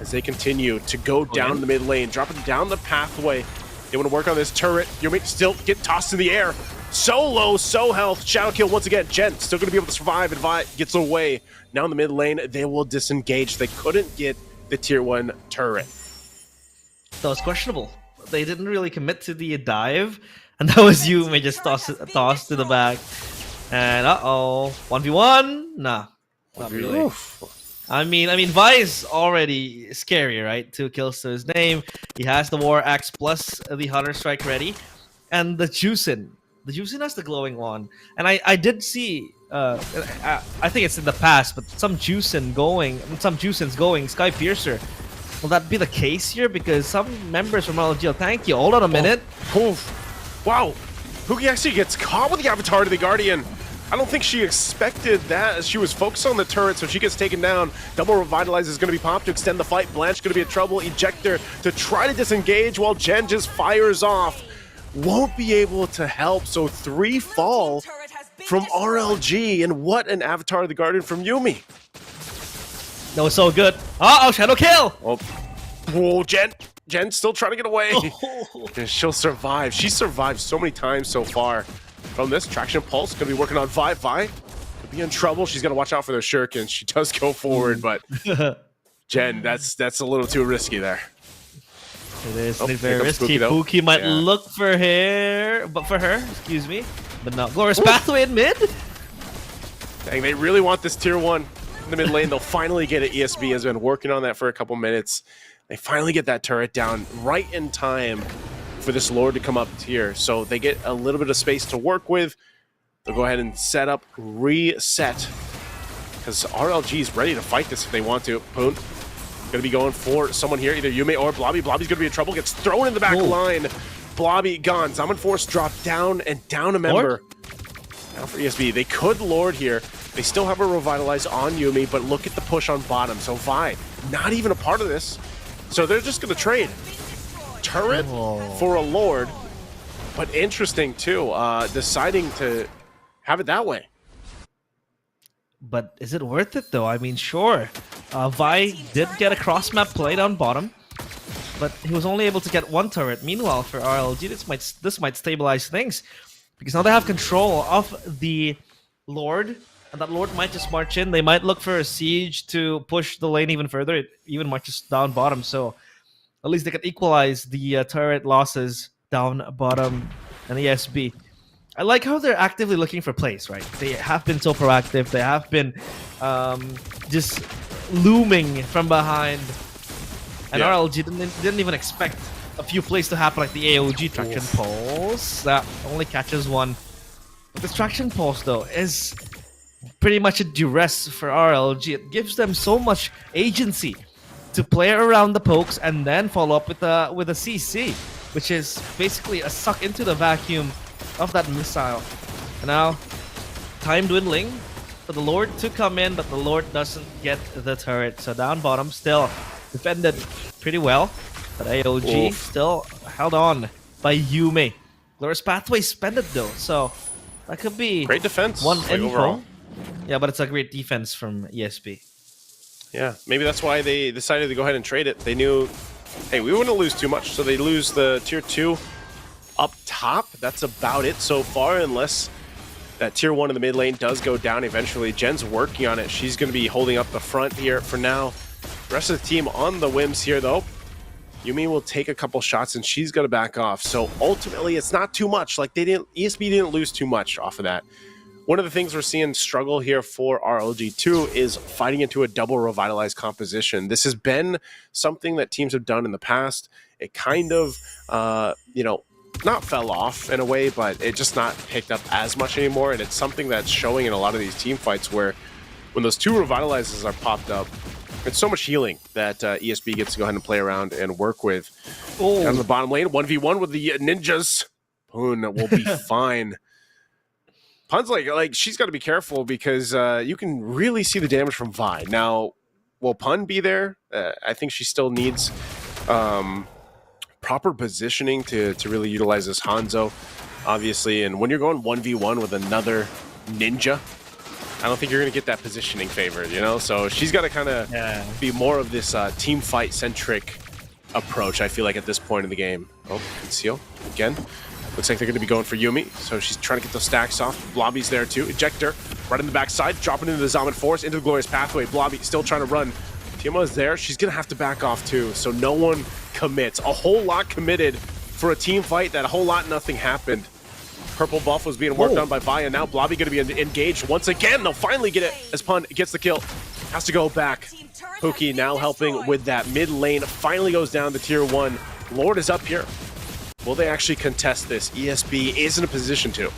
as they continue to go down the mid lane, dropping down the pathway. They want to work on this turret. Yumi still get tossed in the air. So low, so health. Shadow kill once again. Jen still going to be able to survive, and Vi gets away. Now in the mid lane, they will disengage. They couldn't get the tier 1 turret. That was questionable. They didn't really commit to the dive, and that was Yumi just tossed to the back. And uh-oh, 1v1? Nah, not really. Oof. I mean, Vi is already scary, right? 2 kills to his name. He has the War Axe plus the Hunter Strike ready, and the Juicin. The Juicin has the glowing one, and I did see. I think it's in the past, but some Juicins going Sky Piercer. Will that be the case here? Because some members from RLGV. Thank you. Hold on a minute. Oof. Wow. Hugi actually gets caught with the Avatar to the Guardian. I don't think she expected that as she was focused on the turret, so she gets taken down. Double Revitalize is going to be popped to extend the fight. Blanche going to be in trouble. Ejector to try to disengage while Jen just fires off. Won't be able to help, so 3 fall from RLG, and what an Avatar of the Guardian from Yumi. That was so good. Uh-oh, Shadow kill! Oh, whoa, Jen's still trying to get away. And she'll survive. She's survived so many times so far. From this, Traction Pulse going to be working on Vi. Vi could be in trouble. She's going to watch out for those shurikens. She does go forward, but Jen, that's a little too risky there. It is Oh, very risky. Pookie might look for her, excuse me. But no. Glorious Pathway in mid? Dang, they really want this tier 1 in the mid lane. They'll finally get it. ESB has been working on that for a couple minutes. They finally get that turret down right in time for this Lord to come up here. So they get a little bit of space to work with. They'll go ahead and set up, reset. Because RLG is ready to fight this if they want to. Poon going to be going for someone here, either Yume or Blobby. Blobby's going to be in trouble, gets thrown in the back line. Blobby gone. Zaman Force dropped down and down a member. Now for ESB, they could Lord here. They still have a Revitalize on Yumi, but look at the push on bottom. So Vi, not even a part of this. So they're just going to trade turret for a Lord. But interesting too, deciding to have it that way. But is it worth it though? I mean, sure. Vi did get a cross map play down bottom, but he was only able to get 1 turret. Meanwhile, for RLG, this might stabilize things because now they have control of the Lord, and that Lord might just march in. They might look for a siege to push the lane even further. It even marches down bottom, so at least they can equalize the turret losses down bottom and ESB. I like how they're actively looking for plays, right? They have been so proactive. They have been just looming from behind. And RLG didn't even expect a few plays to happen, like the AOG Traction Pulse. That only catches 1. But this Traction Pulse, though, is pretty much a duress for RLG. It gives them so much agency to play around the pokes and then follow up with a CC, which is basically a suck into the vacuum of that missile. And now, time dwindling for the Lord to come in, but the Lord doesn't get the turret. So down bottom, still defended pretty well, but AOG still held on by Yume. Glorious Pathway spent it though, so that could be great defense. One info. Overall. Yeah, but it's a great defense from ESB. Yeah, maybe that's why they decided to go ahead and trade it. They knew, hey, we wouldn't lose too much, so they lose the tier 2 up top. That's about it so far, unless that tier 1 in the mid lane does go down eventually. Jen's working on it. She's going to be holding up the front here for now. The rest of the team on the whims here, though. Yumi will take a couple shots, and she's going to back off. So ultimately, it's not too much. Like ESB didn't lose too much off of that. One of the things we're seeing struggle here for RLG2 is fighting into a double revitalized composition. This has been something that teams have done in the past. It kind of, not fell off in a way, but it just not picked up as much anymore. And it's something that's showing in a lot of these team fights where when those 2 revitalizes are popped up, it's so much healing that ESB gets to go ahead and play around and work with. Down in the bottom lane, 1v1 with the ninjas. Poon will be fine. Pun's like she's got to be careful because you can really see the damage from Vi. Now, will Pun be there? I think she still needs proper positioning to really utilize this Hanzo, obviously. And when you're going 1v1 with another ninja, I don't think you're going to get that positioning favored, you know? So she's got to kind of be more of this team fight centric approach, I feel like, at this point in the game. Oh, conceal again. Looks like they're going to be going for Yumi, so she's trying to get those stacks off. Blobby's there too. Ejector right in the backside, dropping into the Zaman Force, into the Glorious Pathway. Blobby still trying to run. Tiamat is there. She's going to have to back off too, so no one commits. A whole lot committed for a team fight that a whole lot nothing happened. Purple buff was being worked on by Vi, and now Blobby going to be engaged once again. They'll finally get it as Pun gets the kill. Has to go back. Pookie now helping with that mid lane. Finally goes down to tier 1. Lord is up here. Will they actually contest this? ESB is in a position to.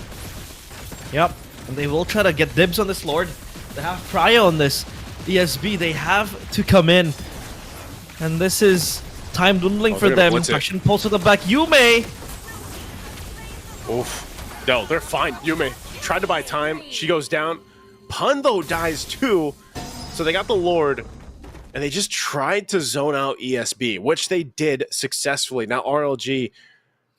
Yep, and they will try to get dibs on this Lord. They have Prio on this. ESB, they have to come in. And this is time dwindling for them. Action pulse to the back. Yume! Oof. No, they're fine. Yume tried to buy time. She goes down. Pun, though, dies too. So they got the Lord. And they just tried to zone out ESB, which they did successfully. Now RLG,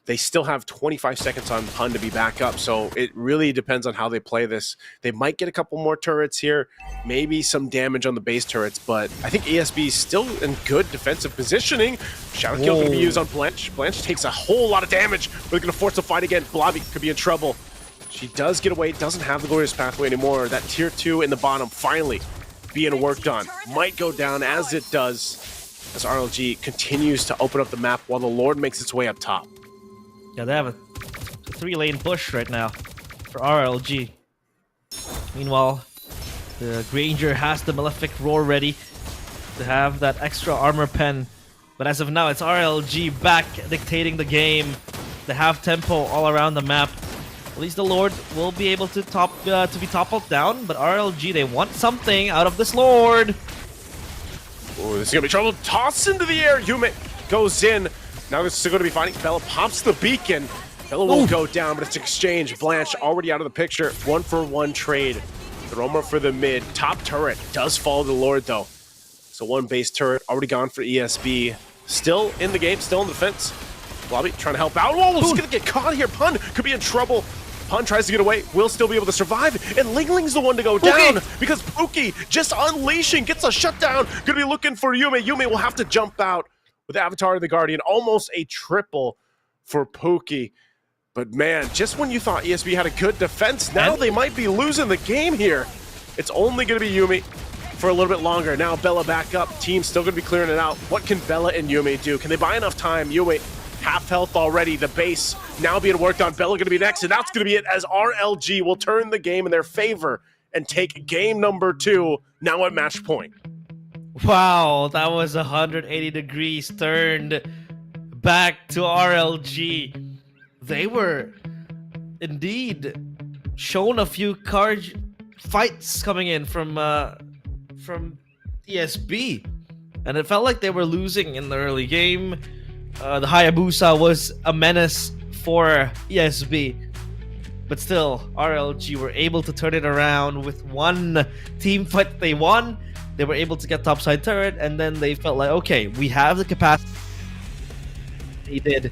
they still have 25 seconds on Pun to be back up, so it really depends on how they play this. They might get a couple more turrets here, maybe some damage on the base turrets, but I think ESB is still in good defensive positioning. Shadow Kill going to be used on Blanche. Blanche takes a whole lot of damage. We're going to force a fight again. Blobby could be in trouble. She does get away, doesn't have the Glorious Pathway anymore. That tier 2 in the bottom finally being worked on. Might go down as it does, as RLG continues to open up the map while the Lord makes its way up top. Yeah, they have a 3-lane push right now for RLG. Meanwhile, the Granger has the Malefic Roar ready to have that extra armor pen. But as of now, it's RLG back dictating the game. They have tempo all around the map. At least the Lord will be able to be toppled down, but RLG, they want something out of this Lord. Oh, this is gonna be trouble. Toss into the air. Yume goes in. Now this is going to be fighting. Bella pops the beacon. Bella will go down, but it's exchange. Blanche already out of the picture. 1-for-1 trade. Throma for the mid. Top turret does follow the Lord, though. So one base turret already gone for ESB. Still in the game, still in the defense. Blobby trying to help out. Whoa, he's going to get caught here. Pun could be in trouble. Pun tries to get away, will still be able to survive, and Ling Ling's the one to go down because Pookie just unleashing, gets a shutdown. Gonna be looking for Yume. Yume will have to jump out with Avatar of the Guardian. Almost a triple for Pookie. But man, just when you thought ESB had a good defense, now they might be losing the game here. It's only gonna be Yume for a little bit longer. Now Bella back up, team's still gonna be clearing it out. What can Bella and Yume do? Can they buy enough time? Yume half health already, the base now being worked on. Bella gonna be next, and that's gonna be it as RLG will turn the game in their favor and take game number 2 now at match point. Wow, that was 180 degrees turned back to RLG. They were indeed shown a few card fights coming in from ESB, and it felt like they were losing in the early game. The Hayabusa was a menace for ESB, but still RLG were able to turn it around with one team fight. They won. They were able to get topside turret, and then they felt like, okay, we have the capacity. They did.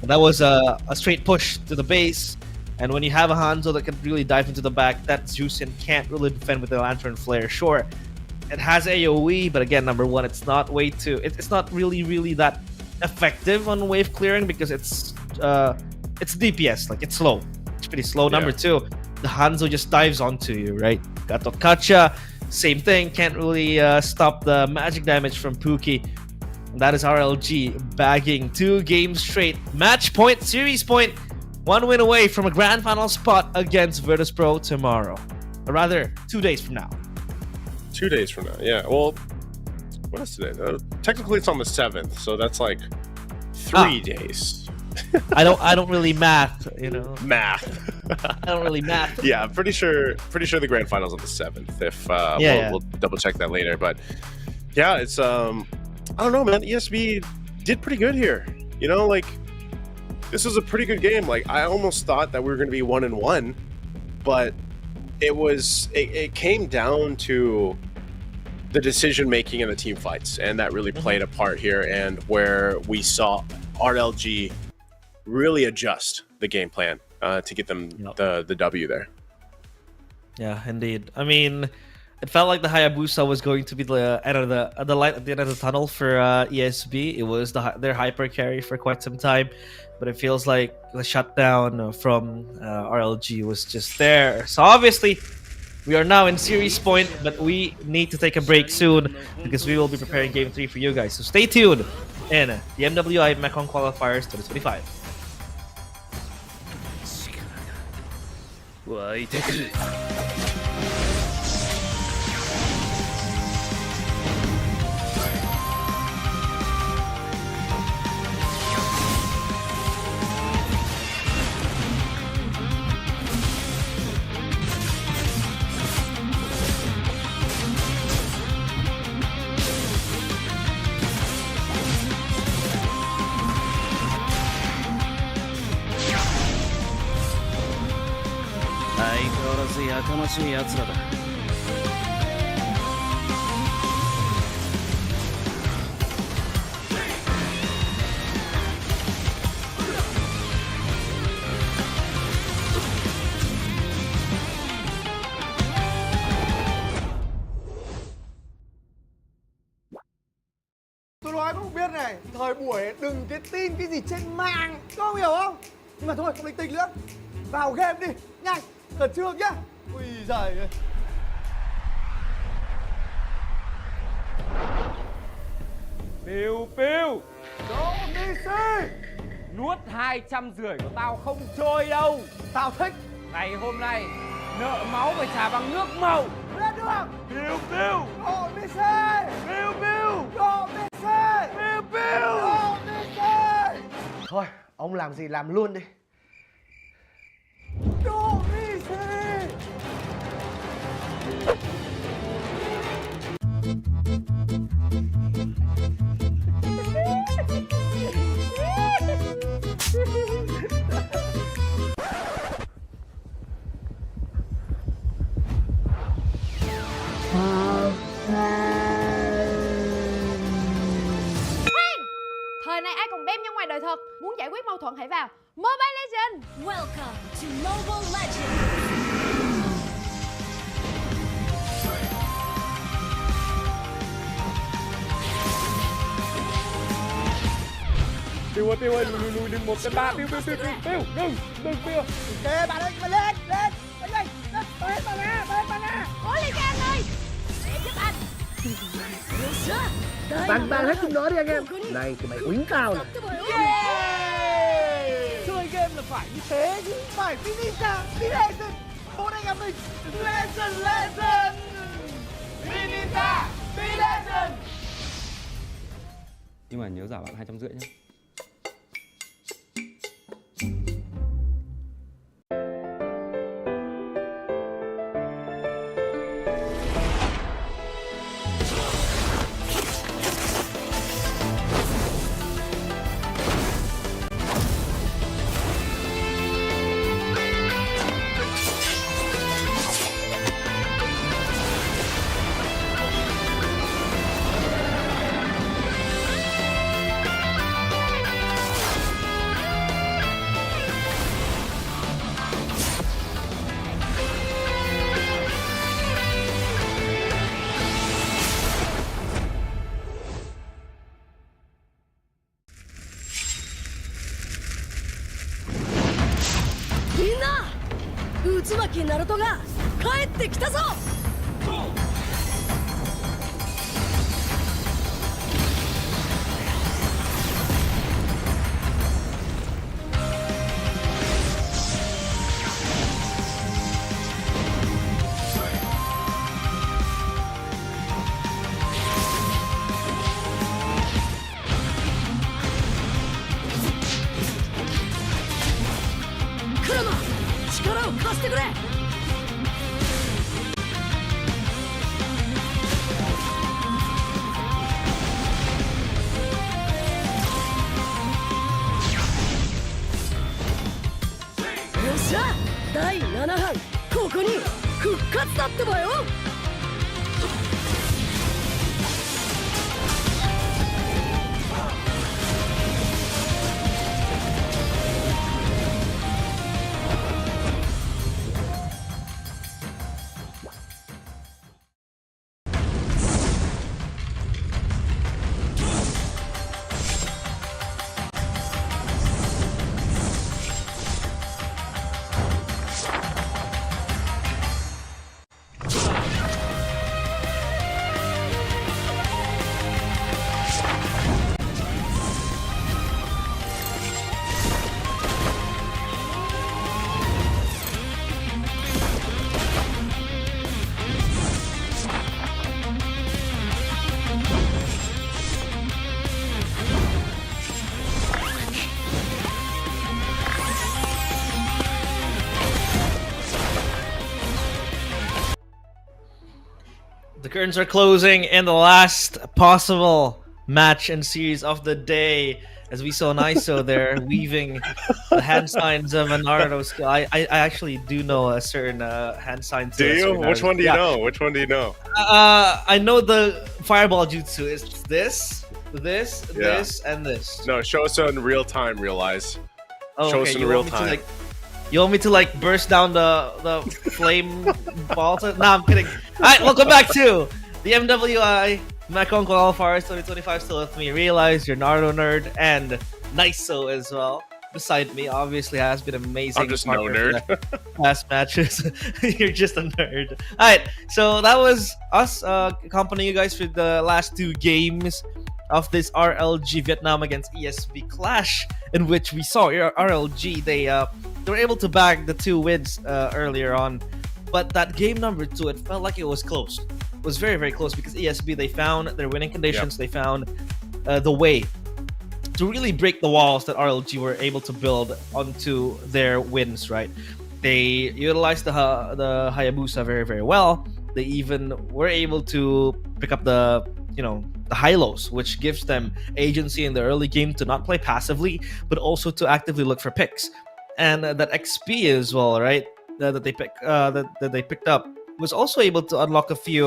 And that was a straight push to the base, and when you have a Hanzo that can really dive into the back, that Zeusyn can't really defend with the Lantern Flare. Sure, it has AoE, but again, number one, it's not it's not really that effective on wave clearing because it's DPS, like it's slow. It's pretty slow. Number two, the Hanzo just dives onto you, right? Gato Kacha, same thing, can't really stop the magic damage from Pookie. And that is RLG bagging 2 games straight. Match point, series point, 1 win away from a grand final spot against Virtus.pro tomorrow. Or rather, 2 days from now. 2 days from now, yeah. Well, what is today? Technically, it's on the 7th, so that's like 3 days. I don't really math, you know. Math. I don't really math. Yeah, I'm pretty sure the grand final's on the 7th. If we'll double check that later, but yeah, it's I don't know, man. ESB did pretty good here. You know, like this was a pretty good game. Like I almost thought that we were going to be 1-1, but it came down to the decision making and the team fights, and that really played a part here, and where we saw RLG really adjust the game plan to get them the W there. Yeah, indeed. I mean, it felt like the Hayabusa was going to be the end of the light at the end of the tunnel for ESB. It was their hyper carry for quite some time, but it feels like the shutdown from RLG was just there. So obviously, we are now in series point, but we need to take a break soon because we will be preparing Game 3 for you guys. So stay tuned in the MWI Mekong Qualifiers 2025. 湧いてくる。相変わらずやかましい奴らだ。Tôi nói không biết này, thời buổi đừng cái tin cái gì trên mạng, có không hiểu không? Nhưng mà thôi, không linh tinh nữa. Vào game đi, nhanh, khẩn trương nhá. Ui giời ơi. Piu Piu, Đỗ Messi, nuốt 250 của tao không trôi đâu. tao thích. Ngày hôm nay nợ máu phải trả bằng nước màu. Lên đường. Piu Piu, Đỗ Messi, Piu Piu, Đỗ Messi, Piu Piu. Đỗ Messi. Thôi, ông làm gì làm luôn đi. Đỗ Messi. Thời này ai còn bem như ngoài đời thật. Muốn giải quyết mâu thuẫn hãy vào Mobile Legends. Welcome to Mobile Legends! Piu ơi, lùi đừng 1 2 3. Piu đừng Piu. Ok, bạn ơi, mà lên, lên, lên, tôi hết mana. Cố lên các anh ơi. Để giúp anh. Bắn hết chúng nó đi anh em. Này thì mày quýnh tao này. Chơi game là phải như thế chứ, phải Vinisa, Legend. Bốn anh em mình, Legend. Vinisa, Legend. Nhưng mà nhớ giả bạn 250 nhé. Minna! 内巻ナルトが帰ってきたぞ! Kurama! 力を貸してくれ! Yosha! 第7班ここに復活だってばよ! curtains are closing in the last possible match and series of the day, as we saw Niso there weaving the hand signs of a Naruto skill. I actually do know a certain hand sign. Do you? Which one do you know? Which one do you know? I know the fireball jutsu. It's this, and this. No, show us in real time, real eyes. Oh, show okay. us in real time. You want me to like burst down the flame balls? No, I'm kidding. Alright, welcome back to the MWI Mekong Qualifiers 2025. Still with me, Realize, your Naruto nerd, and Niso as well. Beside me, obviously has been amazing. I'm just no nerd. Past matches. You're just a nerd. Alright, so that was us accompanying you guys for the last 2 games of this RLG Vietnam against ESB clash, in which we saw RLG. They were able to bag the 2 wins earlier on, but that game number 2, it felt like it was close. It was very, very close because ESB, they found their winning conditions. Yep. They found the way to really break the walls that RLG were able to build onto their wins, right? They utilized the Hayabusa very, very well. They even were able to pick up the high-lows, which gives them agency in the early game to not play passively, but also to actively look for picks. And that XP as well, right? That they picked up was also able to unlock a few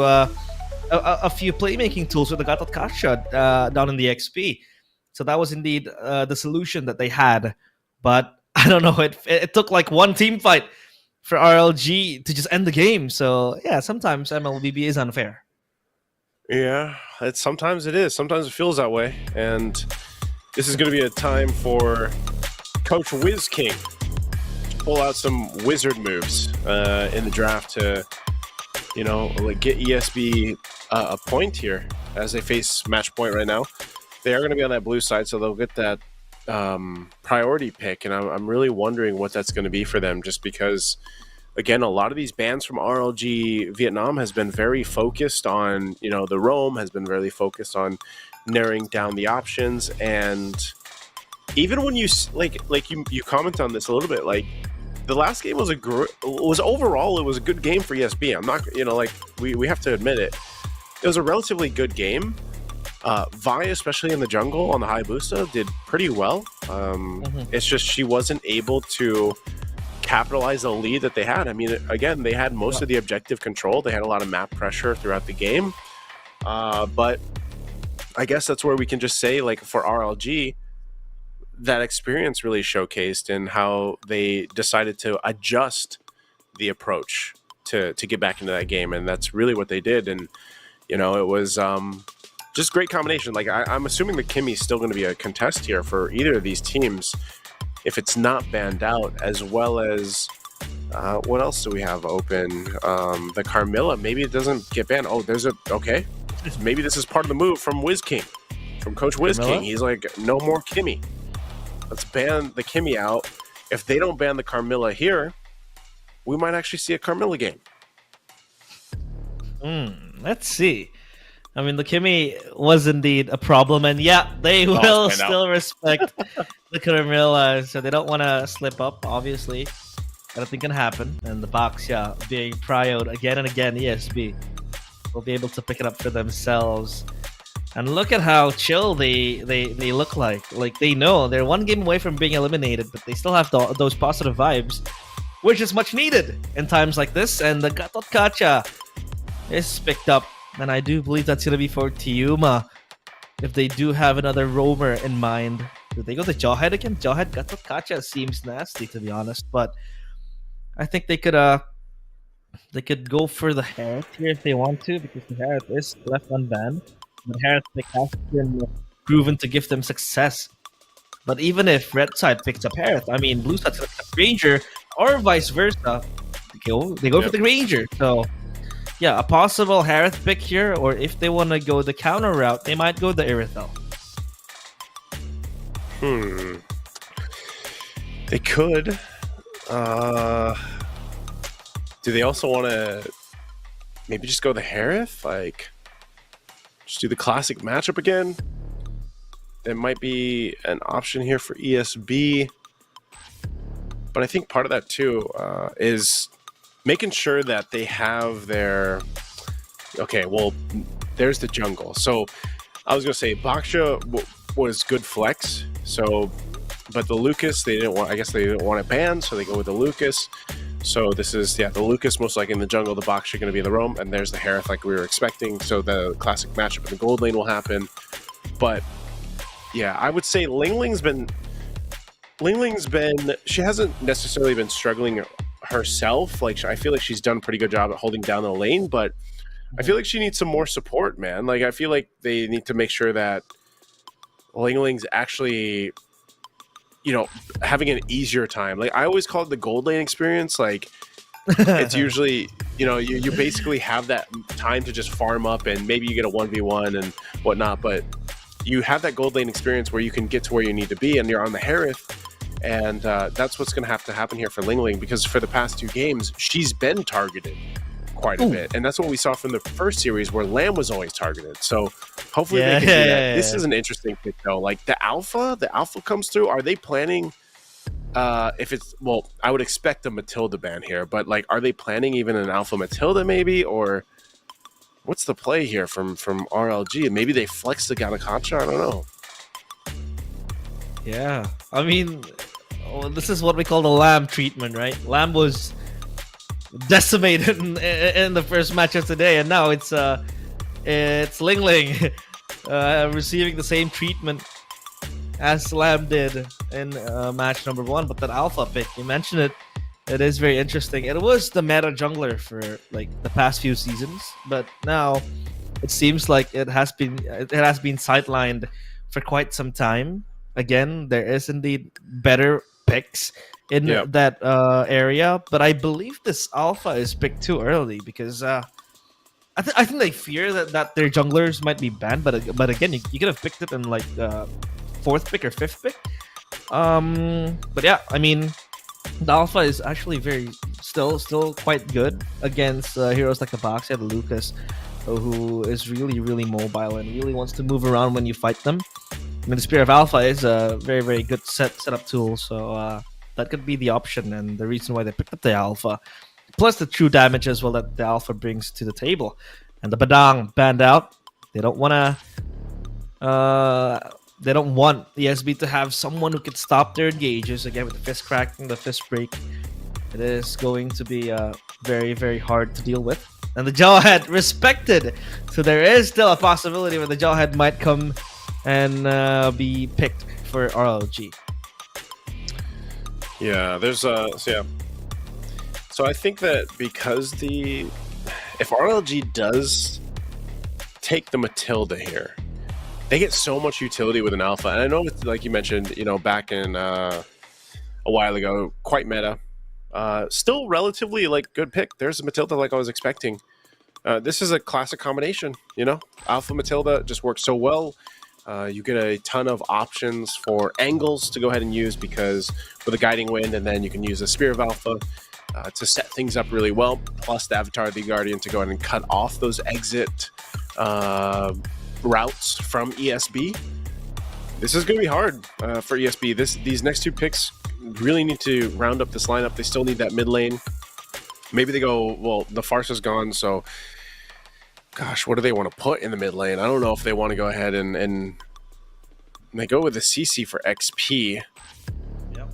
playmaking tools with the Gatot Kacha down in the XP. So that was indeed the solution that they had. But I don't know, it took like one team fight for RLG to just end the game. So yeah, sometimes Mlbb is unfair. Yeah, sometimes it is. Sometimes it feels that way. And this is going to be a time for Coach Wiz King to pull out some wizard moves in the draft to, get ESB a point here as they face match point right now. They are going to be on that blue side, so they'll get that priority pick. And I'm really wondering what that's going to be for them, just because, again, a lot of these bans from RLG Vietnam has been very focused on, the roam, has been really focused on narrowing down the options. And even when you you comment on this a little bit, like the last game was overall it was a good game for ESB. I'm not, we have to admit it. It was a relatively good game. Vi, especially in the jungle on the Hayabusa, did pretty well. It's just she wasn't able to capitalize the lead that they had. I mean, again, they had most of the objective control. They had a lot of map pressure throughout the game. But I guess that's where we can just say, like, for RLG, that experience really showcased in how they decided to adjust the approach to get back into that game. And that's really what they did. And, it was just great combination. Like, I'm assuming the Kimmy's still going to be a contest here for either of these teams if it's not banned out, as well as what else do we have open? The Carmilla, maybe it doesn't get banned. Oh, okay. Maybe this is part of the move from Wiz King, from Coach Wiz King. He's like, no more Kimmy. Let's ban the Kimmy out. If they don't ban the Carmilla here, we might actually see a Carmilla game. Let's see. I mean, the Kimmy was indeed a problem, and yeah, they will still respect the Carmilla, so they don't want to slip up, obviously. Anything can happen, and the box, being prioed again and again, ESB will be able to pick it up for themselves. And look at how chill they look like. Like, they know they're one game away from being eliminated, but they still have those positive vibes, which is much needed in times like this. And the Gatot Kacha is picked up. And I do believe that's going to be for Tiuma. If they do have another roamer in mind. Do they go to Jawhead again? Jawhead Gatot Kacha seems nasty, to be honest. But I think they could go for the Harith here if they want to, because the Harith is left unbanned. The Harith pick has been proven to give them success. But even if red side picks up Harith, I mean, blue side picks up Ranger, or vice versa, they go for the Ranger. So yeah, a possible Harith pick here, or if they want to go the counter route, they might go the Irithel. They could. Do they also want to maybe just go the Harith? Like, just do the classic matchup again? There might be an option here for ESB. But I think part of that too is making sure that they have their Okay, well, there's the jungle. So I was gonna say Baksha was good flex. So, but the Lucas they didn't want. I guess they didn't want it banned, so they go with the Lucas. So this is the Lucas most likely in the jungle. The Baksha going to be in the roam, and there's the Harith like we were expecting. So the classic matchup in the gold lane will happen. But yeah, I would say Lingling's been. She hasn't necessarily been struggling herself. Like I feel like she's done a pretty good job at holding down the lane, but I feel like she needs some more support, man. Like I feel like they need to make sure that Lingling's actually, you know, having an easier time. Like I always call it the gold lane experience. Like it's usually, you know, you basically have that time to just farm up and maybe you get a 1v1 and whatnot, but you have that gold lane experience where you can get to where you need to be and you're on the Harith. And that's what's going to have to happen here for Lingling, because for the past 2 games, she's been targeted quite a bit. And that's what we saw from the first series where Lamb was always targeted. So hopefully they can do that. This is an interesting pick, though. Like the alpha comes through. Are they planning, if it's, well, I would expect a Matilda ban here, but like, are they planning even an alpha Matilda maybe? Or what's the play here from RLG? Maybe they flex the Ganakacha? I don't know. Yeah, I mean, this is what we call the Lamb treatment, right? Lamb was decimated in the first match of today, and now it's Lingling receiving the same treatment as Lamb did in match number 1. But that alpha pick, you mentioned it, it is very interesting. It was the meta jungler for like the past few seasons, but now it seems like it has been sidelined for quite some time. Again, there is indeed better picks in that area, but I believe this alpha is picked too early because I think they fear that their junglers might be banned. But again, you could have picked it in like 4th pick or 5th pick. But yeah, I mean, the alpha is actually still quite good against heroes like the Baksha, the Lucas, who is really mobile and really wants to move around when you fight them. I mean, the Spear of Alpha is a very good setup tool, so that could be the option and the reason why they picked up the Alpha. Plus the true damage as well that the Alpha brings to the table. And the Badang banned out. They don't want ESB to have someone who could stop their engages. Again, with the fist crack and the fist break, it is going to be very hard to deal with. And the Jawhead respected, so there is still a possibility where the Jawhead might come and be picked for RLG. Yeah, there's so I think that because if RLG does take the Matilda here, they get so much utility with an alpha. And I know it's like you mentioned, you know, back in a while ago, quite meta. Still relatively like good pick. There's a Matilda like I was expecting. This is a classic combination, you know. Alpha Matilda just works so well. You get a ton of options for angles to go ahead and use because with a Guiding Wind, and then you can use a Spear of Alpha to set things up really well, plus the Avatar of the Guardian to go ahead and cut off those exit routes from ESB. This is going to be hard for ESB. These next 2 picks really need to round up this lineup. They still need that mid lane. Maybe they go, well, the Farsa's gone, so gosh, what do they want to put in the mid lane? I don't know if they want to go ahead and they go with the CC for XP. Yep.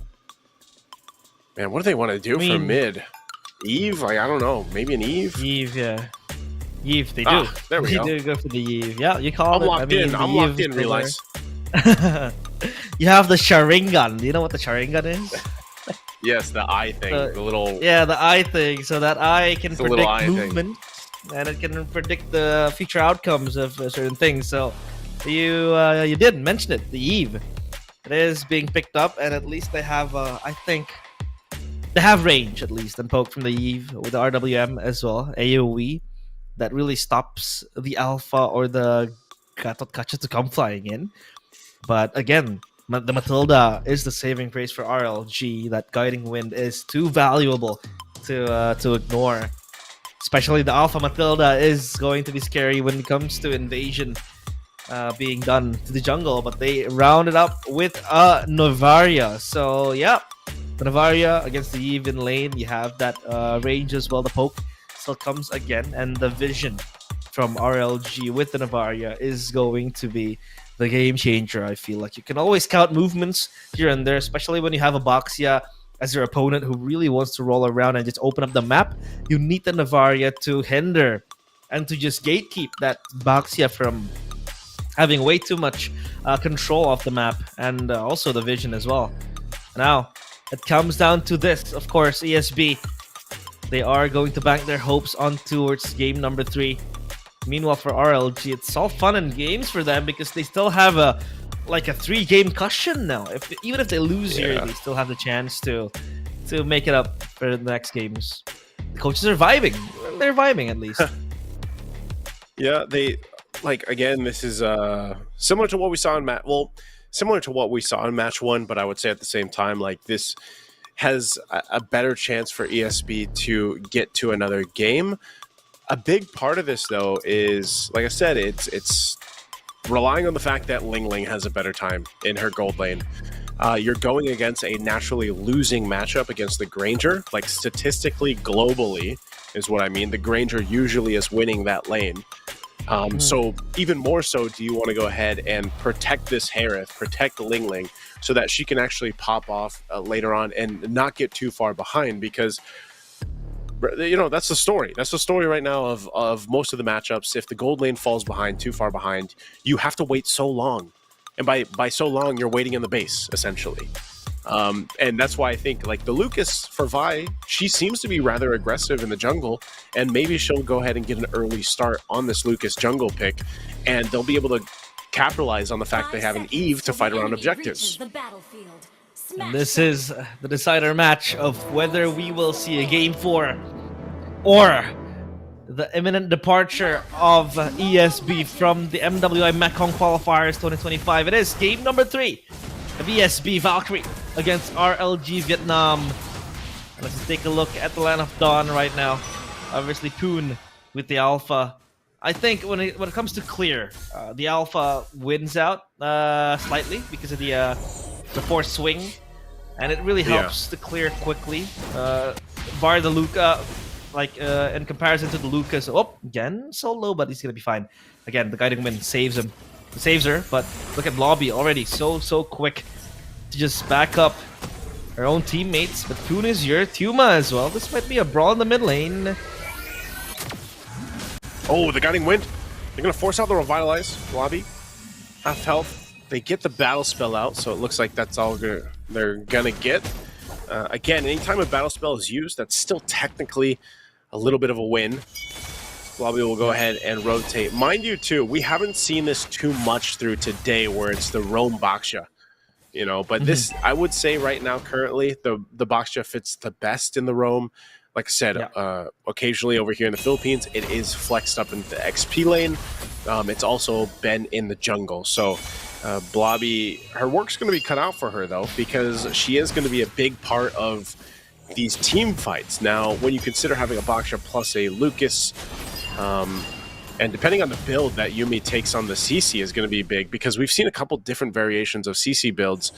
Man, what do they want to do for mid? Eve? Like, I don't know. Maybe an Eve? Eve, yeah. Eve, they do. There we go. They do go for the Eve. Yeah, you call it. I'm locked in, realize. You have the Sharingan. Do you know what the Sharingan is? Yes, the eye thing. The little... Yeah, the eye thing. So that eye can predict movement. And it can predict the future outcomes of certain things. So you did mention it, the Eve. It is being picked up, and at least they have, I think, they have range at least and poke from the Eve with the RWM as well, AoE, that really stops the Alpha or the Gatot to come flying in. But again, the Matilda is the saving grace for RLG. That Guiding Wind is too valuable to ignore. Especially the Alpha Matilda is going to be scary when it comes to invasion being done to the jungle. But they rounded up with a Novaria. So, yeah, the Novaria against the Eve in lane. You have that range as well. The poke still comes again. And the vision from RLG with the Navaria is going to be the game changer. I feel like you can always count movements here and there, especially when you have a Boxia as your opponent who really wants to roll around and just open up the map. You need the Navaria to hinder and to just gatekeep that Boxia from having way too much control of the map and also the vision as well. Now, it comes down to this, of course, ESB. They are going to bank their hopes on towards game number 3. Meanwhile, for RLG, it's all fun and games for them because they still have a 3-game cushion now. Even if they lose here, they still have the chance to make it up for the next games. The coaches are vibing. They're vibing at least. Yeah, they again. This is similar to what we saw in similar to what we saw in match 1, but I would say at the same time, this has a better chance for ESB to get to another game. A big part of this, though, is, like I said, it's relying on the fact that Ling Ling has a better time in her gold lane. You're going against a naturally losing matchup against the Granger. Statistically, globally, is what I mean. The Granger usually is winning that lane. So even more so, do you want to go ahead and protect this Harith, protect Ling Ling, so that she can actually pop off later on and not get too far behind? Because that's the story. That's the story right now of most of the matchups. If the gold lane falls behind, too far behind, you have to wait so long. And by so long, you're waiting in the base, essentially. And that's why I think the Lucas for Vi, she seems to be rather aggressive in the jungle, and maybe she'll go ahead and get an early start on this Lucas jungle pick, and they'll be able to capitalize on the fact they have an Eve to fight around objectives. And this is the decider match of whether we will see a game 4 or the imminent departure of ESB from the MWI Mekong Qualifiers 2025. It is game number 3 of ESB Valkyrie against RLG Vietnam. Let's just take a look at the Land of Dawn right now. Obviously, Poon with the Alpha. I think when it comes to clear, the Alpha wins out slightly because of the force swing, and it really helps to clear quickly. Bar the Luca, in comparison to the Lucas. Oh, again, so low, but he's gonna be fine. Again, the Guiding Wind saves her, but look at Mlbb already so quick to just back up her own teammates. But Poon is here, Tuma as well. This might be a brawl in the mid lane. Oh, the Guiding Wind. They're going to force out the Revitalize. Mlbb, half health. They get the Battle Spell out, so it looks like that's all they're going to get. Again, anytime a Battle Spell is used, that's still technically a little bit of a win. Mlbb will go ahead and rotate. Mind you, too, we haven't seen this too much through today where it's the Roam Boxia. But this, I would say right now, currently, the Boxia fits the best in the Roam. Like I said, occasionally over here in the Philippines, it is flexed up into the XP lane. It's also been in the jungle. So Mlbb, her work's going to be cut out for her, though, because she is going to be a big part of these team fights. Now, when you consider having a Boxia plus a Lucas, and depending on the build that Yuumi takes on the CC is going to be big, because we've seen a couple different variations of CC builds,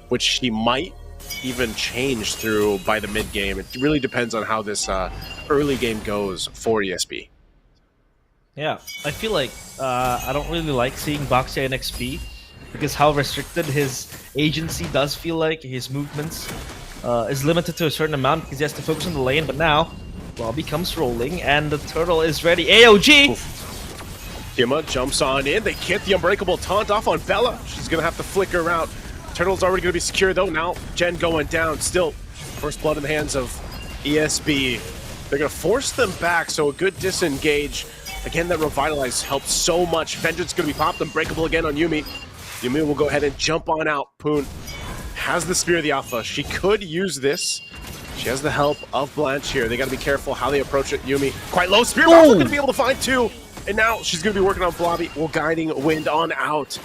which she might even change through by the mid game. It really depends on how this early game goes for ESB. Yeah, I feel like I don't really like seeing Boxia in XP because how restricted his agency does feel like. His movements is limited to a certain amount because he has to focus on the lane. But now, Mlbb comes rolling and the turtle is ready. AOG! Kima jumps on in. They get the Unbreakable Taunt off on Bella. She's going to have to flicker out. Turtle's already going to be secure, though. Now, Jen going down. Still, first blood in the hands of ESB. They're going to force them back, so a good disengage. Again, that Revitalize helped so much. Vengeance going to be popped. Unbreakable again on Yuumi. Yuumi will go ahead and jump on out. Poon has the Spear of the Alpha. She could use this. She has the help of Blanche here. They got to be careful how they approach it. Yuumi, quite low. Spear going to be able to find 2. And now she's going to be working on Mlbb. Well, Guiding Wind on out.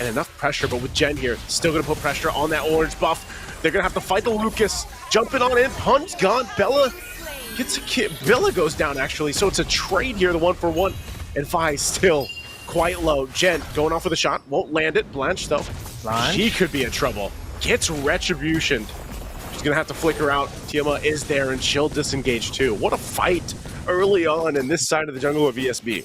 And enough pressure, but with Jen here, still going to put pressure on that orange buff. They're going to have to fight the Lucas. Jumping on in. Pun's gone. Bella gets a kid. Bella goes down, actually. So it's a trade here, the 1-for-1. And Vi still quite low. Jen going off with a shot. Won't land it. Blanche, though. She could be in trouble. Gets Retribution. She's going to have to flicker out. Tiamat is there, and she'll disengage, too. What a fight early on in this side of the jungle of ESB.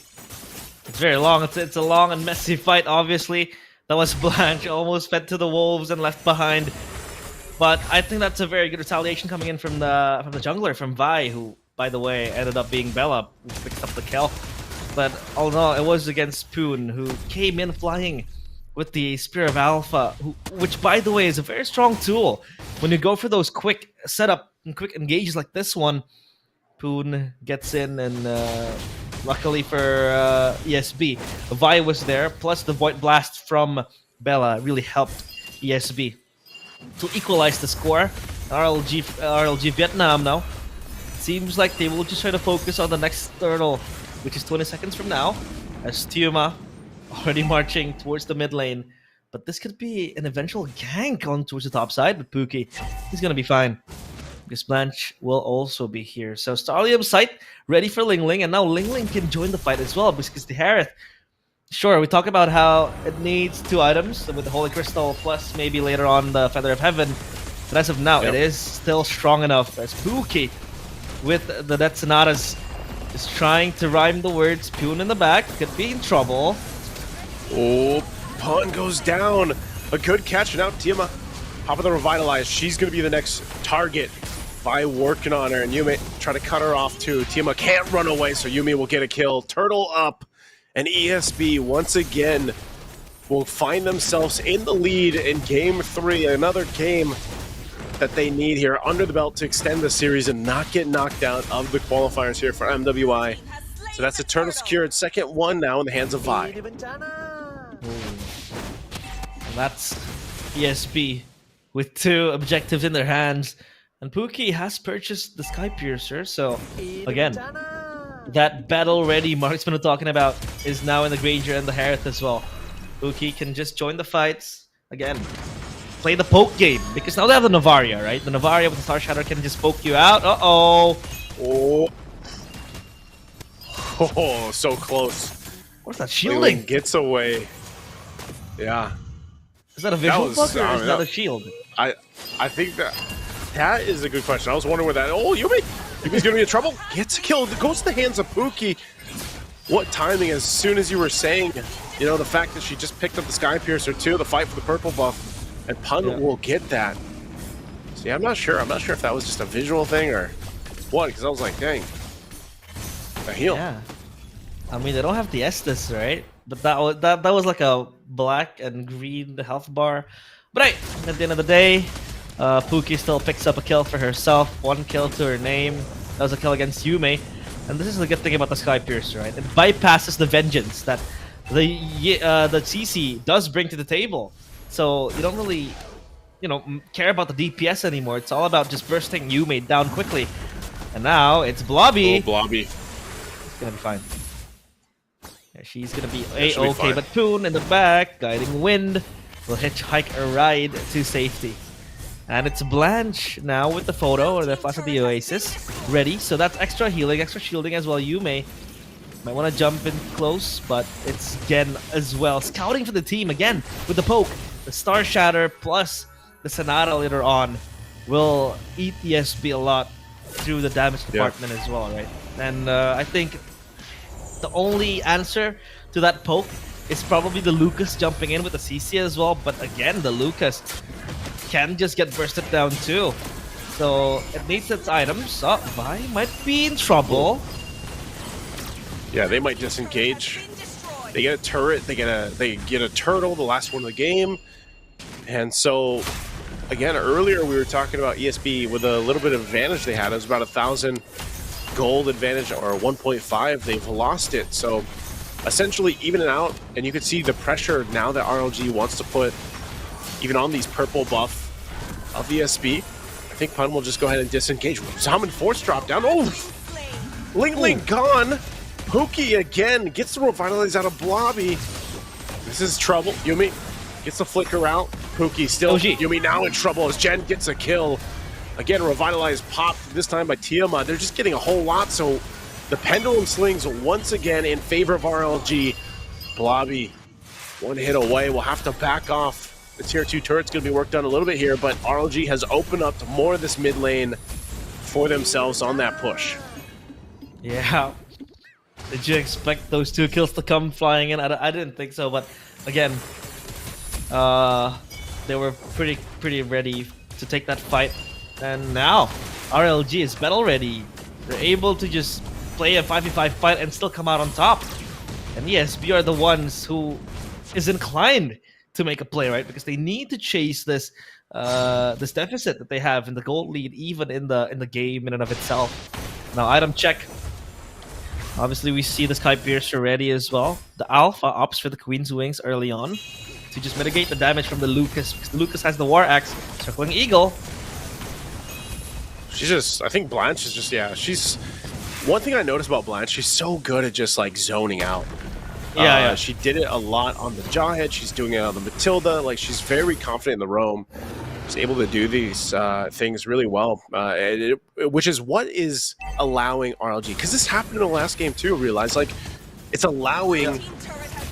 It's very long. It's a long and messy fight, obviously. That was Blanche, almost fed to the wolves and left behind. But I think that's a very good retaliation coming in from the jungler, from Vi, who, by the way, ended up being Bella, who picked up the kill. But all in all, it was against Poon, who came in flying with the Spear of Alpha, which, by the way, is a very strong tool. When you go for those quick setup and quick engages like this one, Poon gets in, and luckily for ESB, Vi was there, plus the Void Blast from Bella really helped ESB to equalize the score. RLG Vietnam now. Seems like they will just try to focus on the next turtle, which is 20 seconds from now, as Tiuma already marching towards the mid lane. But this could be an eventual gank on towards the top side, but Pookie, he's gonna be fine, because Blanche will also be here. So Starlium site ready for Ling Ling, and now Ling Ling can join the fight as well, because the Harith, sure, we talk about how it needs 2 items with the Holy Crystal, plus maybe later on the Feather of Heaven, but as of now, it is still strong enough, as Pookie with the Death Sonatas is trying to rhyme the words. Poon in the back could be in trouble. Oh, Pun goes down. A good catch. Now Tiuma, pop of the Revitalize. She's going to be the next target by working on her. And Yume try to cut her off too. Tiuma can't run away, so Yume will get a kill. Turtle up. And ESB once again will find themselves in the lead in Game 3. Another game that they need here under the belt to extend the series and not get knocked out of the qualifiers here for MWI. So that's a turtle secured. Second one now in the hands of Vi. And that's ESB with 2 objectives in their hands. And Pookie has purchased the Sky Piercer, so again, that battle-ready marksman we're talking about is now in the Granger and the Harith as well. Pookie can just join the fights again. Play the poke game, because now they have the Navaria, right? The Navaria with the Star Shatter can just poke you out. Oh, so close. what's that Shielding shielding? gets away. Yeah. Is that a visual was- bug or I is mean, that a that- shield? I think that is a good question. I was wondering where that. Oh, Yumi's gonna be in trouble. Gets killed. Goes to the hands of Pookie. What timing? As soon as you were saying, you know, the fact that she just picked up the Sky Piercer too, the fight for the purple buff, and Pun will get that. So yeah, I'm not sure. I'm not sure if that was just a visual thing or what, because I was like, dang, the heal. Yeah. I mean, they don't have the Estus, right? But that was like a black and green health bar. But hey, at the end of the day, Pookie still picks up a kill for herself. 1 kill to her name. That was a kill against Yume. And this is the good thing about the Sky Piercer, right? It bypasses the vengeance that the CC does bring to the table. So you don't really, care about the DPS anymore. It's all about just bursting Yume down quickly. And now it's Mlbb. Oh, Mlbb. It's gonna be fine. Yeah, she's gonna be she'll be A-okay, fine. but Poon in the back, guiding wind, will hitchhike a ride to safety. And it's Blanche now with the photo, or the flash of the Oasis, ready. So that's extra healing, extra shielding as well. Yume might want to jump in close, but it's Gen as well. Scouting for the team again with the poke. The Star Shatter plus the Sonata later on will eat ESB a lot through the damage department as well, right? And I think the only answer to that poke is probably the Lucas jumping in with the CC as well. But again, the Lucas can just get bursted down too. So it needs its items. Oh, Vi might be in trouble. Yeah, they might disengage. They get a turret. They get a turtle, the last one of the game. And so, again, earlier we were talking about ESB with a little bit of advantage they had. It was about 1,000 gold advantage, or 1.5. They've lost it. So essentially even it out, and you can see the pressure now that RLG wants to put even on these purple buff of ESB. I think Pun will just go ahead and disengage. Salmon Force drop down. Oh! Ling Ling gone! Pookie again gets the Revitalize out of Mlbb. This is trouble. Yume gets the flicker out. Pookie still. OG. Yume now in trouble as Jen gets a kill. Again, Revitalize popped, this time by Tiuma. They're just getting a whole lot, so the pendulum slings once again in favor of RLG. Mlbb, 1 hit away. We'll have to back off. The tier 2 turret's going to be worked on a little bit here, but RLG has opened up to more of this mid lane for themselves on that push. Yeah. Did you expect those 2 kills to come flying in? I didn't think so, but again, they were pretty ready to take that fight. And now, RLG is battle ready. They're able to just play a 5v5 fight and still come out on top. And ESB are the ones who is inclined to make a play, right? Because they need to chase this this deficit that they have in the gold lead, even in the game in and of itself. Now, item check. Obviously, we see the Sky Piercer ready as well. The Alpha opts for the Queen's Wings early on to just mitigate the damage from the Lucas, because the Lucas has the War Axe. Circling Eagle. She's just, I think Blanche is just, yeah, she's, one thing I noticed about Blanche, she's so good at just like zoning out. Yeah. She did it a lot on the Jawhead, she's doing it on the Matilda, like she's very confident in the roam. She's able to do these things really well, which is what is allowing RLG, because this happened in the last game too, I realized, like, it's allowing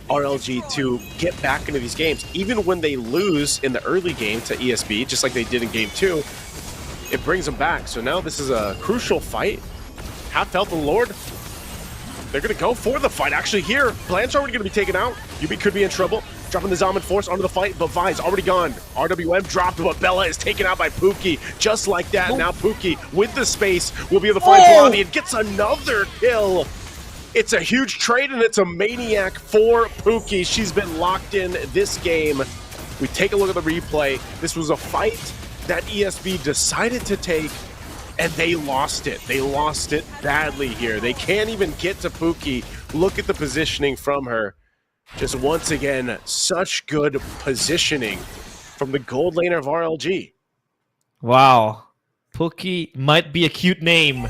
RLG to get back into these games. Even when they lose in the early game to ESB, just like they did in game 2, it brings them back. So now this is a crucial fight. Half health and Lord. They're going to go for the fight. Actually here, Blanche already going to be taken out. UB could be in trouble. Dropping the Zaman Force onto the fight, but Vi's already gone. RWM dropped, but Bella is taken out by Pookie. Just like that, now Pookie, with the space, will be able to find Blondie and gets another kill. It's a huge trade, and it's a maniac for Pookie. She's been locked in this game. We take a look at the replay. This was a fight that ESB decided to take, and they lost it. They lost it badly here. They can't even get to Pookie. Look at the positioning from her. Just once again, such good positioning from the gold laner of RLG. Wow. Pookie might be a cute name,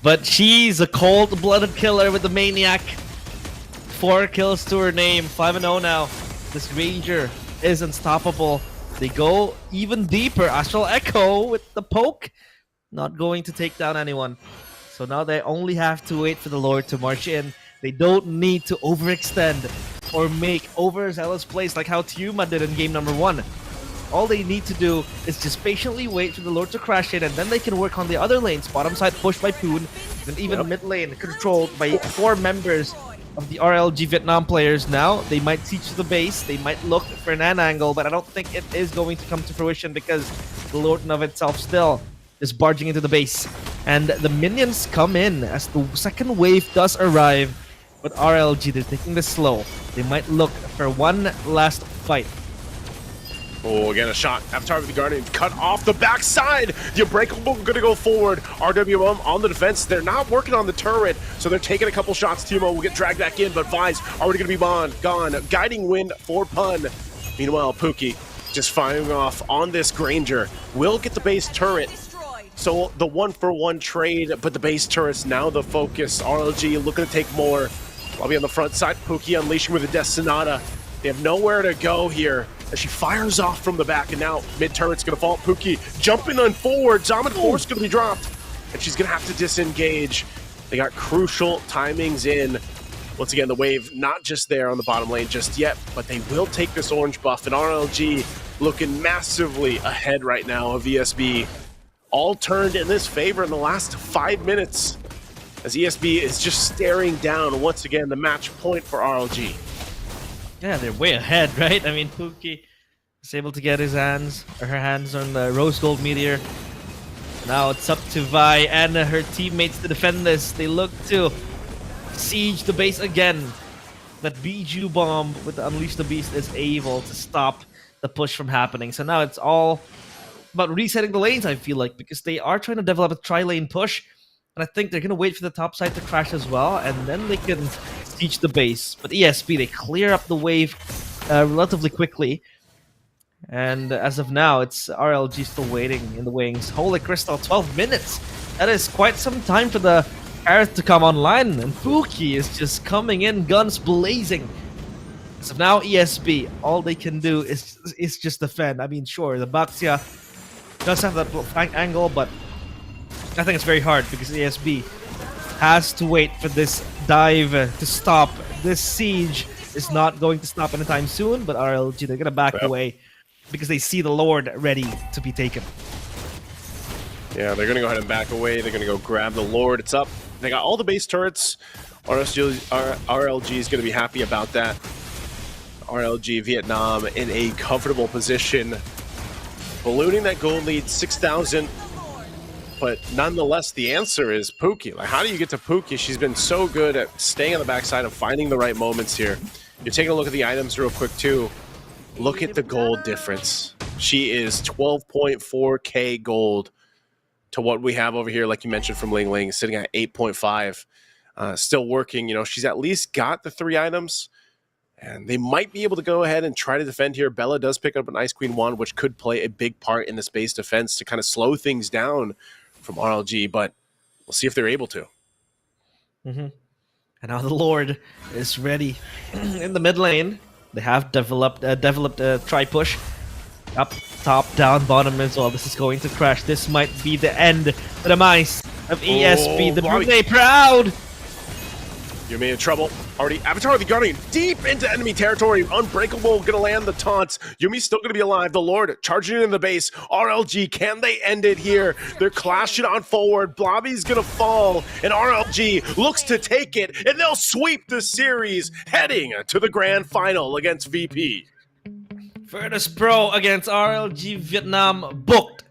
but she's a cold-blooded killer with the Maniac. 4 kills to her name, 5-0 now. This Ranger is unstoppable. They go even deeper. Astral Echo with the poke. Not going to take down anyone. So now they only have to wait for the Lord to march in. They don't need to overextend or make overzealous plays like how Tiuma did in game number 1. All they need to do is just patiently wait for the Lord to crash in, and then they can work on the other lanes. Bottom side pushed by Poon, and even mid lane controlled by 4 members of the RLG Vietnam players. Now they might teach the base, they might look for an N angle, but I don't think it is going to come to fruition because the Lord in of itself still is barging into the base. And the minions come in as the second wave does arrive. But RLG, they're taking this slow. They might look for one last fight. Oh, again, a shot. Avatar with the Guardian cut off the backside. The Unbreakable gonna go forward. RWM on the defense. They're not working on the turret, so they're taking a couple shots. Timo will get dragged back in, but Vi's already gonna be gone. Guiding Wind for Pun. Meanwhile, Pookie just firing off on this Granger. Will get the base turret. So the 1-for-1 trade, but the base turret's now the focus. RLG looking to take more. Lobby on the front side. Pookie unleashing with a Death Sonata. They have nowhere to go here as she fires off from the back, and now mid turret's gonna fall. Pookie jumping on forward. Zaman Force gonna be dropped, and she's gonna have to disengage. They got crucial timings in. Once again, the wave not just there on the bottom lane just yet, but they will take this orange buff, and RLG looking massively ahead right now of ESB. All turned in this favor in the last 5 minutes as ESB is just staring down once again the match point for RLG. Yeah, they're way ahead, right? I mean, Pookie is able to get his hands or her hands on the Rose Gold Meteor. Now it's up to Vi and her teammates to defend this. They look to siege the base again. That Bijou bomb with the Unleash the Beast is able to stop the push from happening. So now it's all about resetting the lanes, I feel like, because they are trying to develop a tri-lane push. And I think they're going to wait for the top side to crash as well, and then they can siege the base. But ESB, they clear up the wave relatively quickly. And as of now, it's RLG still waiting in the wings. Holy Crystal, 12 minutes! That is quite some time for the Aerith to come online. And Pookie is just coming in, guns blazing. As of now, ESB, all they can do is just defend. I mean, sure, the Baxia does have that flank angle, but I think it's very hard because ESB has to wait for this dive to stop. This siege is not going to stop anytime soon, but RLG, they're going to back away because they see the Lord ready to be taken. Yeah, they're going to go ahead and back away. They're going to go grab the Lord. It's up They got all the base turrets. RLG is going to be happy about that. RLG Vietnam in a comfortable position. Ballooning that gold lead, 6,000. But nonetheless, the answer is Pookie. Like, how do you get to Pookie? She's been so good at staying on the backside and finding the right moments here. You're taking a look at the items real quick, too. Look at the gold difference. She is 12.4k gold to what we have over here, like you mentioned, from Ling Ling, sitting at 8.5. Still working. You know, she's at least got the 3 items. And they might be able to go ahead and try to defend here. Bella does pick up an Ice Queen wand, which could play a big part in this base defense to kind of slow things down from RLG, but we'll see if they're able to. And now the Lord is ready in the mid lane. They have developed a tri-push. Up, top, down, bottom as well. This is going to crash. This might be the end, the demise of ESP. The Brunei Proud! You're in trouble. Already, Avatar the Guardian deep into enemy territory. Unbreakable gonna land the taunts. Yumi's still gonna be alive. The Lord charging in the base. RLG, can they end it here? They're clashing on forward. Blobby's gonna fall, and RLG looks to take it, and they'll sweep the series, heading to the grand final against VP. Virtus Pro against RLG Vietnam booked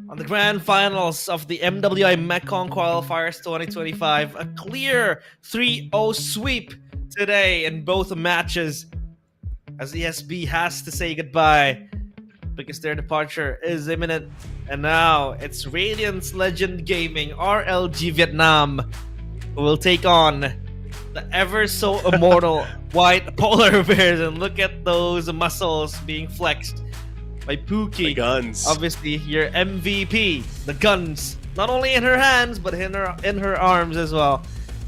on the grand finals of the MWI Mekong Qualifiers 2025. A clear 3-0 sweep today in both matches, as ESB has to say goodbye because their departure is imminent. And now it's Radiance Legend Gaming, RLG Vietnam, who will take on the ever so immortal white polar bears. And look at those muscles being flexed by Pookie. The guns. Obviously, your MVP. The guns, not only in her hands, but in her arms as well.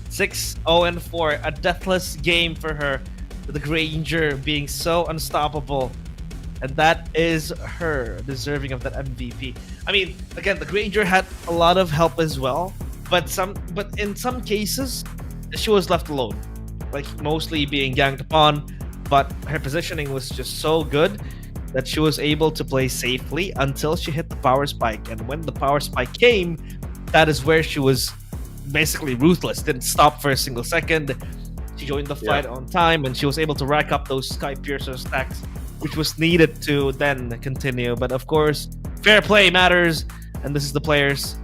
6-0-4, a deathless game for her, with the Granger being so unstoppable. And that is her deserving of that MVP. I mean, again, the Granger had a lot of help as well, but in some cases, she was left alone, like mostly being ganked upon. But her positioning was just so good that she was able to play safely until she hit the power spike. And when the power spike came, that is where she was basically ruthless. Didn't stop for a single second. She joined the fight on time, and she was able to rack up those Sky Piercer stacks, which was needed to then continue. But of course, fair play matters, and this is the players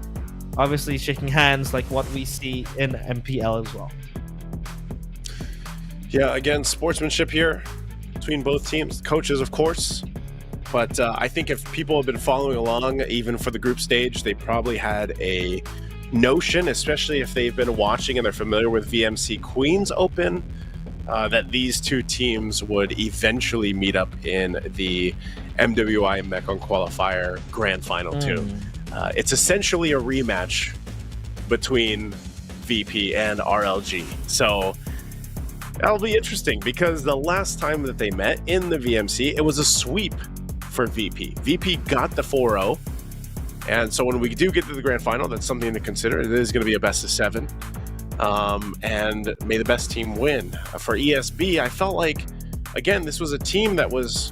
obviously shaking hands like what we see in MPL as well. Yeah, again, sportsmanship here between both teams, coaches, of course. But I think if people have been following along, even for the group stage, they probably had a notion, especially if they've been watching and they're familiar with VMC Queens Open, that these two teams would eventually meet up in the MWI Mekong Qualifier Grand Final 2. It's essentially a rematch between VP and RLG. So that'll be interesting, because the last time that they met in the VMC, it was a sweep for VP. VP got the 4-0. And so when we do get to the grand final, that's something to consider. It is going to be a best of 7. And may the best team win. For ESB, I felt like, again, this was a team that was,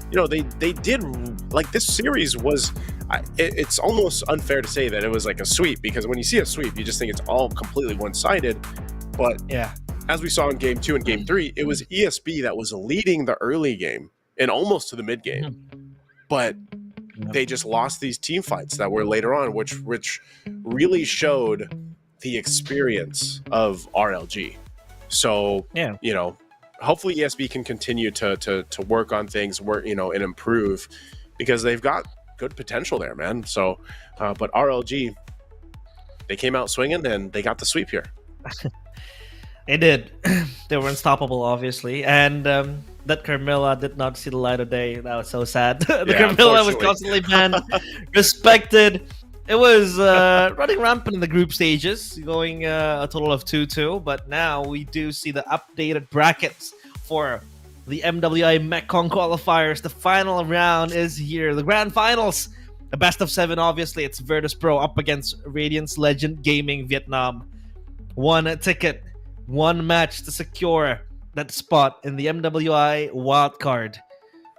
you know, they did, like, this series was, it's almost unfair to say that it was like a sweep, because when you see a sweep, you just think it's all completely one-sided. But yeah, as we saw in game 2 and game 3, it was ESB that was leading the early game and almost to the mid game. But they just lost these team fights that were later on, which really showed the experience of RLG. So, you know, hopefully ESB can continue to work on things, work, you know, and improve, because they've got good potential there, man. So, but RLG, they came out swinging and they got the sweep here. They did. They were unstoppable, obviously, and that Carmilla did not see the light of day. That was so sad. Carmilla was constantly banned, respected. It was running rampant in the group stages, going a total of 2-2. But now we do see the updated brackets for the MWI Mekong qualifiers. The final round is here. The grand finals, the best of 7. Obviously, it's Virtus Pro up against Radiance Legend Gaming Vietnam. 1 ticket, 1 match to secure that spot in the MWI wildcard.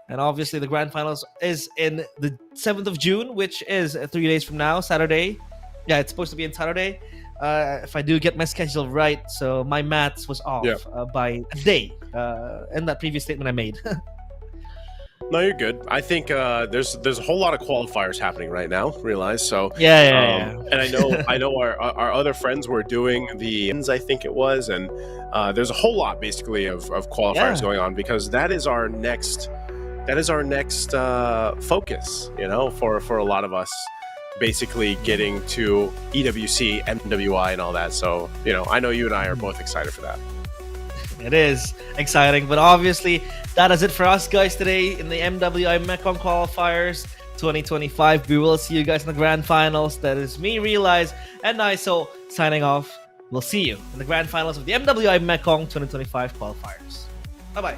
And obviously the grand finals is in the 7th of June, which is 3 days from now, Saturday. Yeah, it's supposed to be on Saturday. if I do get my schedule right. So my maths was off by a day in that previous statement I made. No, you're good. I think there's a whole lot of qualifiers happening right now. Realize so. Yeah. And I know our other friends were doing the ends, I think it was, and there's a whole lot basically of qualifiers going on, because that is our next focus. You know, for a lot of us, basically getting to EWC, MWI, and all that. So you know, I know you and I are both excited for that. It is exciting, but obviously that is it for us guys today in the MWI Mekong Qualifiers 2025. We will see you guys in the grand finals. That is me, Realize, and ISO signing off. We'll see you in the grand finals of the MWI Mekong 2025 Qualifiers. Bye-bye.